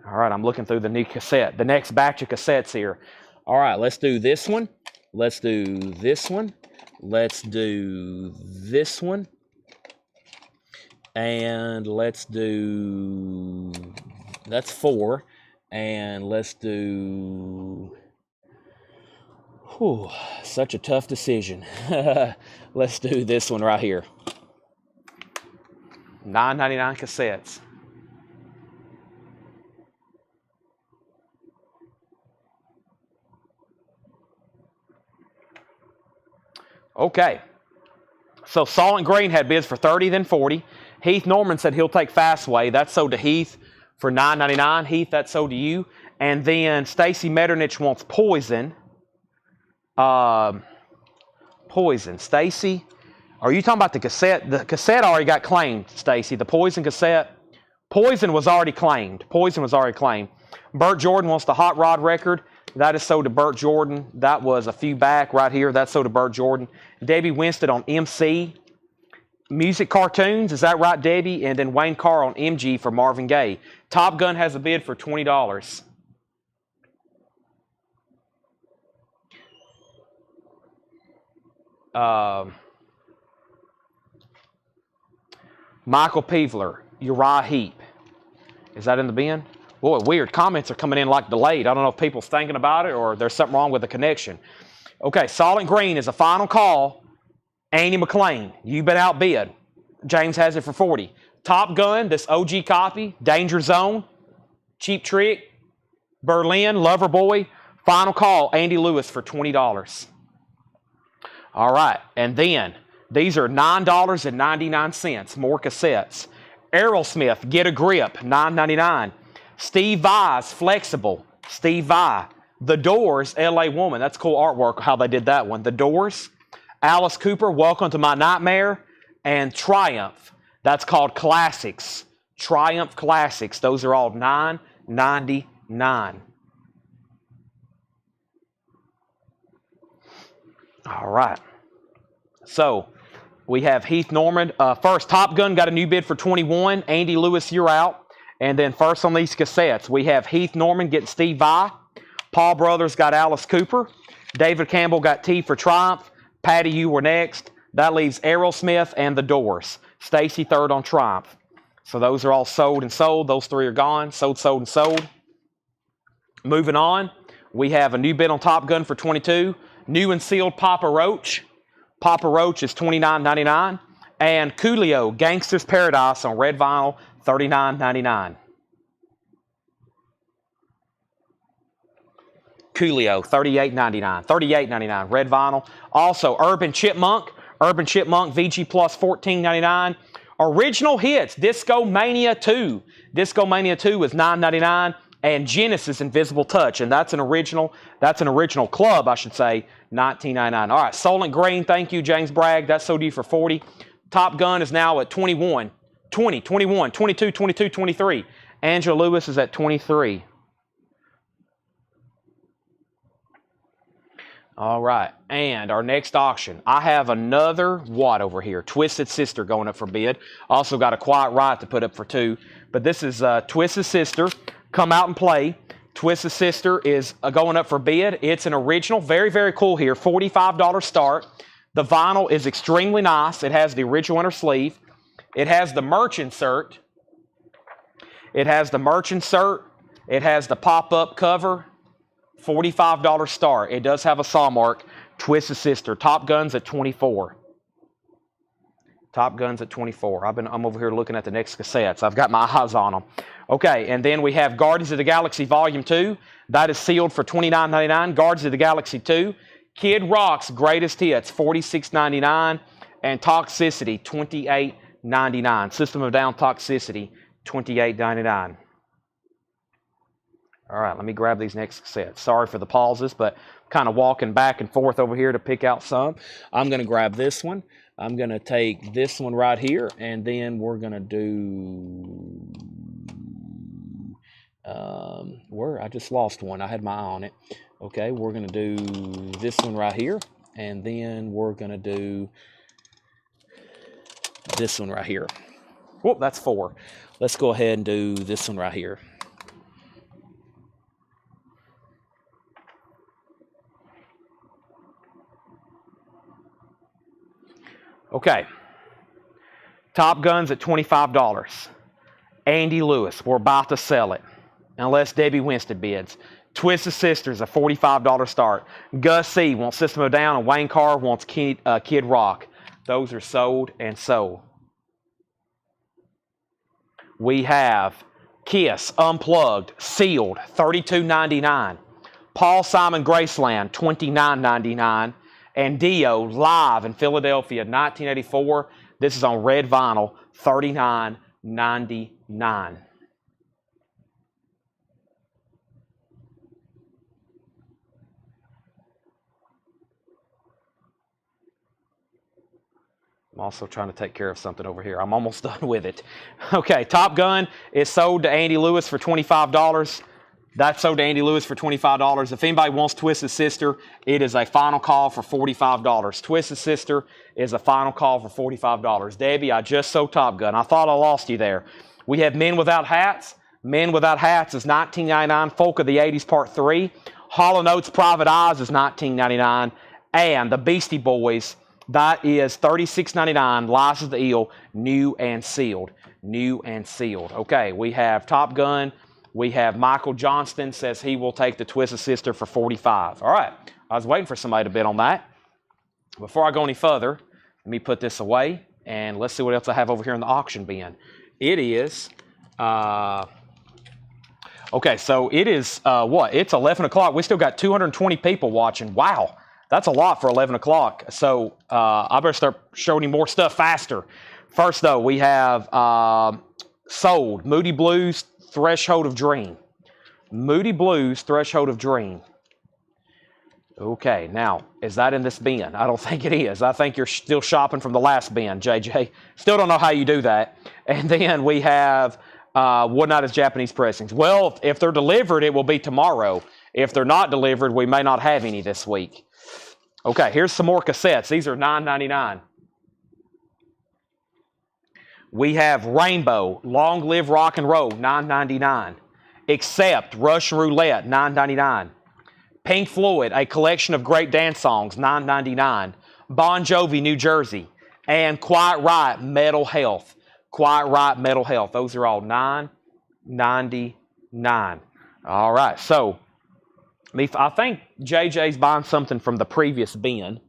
All right, I'm looking through the new cassette. The next batch of cassettes here. All right, let's do this one. Let's do this one. Let's do this one. And let's do... That's 4. And let's do... Whew, such a tough decision. Let's do this one right here. $9.99 cassettes. Okay. So Solent Green had bids for $30, then $40. Heath Norman said he'll take Fastway. That's sold to Heath for $9.99. Heath, that's sold to you. And then Stacy Metternich wants Poison. Poison. Stacy, are you talking about the cassette? The cassette already got claimed, Stacy. The Poison cassette. Poison was already claimed. Poison was already claimed. Burt Jordan wants the Hot Rod record. That is sold to Burt Jordan. That was a few back right here. That's sold to Burt Jordan. Debbie Winstead on MC. Music Cartoons, is that right, Debbie? And then Wayne Carr on MG for Marvin Gaye. Top Gun has a bid for $20. Michael Peevler, Uriah Heep. Is that in the bin? Boy, weird. Comments are coming in like delayed. I don't know if people's thinking about it or there's something wrong with the connection. Okay, Solent Green is a final call. Andy McLean, you've been outbid. James has it for $40. Top Gun, this OG copy. Danger Zone, Cheap Trick, Berlin, Loverboy. Final call, Andy Lewis for $20. All right, and then these are $9.99. More cassettes. Aerosmith, Get a Grip, $9.99. Steve Vai's Flexible. Steve Vai. The Doors, LA Woman. That's cool artwork, how they did that one. The Doors. Alice Cooper, Welcome to My Nightmare. And Triumph. That's called Classics. Triumph Classics. Those are all $9.99. All right. So, we have Heath Norman. First, Top Gun got a new bid for $21. Andy Lewis, you're out. And then first on these cassettes, we have Heath Norman getting Steve Vai. Paul Brothers got Alice Cooper. David Campbell got T for Triumph. Patty, you were next. That leaves Aerosmith and The Doors. Stacy third on Triumph. So those are all sold and sold. Those three are gone. Sold, sold, and sold. Moving on, we have a new bid on Top Gun for $22. New and sealed Papa Roach. Papa Roach is $29.99. And Coolio, Gangster's Paradise on red vinyl, $39.99. Coolio, $38.99. $38.99, red vinyl. Also, Urban Chipmunk VG Plus, $14.99. Original hits, Disco Mania 2. Disco Mania 2 is $9.99. And Genesis Invisible Touch, and that's an original club, I should say, $19.99. All right, Solent Green, thank you, James Bragg. That's sold you for $40. Top Gun is now at 21, 20, 21, 22, 22, 23. Angela Lewis is at 23. All right, and our next auction, I have another what over here? Twisted Sister going up for bid. Also got a Quiet Riot to put up for $2. But this is Twisted Sister. Come out and play. Twisted Sister is going up for bid. It's an original, very, very cool here. $45 start. The vinyl is extremely nice. It has the original inner sleeve. It has the merch insert. It has the pop-up cover. $45 start. It does have a saw mark. Twisted Sister. Top Gun's at 24. Top Gun's at 24. I'm over here looking at the next cassettes. I've got my eyes on them. Okay, and then we have Guardians of the Galaxy Volume 2. That is sealed for $29.99. Guardians of the Galaxy 2. Kid Rock's Greatest Hits, $46.99. And Toxicity, $28.99. System of Down Toxicity, $28.99. All right, let me grab these next cassettes. Sorry for the pauses, but kind of walking back and forth over here to pick out some. I'm going to grab this one. I'm going to take this one right here, and then we're going to do... I just lost one. I had my eye on it. Okay, we're going to do this one right here, and then we're going to do this one right here. Whoop, that's 4. Let's go ahead and do this one right here. Okay, Top Gun's at $25. Andy Lewis, we're about to sell it, unless Debbie Winston bids. Twisted Sisters, a $45 start. Gus C. wants System of a Down, and Wayne Carr wants Kid Rock. Those are sold and sold. We have Kiss Unplugged, sealed, $32.99. Paul Simon Graceland, $29.99. And Dio live in Philadelphia, 1984. This is on red vinyl, $39.99. I'm also trying to take care of something over here. I'm almost done with it. Okay, Top Gun is sold to Andy Lewis for $25. That's sold to Andy Lewis for $25. If anybody wants Twisted Sister, it is a final call for $45. Twisted Sister is a final call for $45. Debbie, I just sold Top Gun. I thought I lost you there. We have Men Without Hats. Men Without Hats is $19.99. Folk of the 80s Part 3. Hall & Oates Private Eyes is $19.99. And the Beastie Boys, that is $36.99. License of the Eel, new and sealed. New and sealed. Okay, we have Top Gun. We have Michael Johnston says he will take the Twisted Sister for $45. All right, I was waiting for somebody to bid on that. Before I go any further, let me put this away, and let's see what else I have over here in the auction bin. It is, okay, so it is, what? It's 11 o'clock. We still got 220 people watching. Wow, that's a lot for 11 o'clock. So I better start showing you more stuff faster. First, though, we have sold Moody Blues, Threshold of Dream. Moody Blues, Threshold of Dream. Okay, now, is that in this bin? I don't think it is. I think you're still shopping from the last bin, JJ. Still don't know how you do that. And then we have Wood Night is Japanese Pressings. Well, if they're delivered, it will be tomorrow. If they're not delivered, we may not have any this week. Okay, here's some more cassettes. These are $9.99. We have Rainbow, Long Live Rock and Roll, $9.99. Accept, Russian Roulette, $9.99. Pink Floyd, A Collection of Great Dance Songs, $9.99. Bon Jovi, New Jersey. And Quiet Riot, Mental Health. Quiet Riot, Mental Health. Those are all $9.99. All right, so I think JJ's buying something from the previous bin.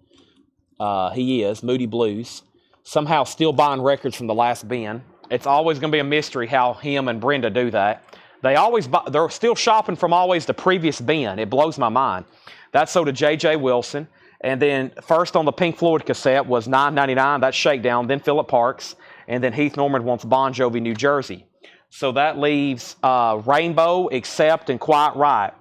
He is, Moody Blues. Somehow still buying records from the last bin. It's always going to be a mystery how him and Brenda do that. They're still shopping from always the previous bin. It blows my mind. That's sold to J.J. Wilson. And then first on the Pink Floyd cassette was $9.99. That's Shakedown. Then Philip Parks. And then Heath Norman wants Bon Jovi, New Jersey. So that leaves Rainbow, Accept, and Quiet Riot.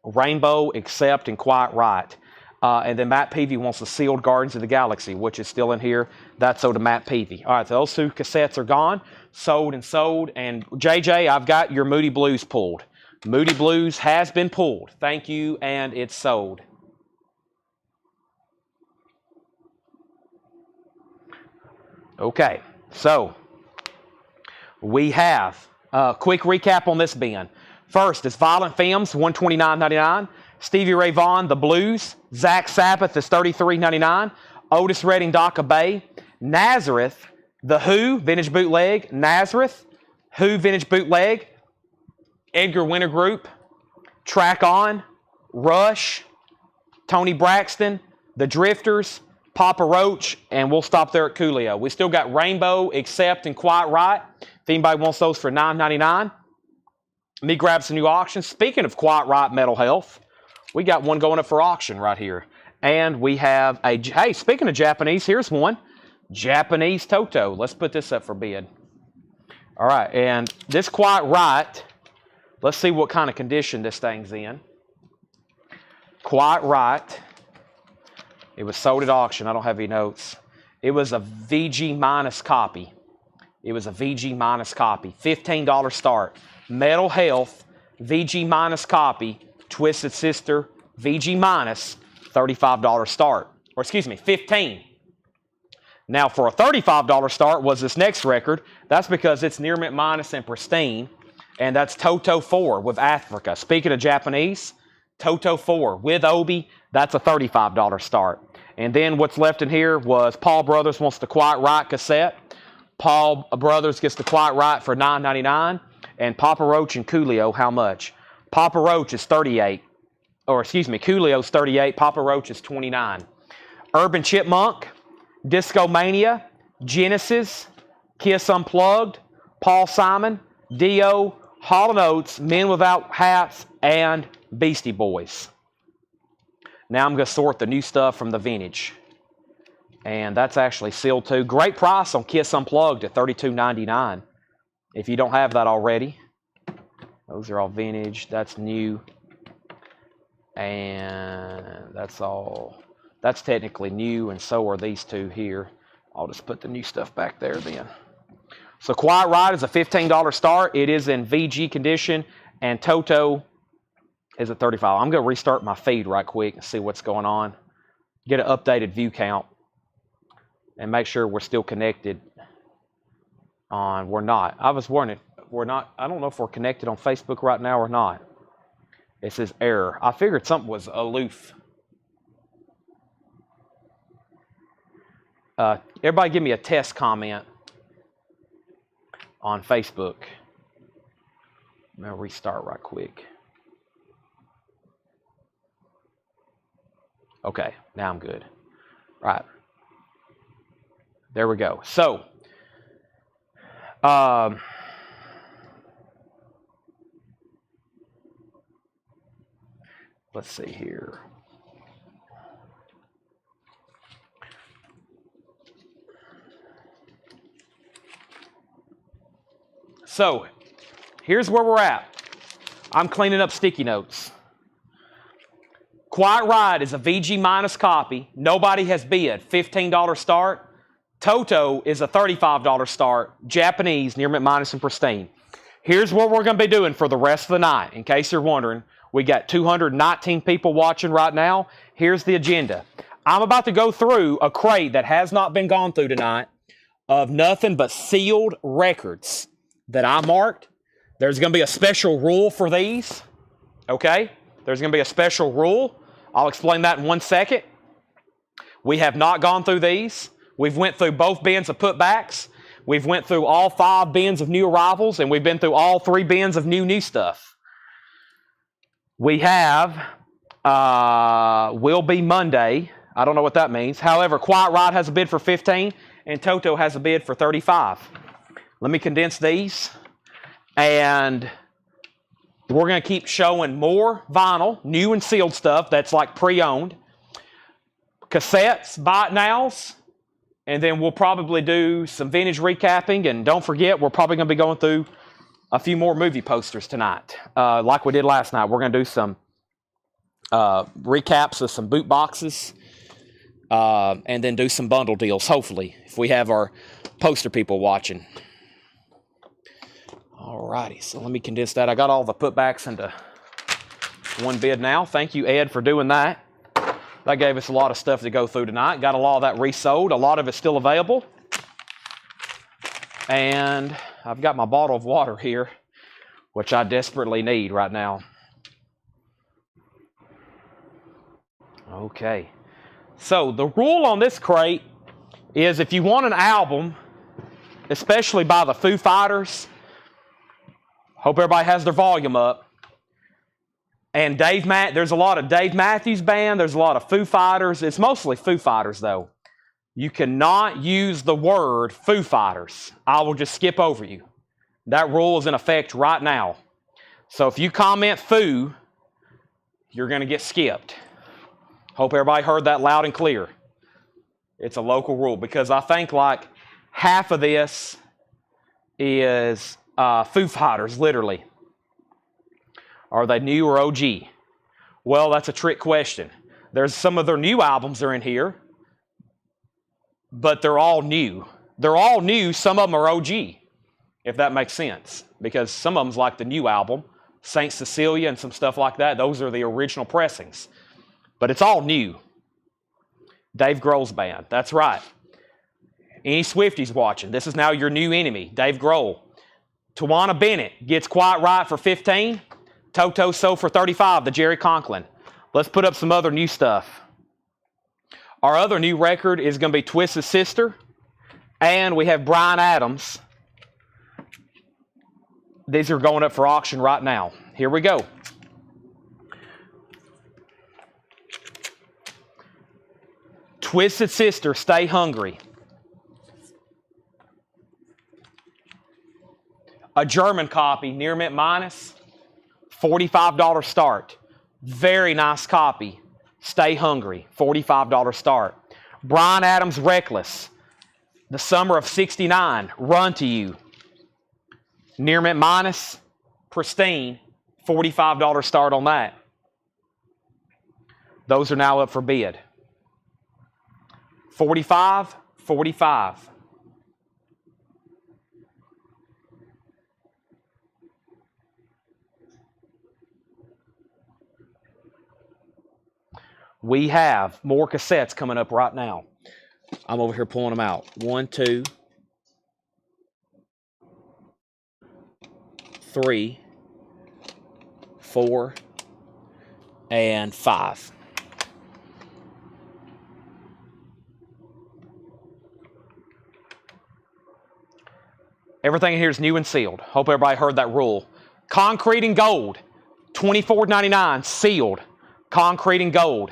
Rainbow, Accept, and Quiet Riot. And then Matt Peavy wants the Sealed Gardens of the Galaxy, which is still in here. That's sold to Matt Peavy. All right, so those two cassettes are gone. Sold and sold. And JJ, I've got your Moody Blues pulled. Moody Blues has been pulled. Thank you, and it's sold. Okay, so we have a quick recap on this bin. First, it's Violent Femmes, $129.99. Stevie Ray Vaughan, The Blues. Zach Sabbath is $33.99. Otis Redding, Doc Bay. Nazareth, The Who, Vintage Bootleg. Nazareth, Who, Vintage Bootleg. Edgar Winter Group. Track On. Rush. Tony Braxton. The Drifters. Papa Roach. And we'll stop there at Coolio. We still got Rainbow, Accept, and Quiet Riot. If anybody wants those for $9.99. Let me grab some new auctions. Speaking of Quiet Riot Mental Health, we got one going up for auction right here. And we have a, hey, speaking of Japanese, here's one. Japanese Toto. Let's put this up for bid. All right, and this Quiet Riot, let's see what kind of condition this thing's in. Quiet Riot. It was sold at auction. I don't have any notes. It was a VG minus copy. It was a VG minus copy. $15 start. Mental Health, VG minus copy. Twisted Sister, VG minus, $35 start. Or excuse me, $15. Now for a $35 start was this next record. That's because it's near mint minus and pristine. And that's Toto 4 with Africa. Speaking of Japanese, Toto 4 with Obi, that's a $35 start. And then what's left in here was Paul Brothers wants the Quiet Riot cassette. Paul Brothers gets the Quiet Riot for $9.99. And Papa Roach and Coolio, how much? Papa Roach is $38. Or excuse me, Coolio's $38. Papa Roach is $29. Urban Chipmunk, Disco Mania, Genesis, Kiss Unplugged, Paul Simon, Dio, Hall & Oates, Men Without Hats, and Beastie Boys. Now I'm going to sort the new stuff from the vintage. And that's actually sealed too. Great price on Kiss Unplugged at $32.99. If you don't have that already. Those are all vintage. That's new. And that's all. That's technically new, and so are these two here. I'll just put the new stuff back there then. So Quiet Riot is a $15 start. It is in VG condition, and Toto is at $35. I'm going to restart my feed right quick and see what's going on. Get an updated view count, and make sure we're still connected. We're not. I was warning. We're not. I don't know if we're connected on Facebook right now or not. It says error. I figured something was aloof. Everybody give me a test comment on Facebook. I'm going to restart right quick. Okay, now I'm good. Right. There we go. So, let's see here. So, here's where we're at. I'm cleaning up sticky notes. Quiet Riot is a VG minus copy. Nobody has bid. $15 start. Toto is a $35 start. Japanese, near mint minus and pristine. Here's what we're going to be doing for the rest of the night. In case you're wondering, we got 219 people watching right now. Here's the agenda. I'm about to go through a crate that has not been gone through tonight of nothing but sealed records that I marked. There's going to be a special rule for these, okay? there's going to be a special rule. I'll explain that in 1 second. We have not gone through these. We've went through both bins of putbacks. We've went through all 5 bins of new arrivals, and we've been through all 3 bins of new stuff. We have, will be Monday. I don't know what that means. However, Quiet Ride has a bid for 15, and Toto has a bid for 35. Let me condense these, and we're going to keep showing more vinyl, new and sealed stuff that's like pre-owned, cassettes, buy it nows, and then we'll probably do some vintage recapping. And don't forget, we're probably going to be going through a few more movie posters tonight, like we did last night. We're going to do some recaps of some boot boxes, and then do some bundle deals, hopefully, if we have our poster people watching. Alrighty, so let me condense that. I got all the putbacks into one bid now. Thank you, Ed, for doing that. That gave us a lot of stuff to go through tonight. Got a lot of that resold. A lot of it's still available. And I've got my bottle of water here, which I desperately need right now. Okay. So the rule on this crate is if you want an album, especially by the Foo Fighters, hope everybody has their volume up. And there's a lot of Dave Matthews Band. There's a lot of Foo Fighters. It's mostly Foo Fighters, though. You cannot use the word Foo Fighters. I will just skip over you. That rule is in effect right now. So if you comment Foo, you're going to get skipped. Hope everybody heard that loud and clear. It's a local rule, because I think like half of this is Foo Fighters, literally. Are they new or OG? Well, that's a trick question. There's some of their new albums are in here, but they're all new. They're all new. Some of them are OG, if that makes sense, because some of them's like the new album, Saint Cecilia and some stuff like that. Those are the original pressings, but it's all new. Dave Grohl's band. That's right. Any Swifties watching, this is now your new enemy, Dave Grohl. Tawana Bennett gets Quiet Riot for 15. Toto sold for 35, the Jerry Conklin. Let's put up some other new stuff. Our other new record is going to be Twisted Sister. And we have Bryan Adams. These are going up for auction right now. Here we go. Twisted Sister, Stay Hungry. A German copy, near mint minus. $45 start. Very nice copy. Stay Hungry. $45 start. Bryan Adams Reckless. The Summer of '69. Run to You. Near mint minus. Pristine. $45 start on that. Those are now up for bid. 45, 45. We have more cassettes coming up right now. I'm over here pulling them out. 1, 2, 3, 4, and 5. Everything in here is new and sealed. Hope everybody heard that rule. Concrete and Gold, $24.99, sealed. Concrete and Gold.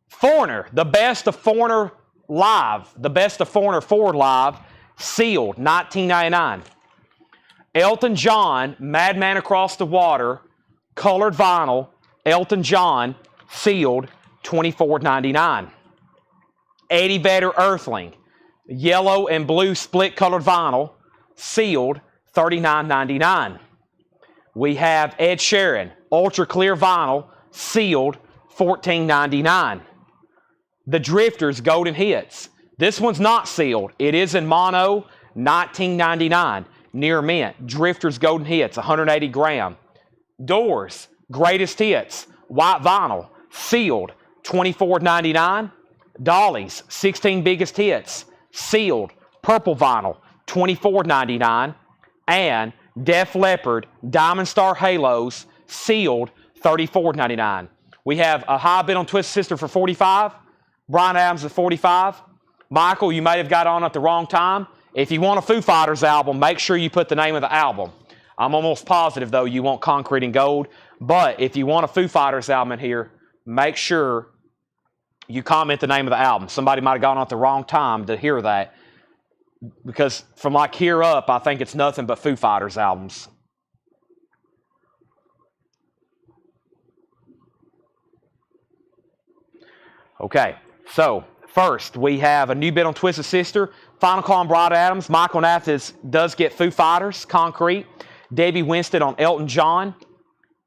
Foreigner, the best of Foreigner live, the best of Foreigner Ford live, sealed, $19.99. Elton John, Madman Across the Water, colored vinyl, Elton John, sealed, $24.99. Eddie Vedder Earthling, yellow and blue split colored vinyl, sealed, $39.99. We have Ed Sheeran, ultra clear vinyl, sealed, $14.99. The Drifters Golden Hits. This one's not sealed. It is in mono, $19.99. Near mint. Drifters Golden Hits, 180 gram. Doors Greatest Hits, white vinyl, sealed, $24.99. Dolly's 16 Biggest Hits, sealed, purple vinyl, $24.99. And Def Leppard Diamond Star Halos, sealed, $34.99. We have a high bid on Twisted Sister for $45. Bryan Adams at $45. Michael, you may have got on at the wrong time. If you want a Foo Fighters album, make sure you put the name of the album. I'm almost positive, though, you want Concrete and Gold. But if you want a Foo Fighters album in here, make sure you comment the name of the album. Somebody might have gone on at the wrong time to hear that. Because from like here up, I think it's nothing but Foo Fighters albums. Okay, so first we have a new bid on Twisted Sister. Final call on Bryan Adams. Michael Nath does get Foo Fighters, Concrete. Debbie Winston on Elton John.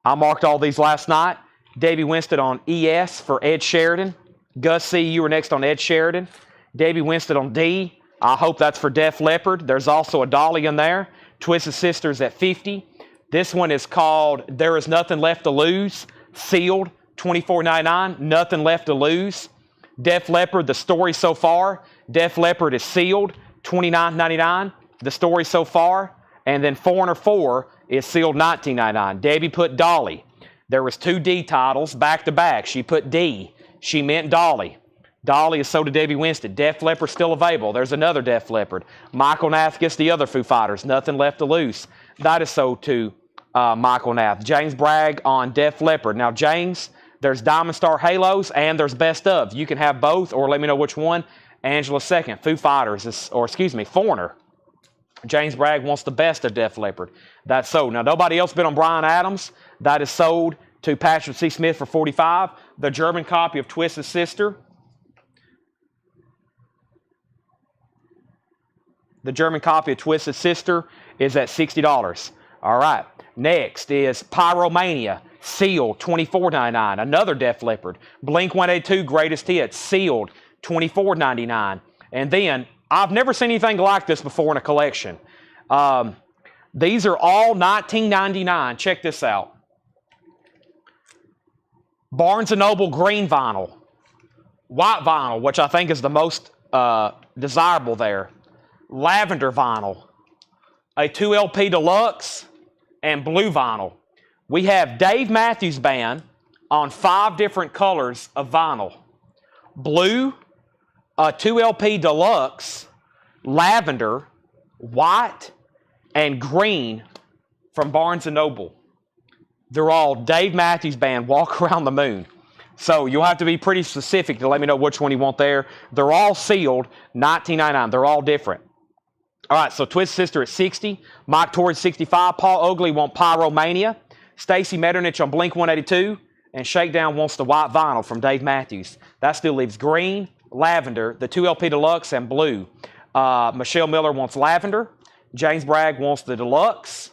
I marked all these last night. Debbie Winston on ES for Ed Sheridan. Gus C., you were next on Ed Sheridan. Debbie Winston on D. I hope that's for Def Leppard. There's also a Dolly in there. Twisted Sisters at 50. This one is called There Is Nothing Left to Lose. Sealed, $24.99. Nothing Left to Lose. Def Leppard, The Story So Far. Def Leppard is sealed, $29.99. The Story So Far. And then Foreigner 4 is sealed, $19.99. Debbie put Dolly. There was 2 D titles back to back. She put D. She meant Dolly. Dolly is sold to Debbie Winston. Def Leppard still available. There's another Def Leppard. Michael Nath gets the other Foo Fighters. Nothing Left to Lose. That is sold to Michael Nath. James Bragg on Def Leppard. Now, James, there's Diamond Star Halos and there's Best Of. You can have both or let me know which one. Angela second. Foo Fighters, Foreigner. James Bragg wants the best of Def Leppard. That's sold. Now, nobody else bid on Bryan Adams. That is sold to Patrick C. Smith for $45. The German copy of Twisted Sister. The German copy of Twisted Sister is at $60. All right. Next is Pyromania, sealed, $24.99. Another Def Leppard. Blink-182, Greatest Hits, sealed, $24.99. And then, I've never seen anything like this before in a collection. These are all $19.99. Check this out. Barnes & Noble green vinyl. White vinyl, which I think is the most desirable there. Lavender vinyl. A 2 LP deluxe. And blue vinyl. We have Dave Matthews Band on 5 different colors of vinyl. Blue, a 2 LP deluxe, lavender, white, and green from Barnes & Noble. They're all Dave Matthews Band, Walk Around the Moon. So you'll have to be pretty specific to let me know which one you want there. They're all sealed, $19.99. They're all different. All right, so Twisted Sister at 60. Mike Torrey 65. Paul Oakley wants Pyromania. Stacy Metternich on Blink-182. And Shakedown wants the white vinyl from Dave Matthews. That still leaves green, lavender, the 2 LP deluxe, and blue. Michelle Miller wants lavender. James Bragg wants the deluxe.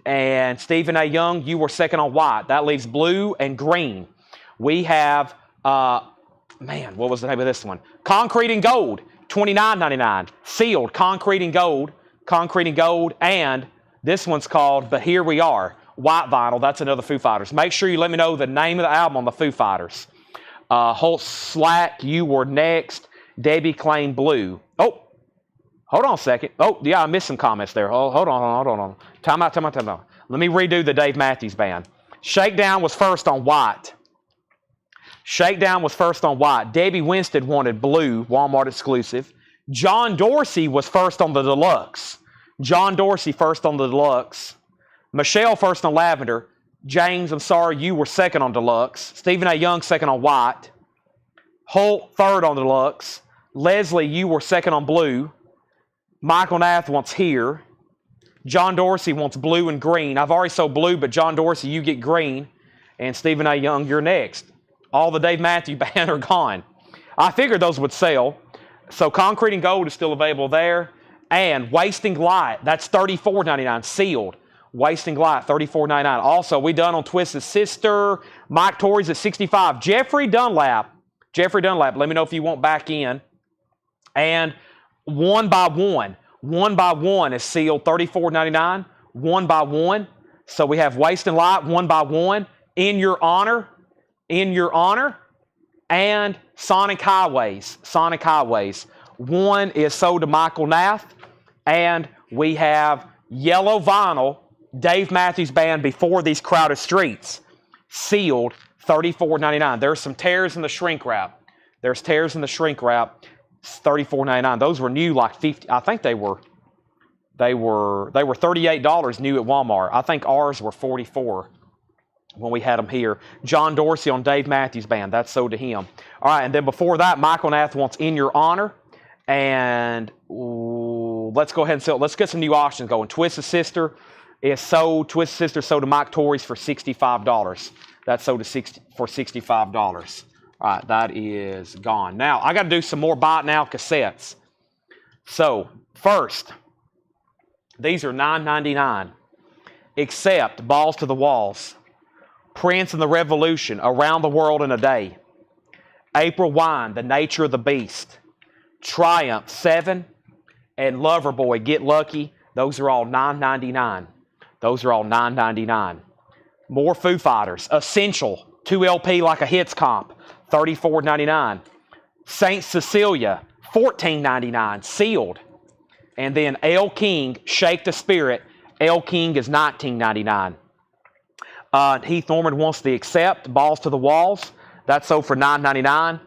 And Stephen A. Young, you were second on white. That leaves blue and green. We have, what was the name of this one? Concrete and Gold, $29.99. Sealed, Concrete and Gold, and this one's called But Here We Are, white vinyl. That's another Foo Fighters. Make sure you let me know the name of the album on the Foo Fighters. Holt Slack, you were next. Debbie Claim Blue. Oh, hold on a second. Oh, yeah, I missed some comments there. Oh, hold on. Time out. Let me redo the Dave Matthews Band. Shakedown was first on white. Debbie Winston wanted blue, Walmart exclusive. John Dorsey was first on the deluxe. Michelle first on lavender. James, I'm sorry, you were second on deluxe. Stephen A. Young second on white. Holt third on deluxe. Leslie, you were second on blue. Michael Nath wants Here. John Dorsey wants blue and green. I've already sold blue, but John Dorsey, you get green. And Stephen A. Young, you're next. All the Dave Matthews Band are gone. I figured those would sell. So Concrete and Gold is still available there. And Wasting Light, that's $34.99, sealed. Wasting Light, $34.99. Also, we done on Twisted Sister. Mike Torrey's at 65. Jeffrey Dunlap, let me know if you want back in. And One by One is sealed, $34.99. One by One. So we have Wasting Light, One by One. In Your Honor, and Sonic Highways. One is sold to Michael Nath, and we have Yellow Vinyl, Dave Matthews Band, Before These Crowded Streets, sealed, $34.99. There's some tears in the shrink wrap. There's tears in the shrink wrap, $34.99. Those were new, like 50. I think they were $38 new at Walmart. I think ours were $44 when we had them here. John Dorsey on Dave Matthews Band. That's sold to him. All right, and then before that, Michael Nath wants In Your Honor. And let's go ahead and sell. Let's get some new auctions going. Twisted Sister is sold. Twisted Sister sold to Mike Torres for $65. That's sold for $65. All right, that is gone. Now, I got to do some more buy it now cassettes. So, first, these are $9.99. Except Balls to the Walls, Prince and the Revolution, Around the World in a Day, April Wine, The Nature of the Beast, Triumph 7, and Loverboy, Get Lucky. Those are all $9.99. Those are all $9.99. More Foo Fighters. Essential, 2 LP like a hits comp, $34.99. Saint Cecilia, $14.99, sealed. And then El King, Shake the Spirit. El King is $19.99. Heath Norman wants the Accept, Balls to the Walls. That's sold for $9.99.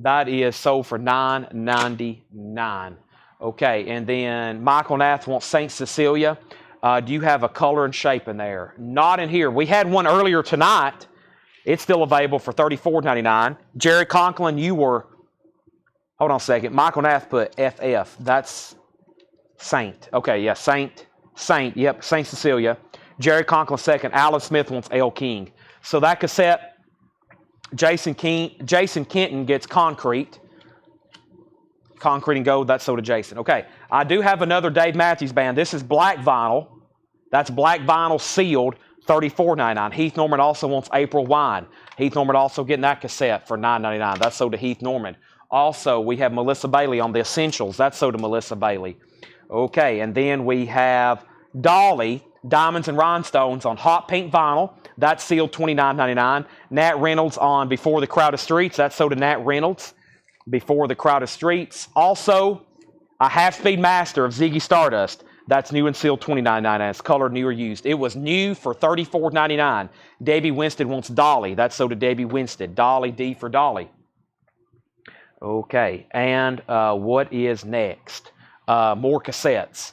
That is sold for $9.99. Okay, and then Michael Nath wants Saint Cecilia. Do you have a color and shape in there? Not in here. We had one earlier tonight. It's still available for $34.99. Jerry Conklin, you were... Hold on a second. Michael Nath put FF. That's Saint. Okay, yeah, Saint. Yep, Saint Cecilia. Jerry Conklin second. Alan Smith wants El King. So that cassette, Jason Kenton gets Concrete. Concrete and Gold, that's sold to Jason. Okay, I do have another Dave Matthews Band. This is black vinyl. That's black vinyl sealed, $34.99. Heath Norman also wants April Wine. Heath Norman also getting that cassette for $9.99. That's sold to Heath Norman. Also, we have Melissa Bailey on the Essentials. That's sold to Melissa Bailey. Okay, and then we have Dolly, Diamonds and Rhinestones on hot pink vinyl. That's sealed $29.99. Nat Reynolds on Before the Crowded Streets. That's sold to Nat Reynolds. Before the Crowded Streets. Also, a half-speed master of Ziggy Stardust. That's new and sealed $29.99. It's colored, new or used. It was new for $34.99. Debbie Winstead wants Dolly. That's sold to Debbie Winstead. Dolly, D for Dolly. Okay, and what is next? More cassettes.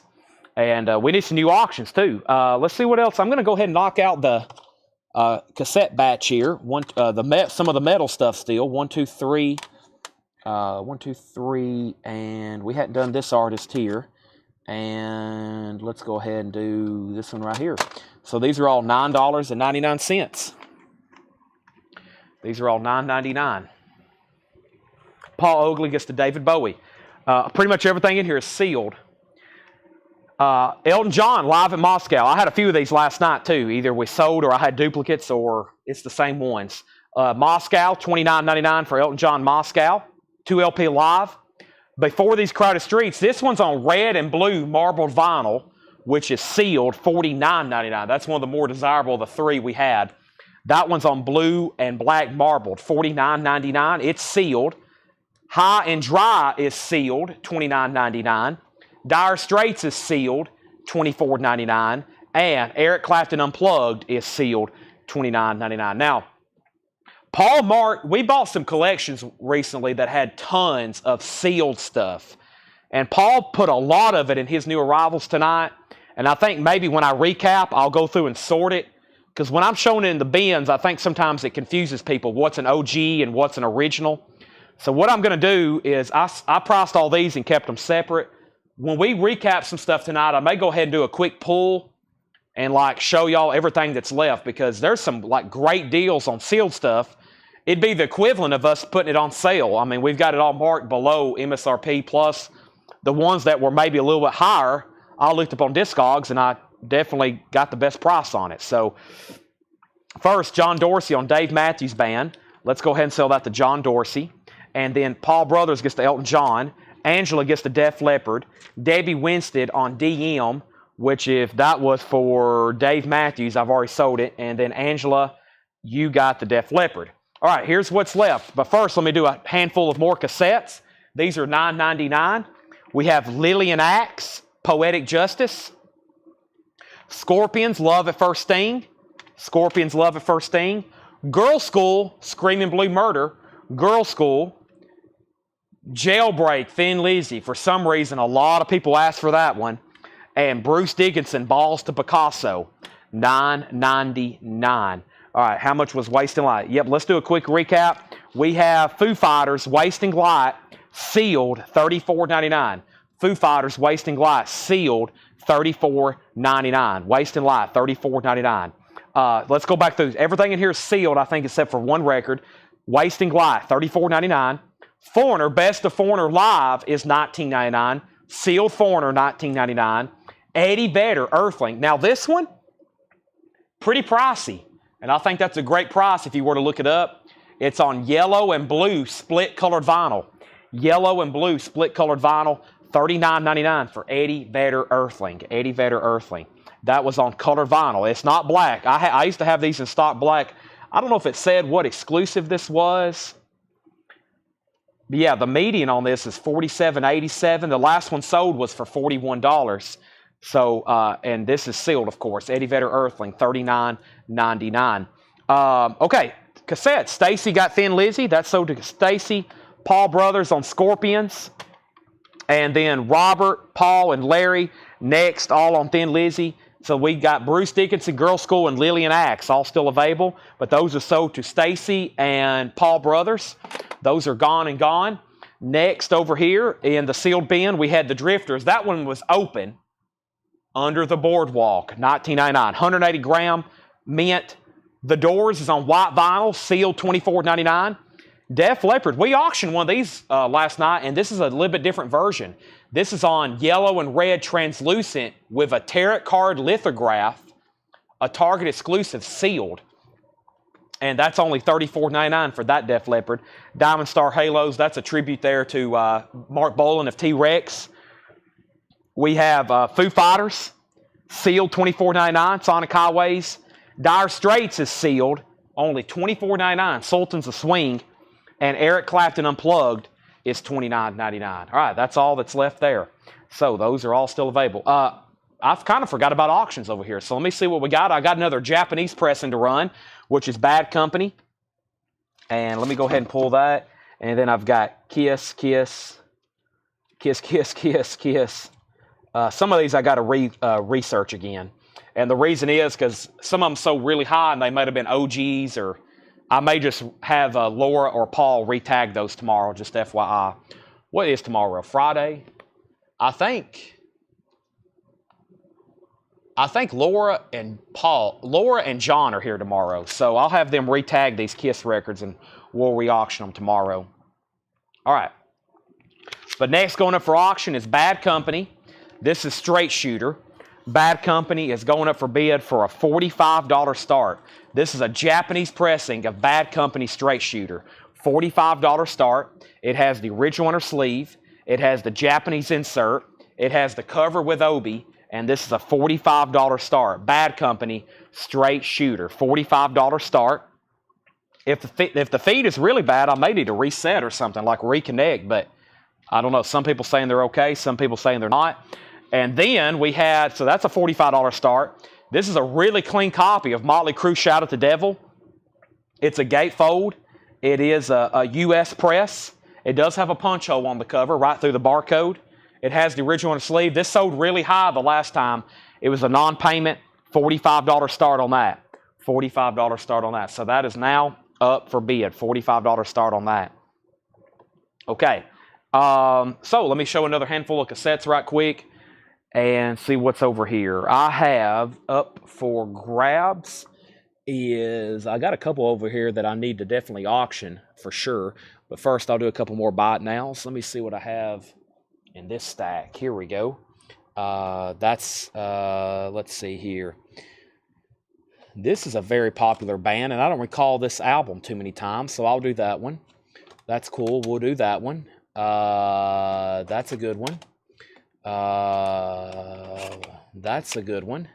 And we need some new auctions, too. Let's see what else. I'm going to go ahead and knock out the cassette batch here. Some of the metal stuff still. 1, 2, 3. 1, 2, 3. And we hadn't done this artist here. And let's go ahead and do this one right here. So these are all $9.99. These are all $9.99. Paul Oakley gets to David Bowie. Pretty much everything in here is sealed. Elton John, live in Moscow. I had a few of these last night, too. Either we sold or I had duplicates or it's the same ones. Moscow, $29.99 for Elton John Moscow. 2 LP live. Before These Crowded Streets, this one's on red and blue marbled vinyl, which is sealed, $49.99. That's one of the more desirable of the 3 we had. That one's on blue and black marbled, $49.99. It's sealed. High and Dry is sealed, $29.99. Dire Straits is sealed, $24.99. And Eric Clapton Unplugged is sealed, $29.99. Now, Paul Mark, we bought some collections recently that had tons of sealed stuff. And Paul put a lot of it in his new arrivals tonight. And I think maybe when I recap, I'll go through and sort it. Because when I'm showing it in the bins, I think sometimes it confuses people what's an OG and what's an original. So what I'm going to do is I priced all these and kept them separate. When we recap some stuff tonight, I may go ahead and do a quick pull and like show y'all everything that's left because there's some like great deals on sealed stuff. It'd be the equivalent of us putting it on sale. I mean, we've got it all marked below MSRP plus the ones that were maybe a little bit higher. I looked up on Discogs and I definitely got the best price on it. So first, John Dorsey on Dave Matthews Band. Let's go ahead and sell that to John Dorsey. And then Paul Brothers gets to Elton John. Angela gets to Def Leppard. Debbie Winstead on DM, which if that was for Dave Matthews, I've already sold it. And then Angela, you got the Def Leppard. All right, here's what's left. But first, let me do a handful of more cassettes. These are $9.99. We have Lillian Axe, Poetic Justice. Scorpions, Love at First Sting. Scorpions, Love at First Sting. Girl School, Screaming Blue Murder. Girl School. Jailbreak, Thin Lizzy. For some reason, a lot of people asked for that one. And Bruce Dickinson, Balls to Picasso. $9.99. All right, how much was Wasting Light? Yep, let's do a quick recap. We have Foo Fighters, Wasting Light, sealed, $34.99. Foo Fighters, Wasting Light, sealed, $34.99. Wasting Light, $34.99. Let's go back through. Everything in here is sealed, I think, except for one record. Wasting Light, $34.99. Foreigner, Best of Foreigner Live is $19.99. Sealed Foreigner, $19.99. Eddie Vedder, Earthling. Now this one, pretty pricey. And I think that's a great price if you were to look it up. It's on yellow and blue split colored vinyl. Yellow and blue split colored vinyl, $39.99 for Eddie Vedder Earthling. Eddie Vedder Earthling. That was on colored vinyl. It's not black. I used to have these in stock black. I don't know if it said what exclusive this was. But yeah, the median on this is $47.87. The last one sold was for $41. So, and this is sealed, of course. Eddie Vedder Earthling, $39.99. Okay, Cassette. Stacy got Thin Lizzy. That's sold to Stacy. Paul Brothers on Scorpions. And then Robert, Paul, and Larry next, all on Thin Lizzy. So we got Bruce Dickinson, Girl School, and Lillian Axe, all still available. But those are sold to Stacy and Paul Brothers. Those are gone and gone. Next, over here in the sealed bin, we had the Drifters. That one was open. Under the Boardwalk, $19.99. 180 gram mint. The Doors is on white vinyl, sealed, $24.99. Def Leppard, we auctioned one of these last night, and this is a little bit different version. This is on yellow and red translucent with a tarot card lithograph, a Target exclusive, sealed. And that's only $34.99 for that Def Leppard. Diamond Star Halos, that's a tribute there to Mark Bolan of T-Rex. We have Foo Fighters, sealed, $24.99. Sonic Highways. Dire Straits is sealed, only $24.99. Sultans of Swing. And Eric Clapton Unplugged is $29.99. All right, that's all that's left there. So those are all still available. I've kind of forgot about auctions over here. So let me see what we got. I got another Japanese pressing to run, which is Bad Company. And let me go ahead and pull that. And then I've got Kiss, Kiss, Kiss, Kiss, Kiss, Kiss. Some of these I got to research again. And the reason is because some of them so really high and they might have been OGs, or I may just have Laura or Paul retag those tomorrow, just FYI. What is tomorrow? Friday? I think Laura and John are here tomorrow. So I'll have them retag these Kiss records and we'll re-auction them tomorrow. All right. But next going up for auction is Bad Company. This is Straight Shooter. Bad Company is going up for bid for a $45 start. This is a Japanese pressing of Bad Company Straight Shooter. $45 start. It has the original inner sleeve. It has the Japanese insert. It has the cover with Obi. And this is a $45 start. Bad Company Straight Shooter. $45 start. If the feed is really bad, I may need to reset or something, like reconnect. But I don't know. Some people saying they're okay. Some people saying they're not. And then we had, so that's a $45 start. This is a really clean copy of Motley Crue Shout at the Devil. It's a gatefold. It is a U.S. press. It does have a punch hole on the cover right through the barcode. It has the original on the sleeve. This sold really high the last time. It was a non-payment, $45 start on that. $45 start on that. So that is now up for bid. $45 start on that. Okay. So let me show another handful of cassettes right quick and see what's over here. I have up for grabs I got a couple over here that I need to definitely auction for sure. But first I'll do a couple more buy it nows. Let me see what I have in this stack. Here we go. Let's see here. This is a very popular band, and I don't recall this album too many times, so I'll do that one. That's cool. We'll do that one. That's a good one. That's a good one.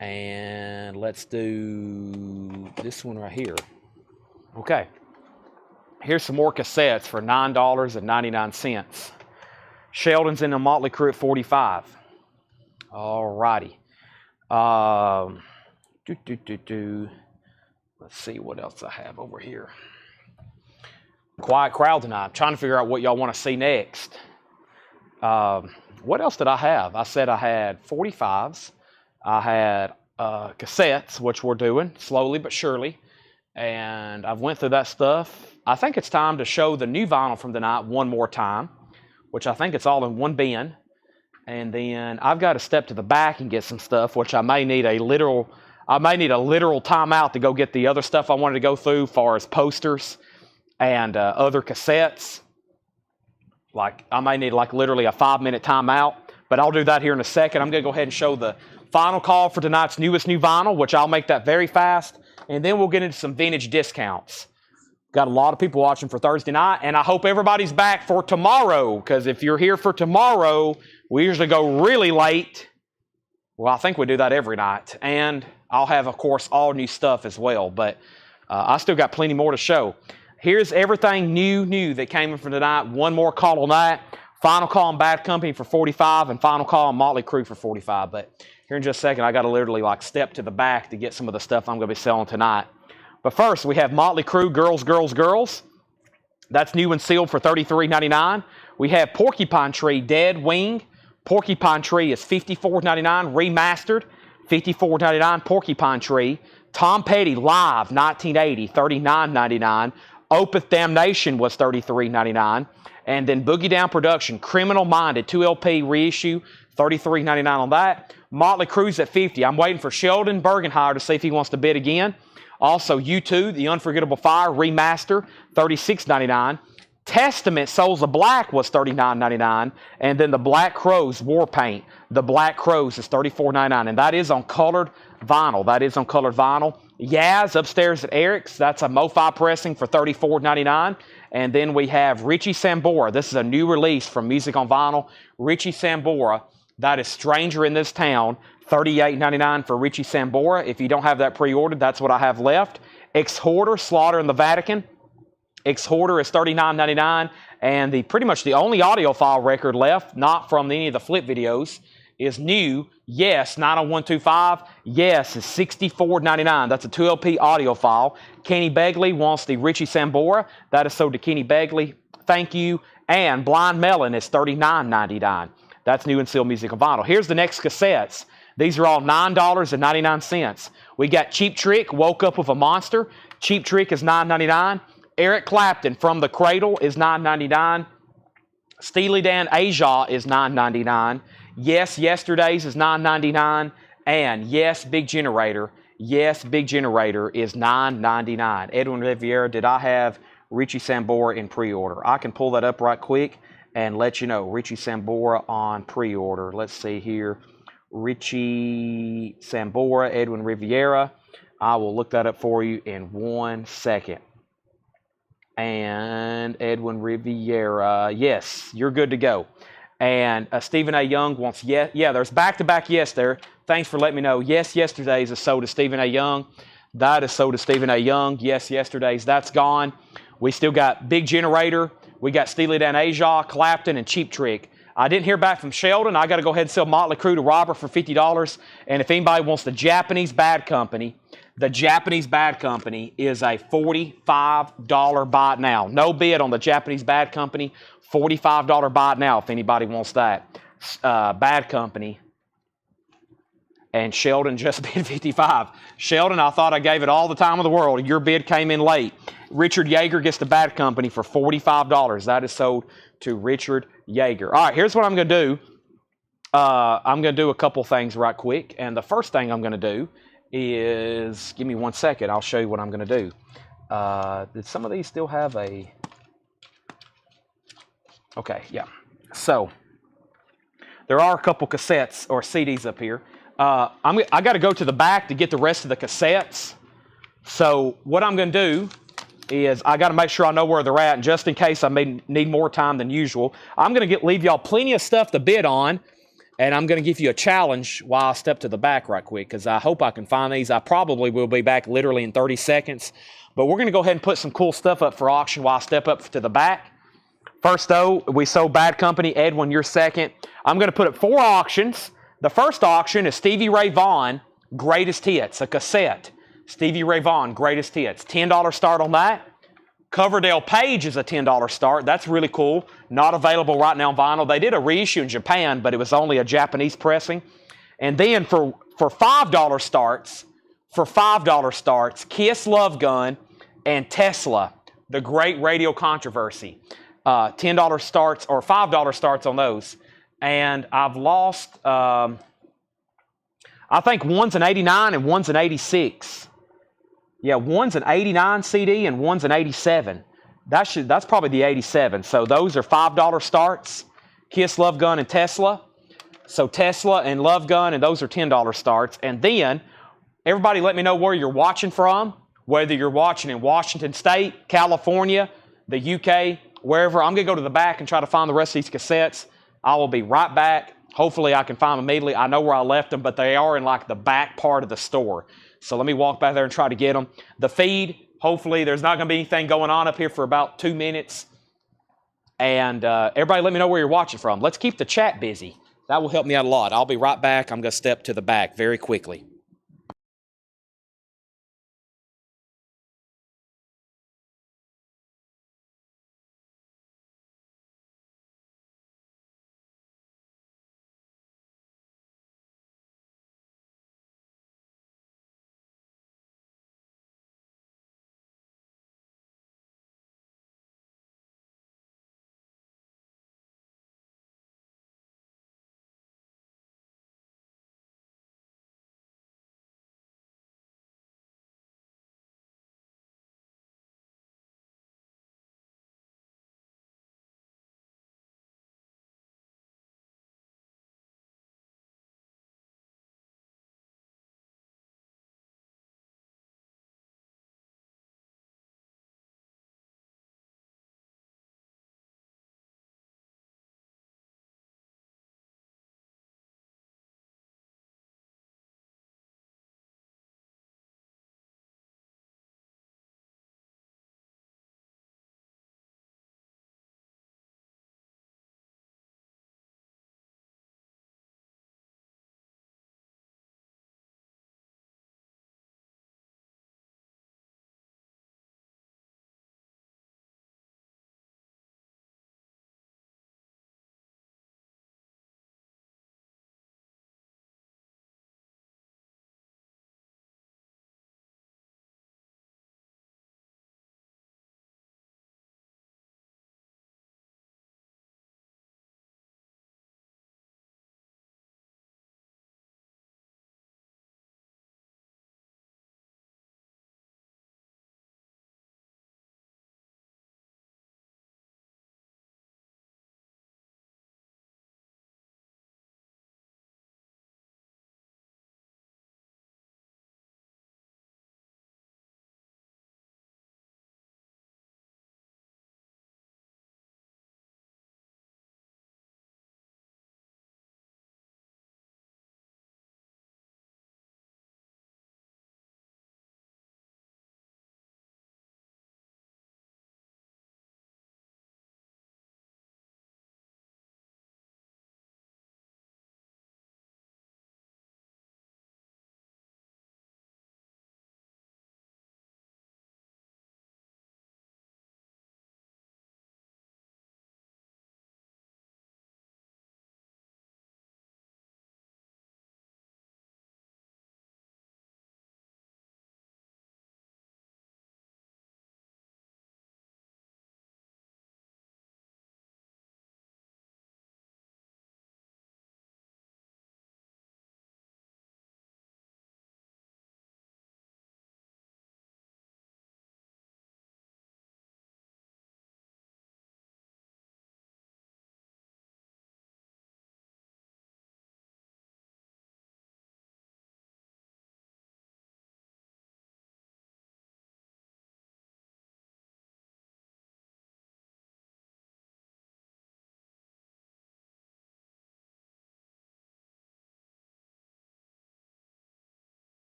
And let's do this one right here. Okay. Here's some more cassettes for $9.99. Sheldon's in the Motley Crue at 45. All righty. Let's see what else I have over here. Quiet crowd tonight. I'm trying to figure out what y'all want to see next. What else did I have? I said I had 45s. I had cassettes, which we're doing slowly but surely. And I've went through that stuff. I think it's time to show the new vinyl from tonight one more time, which I think it's all in one bin. And then I've got to step to the back and get some stuff, which I may need a literal timeout to go get the other stuff I wanted to go through, as far as posters and other cassettes. Like, I may need like literally a 5-minute timeout, but I'll do that here in a second. I'm going to go ahead and show the final call for tonight's newest new vinyl, which I'll make that very fast. And then we'll get into some vintage discounts. Got a lot of people watching for Thursday night, and I hope everybody's back for tomorrow, because if you're here for tomorrow, we usually go really late. Well, I think we do that every night. And I'll have, of course, all new stuff as well, but I still got plenty more to show. Here's everything new that came in for tonight. One more call on that. Final call on Bad Company for 45, and final call on Motley Crue for 45. But here in just a second, I got to literally like step to the back to get some of the stuff I'm going to be selling tonight. But first, we have Motley Crue, Girls, Girls, Girls. That's new and sealed for $33.99. We have Porcupine Tree, Dead Wing. Porcupine Tree is $54.99, remastered, $54.99. Porcupine Tree. Tom Petty, live, 1980, $39.99. Opeth Damnation was $33.99. And then Boogie Down Production, Criminal Minded, 2LP reissue, $33.99 on that. Motley Crue's at $50. I'm waiting for Sheldon Bergenhire to see if he wants to bid again. Also, U2, The Unforgettable Fire, remaster, $36.99. Testament, Souls of Black was $39.99. And then the Black Crowes, War Paint, the Black Crowes is $34.99. And that is on colored vinyl. Yaz, Upstairs at Eric's, that's a MoFi pressing for $34.99. And then we have Richie Sambora. This is a new release from Music on Vinyl. Richie Sambora, that is Stranger in This Town, $38.99 for Richie Sambora. If you don't have that pre-ordered, that's what I have left. Ex-Hoarder, Slaughter in the Vatican. Ex-Hoarder is $39.99. And pretty much the only audiophile record left, not from any of the flip videos, is new. Yes, 90125. Yes is $64.99. That's a 2LP audiophile. Kenny Begley wants the Richie Sambora. That is sold to Kenny Begley. Thank you. And Blind Melon is $39.99. That's new and sealed Music on Vinyl. Here's the next cassettes. These are all $9.99. We got Cheap Trick, Woke Up with a Monster. Cheap Trick is $9.99. Eric Clapton, From the Cradle is $9.99. Steely Dan Aja is $9.99. Yes, Yesterdays is $9.99. And Yes, Big Generator. Yes, Big Generator is $9.99. Edwin Riviera, did I have Richie Sambora in pre-order? I can pull that up right quick and let you know. Richie Sambora on pre-order. Let's see here. Richie Sambora, Edwin Riviera. I will look that up for you in 1 second. And Edwin Riviera, yes, you're good to go. And Stephen A. Young wants, yeah, there's back-to-back yes there. Thanks for letting me know. Yes, Yesterdays is sold to Stephen A. Young. That is sold to Stephen A. Young. Yes, Yesterdays, that's gone. We still got Big Generator. We got Steely Dan Aja, Clapton, and Cheap Trick. I didn't hear back from Sheldon. I got to go ahead and sell Motley Crue to Robert for $50. And if anybody wants the Japanese Bad Company, the Japanese Bad Company is a $45 buy it now. No bid on the Japanese Bad Company. $45 buy it now if anybody wants that. Bad Company. And Sheldon just bid $55. Sheldon, I thought I gave it all the time in the world. Your bid came in late. Richard Yeager gets the Bad Company for $45. That is sold to Richard Yeager. All right, here's what I'm going to do. I'm going to do a couple things right quick. And the first thing I'm going to do is, give me 1 second. I'll show you what I'm going to do. Did some of these still have a... Okay, yeah. So, there are a couple cassettes or CDs up here. I got to go to the back to get the rest of the cassettes. So, what I'm going to do is I got to make sure I know where they're at, and just in case I may need more time than usual, I'm going to leave y'all plenty of stuff to bid on, and I'm going to give you a challenge while I step to the back right quick, because I hope I can find these. I probably will be back literally in 30 seconds, but we're going to go ahead and put some cool stuff up for auction while I step up to the back. First, though, we sold Bad Company. Edwin, you're second. I'm going to put up 4 auctions. The first auction is Stevie Ray Vaughan, Greatest Hits, a cassette. Stevie Ray Vaughan, Greatest Hits. $10 start on that. Coverdale Page is a $10 start. That's really cool. Not available right now on vinyl. They did a reissue in Japan, but it was only a Japanese pressing. And then for $5 starts, Kiss Love Gun and Tesla, The Great Radio Controversy. $10 starts or $5 starts on those. And I've lost, I think one's an 89 and one's an 86. Yeah, one's an 89 CD and one's an 87. That's probably the 87. So those are $5 starts. Kiss, Love Gun, and Tesla. So Tesla and Love Gun, and those are $10 starts. And then, everybody let me know where you're watching from, whether you're watching in Washington State, California, the UK, wherever. I'm going to go to the back and try to find the rest of these cassettes. I will be right back. Hopefully I can find them immediately. I know where I left them, but they are in like the back part of the store. So let me walk back there and try to get them. The feed, hopefully there's not going to be anything going on up here for about 2 minutes. And everybody let me know where you're watching from. Let's keep the chat busy. That will help me out a lot. I'll be right back. I'm going to step to the back very quickly.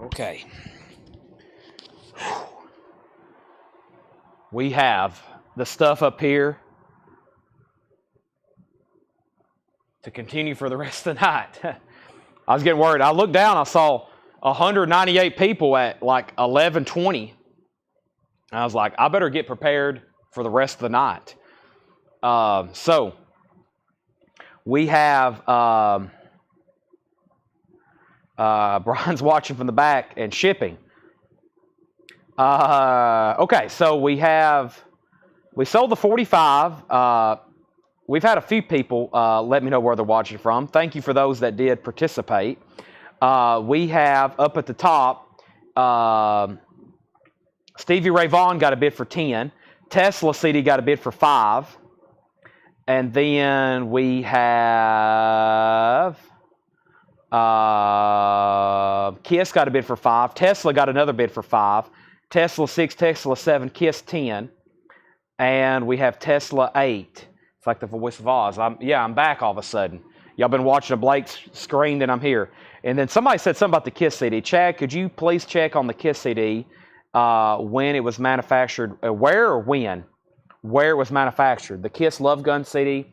Okay. We have the stuff up here to continue for the rest of the night. I was getting worried. I looked down, I saw 198 people at like 11:20. I was like, I better get prepared for the rest of the night. So we have Brian's watching from the back and shipping. Okay, so we sold the 45. We've had a few people let me know where they're watching from. Thank you for those that did participate. We have up at the top, Stevie Ray Vaughan got a bid for 10. Tesla CD got a bid for 5. And then we have Kiss got a bid for 5. Tesla got another bid for 5. Tesla 6, Tesla 7, Kiss 10. And we have Tesla 8. It's like the voice of Oz. I'm back all of a sudden. Y'all been watching a blank screen, then I'm here. And then somebody said something about the Kiss CD. Chad, could you please check on the Kiss CD when it was manufactured, where or when? Where it was manufactured. The Kiss Love Gun CD.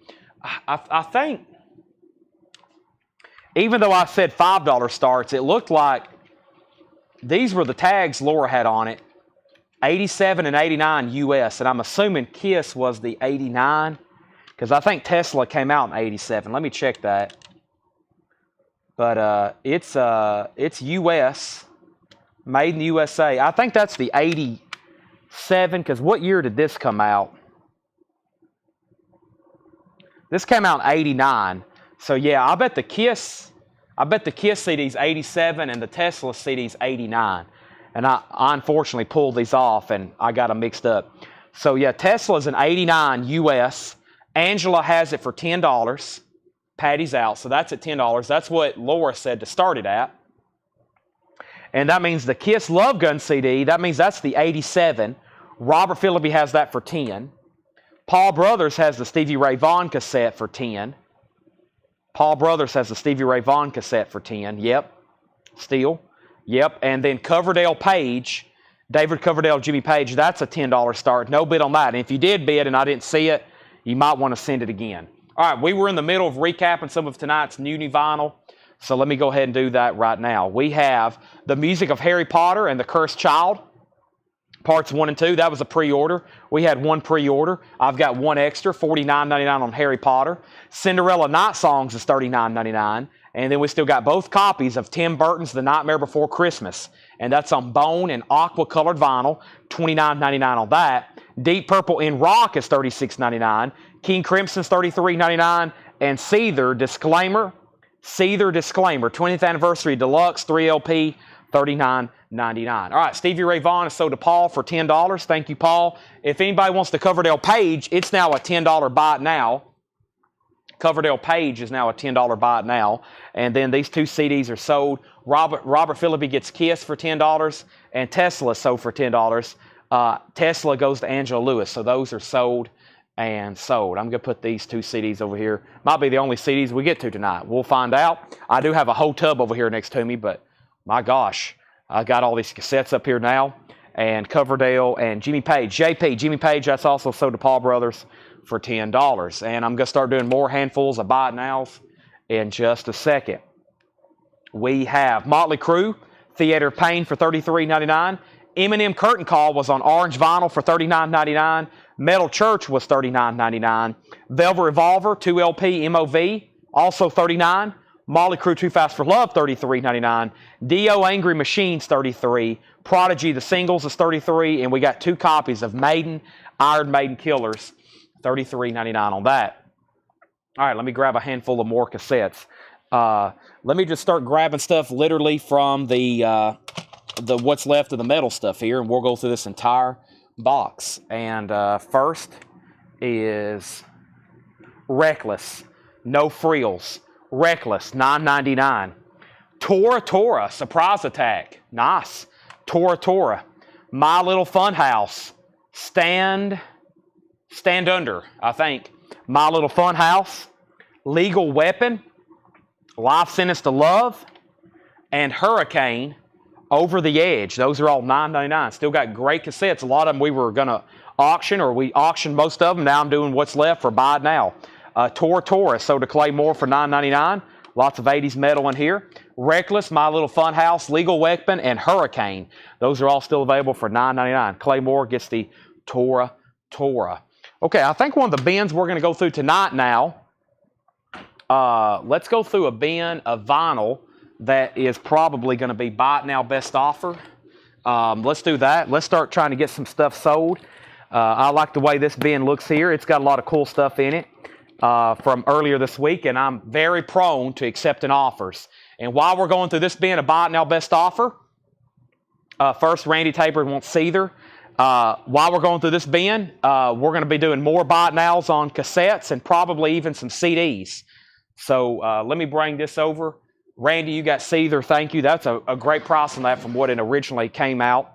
I think, even though I said $5 starts, it looked like these were the tags Laura had on it. 87 and 89 US, and I'm assuming Kiss was the 89, because I think Tesla came out in 87. Let me check that. But it's US, made in the USA. I think that's the 87, because what year did this come out? This came out in 89. So yeah, I bet the Kiss CD's 87 and the Tesla CD's 89. And I unfortunately pulled these off and I got them mixed up. So yeah, Tesla's an 89 US. Angela has it for $10. Patty's out, so that's at $10. That's what Laura said to start it at. And that means the Kiss Love Gun CD, that means that's the 87. Robert Phillippe has that for 10. Paul Brothers has the Stevie Ray Vaughan cassette for 10. Paul Brothers has the Stevie Ray Vaughan cassette for 10. Yep. Steel. Yep. And then Coverdale Page, David Coverdale, Jimmy Page, that's a $10 start. No bid on that. And if you did bid and I didn't see it, you might want to send it again. All right, we were in the middle of recapping some of tonight's new vinyl. So let me go ahead and do that right now. We have the music of Harry Potter and the Cursed Child, parts 1 and 2. That was a pre-order. We had one pre-order. I've got one extra, $49.99 on Harry Potter. Cinderella Night Songs is $39.99. And then we still got both copies of Tim Burton's The Nightmare Before Christmas. And that's on bone and aqua colored vinyl, $29.99 on that. Deep Purple in Rock is $36.99. King Crimson's $33.99. And Seether Disclaimer, 20th Anniversary Deluxe 3LP, $39.99. All right, Stevie Ray Vaughan is sold to Paul for $10. Thank you, Paul. If anybody wants the Coverdale Page, it's now a $10 buy it now. Coverdale Page is now a $10 buy it now. And then these two CDs are sold. Robert Phillippe gets Kiss for $10, and Tesla is sold for $10. Tesla goes to Angela Lewis, so those are sold and sold. I'm going to put these two CDs over here. Might be the only CDs we get to tonight. We'll find out. I do have a whole tub over here next to me, but my gosh, I got all these cassettes up here now. And Coverdale and Jimmy Page. Jimmy Page, that's also sold to Paul Brothers for $10. And I'm going to start doing more handfuls of buy it nows in just a second. We have Motley Crue, Theater of Pain for $33.99. Eminem Curtain Call was on orange vinyl for $39.99. Metal Church was $39.99. Velvet Revolver, 2LP MOV, also $39. Motley Crue, Too Fast for Love, $33.99. Dio Angry Machines, $33. Prodigy, the singles, is $33. And we got two copies of Maiden, Iron Maiden Killers, $33.99 on that. All right, let me grab a handful of more cassettes. Let me just start grabbing stuff literally from the what's left of the metal stuff here, and we'll go through this entire box. And first is Reckless, No Frills. Reckless, $9.99. Tora, Surprise Attack, nice. Tora, My Little Funhouse, Stand Under, I think. My Little Funhouse, Legal Weapon, Life Sentence to Love, and Hurricane, Over the Edge. Those are all $9.99. Still got great cassettes. A lot of them we were going to auction, or we auctioned most of them. Now I'm doing what's left for buy it now. Tora sold to Clay Moore for $9.99. Lots of 80s metal in here. Reckless, My Little Funhouse, Legal Weapon, and Hurricane. Those are all still available for $9.99. Clay Moore gets the Tora. Okay, I think one of the bins we're going to go through tonight now, let's go through a bin of vinyl that is probably going to be buy it now, best offer. Let's do that. Let's start trying to get some stuff sold. I like the way this bin looks here. It's got a lot of cool stuff in it from earlier this week, and I'm very prone to accepting offers. And while we're going through this bin of buy it now, best offer, first, Randy Tabor wants Seether. While we're going through this bin, we're going to be doing more buy it nows on cassettes and probably even some CDs. So let me bring this over. Randy, you got Seether. Thank you. That's a great price on that from what it originally came out.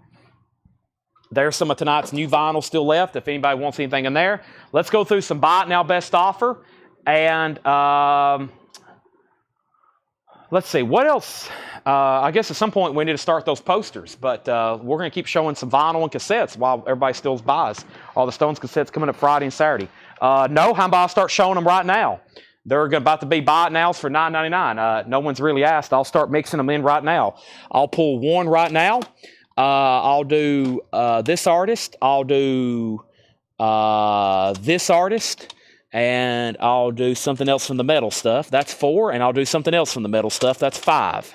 There's some of tonight's new vinyl still left. If anybody wants anything in there, let's go through some buy it now best offer. And let's see, what else? I guess at some point we need to start those posters. But we're going to keep showing some vinyl and cassettes while everybody still buys. All the Stones cassettes coming up Friday and Saturday. No, how about I start showing them right now? They're about to be buy it nows for $9.99. No one's really asked. I'll start mixing them in right now. I'll pull one right now. I'll do this artist. I'll do this artist. And I'll do something else from the metal stuff. That's 4. And I'll do something else from the metal stuff. That's 5.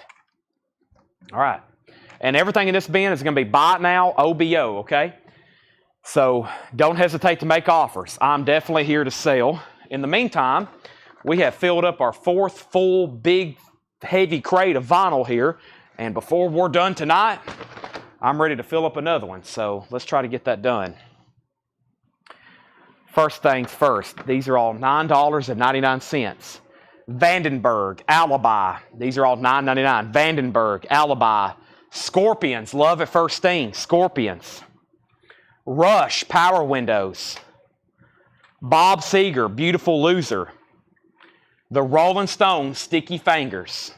All right. And everything in this bin is going to be buy it now, OBO, okay? So don't hesitate to make offers. I'm definitely here to sell. In the meantime, we have filled up our 4th full, big, heavy crate of vinyl here. And before we're done tonight, I'm ready to fill up another one. So let's try to get that done. First things first, these are all $9.99. Vandenberg, Alibi. These are all $9.99. Vandenberg, Alibi. Scorpions, Love at First Sting. Scorpions. Rush, Power Windows. Bob Seger, Beautiful Loser. The Rolling Stones, Sticky Fingers.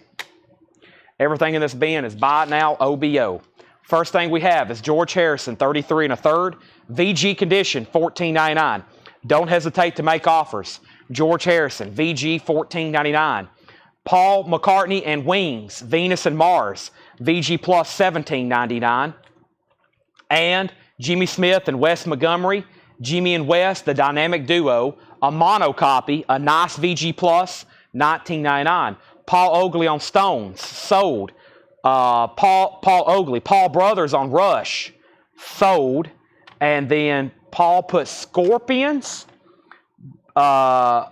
Everything in this bin is buy it now, OBO. First thing we have is George Harrison, 33 1/3. VG condition, $14.99. Don't hesitate to make offers. George Harrison, VG, $14.99. Paul McCartney and Wings, Venus and Mars, VG plus, $17.99. And Jimmy Smith and Wes Montgomery, Jimmy and Wes, the dynamic duo, a mono copy, a nice VG plus, $19.99. Paul Oakley on Stones, sold. Paul Oakley, Paul Brothers on Rush, sold. And then Paul put Scorpions, and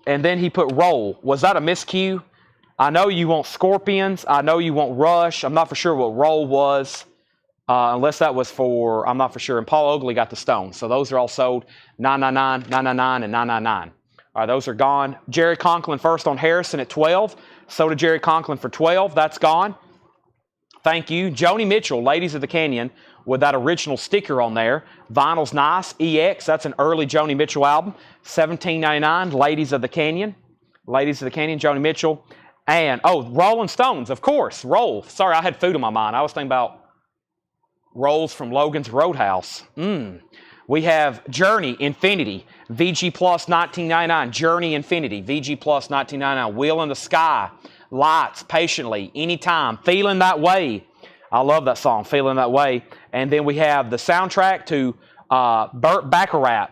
then he put Roll. Was that a miscue? I know you want Scorpions. I know you want Rush. I'm not for sure what Roll was, unless that was for, I'm not for sure. And Paul Oakley got the Stones. So those are all sold, $9.99, $9.99, and $9.99. All right, those are gone. Jerry Conklin first on Harrison at 12. So did Jerry Conklin for 12. That's gone. Thank you. Joni Mitchell, Ladies of the Canyon, with that original sticker on there. Vinyl's nice. EX, that's an early Joni Mitchell album. $17.99, Ladies of the Canyon. Ladies of the Canyon, Joni Mitchell. And, Rolling Stones, of course. Roll. Sorry, I had food on my mind. I was thinking about Rolls from Logan's Roadhouse. We have Journey, Infinity. VG plus, $19.99. Journey, Infinity. VG plus, $19.99. Wheel in the Sky. Lights, Patiently, Anytime. Feeling That Way. I love that song, Feeling That Way. And then we have the soundtrack to Burt Bacharach.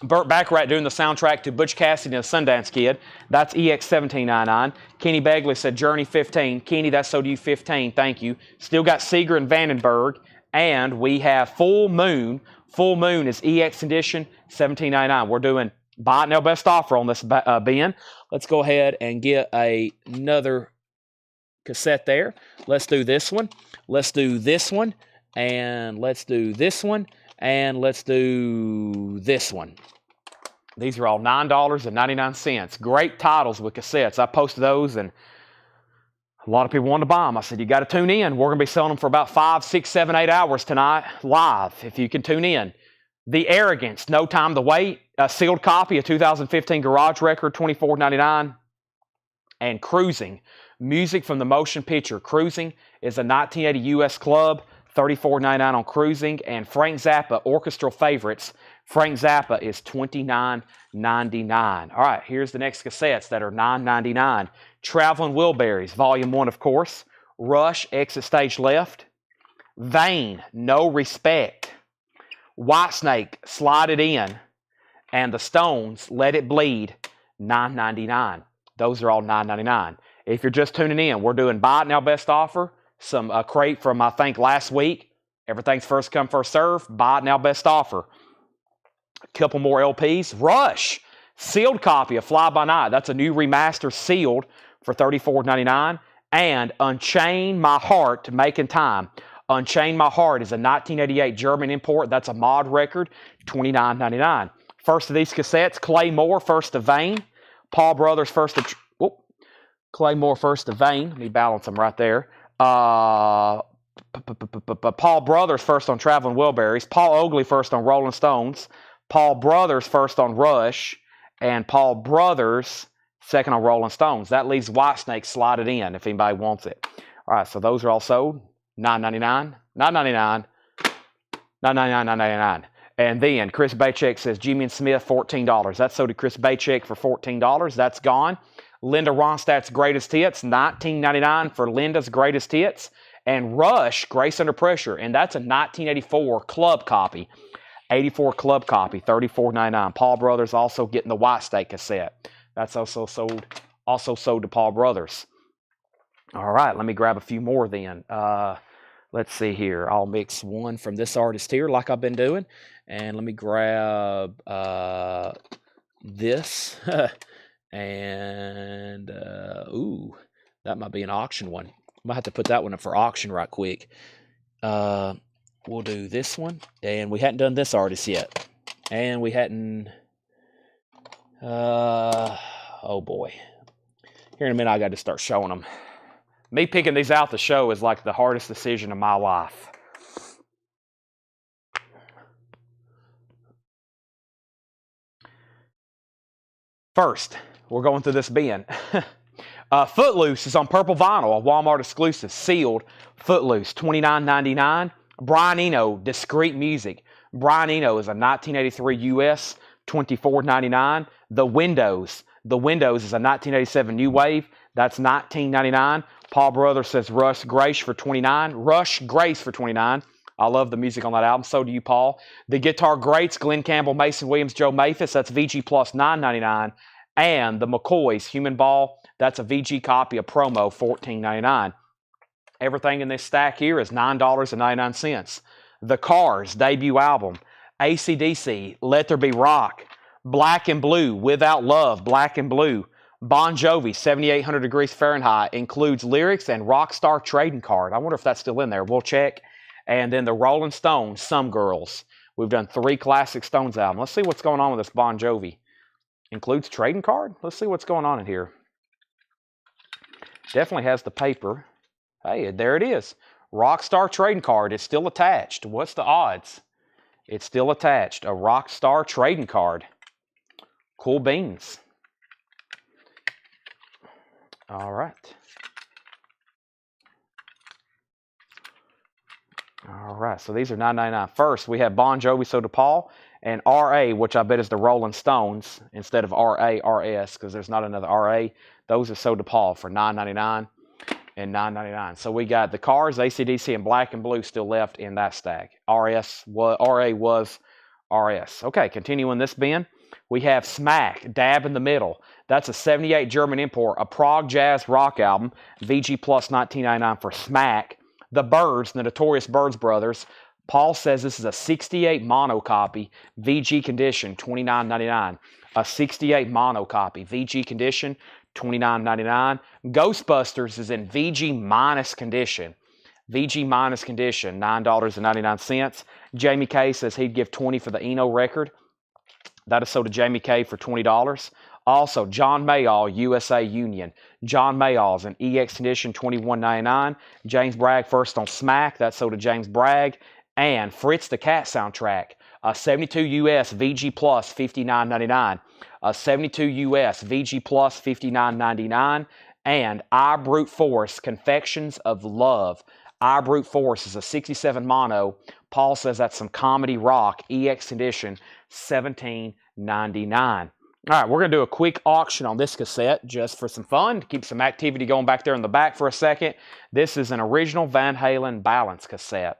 Burt Bacharach doing the soundtrack to Butch Cassidy and the Sundance Kid. That's EX $17.99. Kenny Begley said Journey 15. Kenny, that's so do you 15. Thank you. Still got Seeger and Vandenberg. And we have Full Moon. Full Moon is EX edition, $17.99. We're doing buy it now best offer on this bin. Let's go ahead and get another cassette there. Let's do this one. Let's do this one. And let's do this one. And let's do this one. These are all $9.99. Great titles with cassettes. I posted those and a lot of people wanted to buy them. I said, you got to tune in. We're going to be selling them for about 5, 6, 7, 8 hours tonight live if you can tune in. The Arrogance, No Time to Wait. A sealed copy, a 2015 Garage Record, $24.99. And Cruising, music from the motion picture. Cruising is a 1980 U.S. club, $34.99 on Cruising. And Frank Zappa Orchestral Favorites. Frank Zappa is $29.99. All right, here's the next cassettes that are $9.99. Traveling Wilburys, Volume 1, of course. Rush, Exit Stage Left. Vain, No Respect. Whitesnake, Slide It In. And the Stones, Let It Bleed, $9.99. Those are all $9.99. If you're just tuning in, we're doing Buy It Now Best Offer. Some crate from, I think, last week. Everything's first come, first serve. Buy It Now Best Offer. A couple more LPs. Rush, sealed copy of Fly By Night. That's a new remaster sealed for $34.99. And Unchain My Heart, Making Time. Unchain My Heart is a 1988 German import. That's a mod record, $29.99. First of these cassettes, Claymore, First to Vain. Paul Brothers, First to... Claymore, First to Vain. Let me balance them right there. Paul Brothers, First on Traveling Wilburys. Paul Oakley, First on Rolling Stones. Paul Brothers, First on Rush. And Paul Brothers, Second on Rolling Stones. That leaves Whitesnake, Slide It In if anybody wants it. All right, so those are all sold. $9.99, $9.99, $9.99, $9.99. And then Chris Bachek says Jimmy and Smith, $14. That's sold to Chris Bachek for $14. That's gone. Linda Ronstadt's Greatest Hits, $19.99 for Linda's Greatest Hits. And Rush, Grace Under Pressure, and that's a 1984 club copy. 84 club copy, $34.99. Paul Brothers also getting the Whitesnake cassette. That's also sold to Paul Brothers. All right, let me grab a few more then. Let's see here. I'll mix one from this artist here like I've been doing. And let me grab this. And, ooh, that might be an auction one. I might have to put that one up for auction right quick. We'll do this one. And we hadn't done this artist yet. And we hadn't... oh, boy. Here in a minute, I got to start showing them. Me picking these out to show is like the hardest decision of my life. First, we're going through this bin. Footloose is on purple vinyl, a Walmart exclusive, sealed. Footloose, $29.99. Brian Eno, Discreet Music. Brian Eno is a 1983 US, $24.99. The Windows is a 1987 New Wave. That's $19.99. Paul Brothers says Rush Grace for $29. Rush Grace for $29. I love the music on that album. So do you, Paul. The Guitar Greats, Glenn Campbell, Mason Williams, Joe Mathis. That's VG Plus $9.99. And the McCoys, Human Ball. That's a VG copy of Promo, $14.99. Everything in this stack here is $9.99. The Cars debut album. AC/DC, Let There Be Rock. Black and Blue, Without Love, Black and Blue. Bon Jovi, 7,800 Degrees Fahrenheit, includes lyrics and Rockstar trading card. I wonder if that's still in there. We'll check. And then the Rolling Stones, Some Girls. We've done 3 classic Stones albums. Let's see what's going on with this Bon Jovi. Includes trading card? Let's see what's going on in here. Definitely has the paper. Hey, there it is. Rockstar trading card. It's still attached. What's the odds? It's still attached. A Rockstar trading card. Cool beans. All right. All right, so these are $9.99. First, we have Bon Jovi, So to Paul, and R.A., which I bet is the Rolling Stones instead of R.A., R.S., because there's not another R.A. Those are So to Paul for $9.99 and $9.99. So we got the Cars, AC/DC, and Black and Blue still left in that stack. R.A. was R.S. Okay, continuing this bin. We have Smack, Dab in the Middle. That's a 78 German import, a prog jazz rock album. VG Plus $19.99 for Smack. The Byrds, the Notorious Byrds Brothers. Paul says this is a 68 mono copy. VG condition, $29.99. A 68 mono copy. VG condition, $29.99. Ghostbusters is in VG minus condition. VG minus condition, $9.99. Jamie K says he'd give $20 for the Eno record. That is sold to Jamie K for $20. Also, John Mayall, USA Union. John Mayall's an EX condition, $21.99. James Bragg first on Smack. That's sold to James Bragg. And Fritz the Cat soundtrack. A 72 US VG Plus, $59.99. A 72 US VG Plus, $59.99. And I Brute Force, Confections of Love. I Brute Force is a 67 mono. Paul says that's some comedy rock. EX condition, $17.99. All right, we're going to do a quick auction on this cassette just for some fun, to keep some activity going back there in the back for a second. This is an original Van Halen Balance cassette.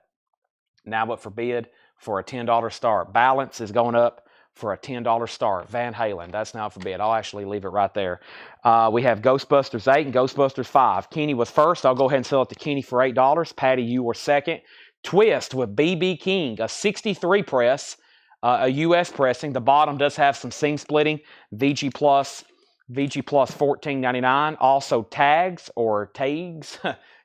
Now up for bid for a $10 start. Balance is going up for a $10 start. Van Halen, that's now for bid. I'll actually leave it right there. We have Ghostbusters 8 and Ghostbusters 5. Kenny was first. I'll go ahead and sell it to Kenny for $8. Patty, you were second. Twist with BB King, a 63 press, a US pressing. The bottom does have some seam splitting. VG Plus $14.99. Also Tags or Tags,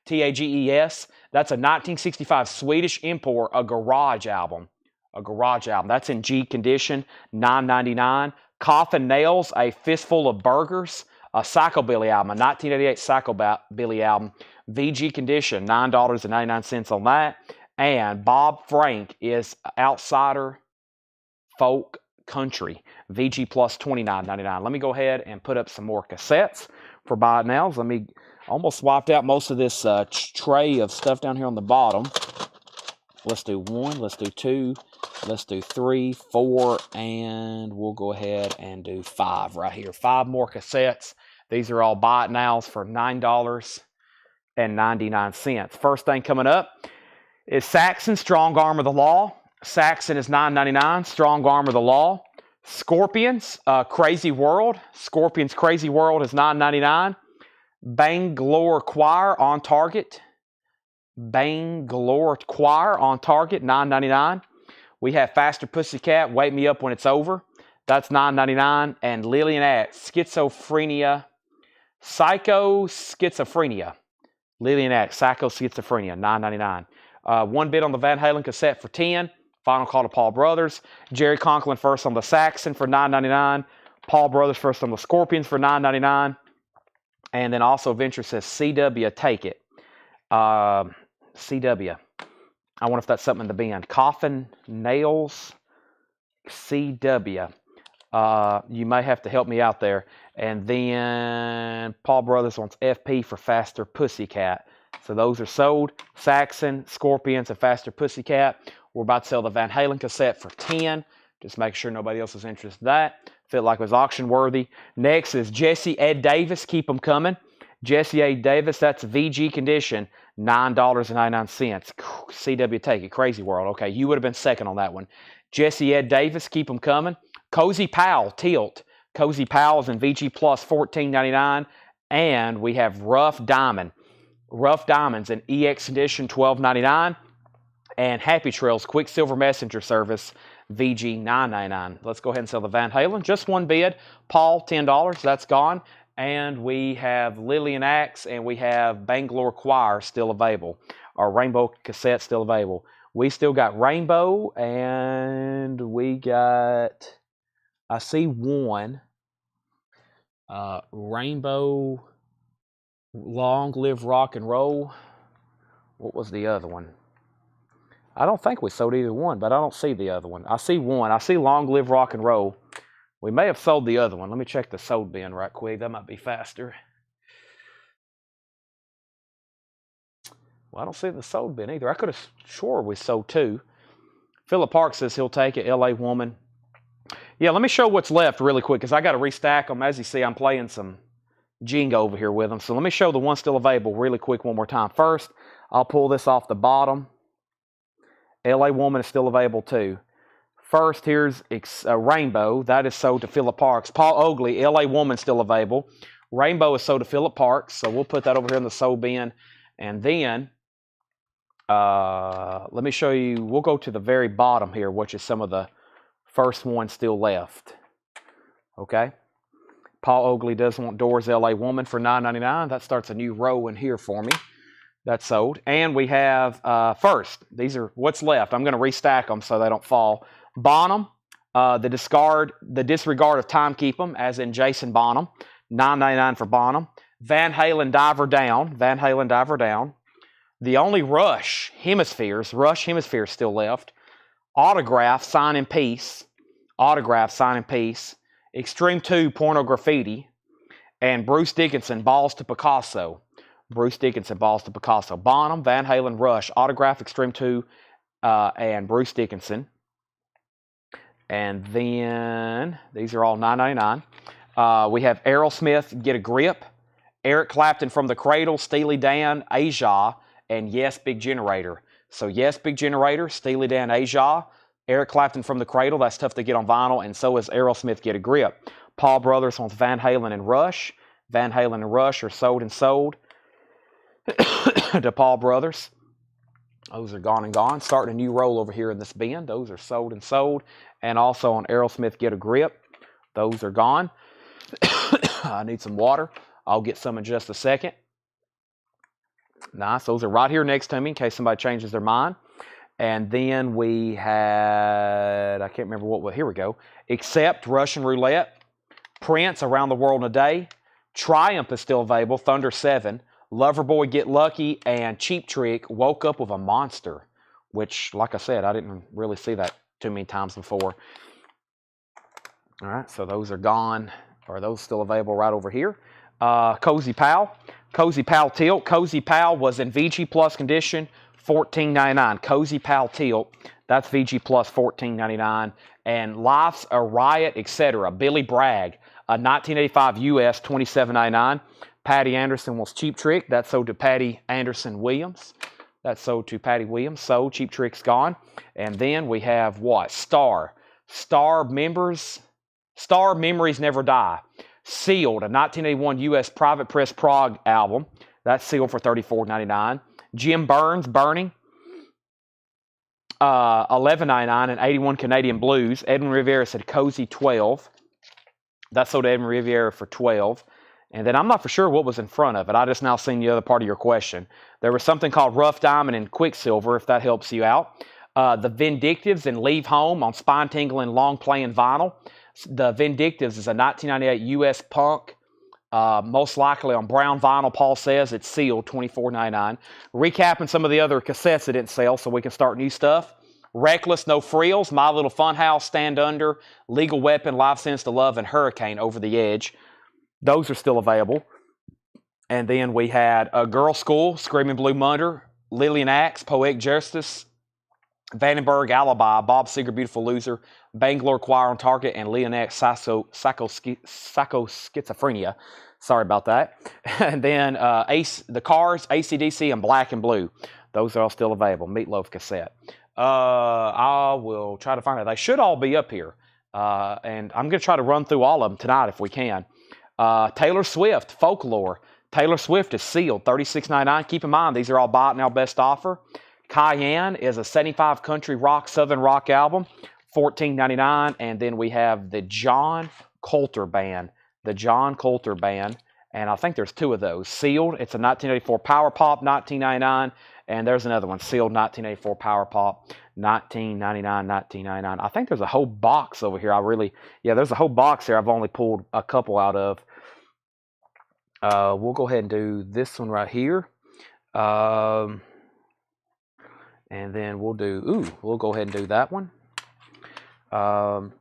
Tages. That's a 1965 Swedish import, a garage album. A garage album. That's in G condition, $9.99. Coffin Nails, a Fistful of Burgers, a Psychobilly album, a 1988 Psychobilly album, VG condition, $9.99 on that. And Bob Frank is Outsider Folk Country, VG Plus $29.99. Let me go ahead and put up some more cassettes for buy it nows. Let me almost swiped out most of this tray of stuff down here on the bottom. Let's do 1, let's do 2, let's do 3, 4, and we'll go ahead and do 5 right here. 5 more cassettes. These are all buy it nows for $9.99. First thing coming up is Saxon Strong Arm of the Law. Saxon is $9.99. Strong Arm of the Law. Scorpions Crazy World. Scorpions Crazy World is $9.99. Bangalore Choir on Target. Bangalore Choir on Target, $9.99. We have Faster Pussycat, Wake Me Up When It's Over. That's $9.99. And Lillian Axe, Schizophrenia. Lillian Axe, Psycho Schizophrenia, $9.99. One bid on the Van Halen cassette for $10. Final call to Paul Brothers. Jerry Conklin first on the Saxon for $9.99. Paul Brothers first on the Scorpions for $9.99. And then also Venture says CW, take it. CW. I wonder if that's something in the bin. Coffin Nails, CW. You may have to help me out there. And then Paul Brothers wants FP for Faster Pussycat. So those are sold. Saxon, Scorpions, and Faster Pussycat. We're about to sell the Van Halen cassette for $10. Just make sure nobody else is interested in that. Felt like it was auction worthy. Next is Jesse Ed Davis. Keep them coming. Jesse A. Davis, that's VG condition, $9.99. CW, take it. Crazy World. Okay, you would have been second on that one. Jesse Ed Davis, keep them coming. Cozy Powell, Tilt. Cozy Powell's in VG Plus, $14.99. And we have Rough Diamond. Rough Diamonds in EX condition, $12.99. And Happy Trails Quicksilver Messenger Service, VG, $9.99. Let's go ahead and sell the Van Halen. Just one bid. Paul, $10. That's gone. And we have Lillian Axe and we have Bangalore Choir still available. Our Rainbow cassette still available. We still got Rainbow and we got, I see one. Rainbow, Long Live Rock and Roll. What was the other one? I don't think we sold either one, but I don't see the other one. I see one. I see Long Live Rock and Roll. We may have sold the other one. Let me check the sold bin right quick. That might be faster. Well, I don't see the sold bin either. I could have swore we sold 2. Philip Park says he'll take it. LA Woman. Yeah, let me show what's left really quick because I got to restack them. As you see, I'm playing some Jenga over here with them. So let me show the one still available really quick one more time. First, I'll pull this off the bottom. LA Woman is still available too. First, here's Rainbow. That is sold to Philip Parks. Paul Oakley, LA Woman still available. Rainbow is sold to Philip Parks. So we'll put that over here in the sold bin. And then, let me show you. We'll go to the very bottom here, which is some of the first ones still left. Okay. Paul Oakley does want Doors LA Woman for $9.99. That starts a new row in here for me. That's sold. And we have, first, these are what's left. I'm going to restack them so they don't fall. Bonham, the disregard of time keep 'em, as in Jason Bonham, $9.99 for Bonham. Van Halen Diver Down. The only Rush Hemispheres still left. Autograph, Sign in Peace. Extreme 2, Porno Graffiti. And Bruce Dickinson, Balls to Picasso. Bruce Dickinson, Boston Picasso. Bonham, Van Halen, Rush, Autograph, Extreme 2, and Bruce Dickinson. And then these are all $9.99. We have Aerosmith, Get a Grip, Eric Clapton, From the Cradle, Steely Dan, Aja, and Yes, Big Generator. So Yes, Big Generator, Steely Dan, Aja, Eric Clapton, From the Cradle. That's tough to get on vinyl, and so is Aerosmith, Get a Grip. Paul Brothers on Van Halen and Rush. Van Halen and Rush are sold and sold to Paul Brothers. Those are gone and gone. Starting a new roll over here in this bin. Those are sold and sold. And also on Aerosmith, Get a Grip. Those are gone. I need some water. I'll get some in just a second. Nice. Those are right here next to me in case somebody changes their mind. And then we had, I can't remember what, here we go. Accept, Russian Roulette. Prince, Around the World in a Day. Triumph is still available. Thunder 7. Loverboy, Get Lucky. And Cheap Trick, Woke Up with a Monster. Which, like I said, I didn't really see that too many times before. All right, so those are gone. Or those still available right over here. Cozy Pal. Cozy Pal Tilt. Cozy Pal was in VG Plus condition, $14.99. Cozy Pal Tilt, that's VG Plus, $14.99. And Life's a Riot, etc. Billy Bragg, 1985 US, $27.99. Patty Anderson was Cheap Trick. That's sold to Patty Anderson Williams. That's sold to Patty Williams. So Cheap Trick's gone. And then we have what? Star. Star Memories Never Die. Sealed, a 1981 US Private Press Prague album. That's sealed for $34.99. Jim Burns, Burning, $11.99, and 81 Canadian Blues. Edwin Rivera said Cozy 12. That sold to Edwin Rivera for $12. And then I'm not for sure what was in front of it. I just now seen the other part of your question. There was something called Rough Diamond and Quicksilver, if that helps you out. The Vindictives and Leave Home on Spine Tingling Long Playing Vinyl. The Vindictives is a 1998 US punk, most likely on brown vinyl. Paul says it's sealed, $24.99. Recapping some of the other cassettes that didn't sell so we can start new stuff. Reckless, No Frills, My Little Funhouse, Stand Under, Legal Weapon, Live Sends to Love, and Hurricane, Over the Edge. Those are still available. And then we had Girl School, Screaming Blue Murder, Lillian Axe, Poetic Justice, Vandenberg Alibi, Bob Seger, Beautiful Loser, Bangalore Choir on Target, and Leonette Psychoschizophrenia. Sorry about that. And then The Cars, AC/DC, and Black and Blue. Those are all still available. Meatloaf cassette. I will try to find it. They should all be up here. And I'm going to try to run through all of them tonight if we can. Taylor Swift, Folklore. Taylor Swift is sealed, $36.99. Keep in mind, these are all buy it now best offer. Cayenne is a 75 country rock, southern rock album, $14.99. And then we have the John Colter Band. The John Colter Band. And I think there's two of those. Sealed, it's a 1984 Power Pop, $19.99. And there's another one, Sealed, 1984 Power Pop, $19.99. I think there's a whole box over here. There's a whole box here I've only pulled a couple out of. We'll go ahead and do this one right here. And then we'll go ahead and do that one. And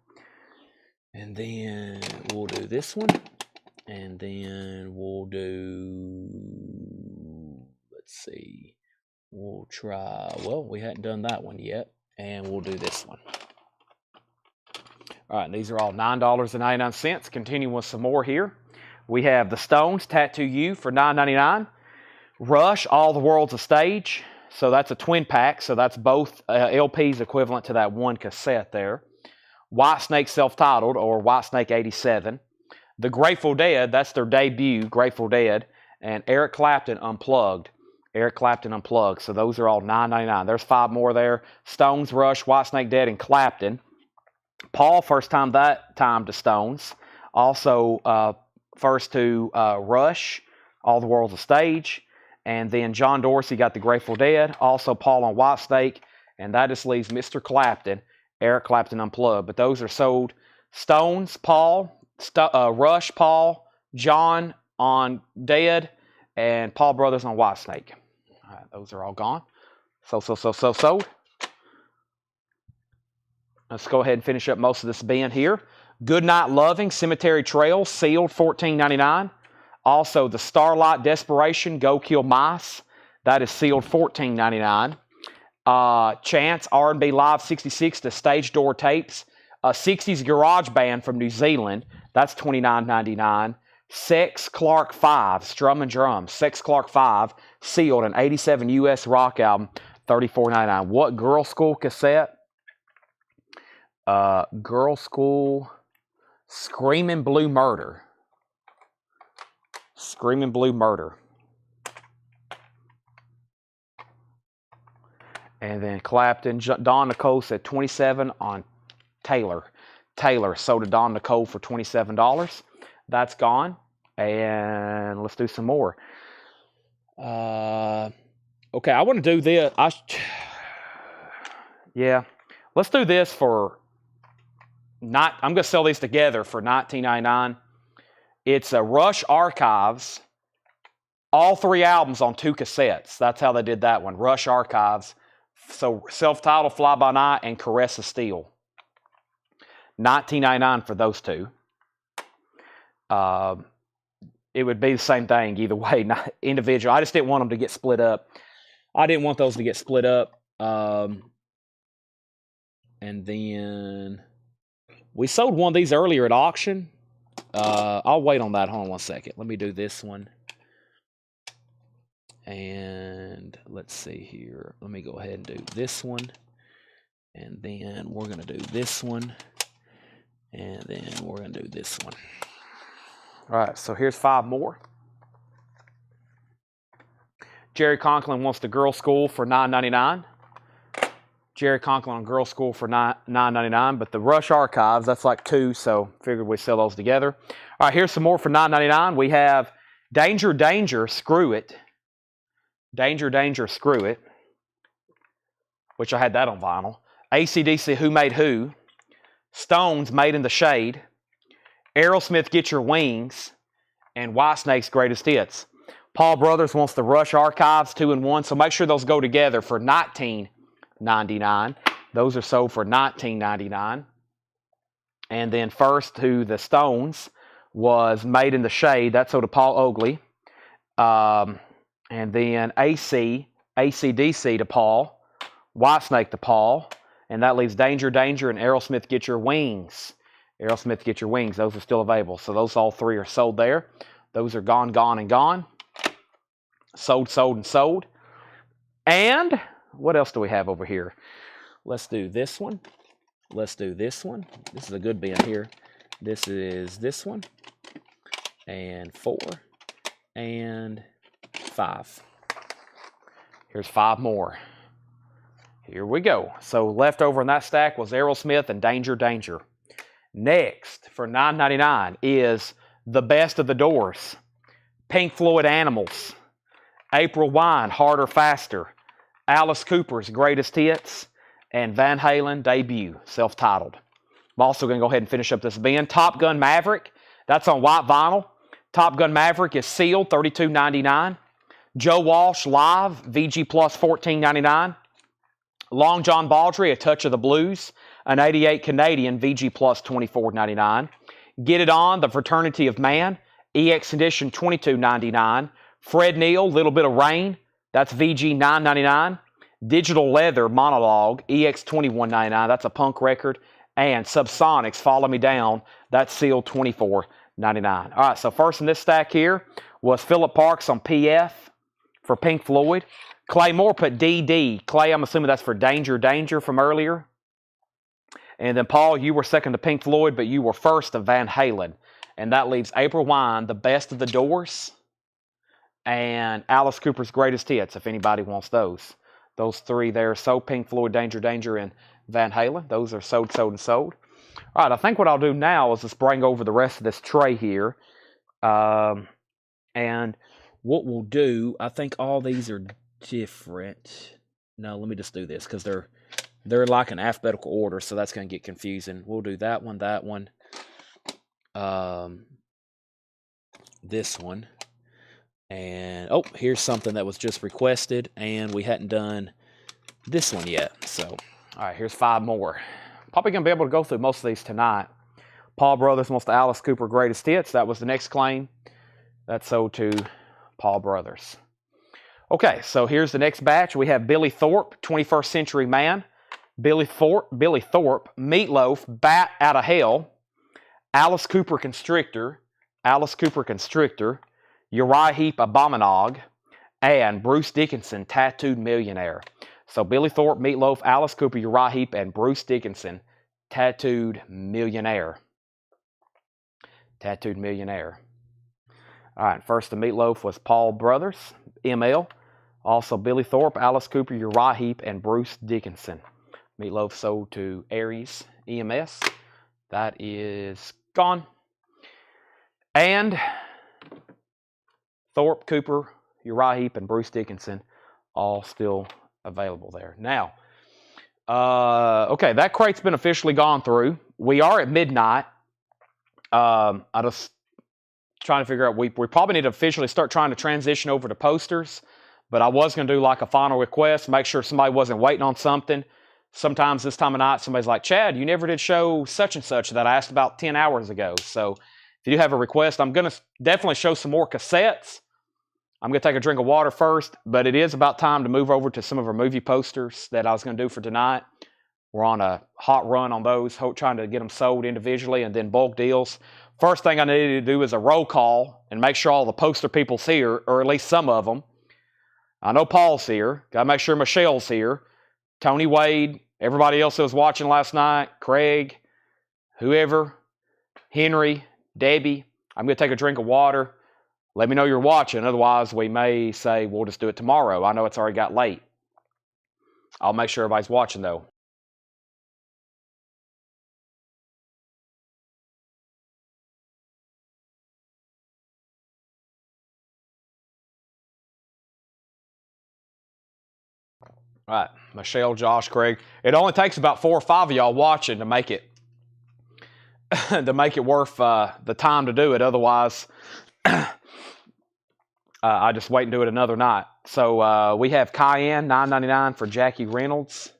then we'll do this one. And then we'll do, let's see, we'll try, we hadn't done that one yet. And we'll do this one. All right, these are all $9.99. Continuing with some more here. We have the Stones, Tattoo You for $9.99. Rush, All the World's a Stage. So that's a twin pack. So that's both LPs equivalent to that one cassette there. Whitesnake Self-Titled, or Whitesnake 87. The Grateful Dead, that's their debut, Grateful Dead. And Eric Clapton Unplugged. Eric Clapton Unplugged. So those are all $9.99. There's 5 more there. Stones, Rush, Whitesnake Dead, and Clapton. Paul, first time that time to Stones. Also, first to Rush, All the World's a Stage. And then John Dorsey got the Grateful Dead. Also Paul on Whitesnake. And that just leaves Mr. Clapton, Eric Clapton Unplugged. But those are sold. Stones, Paul, Rush, Paul, John on Dead, and Paul Brothers on Whitesnake. All right, those are all gone. Sold. Let's go ahead and finish up most of this bin here. Goodnight Loving, Cemetery Trails, sealed, $14.99. Also, the Starlight Desperation, Go Kill Mice. That is sealed $14.99. Chance R&B Live 66, the Stage Door Tapes. 60s Garage Band from New Zealand. That's $29.99. Sex Clark 5, Strum and Drums. Sex Clark 5, sealed, an 87 US rock album, $34.99. What Girl School cassette? Girl School, Screaming Blue Murder. Screaming Blue Murder. And then Clapton, Don Nicole said 27 on Taylor. Taylor sold to Don Nicole for $27. That's gone. And let's do some more. Okay, I want to do this. Yeah, let's do this for I'm going to sell these together for $19.99. It's a Rush Archives, all 3 albums on 2 cassettes. That's how they did that one. Rush Archives. So self-titled, Fly By Night, and Caress of Steel. $19.99 for those 2. It would be the same thing either way, not individual. I just didn't want them to get split up. I didn't want those to get split up. And then we sold one of these earlier at auction. I'll wait on that. Hold on one second. Let me do this one. And let's see here. Let me go ahead and do this one. And then we're going to do this one. And then we're going to do this one. All right, so here's 5 more. Jerry Conklin wants the Girl School for $9.99. Jerry Conklin on Girl School for $9.99. But the Rush Archives, that's like 2, so figured we'd sell those together. All right, here's some more for $9.99. We have Danger, Danger, Screw It. Danger, Danger, Screw It, which I had that on vinyl. AC/DC, Who Made Who. Stones, Made in the Shade. Aerosmith, Get Your Wings. And Whitesnake's Greatest Hits. Paul Brothers wants the Rush Archives 2 and 1, so make sure those go together for $19.99. Those are sold for $19.99. And then first to the Stones was Made in the Shade. That sold to Paul Oakley. And then AC/DC to Paul, Whitesnake to Paul, and that leaves Danger, Danger, and Aerosmith, Get Your Wings. Aerosmith, Get Your Wings. Those are still available. So those all 3 are sold there. Those are gone, gone, and gone. Sold, sold, and sold. And what else do we have over here? Let's do this one. Let's do this one. This is a good bin here. This is this one. And 4. And 5. Here's 5 more. Here we go. So left over in that stack was Aerosmith and Danger, Danger. Next, for $9.99 is The Best of the Doors. Pink Floyd, Animals. April Wine, Harder, Faster. Alice Cooper's Greatest Hits. And Van Halen, Debut, self-titled. I'm also going to go ahead and finish up this bin. Top Gun Maverick. That's on white vinyl. Top Gun Maverick is sealed, $32.99. Joe Walsh Live, VG Plus, $14.99. Long John Baldry, A Touch of the Blues, an 88 Canadian, VG Plus, $24.99. Get It On, The Fraternity of Man, EX Edition, $22.99. Fred Neil, Little Bit of Rain, that's VG, $9.99. Digital Leather Monologue, EX, $21.99. That's a punk record. And Subsonics, Follow Me Down, that's sealed, $24.99. All right, so first in this stack here was Philip Parks on PF for Pink Floyd. Clay Moore put DD. Clay, I'm assuming that's for Danger, Danger from earlier. And then, Paul, you were second to Pink Floyd, but you were first to Van Halen. And that leaves April Wine, The Best of the Doors, and Alice Cooper's Greatest Hits, if anybody wants those. Those 3 there, so Pink Floyd, Danger, Danger, and Van Halen. Those are sold, sold, and sold. All right, I think what I'll do now is just bring over the rest of this tray here. And what we'll do, I think all these are different. No, let me just do this because they're like in alphabetical order, so that's going to get confusing. We'll do that one, this one, and oh, here's something that was just requested, and we hadn't done this one yet. So, all right, here's 5 more. Probably going to be able to go through most of these tonight. Paul Brothers wants the Alice Cooper Greatest Hits. That was the next claim. That's sold to Paul Brothers. Okay, so here's the next batch. We have Billy Thorpe, 21st Century Man. Billy Thorpe, Meatloaf, Bat Out of Hell, Alice Cooper Constrictor, Uriah Heep Abominog, and Bruce Dickinson, Tattooed Millionaire. So Billy Thorpe, Meatloaf, Alice Cooper, Uriah Heep, and Bruce Dickinson, Tattooed Millionaire. Tattooed Millionaire. All right, first the Meatloaf was Paul Brothers, ML. Also Billy Thorpe, Alice Cooper, Uriah Heep, and Bruce Dickinson. Meatloaf sold to Aries, EMS. That is gone. And Thorpe, Cooper, Uriah Heep, and Bruce Dickinson, all still available there. Now, okay, that crate's been officially gone through. We are at midnight. I just trying to figure out, we probably need to officially start trying to transition over to posters, but I was going to do like a final request, make sure somebody wasn't waiting on something. Sometimes this time of night, somebody's like, Chad, you never did show such and such that I asked about 10 hours ago. So if you do have a request, I'm going to definitely show some more cassettes. I'm going to take a drink of water first, but it is about time to move over to some of our movie posters that I was going to do for tonight. We're on a hot run on those, trying to get them sold individually and then bulk deals. First thing I need to do is a roll call and make sure all the poster people's here, or at least some of them. I know Paul's here. Got to make sure Michelle's here. Tony Wade, everybody else that was watching last night, Craig, whoever, Henry, Debbie. I'm going to take a drink of water. Let me know you're watching. Otherwise, we may say we'll just do it tomorrow. I know it's already got late. I'll make sure everybody's watching, though. All right, Michelle, Josh, Craig. It only takes about 4 or 5 of y'all watching to make it worth the time to do it. Otherwise, I just wait and do it another night. So we have Cayenne, $9.99 for Jackie Reynolds.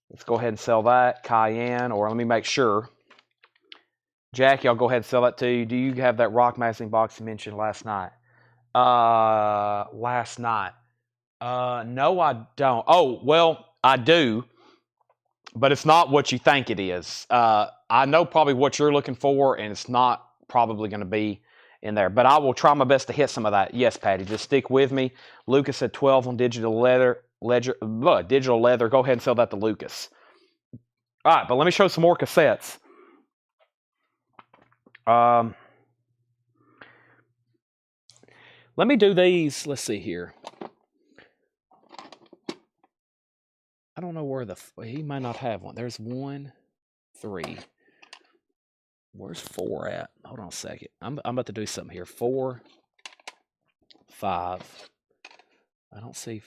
Let's go ahead and sell that. Cayenne, or let me make sure. Jackie, I'll go ahead and sell that to you. Do you have that rock magazine box you mentioned last night? Last night. No, I don't. Oh, well, I do, but it's not what you think it is. I know probably what you're looking for, and it's not probably going to be in there, but I will try my best to hit some of that. Yes, Patty, just stick with me. Lucas said 12 on digital leather. Digital leather. Go ahead and sell that to Lucas. All right, but let me show some more cassettes. Let me do these. Let's see here. I don't know where he might not have one. There's 1, 3. Where's 4 at? Hold on a second. I'm about to do something here. 4, 5. I don't see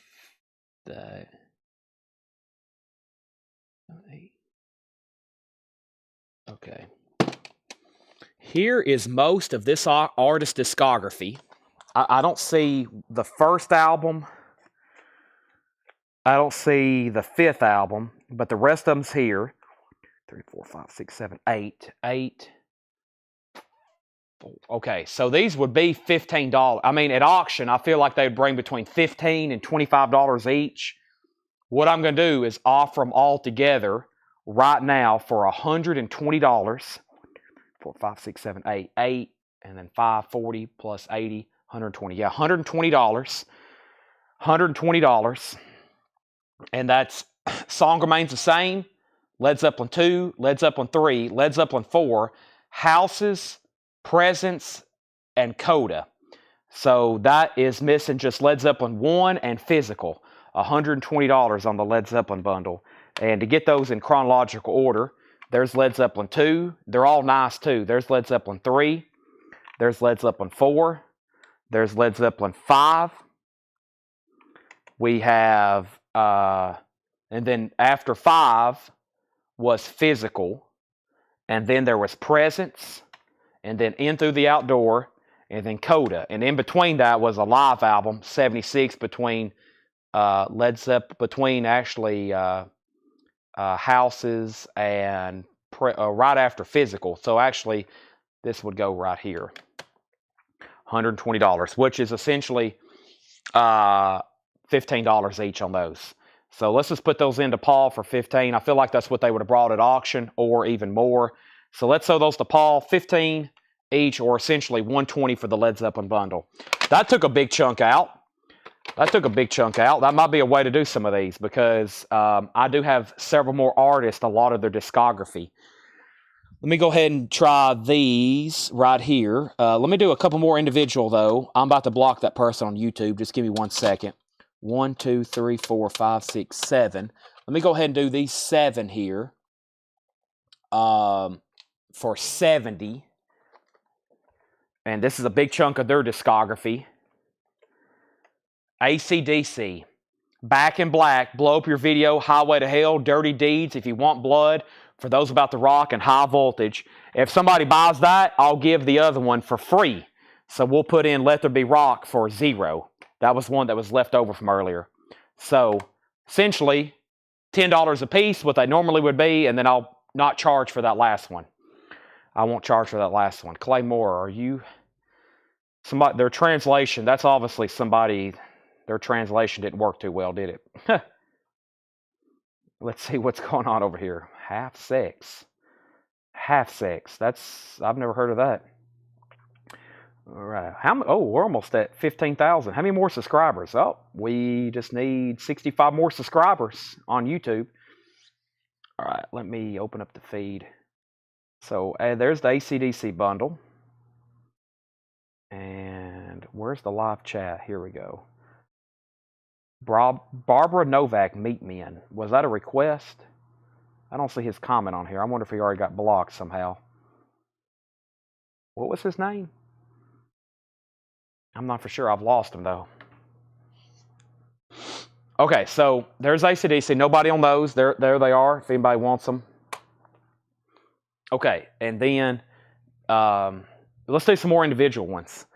that. 8. Okay. Here is most of this artist discography. I don't see the first album. I don't see the 5th album, but the rest of them's here. 3, 4, 5, 6, 7, 8. 8. Okay, so these would be $15. I mean, at auction, I feel like they would bring between $15 and $25 each. What I'm going to do is offer them all together right now for $120. 4, 5, 6, 7, 8. 8, and then 540 plus 80, 120. Yeah, $120. $120. And that's, song remains the same. Led Zeppelin 2, Led Zeppelin 3, Led Zeppelin 4, Houses, Presence, and Coda. So that is missing just Led Zeppelin 1 and Physical. $120 on the Led Zeppelin bundle. And to get those in chronological order, there's Led Zeppelin 2. They're all nice too. There's Led Zeppelin 3. There's Led Zeppelin 4. There's Led Zeppelin 5. We have, and then after 5 was Physical. And then there was Presence. And then In Through the Outdoor. And then Coda. And in between that was a live album, 76, between Led Zeppelin, between actually Houses and right after Physical. So actually, this would go right here. $120, which is essentially $15 each on those. So let's just put those into Paul for $15. I feel like that's what they would have brought at auction or even more. So let's sell those to Paul, $15 each, or essentially $120 for the Led Zeppelin bundle. That took a big chunk out. That might be a way to do some of these because I do have several more artists, a lot of their discography. Let me go ahead and try these right here. Let me do a couple more individual, though. I'm about to block that person on YouTube. Just give me 1 second. 1, 2, 3, 4, 5, 6, 7. Let me go ahead and do these 7 here for $70. And this is a big chunk of their discography. AC/DC, Back in Black, Blow Up Your Video, Highway to Hell, Dirty Deeds, If You Want Blood, For Those About to Rock, and High Voltage. If somebody buys that, I'll give the other one for free. So we'll put in Let There Be Rock for $0. That was one that was left over from earlier. So essentially, $10 a piece, what they normally would be, and then I'll not charge for that last one. I won't charge for that last one. Clay Moore, are you somebody? Their translation, that's obviously somebody. Their translation didn't work too well, did it? Let's see what's going on over here. Half sex. I've never heard of that. All right. We're almost at 15,000. How many more subscribers? Oh, we just need 65 more subscribers on YouTube. All right, let me open up the feed. So there's the AC/DC bundle. And where's the live chat? Here we go. Barbara Novak, Meet Men. Was that a request? I don't see his comment on here. I wonder if he already got blocked somehow. What was his name? I'm not for sure. I've lost him, though. Okay, so there's AC/DC. Nobody on those. There they are, if anybody wants them. Okay, and then let's do some more individual ones.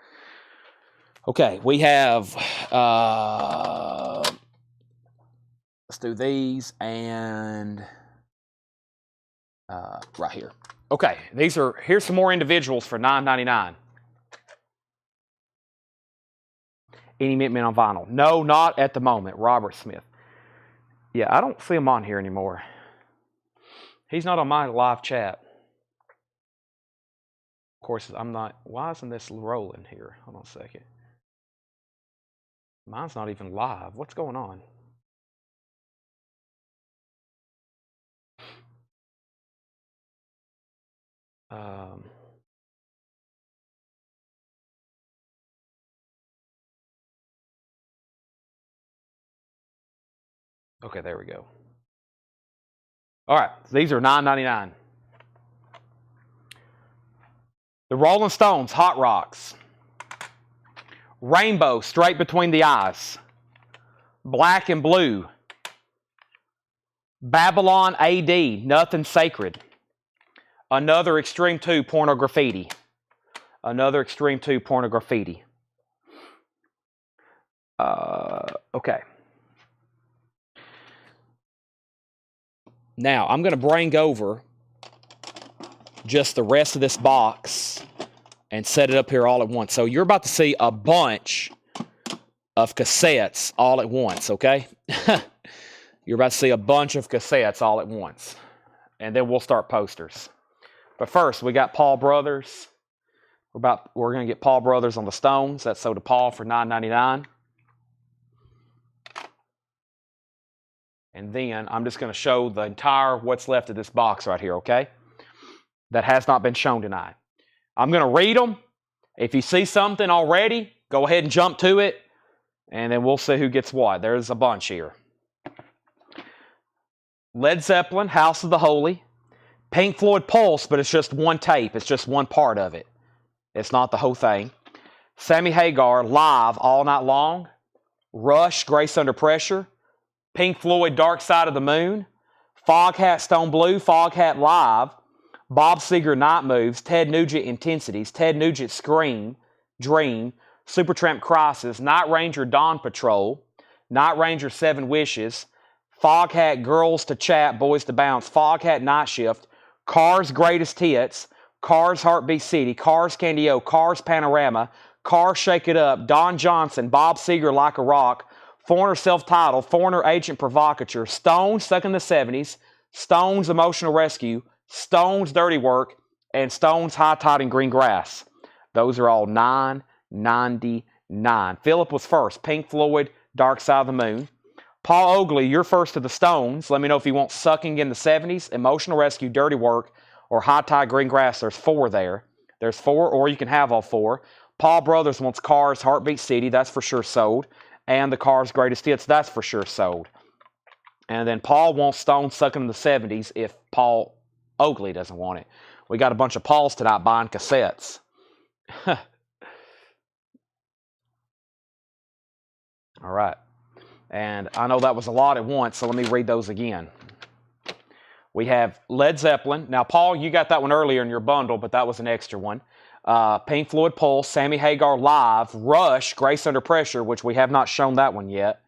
Okay, we have, let's do these and right here. Okay, here's some more individuals for $9.99. Any Mint Men on vinyl? No, not at the moment. Robert Smith. Yeah, I don't see him on here anymore. He's not on my live chat. Of course, I'm not. Why isn't this rolling here? Hold on a second. Mine's not even live. What's going on? Okay, there we go. All right, so these are $9.99. The Rolling Stones, Hot Rocks. Rainbow, Straight Between the Eyes. Black and Blue. Babylon AD, Nothing Sacred. Another Extreme 2, Pornography. Another Extreme 2, Pornography. Okay. Now, I'm going to bring over just the rest of this box and set it up here all at once. So you're about to see a bunch of cassettes all at once, okay? You're about to see a bunch of cassettes all at once. And then we'll start posters. But first, we got Paul Brothers. We're going to get Paul Brothers on the Stones. That's sold to Paul for $9.99. And then I'm just going to show the entire what's left of this box right here, okay? That has not been shown tonight. I'm going to read them. If you see something already, go ahead and jump to it. And then we'll see who gets what. There's a bunch here. Led Zeppelin, House of the Holy. Pink Floyd Pulse, but it's just one tape. It's just one part of it. It's not the whole thing. Sammy Hagar, Live, All Night Long. Rush, Grace Under Pressure. Pink Floyd, Dark Side of the Moon. Foghat, Stone Blue. Foghat Live. Bob Seger, Night Moves. Ted Nugent, Intensities. Ted Nugent, Scream, Dream. Supertramp, Crisis. Night Ranger, Dawn Patrol. Night Ranger, Seven Wishes. Foghat, Girls to Chat, Boys to Bounce. Foghat, Night Shift. Cars, Greatest Hits. Cars, Heartbeat City. Cars, Candy-O. Cars, Panorama. Cars Shake It Up, Don Johnson, Bob Seger, Like a Rock, Foreigner Self-Titled, Foreigner Agent Provocateur, Stones Stuck in the 70s, Stones Emotional Rescue, Stones Dirty Work, and Stones High Tide and Green Grass. Those are all $9.99. Philip was first. Pink Floyd, Dark Side of the Moon. Paul Oakley, you're first to the Stones. Let me know if you want Sucking in the 70s, Emotional Rescue, Dirty Work, or High Tide, Green Grass. There's 4 there. There's 4, or you can have all 4. Paul Brothers wants Cars, Heartbeat City. That's for sure sold. And the Cars Greatest Hits. That's for sure sold. And then Paul wants Stones Sucking in the 70s if Paul Oakley doesn't want it. We got a bunch of Pauls tonight buying cassettes. All right. And I know that was a lot at once, so let me read those again. We have Led Zeppelin. Now, Paul, you got that one earlier in your bundle, but that was an extra one. Pink Floyd Pulse, Sammy Hagar Live, Rush, Grace Under Pressure, which we have not shown that one yet.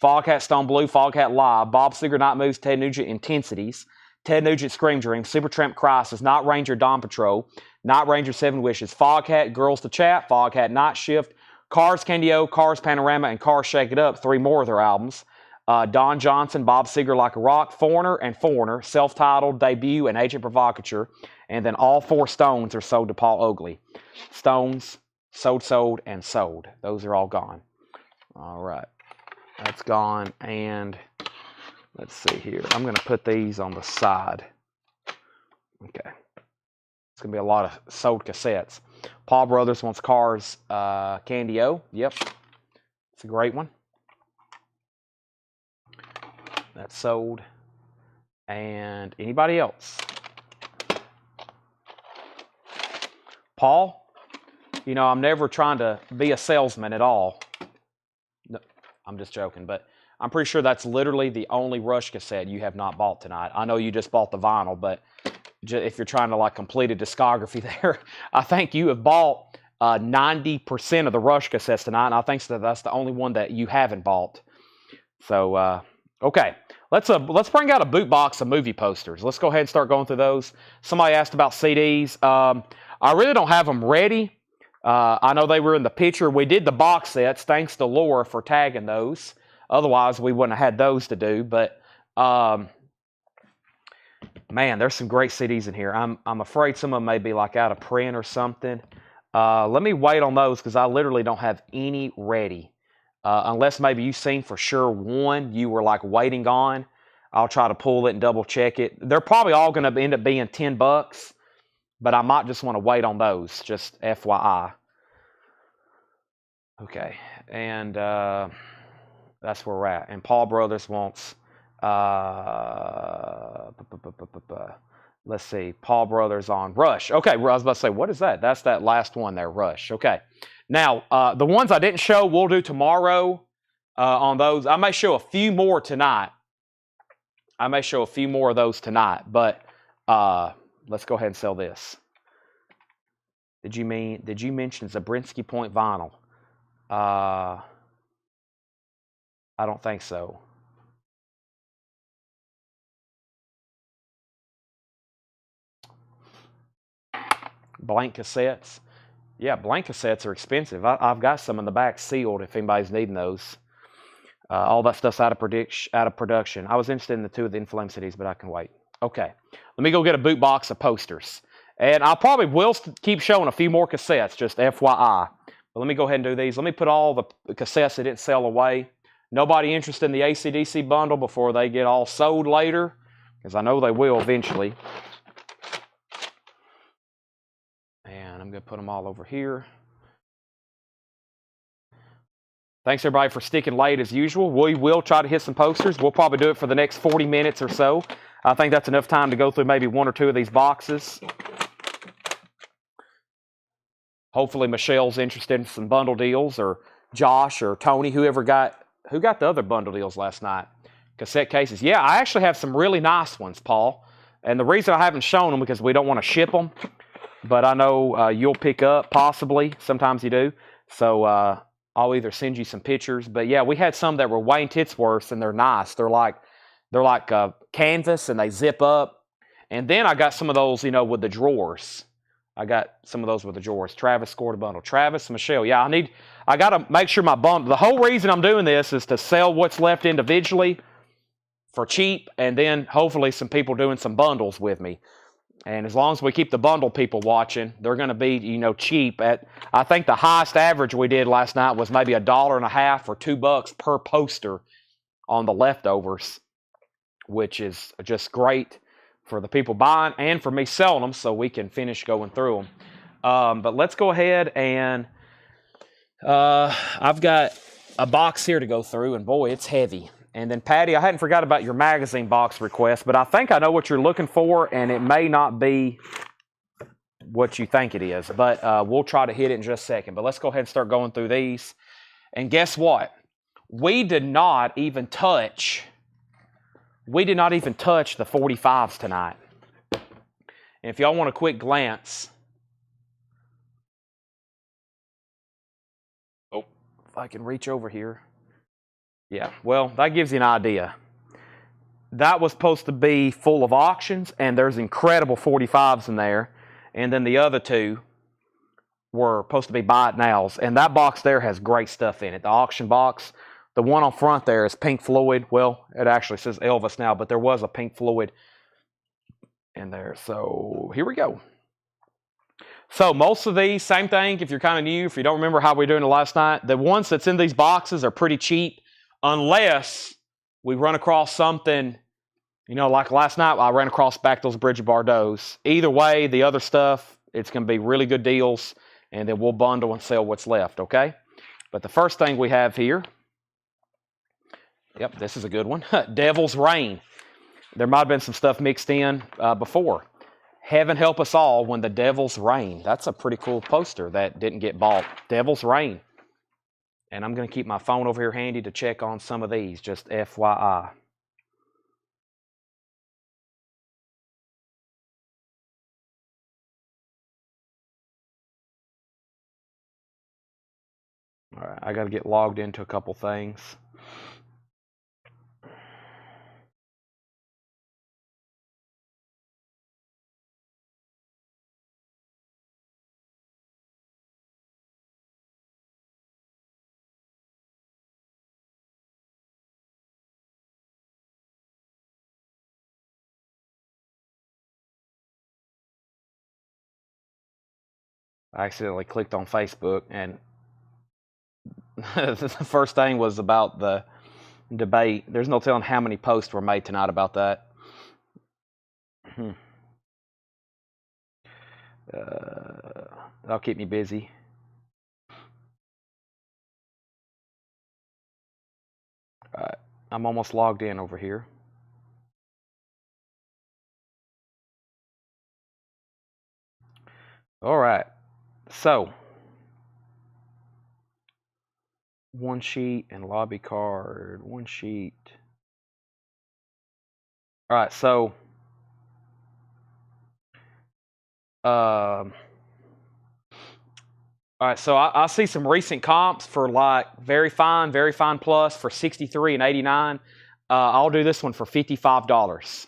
Foghat Stone Blue, Foghat Live, Bob Seger Night Moves, Ted Nugent Intensities, Ted Nugent Scream Dream, Supertramp Crisis, Night Ranger Dawn Patrol, Night Ranger 7 Wishes, Foghat Girls to Chat, Foghat Night Shift, Cars Candy-O, Cars Panorama, and Cars Shake It Up, 3 more of their albums. Don Johnson, Bob Seger Like a Rock, Foreigner and Foreigner, Self-Titled, Debut, and Agent Provocateur. And then all 4 Stones are sold to Paul Oakley. Stones, sold, and sold. Those are all gone. All right. That's gone. And let's see here. I'm going to put these on the side. Okay. It's going to be a lot of sold cassettes. Paul Brothers wants Cars Candy-O. Yep. It's a great one. That's sold. And anybody else? Paul, you know, I'm never trying to be a salesman at all. No, I'm just joking, but I'm pretty sure that's literally the only Rush cassette you have not bought tonight. I know you just bought the vinyl, but if you're trying to like complete a discography there, I think you have bought 90% of the Rush cassettes tonight, and I think that's the only one that you haven't bought. So, okay, let's bring out a boot box of movie posters. Let's go ahead and start going through those. Somebody asked about CDs. I really don't have them ready. I know they were in the picture. We did the box sets. Thanks to Laura for tagging those. Otherwise, we wouldn't have had those to do. But man, there's some great CDs in here. I'm afraid some of them may be like out of print or something. Let me wait on those because I literally don't have any ready. Unless maybe you've seen for sure one you were like waiting on. I'll try to pull it and double check it. They're probably all going to end up being $10, but I might just want to wait on those, just FYI. Okay, and that's where we're at. And Paul Brothers wants, let's see, Paul Brothers on Rush. Okay, I was about to say, what is that? That's that last one there, Rush. Okay. Now, the ones I didn't show, we'll do tomorrow on those. I may show a few more tonight. I may show a few more of those tonight, but let's go ahead and sell this. Did you mention Zabriskie Point vinyl? I don't think so. Blank cassettes. Yeah, blank cassettes are expensive. I've got some in the back sealed if anybody's needing those. All that stuff's out of production. I was interested in the 2 of the Inflamed CDs, but I can wait. Okay, let me go get a boot box of posters. And I probably will keep showing a few more cassettes, just FYI. But let me go ahead and do these. Let me put all the cassettes that didn't sell away. Nobody interested in the AC/DC bundle before they get all sold later, because I know they will eventually. And I'm going to put them all over here. Thanks, everybody, for sticking late as usual. We will try to hit some posters. We'll probably do it for the next 40 minutes or so. I think that's enough time to go through maybe 1 or 2 of these boxes. Hopefully, Michelle's interested in some bundle deals, or Josh or Tony, who got the other bundle deals last night. Cassette cases. Yeah, I actually have some really nice ones, Paul. And the reason I haven't shown them because we don't want to ship them. But I know you'll pick up, possibly. Sometimes you do. So I'll either send you some pictures. But yeah, we had some that were Wayne Titsworths, and they're nice. They're like canvas, and they zip up. And then I got some of those, with the drawers. I got some of those with the drawers. Travis scored a bundle. Travis, Michelle. Yeah, I got to make sure my bundle. The whole reason I'm doing this is to sell what's left individually for cheap, and then hopefully some people doing some bundles with me. And as long as we keep the bundle people watching, they're going to be, cheap. I think the highest average we did last night was maybe $1.50 or $2 per poster on the leftovers, which is just great for the people buying and for me selling them so we can finish going through them. But let's go ahead and I've got a box here to go through, and boy, it's heavy. And then, Patty, I hadn't forgot about your magazine box request, but I think I know what you're looking for, and it may not be what you think it is. But we'll try to hit it in just a second. But let's go ahead and start going through these. And guess what? We did not even touch the 45s tonight. And if y'all want a quick glance, if I can reach over here. Yeah, well, that gives you an idea. That was supposed to be full of auctions, and there's incredible 45s in there. And then the other two were supposed to be buy it nows. And that box there has great stuff in it. The auction box, the one on front there is Pink Floyd. Well, it actually says Elvis now, but there was a Pink Floyd in there. So here we go. So most of these, same thing. If you're kind of new, if you don't remember how we were doing it last night, the ones that's in these boxes are pretty cheap. Unless we run across something, like last night, I ran across back those Bridget Bardot's. Either way, the other stuff, it's going to be really good deals, and then we'll bundle and sell what's left, okay? But the first thing we have here, yep, this is a good one, Devil's Reign. There might have been some stuff mixed in before. Heaven help us all when the Devil's Reign. That's a pretty cool poster that didn't get bought. Devil's Reign. And I'm going to keep my phone over here handy to check on some of these, just FYI. All right, I got to get logged into a couple things. I accidentally clicked on Facebook, and the first thing was about the debate. There's no telling how many posts were made tonight about that. That'll keep me busy. All right, I'm almost logged in over here. All right, so one sheet and lobby card, one sheet. All right, so all right, so I see some recent comps for like very fine plus for 63 and 89. I'll do this one for $55.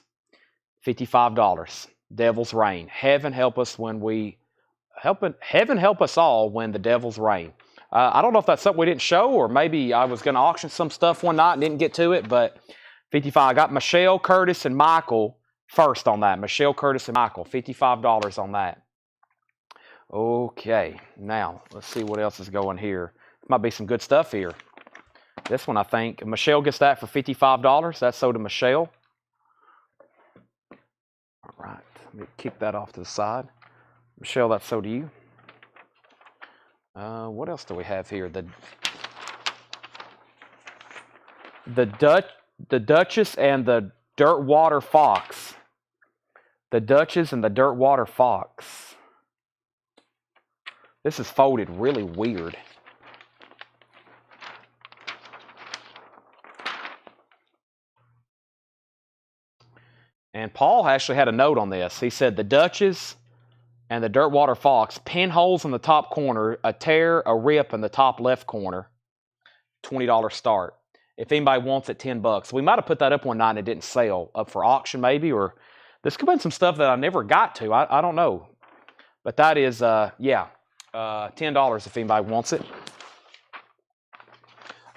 $55. Devil's Reign. Heaven help us heaven help us all when the Devil's Reign. I don't know if that's something we didn't show, or maybe I was going to auction some stuff one night and didn't get to it, but 55. I got Michelle, Curtis, and Michael first on that. Michelle, Curtis, and Michael. $55 on that. Okay, now let's see what else is going here. Might be some good stuff here. This one, I think, Michelle gets that for $55. That's sold to Michelle. All right, let me kick that off to the side. Michelle, that's sold to you. What else do we have here? The Duchess and the Dirtwater Fox. The Duchess and the Dirtwater Fox. This is folded really weird. And Paul actually had a note on this. He said the Duchess and the Dirtwater Fox, pinholes in the top corner, a tear, a rip in the top left corner, $20 start. If anybody wants it, $10. We might have put that up one night and it didn't sell, up for auction maybe, or this could have been some stuff that I never got to. I don't know. But that is, yeah, $10 if anybody wants it.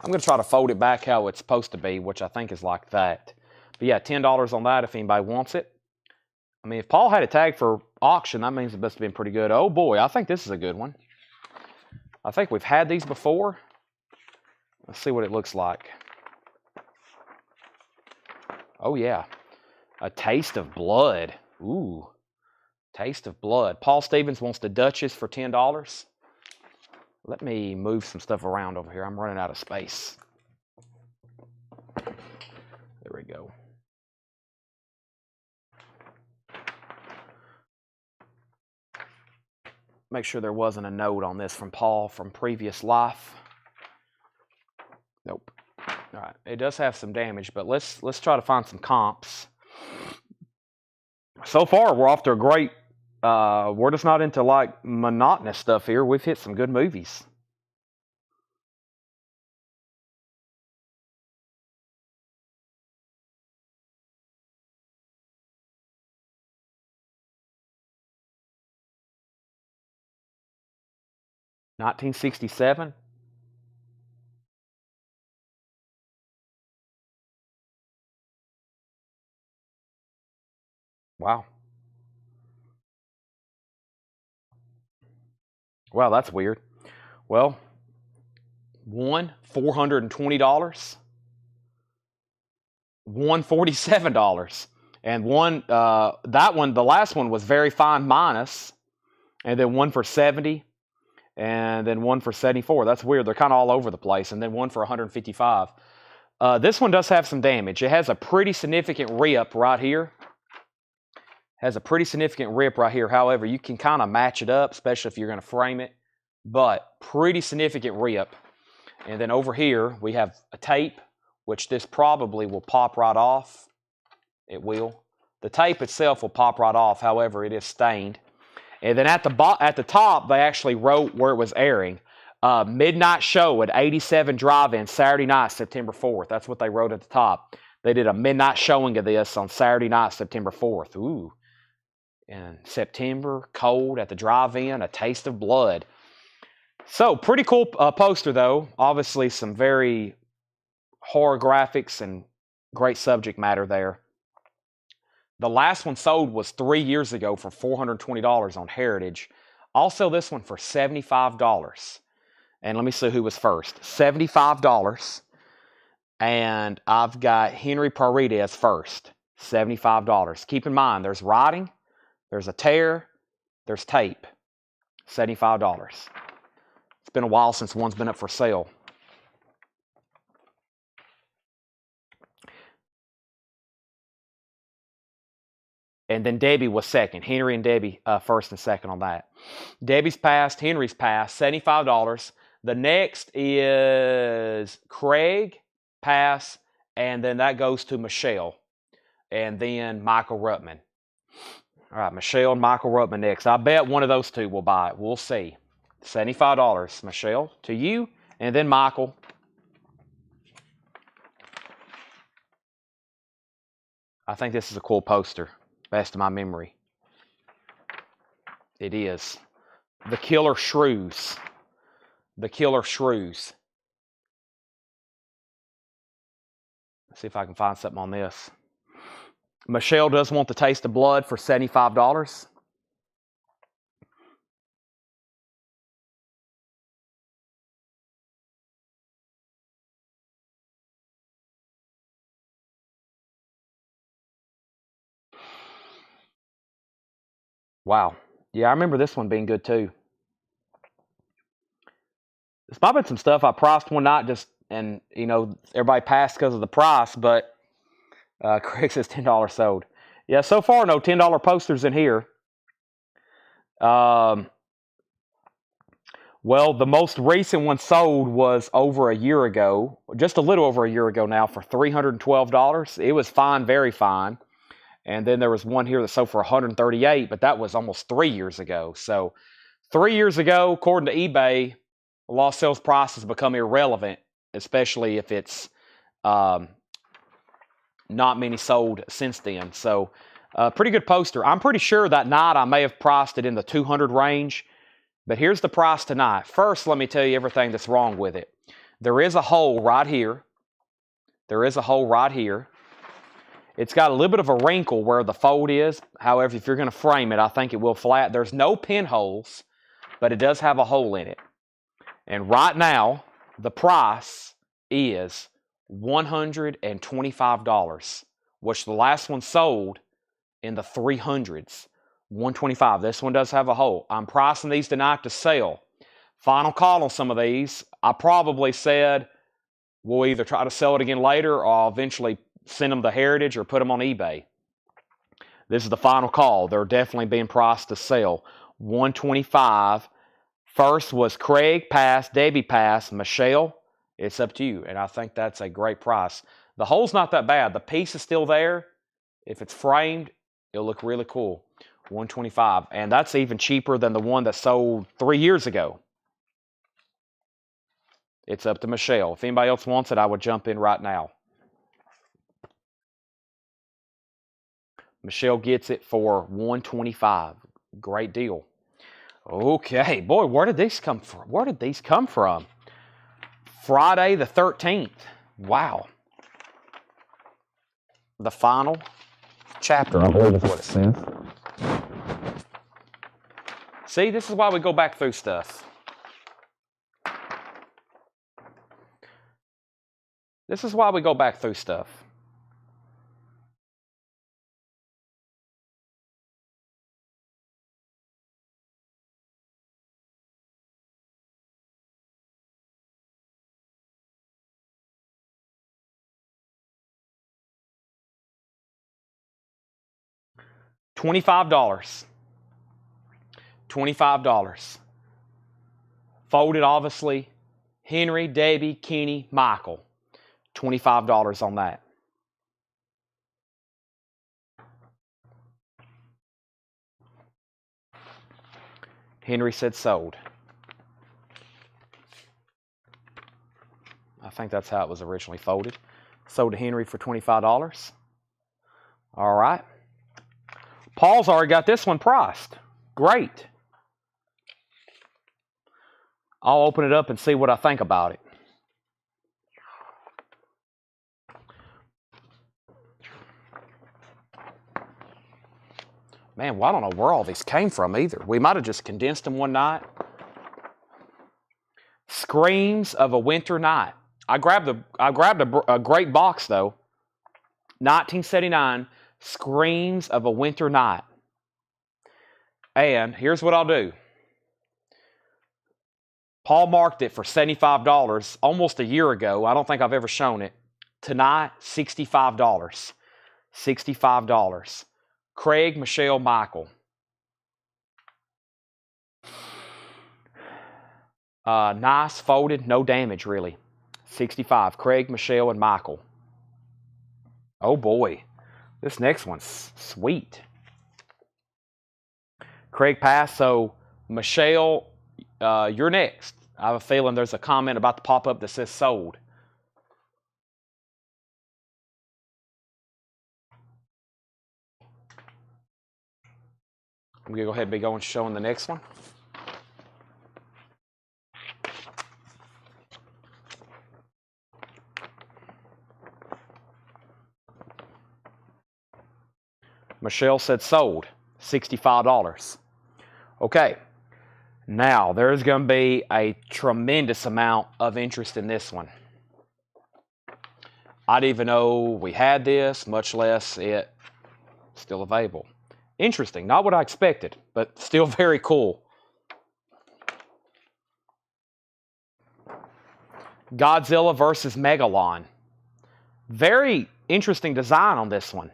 I'm going to try to fold it back how it's supposed to be, which I think is like that. But yeah, $10 on that if anybody wants it. I mean, if Paul had a tag for auction, that means it must have been pretty good. Oh boy, I think this is a good one. I think we've had these before. Let's see what it looks like. Oh yeah, A Taste of Blood. Ooh, Taste of Blood. Paul Stevens wants the Duchess for $10. Let me move some stuff around over here. I'm running out of space. There we go. Make sure there wasn't a note on this from Paul from previous life. Nope. All right. It does have some damage, but let's try to find some comps. So far, we're off to a great. We're just not into like monotonous stuff here. We've hit some good movies. $1967. Wow. Wow, that's weird. Well, one $420, one $47, and one that one, the last one was very fine minus, and then one for 70, and then one for 74. That's weird. They're kind of all over the place, and then one for 155. This one does have some damage. It has a pretty significant rip right here. However, you can kind of match it up, especially if you're going to frame it. But pretty significant rip. And then over here, we have a tape, which this probably will pop right off. It will. The tape itself will pop right off. However, it is stained. And then at the top, they actually wrote where it was airing. Midnight show at 87 Drive-In, Saturday night, September 4th. That's what they wrote at the top. They did a midnight showing of this on Saturday night, September 4th. Ooh. In September, cold at the drive-in, A Taste of Blood. So, pretty cool poster, though. Obviously, some very horror graphics and great subject matter there. The last one sold was 3 years ago for $420 on Heritage. Also, this one for $75. And let me see who was first. $75. And I've got Henry Paredes first. $75. Keep in mind, there's writing, there's a tear, there's tape. $75. It's been a while since one's been up for sale. And then Debbie was second. Henry and Debbie first and second on that. Debbie's passed, Henry's passed, $75. The next is Craig, pass, and then that goes to Michelle. And then Michael Ruttman. All right, Michelle and Michael Ruttman next. I bet one of those two will buy it. We'll see. $75. Michelle, to you, and then Michael. I think this is a cool poster, best of my memory. It is. The Killer Shrews. The Killer Shrews. Let's see if I can find something on this. Michelle does want the Taste of Blood for $75. Wow. Yeah, I remember this one being good too. There's probably some stuff I priced one night and everybody passed because of the price, but Craig says $10 sold. Yeah, so far no $10 posters in here. Well, the most recent one sold was over a year ago, just a little over a year ago now, for $312. It was fine, very fine. And then there was one here that sold for $138, but that was almost 3 years ago. So 3 years ago, according to eBay, lost sales prices become irrelevant, especially if it's not many sold since then. So Pretty good poster. I'm pretty sure that night I may have priced it in the 200 range, but here's the price tonight. First, let me tell you everything that's wrong with it. There is a hole right here. There is a hole right here. It's got a little bit of a wrinkle where the fold is. However, if you're going to frame it, I think it will flat. There's no pinholes, but it does have a hole in it. And right now, the price is $125, which the last one sold in the 300s. $125. This one does have a hole. I'm pricing these tonight to sell. Final call on some of these. I probably said we'll either try to sell it again later or I'll eventually send them to Heritage or put them on eBay. This is the final call. They're definitely being priced to sell. $125. First was Craig pass, Debbie pass, Michelle. It's up to you, and I think that's a great price. The hole's not that bad. The piece is still there. If it's framed, it'll look really cool. $125, and that's even cheaper than the one that sold 3 years ago. It's up to Michelle. If anybody else wants it, I would jump in right now. Michelle gets it for $125. Great deal. Okay, boy, where did these come from? Where did these come from? Friday the 13th. Wow. The final chapter, I believe is what it says. See, this is why we go back through stuff. This is why we go back through stuff. $25. $25. Folded, obviously. Henry, Debbie, Kenny, Michael. $25 on that. Henry said sold. I think that's how it was originally folded. Sold to Henry for $25. All right. Paul's already got this one priced. Great. I'll open it up and see what I think about it. Man, well, I don't know where all these came from either. We might have just condensed them one night. Screams of a Winter Night. I grabbed a great box though. 1979. Screams of a Winter Night. And here's what I'll do. Paul marked it for $75 almost a year ago. I don't think I've ever shown it. Tonight, $65. $65. Craig, Michelle, Michael. Nice, folded, no damage really. 65. Craig, Michelle, and Michael. Oh boy. This next one's sweet. Craig passed, so Michelle, you're next. I have a feeling there's a comment about to pop up that says sold. I'm going to go ahead and be going showing the next one. Michelle said sold, $65. Okay, now there's going to be a tremendous amount of interest in this one. I didn't even know we had this, much less it still available. Interesting, not what I expected, but still very cool. Godzilla versus Megalon. Very interesting design on this one.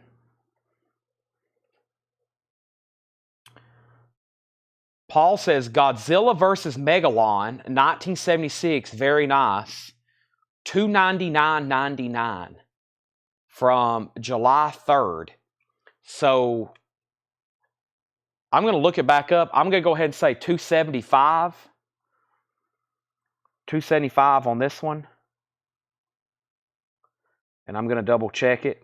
Paul says Godzilla versus Megalon, 1976, very nice. $299.99 from July 3rd. So I'm going to look it back up. I'm going to go ahead and say $275. $275 on this one. And I'm going to double check it.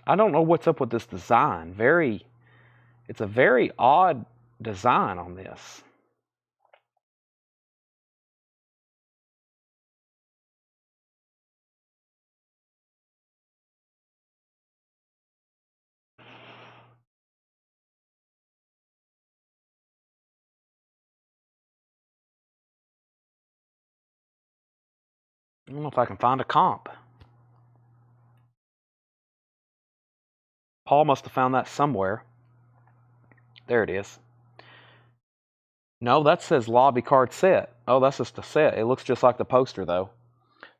I don't know what's up with this design. It's a very odd design on this. I don't know if I can find a comp. Paul must have found that somewhere. There it is. No, that says lobby card set. Oh, that's just a set. It looks just like the poster, though.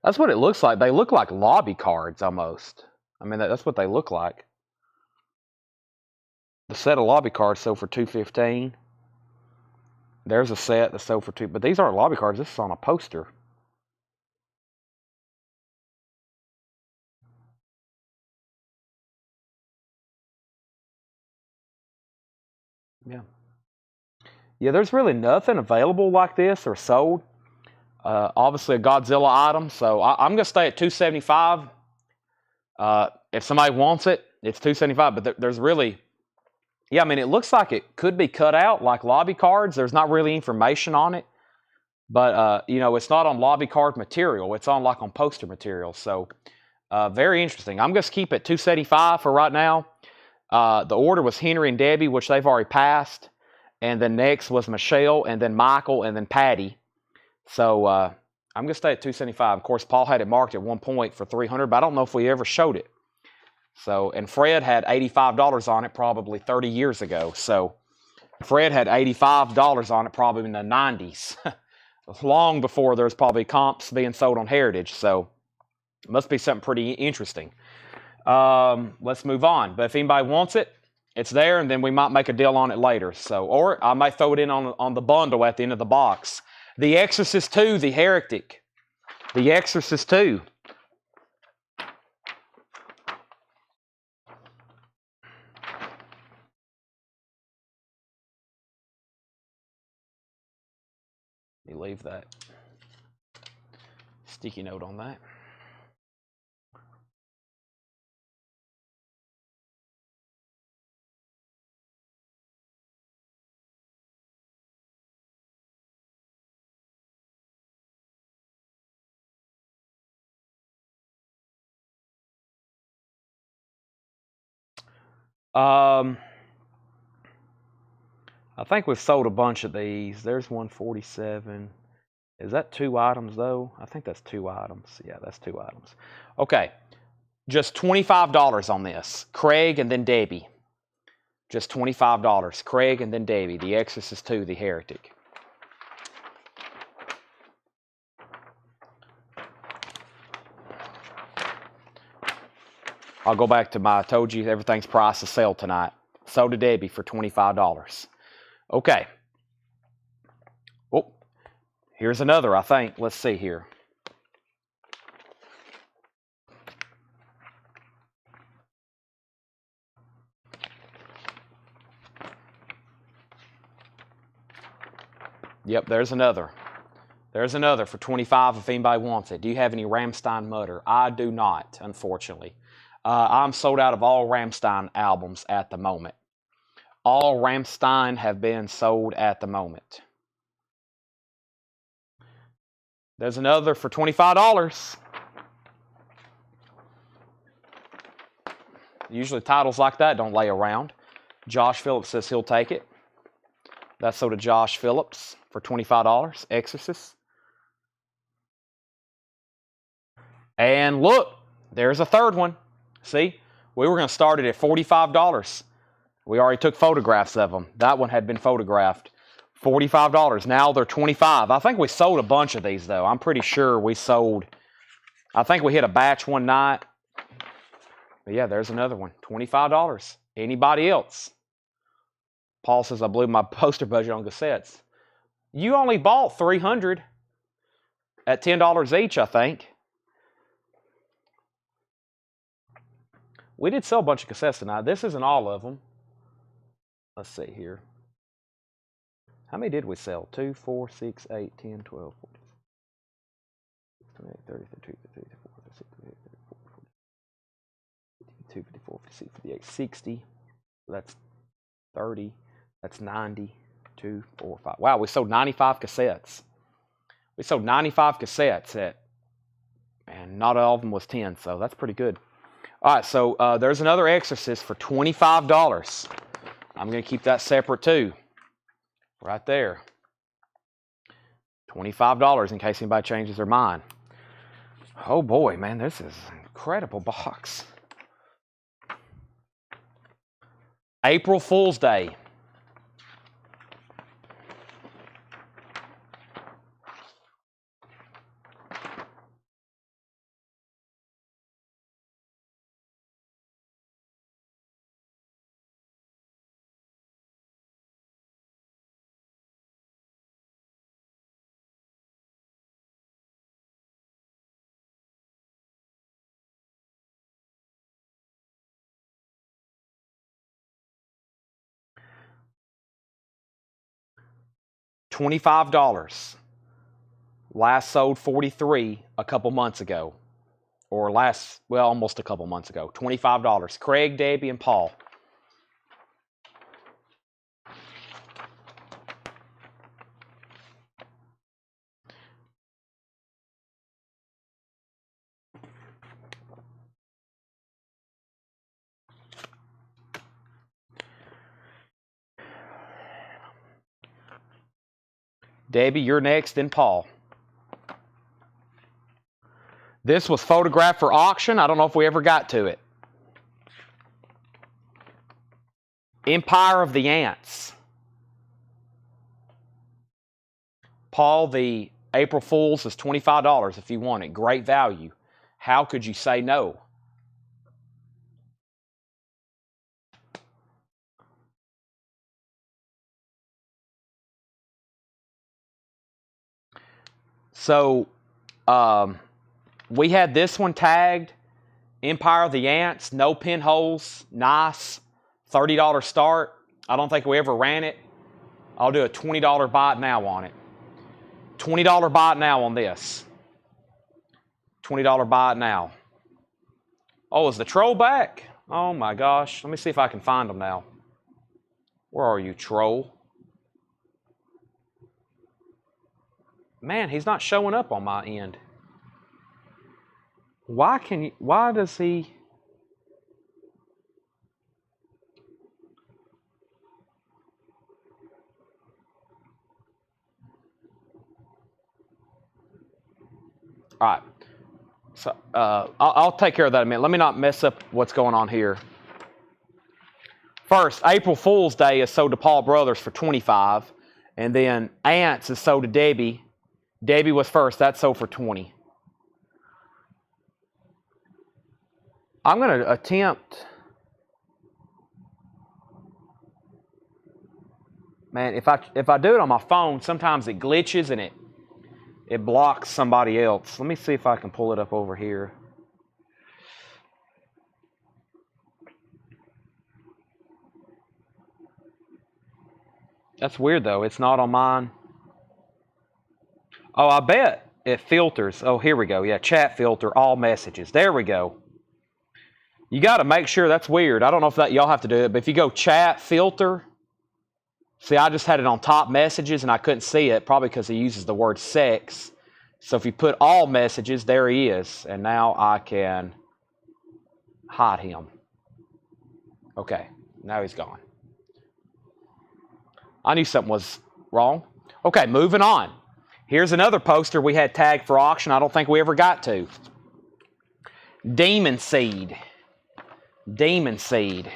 That's what it looks like. They look like lobby cards almost. I mean, that's what they look like. The set of lobby cards sold for $215. There's a set that sold for $2, but these aren't lobby cards. This is on a poster. Yeah. Yeah, there's really nothing available like this or sold. Obviously a Godzilla item, so I'm going to stay at $275. If somebody wants it, it's $275, but there's really, yeah, I mean, it looks like it could be cut out like lobby cards. There's not really information on it, but, you know, it's not on lobby card material. It's on like on poster material, so very interesting. I'm going to keep it $275 for right now. The order was Henry and Debbie, which they've already passed. And then next was Michelle, and then Michael, and then Patty. So I'm going to stay at $275. Of course, Paul had it marked at one point for $300, but I don't know if we ever showed it. So, and Fred had $85 on it probably 30 years ago. So Fred had $85 on it probably in the 90s. Long before there's probably comps being sold on Heritage. So it must be something pretty interesting. Let's move on. But if anybody wants it, it's there, and then we might make a deal on it later. So, or I might throw it in on the bundle at the end of the box. The Exorcist 2, The Heretic. The Exorcist 2. Let me leave that sticky note on that. I think we've sold a bunch of these. There's 147. Is that 2 items, though? I think that's 2 items. Yeah, that's 2 items. Okay. Just $25 on this. Craig and then Debbie. Just $25. Craig and then Debbie. The Exorcist 2, The Heretic. I'll go back to I told you everything's price to sell tonight. Sold to Debbie for $25. Okay. Oh, here's another, I think. Let's see here. Yep, there's another. There's another for $25 if anybody wants it. Do you have any Rammstein Mutter? I do not, unfortunately. I'm sold out of all Rammstein albums at the moment. All Rammstein have been sold at the moment. There's another for $25. Usually titles like that don't lay around. Josh Phillips says he'll take it. That's sold to Josh Phillips for $25. Exorcist. And look, there's a third one. See, we were going to start it at $45. We already took photographs of them. That one had been photographed. $45. Now they're $25. I think we sold a bunch of these, though. I'm pretty sure we sold. I think we hit a batch one night. But yeah, there's another one. $25. Anybody else? Paul says, I blew my poster budget on cassettes. You only bought 300 at $10 each, I think. We did sell a bunch of cassettes tonight. This isn't all of them. Let's see here. How many did we sell? 2, 4, 6, 8, 10, 12, 14, 28, 30, 32, 33, 34, 35, 36, 52, 54, 56, 58, 60. That's 30. That's 90. 2, 4, 5. Wow, we sold 95 cassettes. We sold 95 cassettes and not all of them was 10, so that's pretty good. All right, so there's another Exorcist for $25. I'm going to keep that separate too. Right there. $25 in case anybody changes their mind. Oh boy, man, this is an incredible box. April Fool's Day. $25. Last sold 43 a couple months ago. Or almost a couple months ago. $25. Craig, Debbie, and Paul. Debbie, you're next, then Paul. This was photographed for auction. I don't know if we ever got to it. Empire of the Ants. Paul, the April Fool's is $25 if you want it. Great value. How could you say no? So, we had this one tagged, Empire of the Ants, no pinholes, nice, $30 start. I don't think we ever ran it. I'll do a $20 buy it now on it. $20 buy it now on this. $20 buy it now. Oh, is the troll back? Oh my gosh. Let me see if I can find him now. Where are you, troll? Man, he's not showing up on my end. Why does he? All right. So I'll take care of that in a minute. Let me not mess up what's going on here. First, April Fool's Day is sold to Paul Brothers for $25. And then Ants is sold to Debbie. Debbie was first. That's sold for $20. I'm going to attempt. Man, if I do it on my phone, sometimes it glitches and it blocks somebody else. Let me see if I can pull it up over here. That's weird though. It's not on mine. Oh, I bet it filters. Oh, here we go. Yeah, chat filter, all messages. There we go. You got to make sure. That's weird. I don't know if y'all have to do it, but if you go chat filter, see, I just had it on top messages and I couldn't see it, probably because he uses the word sex. So if you put all messages, there he is. And now I can hide him. Okay, now he's gone. I knew something was wrong. Okay, moving on. Here's another poster we had tagged for auction. I don't think we ever got to. Demon Seed. Demon Seed.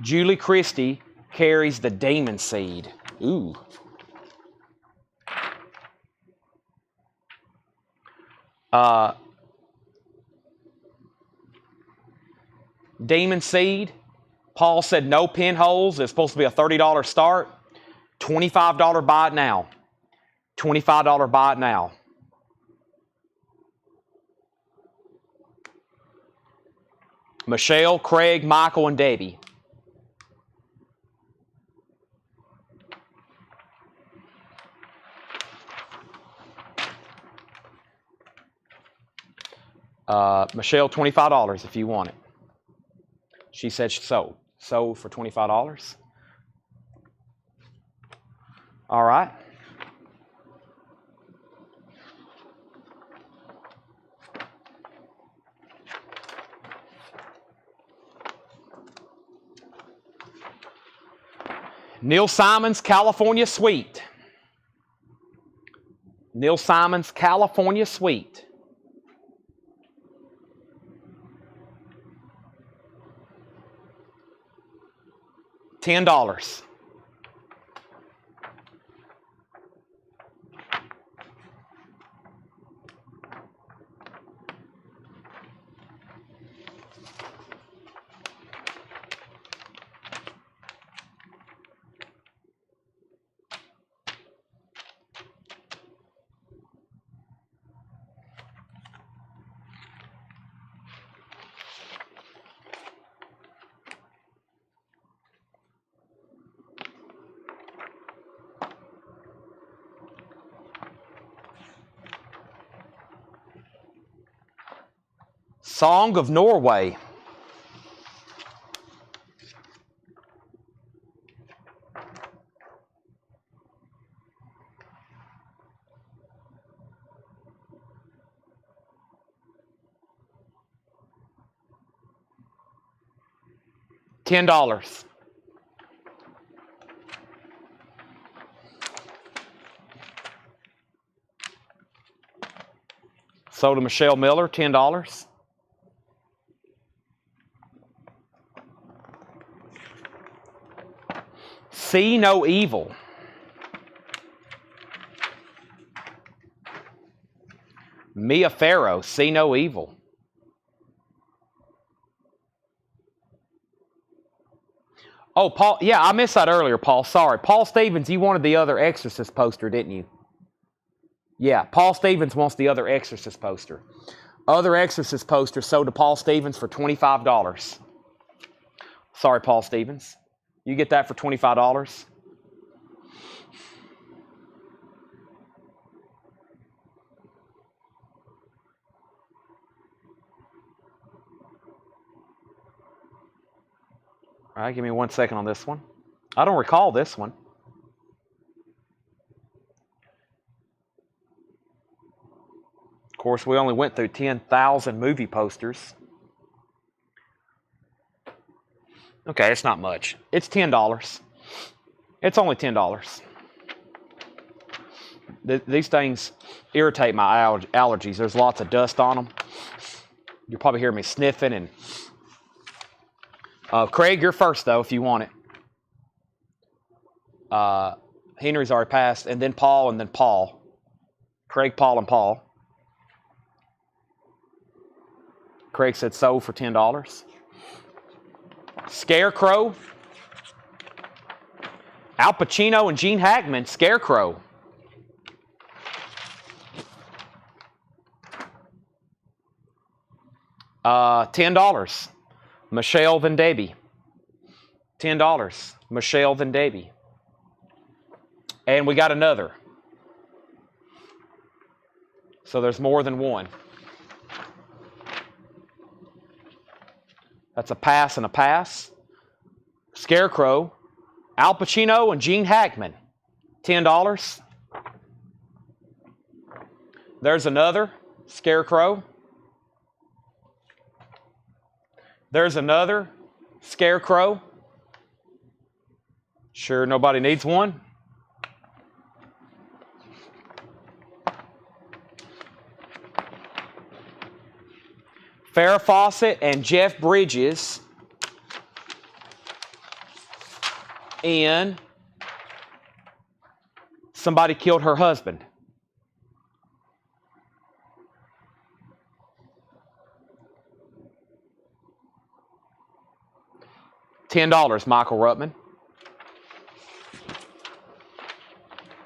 Julie Christie carries the Demon Seed. Ooh. Demon Seed. Paul said no pinholes. It's supposed to be a $30 start. $25 buy it now. $25 buy it now. Michelle, Craig, Michael, and Debbie. Michelle, $25 if you want it. She said she sold. Sold for $25. All right. Neil Simon's California Suite. Neil Simon's California Suite. $10. Song of Norway. $10. Sold to Michelle Miller, $10. See No Evil. Mia Farrow, See No Evil. Oh, Paul, yeah, I missed that earlier, Paul. Sorry. Paul Stevens, you wanted the other Exorcist poster, didn't you? Yeah, Paul Stevens wants the other Exorcist poster. Other Exorcist poster sold to Paul Stevens for $25. Sorry, Paul Stevens. You get that for $25. All right, give me 1 second on this one. I don't recall this one. Of course, we only went through 10,000 movie posters. Okay, it's not much. It's $10. It's only $10. These things irritate my allergies. There's lots of dust on them. You'll probably hear me sniffing. And Craig, you're first, though, if you want it. Henry's already passed, and then Paul, and then Paul. Craig, Paul, and Paul. Craig said sold for $10. Scarecrow. Al Pacino and Gene Hackman, Scarecrow. $10. Michelle Van Davy. $10. Michelle Van Davy. And we got another. So there's more than one. That's a pass and a pass. Scarecrow. Al Pacino and Gene Hackman. $10. There's another. Scarecrow. There's another. Scarecrow. Sure nobody needs one? Farrah Fawcett and Jeff Bridges in Somebody Killed Her Husband. $10, Michael Ruttman.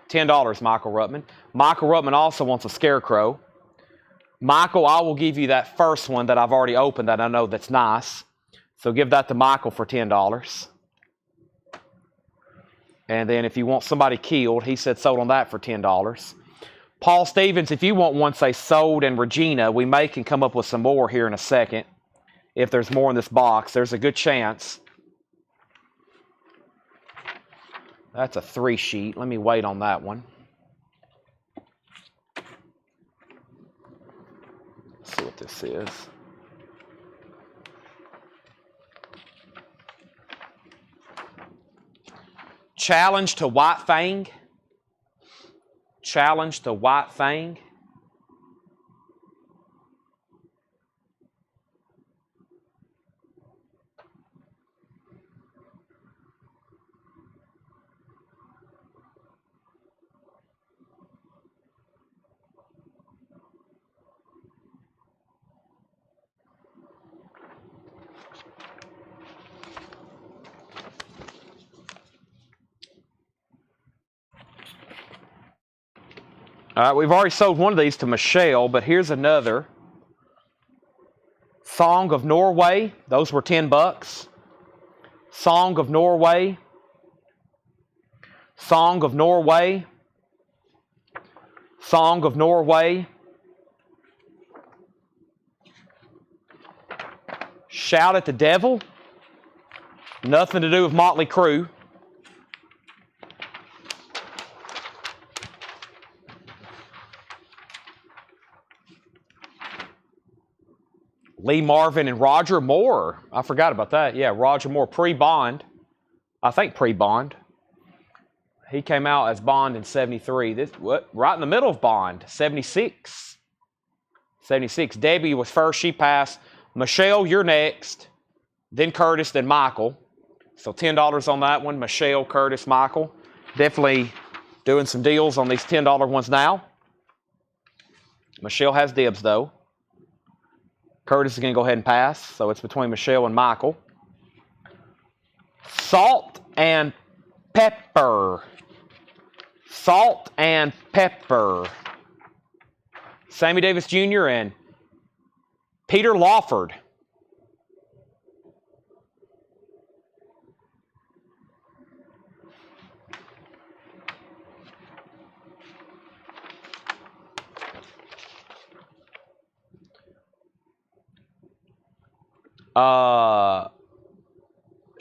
$10, Michael Ruttman. Michael Ruttman also wants a Scarecrow. Michael, I will give you that first one that I've already opened that I know that's nice. So give that to Michael for $10. And then if you want somebody killed, he said sold on that for $10. Paul Stevens, if you want one, say sold, and Regina. We can come up with some more here in a second. If there's more in this box, there's a good chance. That's a 3 sheet. Let me wait on that one. Let's see what this is. Challenge to White Fang. Challenge to White Fang. All right, we've already sold one of these to Michelle, but here's another. Song of Norway. Those were $10. Song of Norway. Song of Norway. Song of Norway. Shout at the Devil. Nothing to do with Motley Crue. Lee Marvin and Roger Moore. I forgot about that. Yeah, Roger Moore, pre-Bond. I think pre-Bond. He came out as Bond in 73. Right in the middle of Bond, 76. 76. Debbie was first. She passed. Michelle, you're next. Then Curtis, then Michael. So $10 on that one. Michelle, Curtis, Michael. Definitely doing some deals on these $10 ones now. Michelle has dibs, though. Curtis is going to go ahead and pass, so it's between Michelle and Michael. Salt and Pepper. Salt and Pepper. Sammy Davis Jr. and Peter Lawford.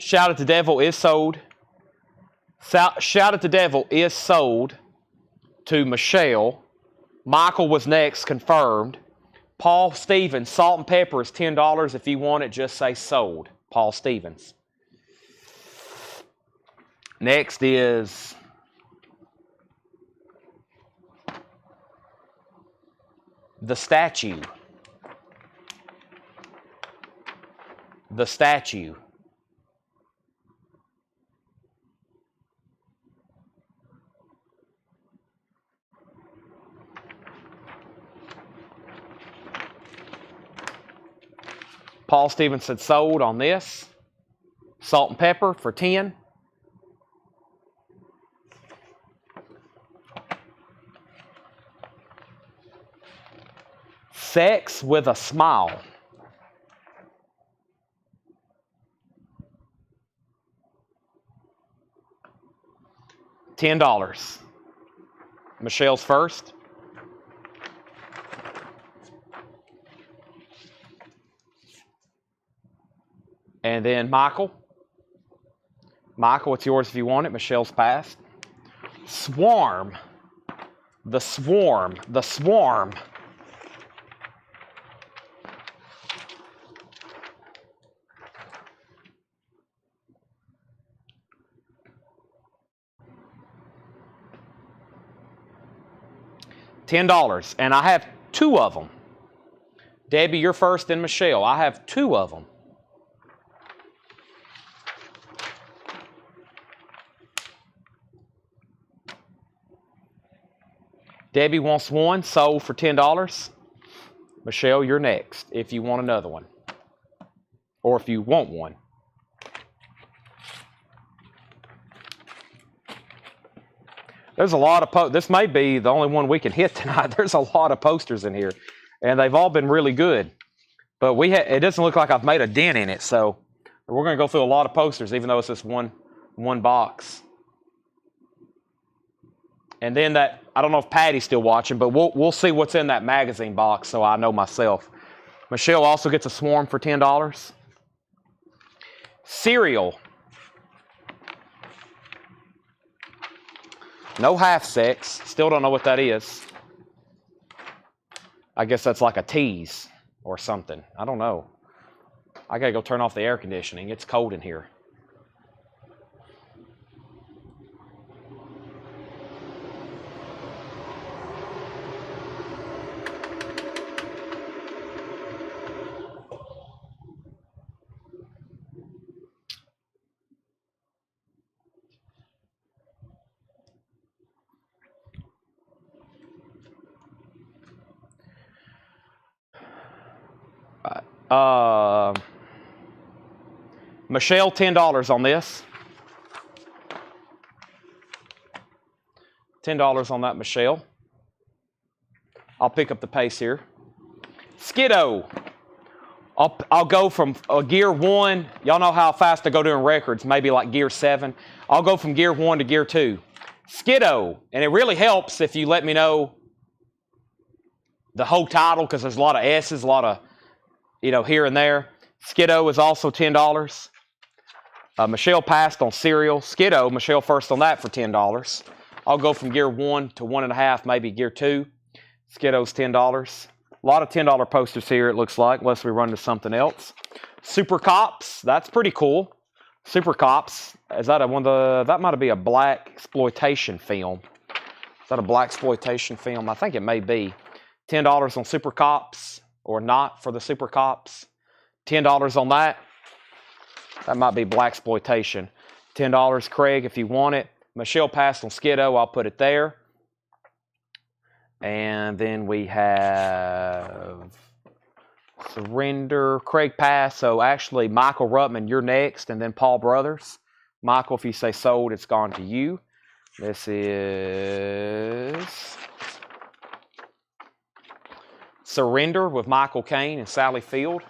Shout at the Devil is sold. Shout at the Devil is sold to Michelle. Michael was next, confirmed. Paul Stevens, Salt and Pepper is $10. If you want it, just say sold. Paul Stevens. Next is The Statue. The Statue. Paul Stevens said sold on this. Salt and Pepper for 10. Sex with a Smile. $10. Michelle's first. And then Michael. Michael, it's yours if you want it. Michelle's passed. Swarm. The Swarm. The Swarm. $10. And I have 2 of them. Debbie, you're first, and Michelle. I have 2 of them. Debbie wants one, sold for $10. Michelle, you're next if you want another one. Or if you want one. There's a lot of this may be the only one we can hit tonight. There's a lot of posters in here, and they've all been really good. But it doesn't look like I've made a dent in it, so we're going to go through a lot of posters, even though it's just one box. And then that, I don't know if Patty's still watching, but we'll see what's in that magazine box so I know myself. Michelle also gets a swarm for $10. Cereal. No half sex. Still don't know what that is. I guess that's like a tease or something. I don't know. I gotta go turn off the air conditioning. It's cold in here. Michelle, $10 on this. $10 on that, Michelle. I'll pick up the pace here. Skiddo. I'll go from gear 1. Y'all know how fast I go doing records, maybe like gear 7. I'll go from gear 1 to gear 2. Skiddo. And it really helps if you let me know the whole title, because there's a lot of S's, a lot of, here and there. Skiddo is also $10. Michelle passed on cereal. Skiddo, Michelle first on that for $10. I'll go from gear 1 to 1.5, maybe gear 2. Skiddo's $10. A lot of $10 posters here, it looks like, unless we run to something else. Super Cops, that's pretty cool. Super Cops, is that that might be a black exploitation film. Is that a black exploitation film? I think it may be. $10 on Super Cops, or not for the Super Cops. $10 on that. That might be black exploitation. $10, Craig, if you want it. Michelle passed on Skiddo. I'll put it there. And then we have Surrender. Craig passed. So actually, Michael Ruttman, you're next. And then Paul Brothers. Michael, if you say sold, it's gone to you. This is Surrender with Michael Caine and Sally Field.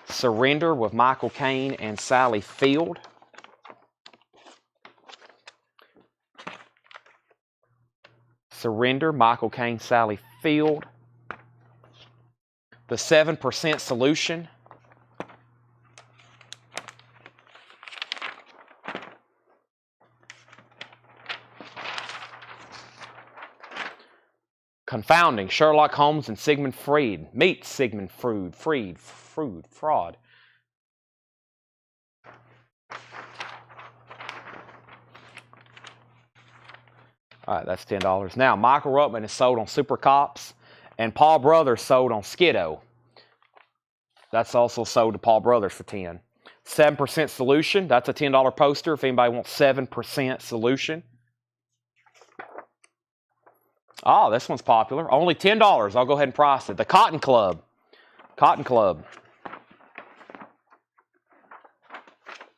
Surrender with Michael Caine and Sally Field. Surrender, Michael Caine, Sally Field. The 7% Solution. Confounding, Sherlock Holmes and Sigmund Freud. Meet Sigmund Freud. Fraud. All right, that's $10. Now, Michael Ruttman is sold on Super Cops, and Paul Brothers sold on Skiddo. That's also sold to Paul Brothers for $10. 7% Solution, that's a $10 poster if anybody wants 7% Solution. Oh, this one's popular. Only $10. I'll go ahead and price it. The Cotton Club. Cotton Club.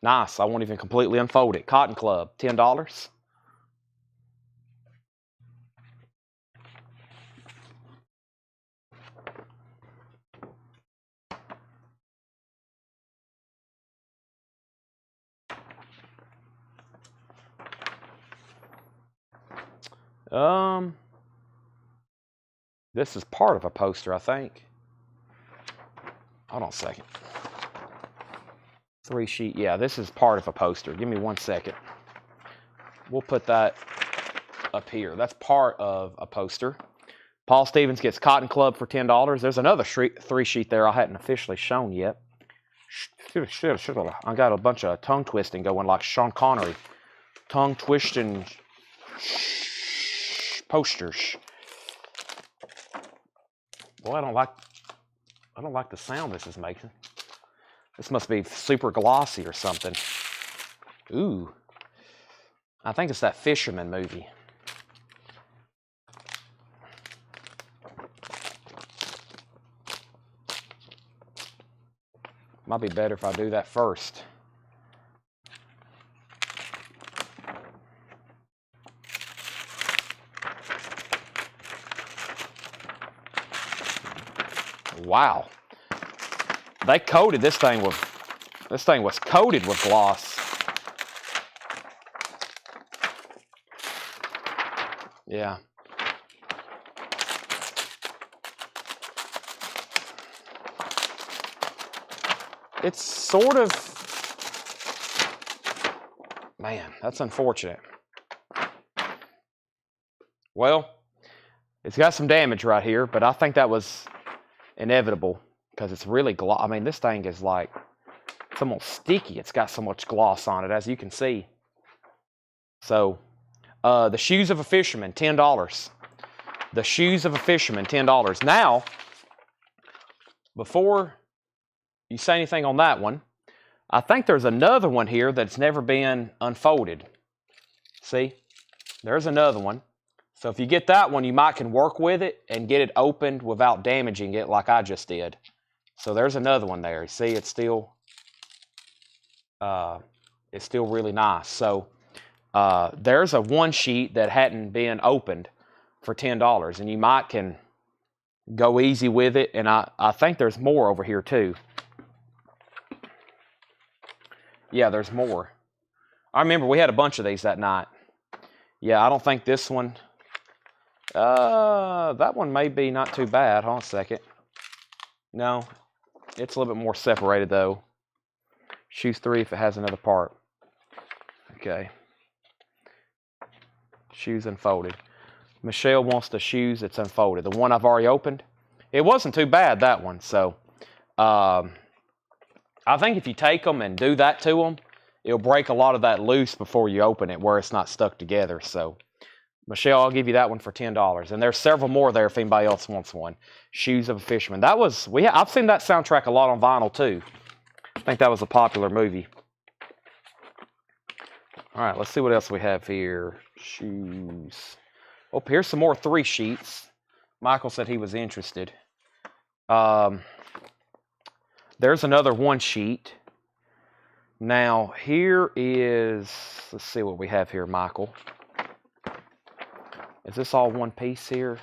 Nice. I won't even completely unfold it. Cotton Club. $10. This is part of a poster, I think. Hold on a second. 3 sheet. Yeah, this is part of a poster. Give me 1 second. We'll put that up here. That's part of a poster. Paul Stevens gets Cotton Club for $10. There's another 3 sheet there I hadn't officially shown yet. I got a bunch of tongue twisting going like Sean Connery. Tongue twisting posters. Boy, I don't like the sound this is making. This must be super glossy or something. Ooh. I think it's that Fisherman movie. Might be better if I do that first. Wow. They coated this thing was coated with gloss. Yeah. It's sort of, man, that's unfortunate. Well, it's got some damage right here, but I think that was inevitable because it's really gloss. I mean, this thing is like, it's almost sticky. It's got so much gloss on it, as you can see. So, the shoes of a fisherman, $10. The shoes of a fisherman, $10. Now, before you say anything on that one, I think there's another one here that's never been unfolded. See? There's another one. So if you get that one, you might can work with it and get it opened without damaging it like I just did. So there's another one there. See, it's still really nice. So there's a one sheet that hadn't been opened for $10, and you might can go easy with it. And I think there's more over here too. Yeah, there's more. I remember we had a bunch of these that night. Yeah, I don't think this one. That one may be not too bad. Hold on a second. No, it's a little bit more separated though. Shoes 3 if it has another part. Okay. Shoes unfolded. Michelle wants the shoes that's unfolded. The one I've already opened. It wasn't too bad, that one. So, I think if you take them and do that to them, it'll break a lot of that loose before you open it where it's not stuck together. So, Michelle, I'll give you that one for $10. And there's several more there if anybody else wants one. Shoes of a Fisherman. That was, I've seen that soundtrack a lot on vinyl too. I think that was a popular movie. All right, let's see what else we have here. Shoes. Oh, here's some more 3 sheets. Michael said he was interested. There's another 1 sheet. Now, here is, let's see what we have here, Michael. Is this all one piece here?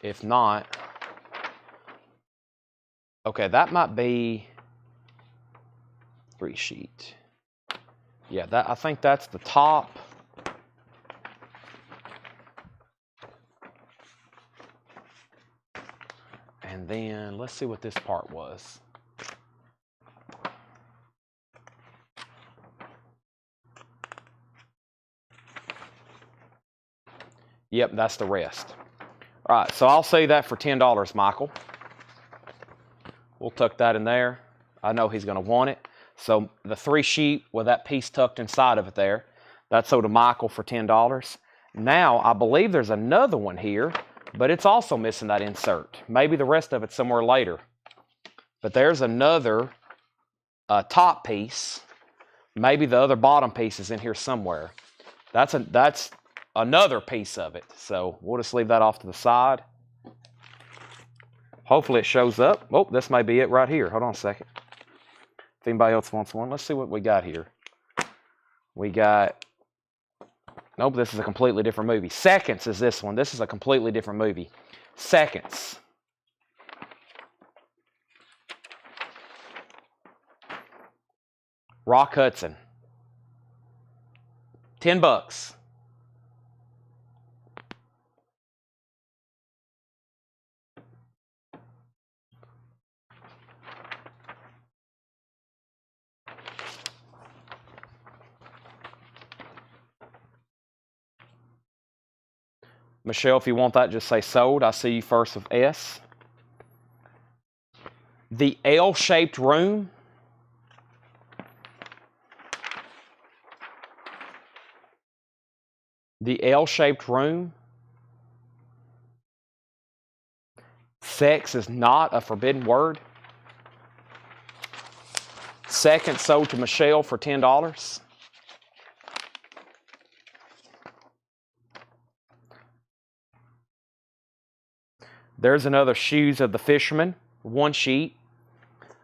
If not, okay, that might be 3 sheet. Yeah, I think that's the top. And then let's see what this part was. Yep, that's the rest. All right, so I'll say that for $10, Michael. We'll tuck that in there. I know he's going to want it. So the 3 sheet with that piece tucked inside of it there, that's sold to Michael for $10. Now, I believe there's another one here, but it's also missing that insert. Maybe the rest of it's somewhere later. But there's another top piece. Maybe the other bottom piece is in here somewhere. That's another piece of it. So we'll just leave that off to the side. Hopefully it shows up. Oh, this may be it right here. Hold on a second. If anybody else wants one, let's see what we got here. We got, nope, this is a completely different movie. Seconds is this one. This is a completely different movie. Seconds. Rock Hudson. $10. Michelle, if you want that, just say sold. I see you first with S. The L-shaped room. The L-shaped room. Sex is not a forbidden word. Second sold to Michelle for $10. There's another Shoes of the Fisherman, 1 sheet.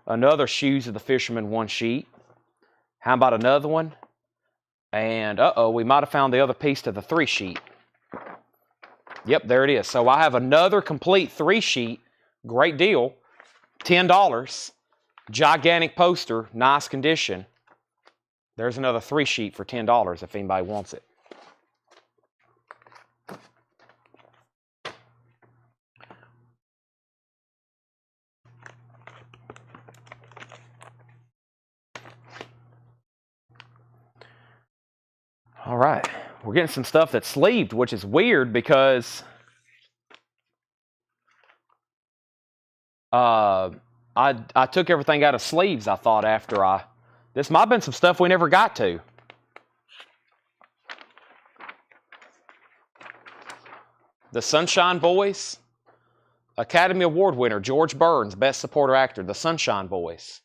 Another Shoes of the Fisherman, 1 sheet. How about another one? And, we might have found the other piece to the 3 sheet. Yep, there it is. So I have another complete 3 sheet. Great deal. $10. Gigantic poster, nice condition. There's another 3 sheet for $10 if anybody wants it. All right. We're getting some stuff that's sleeved, which is weird because I took everything out of sleeves, I thought, after this might have been some stuff we never got to. The Sunshine Boys, Academy Award winner George Burns, Best Supporting Actor, The Sunshine Boys.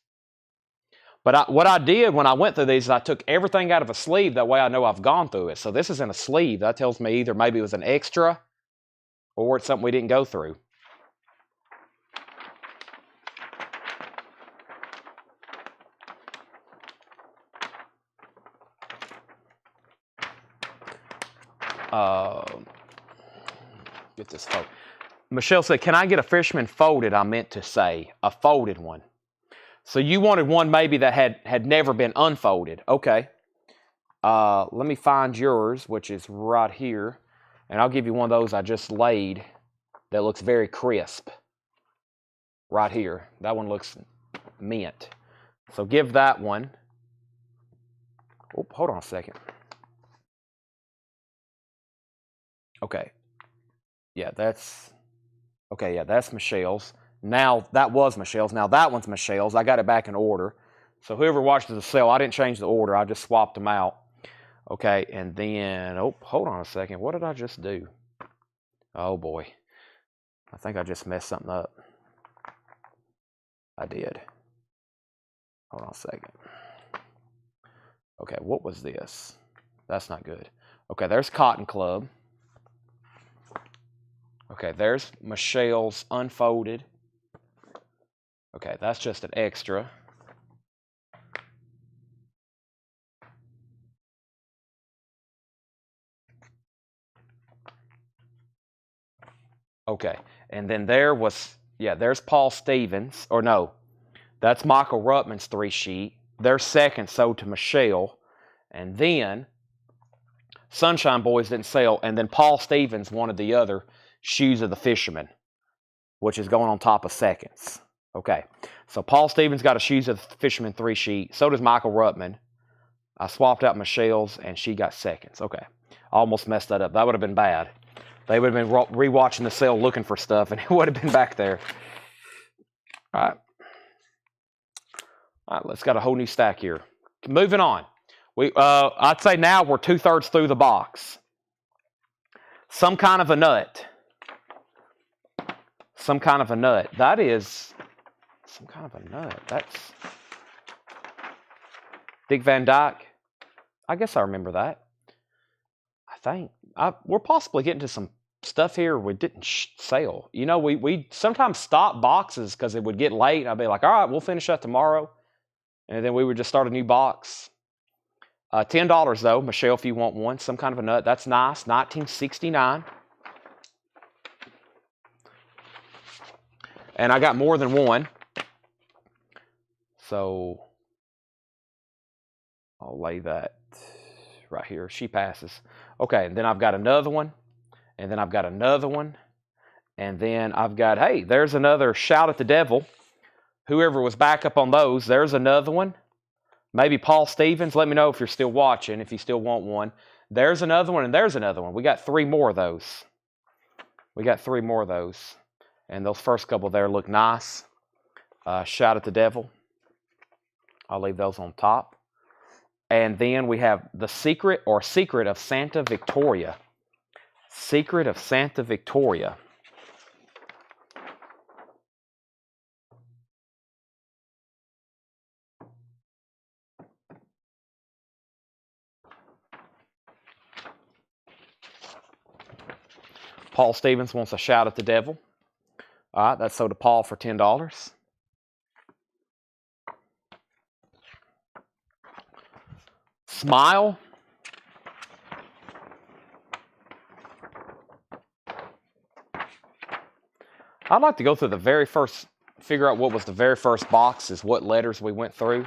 But what I did when I went through these is I took everything out of a sleeve. That way I know I've gone through it. So this is in a sleeve. That tells me either maybe it was an extra or it's something we didn't go through. Get this fold. Michelle said, can I get a Fisherman folded? I meant to say a folded one. So you wanted one maybe that had never been unfolded. Okay. Let me find yours, which is right here. And I'll give you one of those I just laid that looks very crisp. Right here. That one looks mint. So give that one. Oh, hold on a second. Okay. Yeah, that's Michelle's. Now, that was Michelle's. Now, that one's Michelle's. I got it back in order. So whoever watches the sale, I didn't change the order. I just swapped them out. Okay, and then, oh, hold on a second. What did I just do? Oh, boy. I think I just messed something up. I did. Hold on a second. Okay, what was this? That's not good. Okay, there's Cotton Club. Okay, there's Michelle's unfolded. Okay, that's just an extra. Okay, and then there was, there's Paul Stevens, or no, that's Michael Ruttman's 3-sheet. Their second sold to Michelle, and then Sunshine Boys didn't sell, and then Paul Stevens wanted the other Shoes of the Fisherman, which is going on top of seconds. Okay, so Paul Stevens got a Shoes of the Fisherman 3-sheet. So does Michael Ruttman. I swapped out Michelle's, and she got seconds. Okay, I almost messed that up. That would have been bad. They would have been rewatching the sale looking for stuff, and it would have been back there. All right. All right, let's got a whole new stack here. Moving on. I'd say now we're 2/3 through the box. Some kind of a nut. Some kind of a nut. That is some kind of a nut. That's Dick Van Dyke. I guess I remember that. I think we're possibly getting to some stuff here we didn't sell. You know, we sometimes stop boxes because it would get late. I'd be like, all right, we'll finish that tomorrow. And then we would just start a new box. $10 though, Michelle, if you want one. Some kind of a nut. That's nice. 1969. And I got more than one. So I'll lay that right here. She passes. Okay, and then I've got another one. And then I've got another one. And then I've got, hey, there's another Shout at the Devil. Whoever was back up on those, there's another one. Maybe Paul Stevens. Let me know if you're still watching, if you still want one. There's another one, and there's another one. We got 3 more of those. And those first couple there look nice. Shout at the Devil. I'll leave those on top. And then we have the Secret of Santa Victoria. Secret of Santa Victoria. Paul Stevens wants a Shout at the Devil. All right, that's sold to Paul for $10. Smile. I'd like to go through the very first, figure out what was the very first boxes, what letters we went through.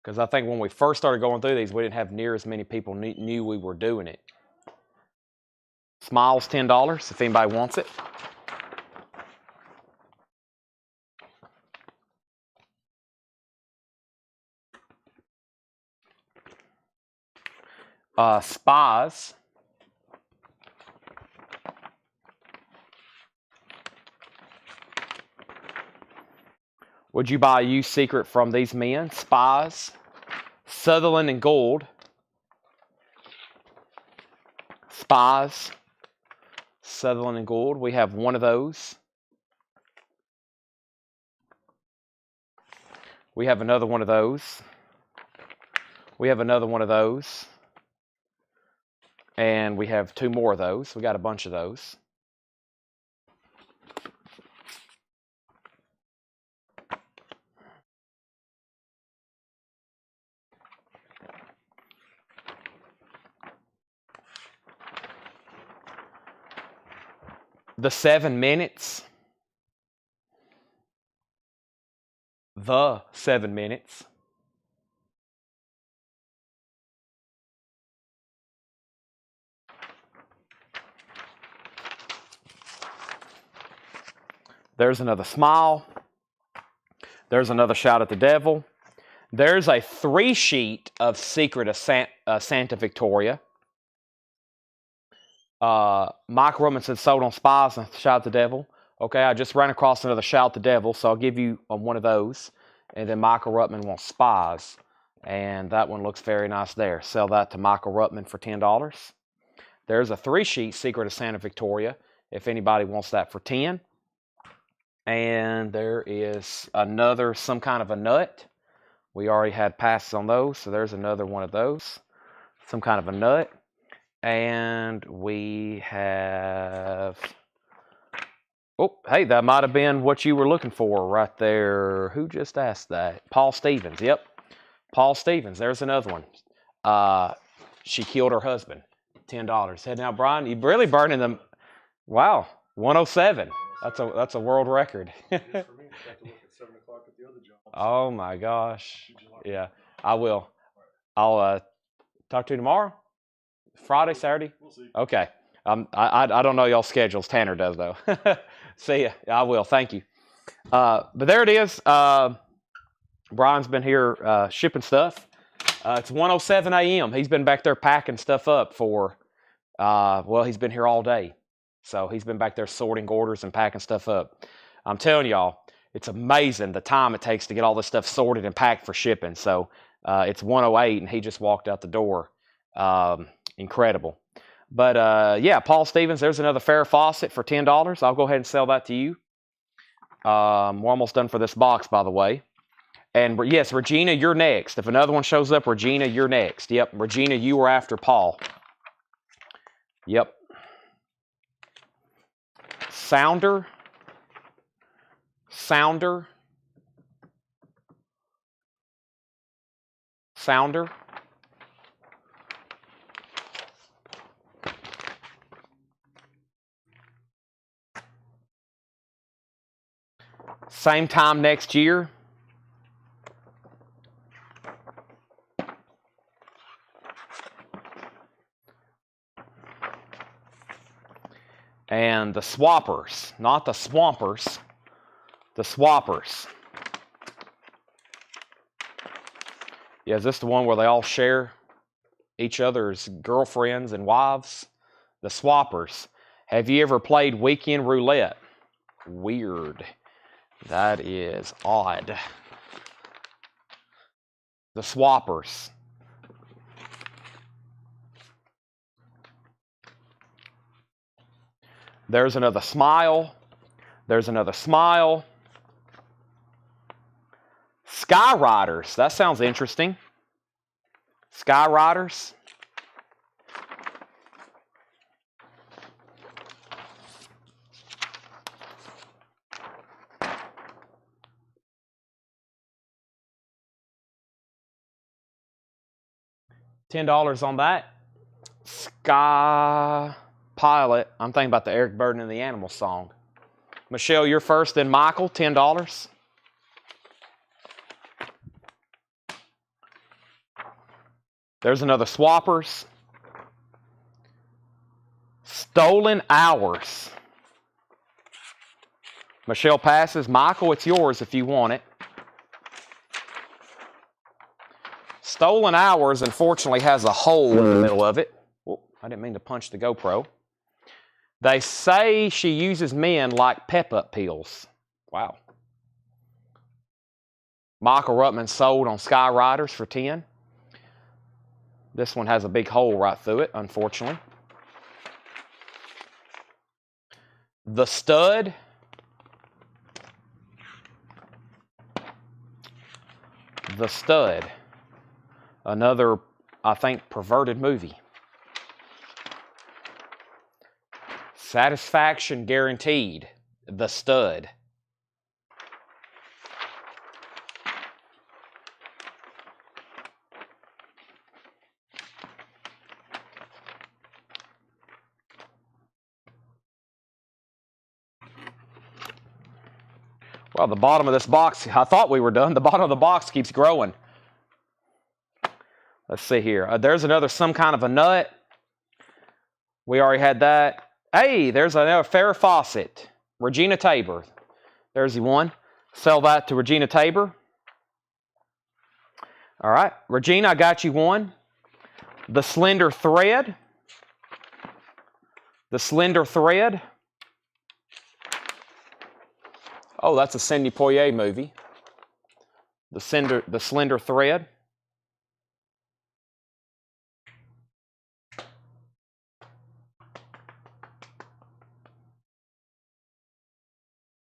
Because I think when we first started going through these, we didn't have near as many people knew we were doing it. Smile's $10 if anybody wants it. Spies. Would you buy a used secret from these men? Spies. Sutherland and Gould. Spies. Sutherland and Gould. We have one of those. We have another one of those. We have another one of those. And we have two more of those. We got a bunch of those. The 7 minutes. The 7 minutes. There's another smile. There's another shout at the devil. There's a 3-sheet of Secret of Santa Victoria. Mike Robinson sold on Spies and Shout at the Devil. Okay, I just ran across another Shout at the Devil, so I'll give you one of those. And then Michael Ruttman wants Spies. And that one looks very nice there. Sell that to Michael Ruttman for $10. There's a 3-sheet Secret of Santa Victoria, if anybody wants that for $10. And there is another, some kind of a nut. We already had passes on those, so there's another one of those. Some kind of a nut. And we have... Oh, hey, that might have been what you were looking for right there. Who just asked that? Paul Stevens. Yep. Paul Stevens. There's another one. She killed her husband. $10. Hey, now, Brian, you're really burning them. Wow. 107. That's a world record. It is for me. Got to work at 7 o'clock at the other job. Oh, my gosh. Yeah, I will. I'll talk to you tomorrow? Friday, Saturday? We'll see. Okay. I don't know y'all's schedules. Tanner does, though. See ya. I will. Thank you. But there it is. Brian's been here shipping stuff. It's 1:07 a.m. He's been back there packing stuff up for, well, he's been here all day. So he's been back there sorting orders and packing stuff up. I'm telling y'all, it's amazing the time it takes to get all this stuff sorted and packed for shipping. So it's 1:08 and he just walked out the door. Incredible. But yeah, Paul Stevens, there's another Farrah faucet for $10. I'll go ahead and sell that to you. We're almost done for this box, by the way. And yes, Regina, you're next. If another one shows up, Regina, you're next. Yep, Regina, you were after Paul. Yep. Sounder. Sounder. Sounder. Same time next year. And the Swappers, not the Swampers, the Swappers. Yeah, is this the one where they all share each other's girlfriends and wives? The Swappers. Have you ever played weekend roulette? Weird. That is odd. The Swappers. There's another smile. There's another smile. Skyriders. That sounds interesting. Skyriders. $10 on that. Sky Pilot. I'm thinking about the Eric Burden and the Animals song. Michelle, you're first, then Michael, $10. There's another Swappers. Stolen Hours. Michelle passes. Michael, it's yours if you want it. Stolen Hours, unfortunately, has a hole in the middle of it. Whoop, I didn't mean to punch the GoPro. They say she uses men like pep-up pills. Wow. Michael Ruttman sold on Sky Riders for 10. This one has a big hole right through it, unfortunately. The Stud. The Stud. Another, I think, perverted movie. Satisfaction Guaranteed. The Stud. Well, the bottom of this box, I thought we were done. The bottom of the box keeps growing. Let's see here. There's another some kind of a nut. We already had that. Hey, there's another Farrah Fawcett. Regina Tabor. There's the one. Sell that to Regina Tabor. All right. Regina, I got you one. The Slender Thread. The Slender Thread. Oh, that's a Sidney Poitier movie. The Slender Thread.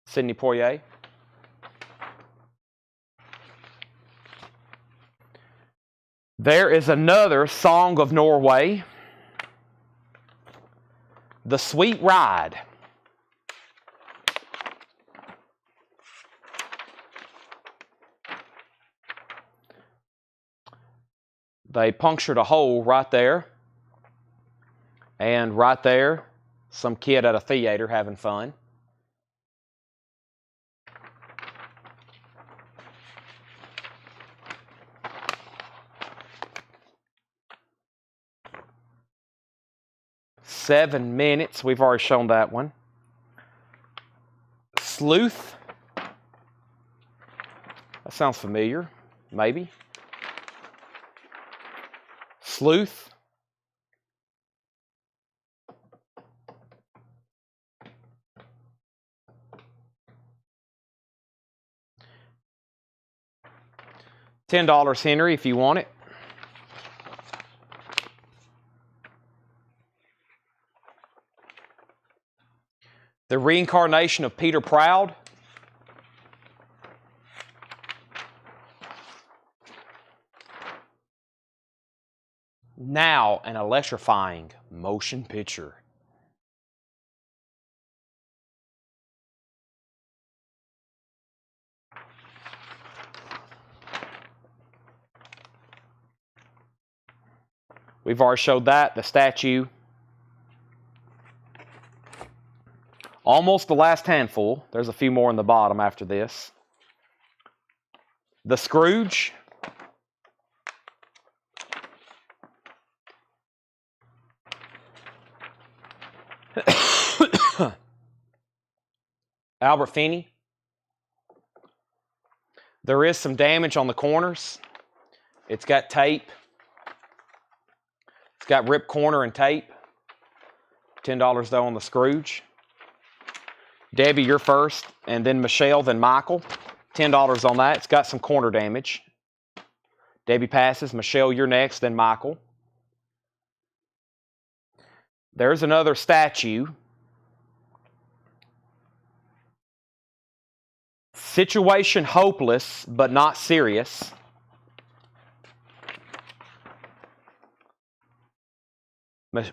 Sidney Poitier. There is another Song of Norway. The Sweet Ride. They punctured a hole right there. And right there, some kid at a theater having fun. "7 Minutes," we've already shown that one. Sleuth. That sounds familiar, maybe. Sleuth. $10, Henry, if you want it. The Reincarnation of Peter Proud. Now an electrifying motion picture. We've already showed that, the statue. Almost the last handful. There's a few more in the bottom after this. The Scrooge. Albert Finney. There is some damage on the corners. It's got tape. It's got ripped corner and tape. $10 though on the Scrooge. Debbie, you're first, and then Michelle, then Michael. $10 on that. It's got some corner damage. Debbie passes. Michelle, you're next, then Michael. There's another statue. Situation hopeless, but not serious.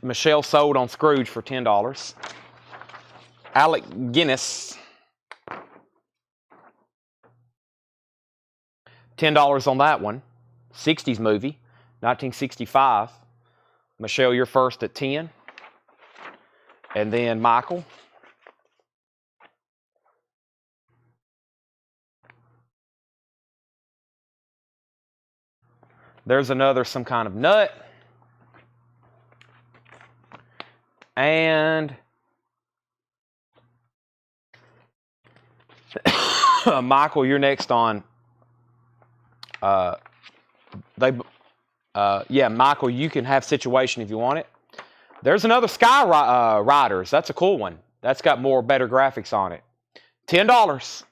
Michelle sold on Scrooge for $10. Alec Guinness. $10 on that one. 60s movie, 1965. Michelle, you're first at 10. And then Michael. There's another some kind of nut. And Michael, you're next on. Yeah, Michael, you can have Situation if you want it. There's another Sky Riders. That's a cool one. That's got better graphics on it. $10.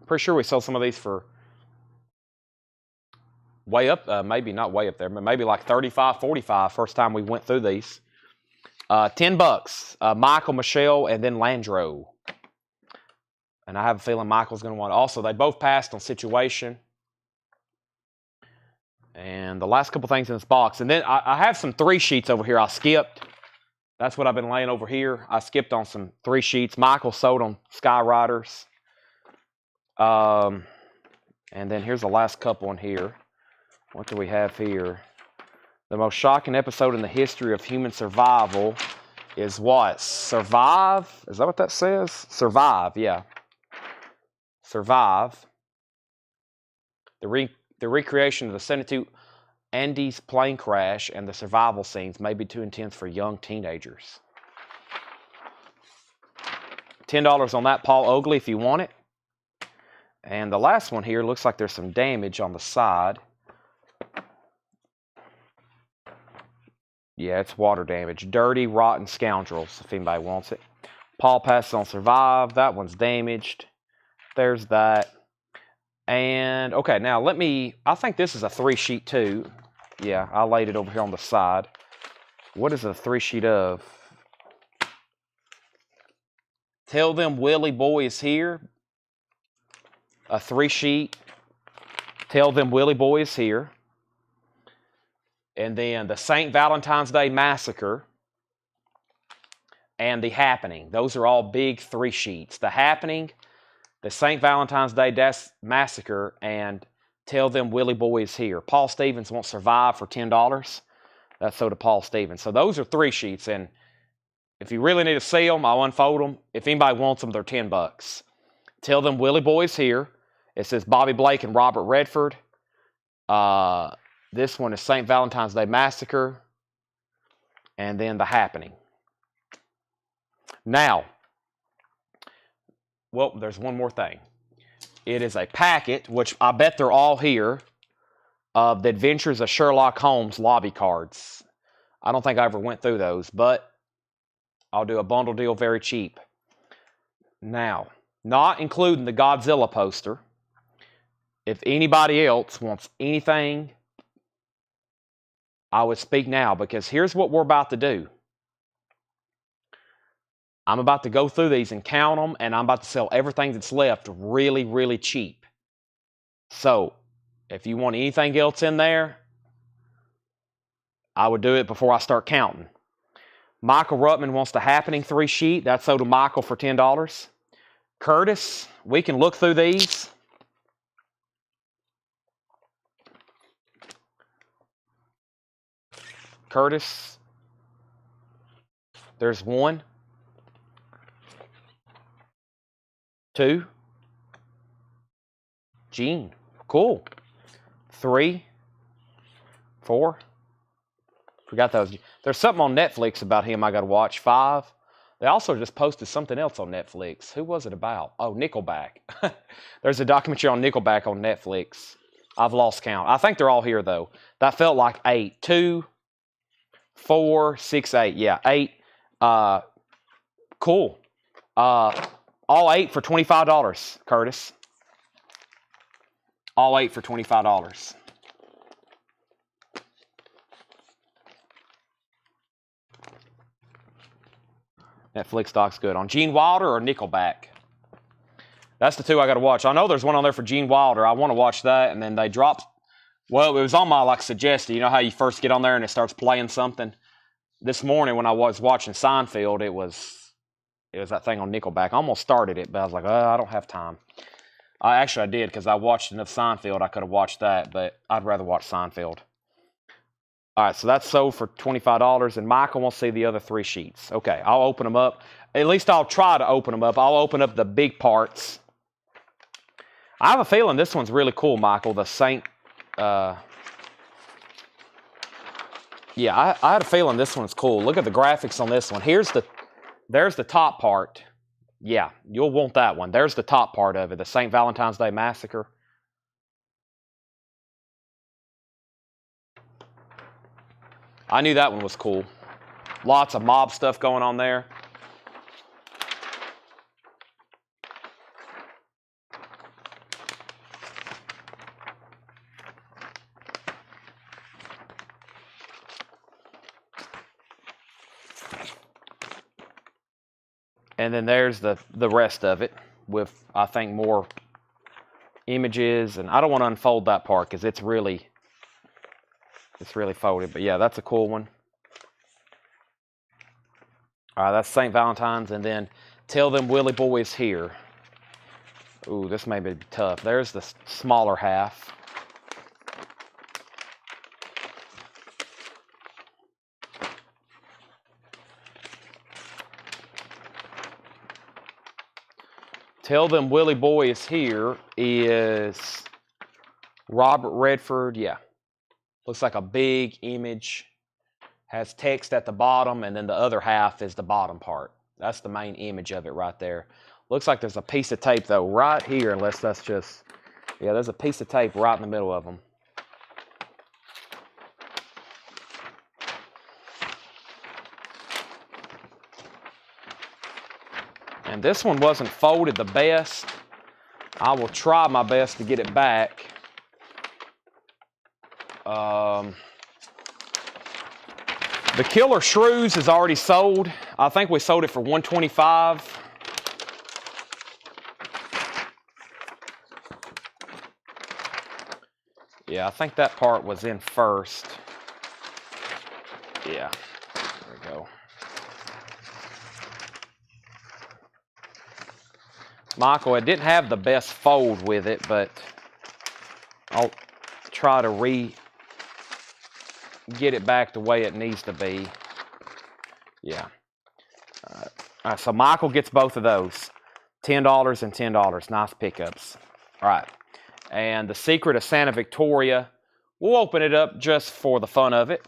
Pretty sure we sold some of these for way up, maybe not way up there, but maybe like 35, 45 first time we went through these. $10. Michael, Michelle, and then Landro. And I have a feeling Michael's going to want it. Also, they both passed on Situation. And the last couple things in this box. And then I have some 3 sheets over here I skipped. That's what I've been laying over here. I skipped on some 3 sheets. Michael sold on Sky Riders. And then here's the last couple in here. What do we have here? The most shocking episode in the history of human survival is what? Survive? Is that what that says? Survive, yeah. Survive. The recreation of the 72 Andes plane crash and the survival scenes may be too intense for young teenagers. $10 on that, Paul Oakley, if you want it. And the last one here looks like there's some damage on the side. Yeah, it's water damage. Dirty, Rotten Scoundrels, if anybody wants it. Paul passes on Survive. That one's damaged. There's that. And, okay, now I think this is a 3-sheet too. Yeah, I laid it over here on the side. What is a 3-sheet of? Tell Them Willie Boy is Here. A 3-sheet. Tell Them Willie Boy is Here. And then the St. Valentine's Day Massacre and The Happening. Those are all big 3 sheets. The Happening, the St. Valentine's Day Massacre, and Tell Them Willie Boy is Here. Paul Stevens won't Survive for $10. That's so to Paul Stevens. So those are 3 sheets. And if you really need to see them, I'll unfold them. If anybody wants them, they're $10. Tell Them Willie Boy is Here. It says Bobby Blake and Robert Redford. This one is St. Valentine's Day Massacre. And then The Happening. Now, well, there's one more thing. It is a packet, which I bet they're all here, of The Adventures of Sherlock Holmes lobby cards. I don't think I ever went through those, but I'll do a bundle deal very cheap. Now, not including the Godzilla poster. If anybody else wants anything, I would speak now, because here's what we're about to do. I'm about to go through these and count them, and I'm about to sell everything that's left really, really cheap. So, if you want anything else in there, I would do it before I start counting. Michael Ruttman wants The Happening 3-sheet. That's sold to Michael for $10. Curtis, we can look through these. Curtis, there's 1, 2, Gene, cool, 3, 4, forgot those. There's something on Netflix about him I got to watch. 5. They also just posted something else on Netflix. Who was it about? Oh, Nickelback. There's a documentary on Nickelback on Netflix. I've lost count. I think they're all here, though. That felt like 8. 2, 4, 6, 8. Yeah, 8. Cool. All 8 for $25, Curtis. All 8 for $25. Netflix doc's good. On Gene Wilder or Nickelback? That's the 2 I got to watch. I know there's one on there for Gene Wilder. I want to watch that, and then they dropped. Well, it was on my suggested. You know how you first get on there and it starts playing something? This morning when I was watching Seinfeld, it was that thing on Nickelback. I almost started it, but I was like, I don't have time. I did, because I watched enough Seinfeld. I could have watched that, but I'd rather watch Seinfeld. All right, so that's sold for $25, and Michael wants to see the other 3 sheets. Okay, I'll open them up. At least I'll try to open them up. I'll open up the big parts. I have a feeling this one's really cool, Michael. The Saint... yeah, I had a feeling this one's cool. Look at the graphics on this one. There's the top part. Yeah, you'll want that one. There's the top part of it, the St. Valentine's Day Massacre. I knew that one was cool. Lots of mob stuff going on there. And then there's the rest of it with, I think, more images. And I don't want to unfold that part because it's really folded. But yeah, that's a cool one. All right, that's St. Valentine's. And then Tell Them Willie Boys Here. Ooh, this may be tough. There's the smaller half. Tell Them Willie Boys Here is Robert Redford. Yeah. Looks like a big image. Has text at the bottom, and then the other half is the bottom part. That's the main image of it right there. Looks like there's a piece of tape, though, right here, unless that's just... Yeah, there's a piece of tape right in the middle of them. And this one wasn't folded the best. I will try my best to get it back. The Killer Shrews is already sold. I think we sold it for $125. Yeah, I think that part was in first. Yeah, there we go. Michael, it didn't have the best fold with it, but I'll try to get it back the way it needs to be. Yeah. All right, so Michael gets both of those. $10 and $10. Nice pickups. All right. And The Secret of Santa Victoria. We'll open it up just for the fun of it.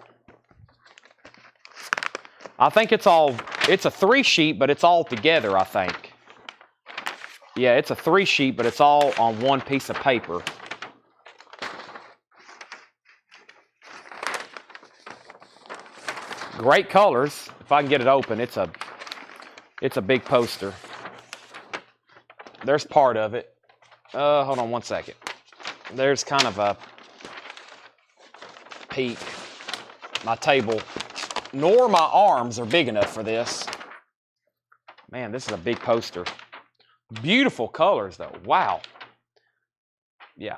I think it's a 3-sheet, but it's all together, I think. Yeah, it's a 3-sheet, but it's all on one piece of paper. Great colors. If I can get it open, it's a big poster. There's part of it. Hold on one second. There's kind of a peek. My table, nor my arms are big enough for this. Man, this is a big poster. Beautiful colors, though. Wow. Yeah.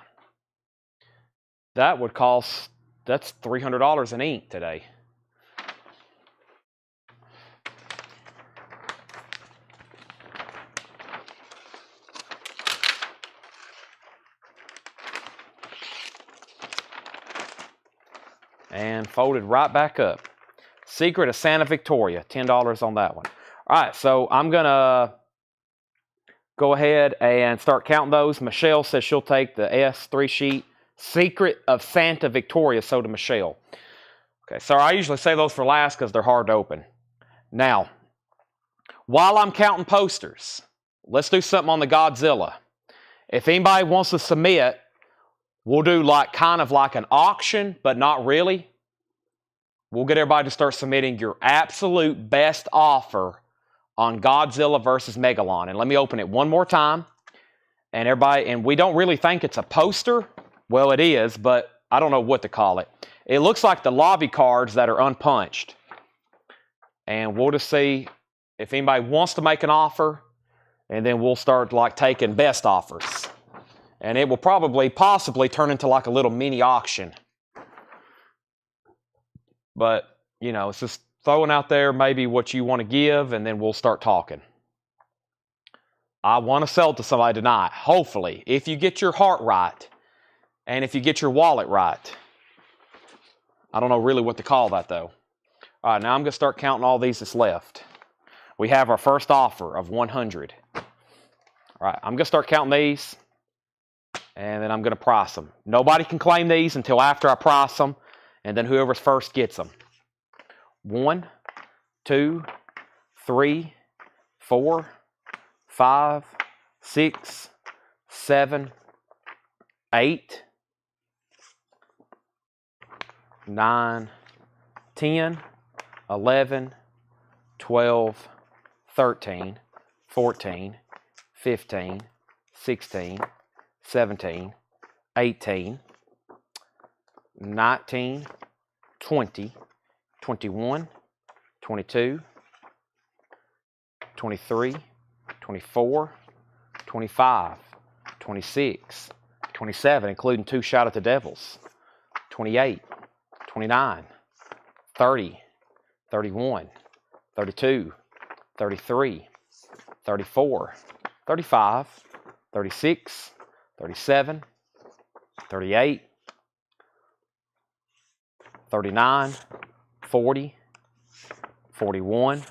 That would cost, that's $300 in ink today. And folded right back up. Secret of Santa Victoria, $10 on that one. All right, so I'm going to go ahead and start counting those. Michelle says she'll take the S3 sheet. Secret of Santa Victoria, so to Michelle. Okay, so I usually say those for last because they're hard to open. Now, while I'm counting posters, let's do something on the Godzilla. If anybody wants to submit, we'll do kind of like an auction, but not really. We'll get everybody to start submitting your absolute best offer on Godzilla versus Megalon. And let me open it one more time. And we don't really think it's a poster. Well, it is, but I don't know what to call it. It looks like the lobby cards that are unpunched. And we'll just see if anybody wants to make an offer. And then we'll start taking best offers. And it will possibly turn into like a little mini auction. But, it's just throwing out there maybe what you want to give, and then we'll start talking. I want to sell to somebody tonight, hopefully, if you get your heart right, and if you get your wallet right. I don't know really what to call that, though. All right, now I'm going to start counting all these that's left. We have our first offer of 100. All right, I'm going to start counting these. And then I'm going to price them. Nobody can claim these until after I price them. And then whoever's first gets them. 1, 2, 3, 4, 5, 6, 7, 8, 9, 10, 11, 12, 13, 14, 15, 16, 17, 18, 19, 20, 21, 22, 23, 24, 25, 26, 27, including 2 shot at the Devils, 28, 29, 30, 31, 32, 33, 34, 35, 36, 37, 38, 39, 40, 41,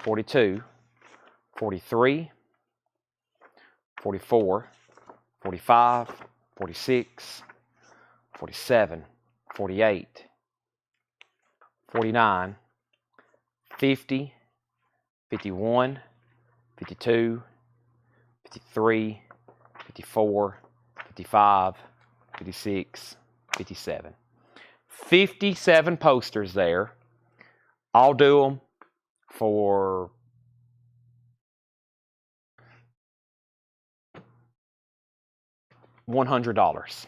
42, 43, 44, 45, 46, 47, 48, 49, 50, 51, 52, 53, 54, 55, 56, 57. 57 posters there. I'll do them for $100.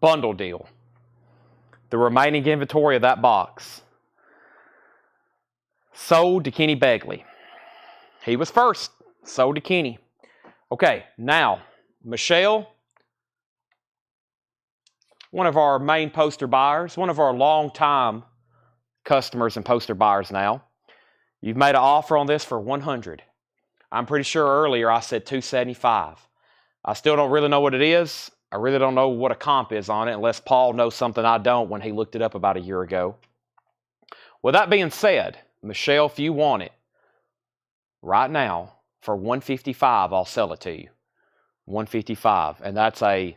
Bundle deal. The remaining inventory of that box sold to Kenny Begley. He was first. Sold to Kenny. Okay, now, Michelle, one of our main poster buyers, one of our long-time customers and poster buyers now. You've made an offer on this for $100. I'm pretty sure earlier I said $275. I still don't really know what it is. I really don't know what a comp is on it unless Paul knows something I don't when he looked it up about a year ago. With that being said, Michelle, if you want it, right now, for $155, I'll sell it to you. $155, and that's a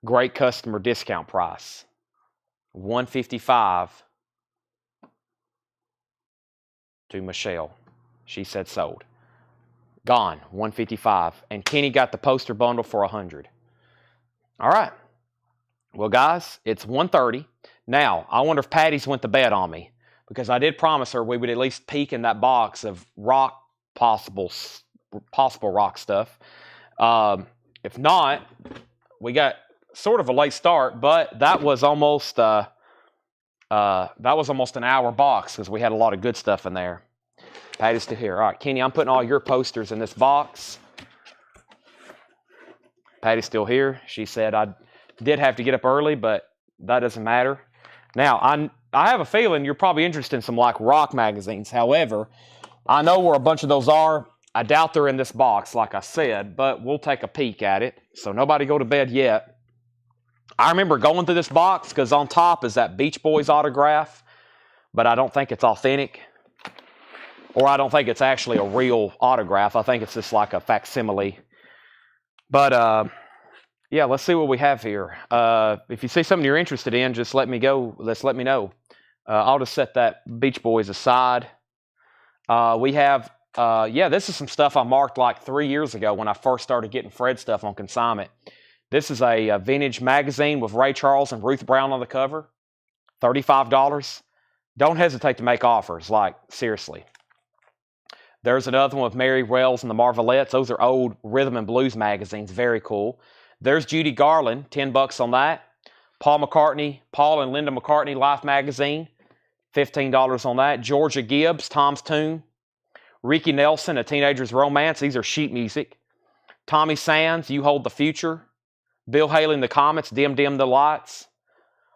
great customer discount price. $155 to Michelle. She said sold. Gone, $155. And Kenny got the poster bundle for $100. All right. Well, guys, it's $130. Now, I wonder if Patty's went to bed on me, because I did promise her we would at least peek in that box of possible rock stuff. If not, we got sort of a late start, but that was almost an hour box because we had a lot of good stuff in there. Patty's still here. All right, Kenny, I'm putting all your posters in this box. Patty's still here. She said I did have to get up early, but that doesn't matter. Now, I have a feeling you're probably interested in some like rock magazines. However, I know where a bunch of those are. I doubt they're in this box, like I said, but we'll take a peek at it. So nobody go to bed yet. I remember going through this box because on top is that Beach Boys autograph, but I don't think it's authentic. Or I don't think it's actually a real autograph. I think it's just like a facsimile. But yeah, let's see what we have here. If you see something you're interested in, just let me go. Let me know. I'll just set that Beach Boys aside. We have, this is some stuff I marked like 3 years ago when I first started getting Fred stuff on consignment. This is a vintage magazine with Ray Charles and Ruth Brown on the cover. $35. Don't hesitate to make offers, like, seriously. There's another one with Mary Wells and the Marvelettes. Those are old rhythm and blues magazines. Very cool. There's Judy Garland, $10 on that. Paul and Linda McCartney Life magazine, $15 on that. Georgia Gibbs, Tom's Tune. Ricky Nelson, A Teenager's Romance. These are sheet music. Tommy Sands, You Hold the Future. Bill Haley and the Comets, Dim Dim the Lights.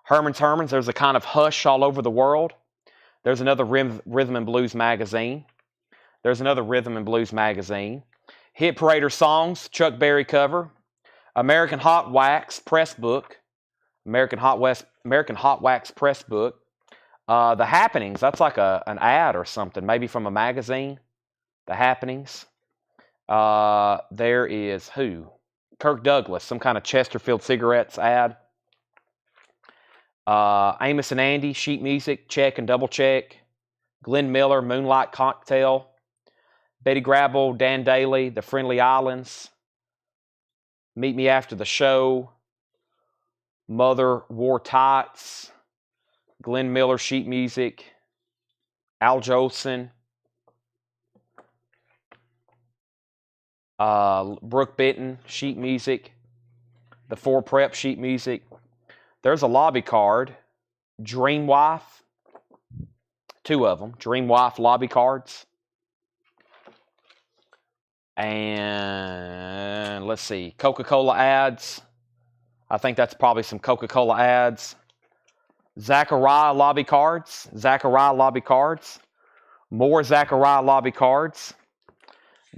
Herman's, there's a kind of hush all over the world. There's another rhythm and blues magazine. Hit Parader Songs, Chuck Berry cover. American Hot Wax press book. American Hot Wax press book. The Happenings, that's like an ad or something, maybe from a magazine. The Happenings. There is who? Kirk Douglas, some kind of Chesterfield cigarettes ad. Amos and Andy, sheet music, check and double check. Glenn Miller, Moonlight Cocktail. Betty Grable, Dan Daly, The Friendly Islands. Meet Me After the Show. Mother Wore Tights. Glenn Miller, sheet music. Al Jolson. Brooke Benton, sheet music. The Four Prep, sheet music. There's a lobby card. Dream Wife. 2 of them. Dream Wife lobby cards. And let's see. Coca-Cola ads. I think that's probably some Coca-Cola ads. Zachariah lobby cards. Zachariah lobby cards. More Zachariah lobby cards.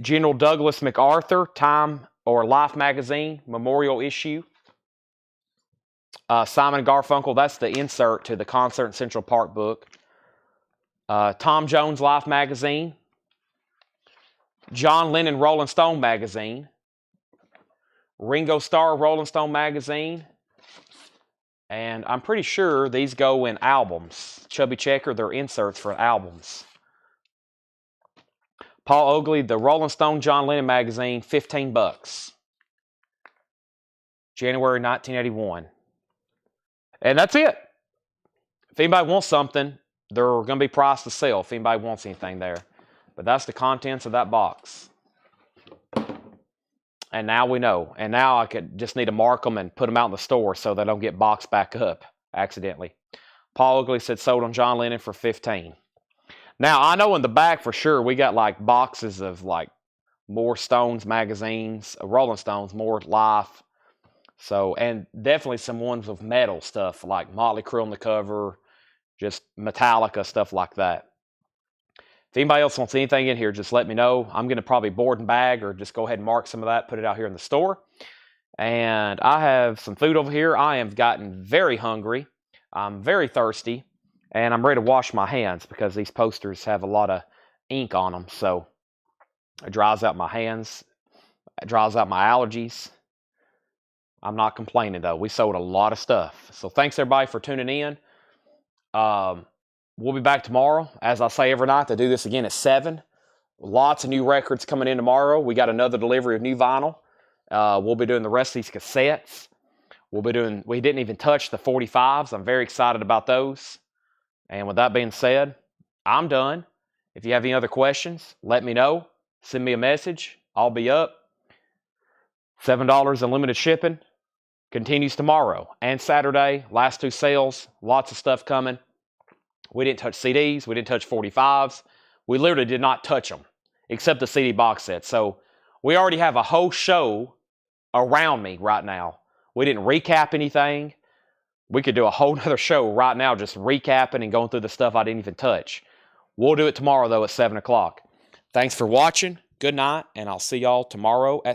General Douglas MacArthur, Time or Life magazine, memorial issue. Simon Garfunkel, that's the insert to the Concert in Central Park book. Tom Jones Life magazine. John Lennon Rolling Stone magazine. Ringo Starr Rolling Stone magazine. And I'm pretty sure these go in albums. Chubby Checker, they're inserts for albums. Paul Oakley, the Rolling Stone John Lennon magazine, $15. January 1981. And that's it. If anybody wants something, they're going to be priced to sell if anybody wants anything there. But that's the contents of that box. And now we know. And now I could just need to mark them and put them out in the store so they don't get boxed back up accidentally. Paul Oakley said sold on John Lennon for $15. Now, I know in the back for sure we got like boxes of like more Stones magazines, Rolling Stones, more Life. So, and definitely some ones with metal stuff like Motley Crue on the cover, just Metallica, stuff like that. If anybody else wants anything in here, just let me know. I'm going to probably board and bag or just go ahead and mark some of that, put it out here in the store. And I have some food over here. I have gotten very hungry. I'm very thirsty. And I'm ready to wash my hands because these posters have a lot of ink on them. So it dries out my hands. It dries out my allergies. I'm not complaining, though. We sold a lot of stuff. So thanks, everybody, for tuning in. We'll be back tomorrow. As I say every night, to do this again at 7. Lots of new records coming in tomorrow. We got another delivery of new vinyl. We'll be doing the rest of these cassettes. We didn't even touch the 45s. I'm very excited about those. And with that being said, I'm done. If you have any other questions, let me know. Send me a message. I'll be up. $7 unlimited shipping. Continues tomorrow and Saturday. Last 2 sales. Lots of stuff coming. We didn't touch CDs. We didn't touch 45s. We literally did not touch them except the CD box set. So we already have a whole show around me right now. We didn't recap anything. We could do a whole nother show right now just recapping and going through the stuff I didn't even touch. We'll do it tomorrow, though, at 7 o'clock. Thanks for watching. Good night, and I'll see y'all tomorrow at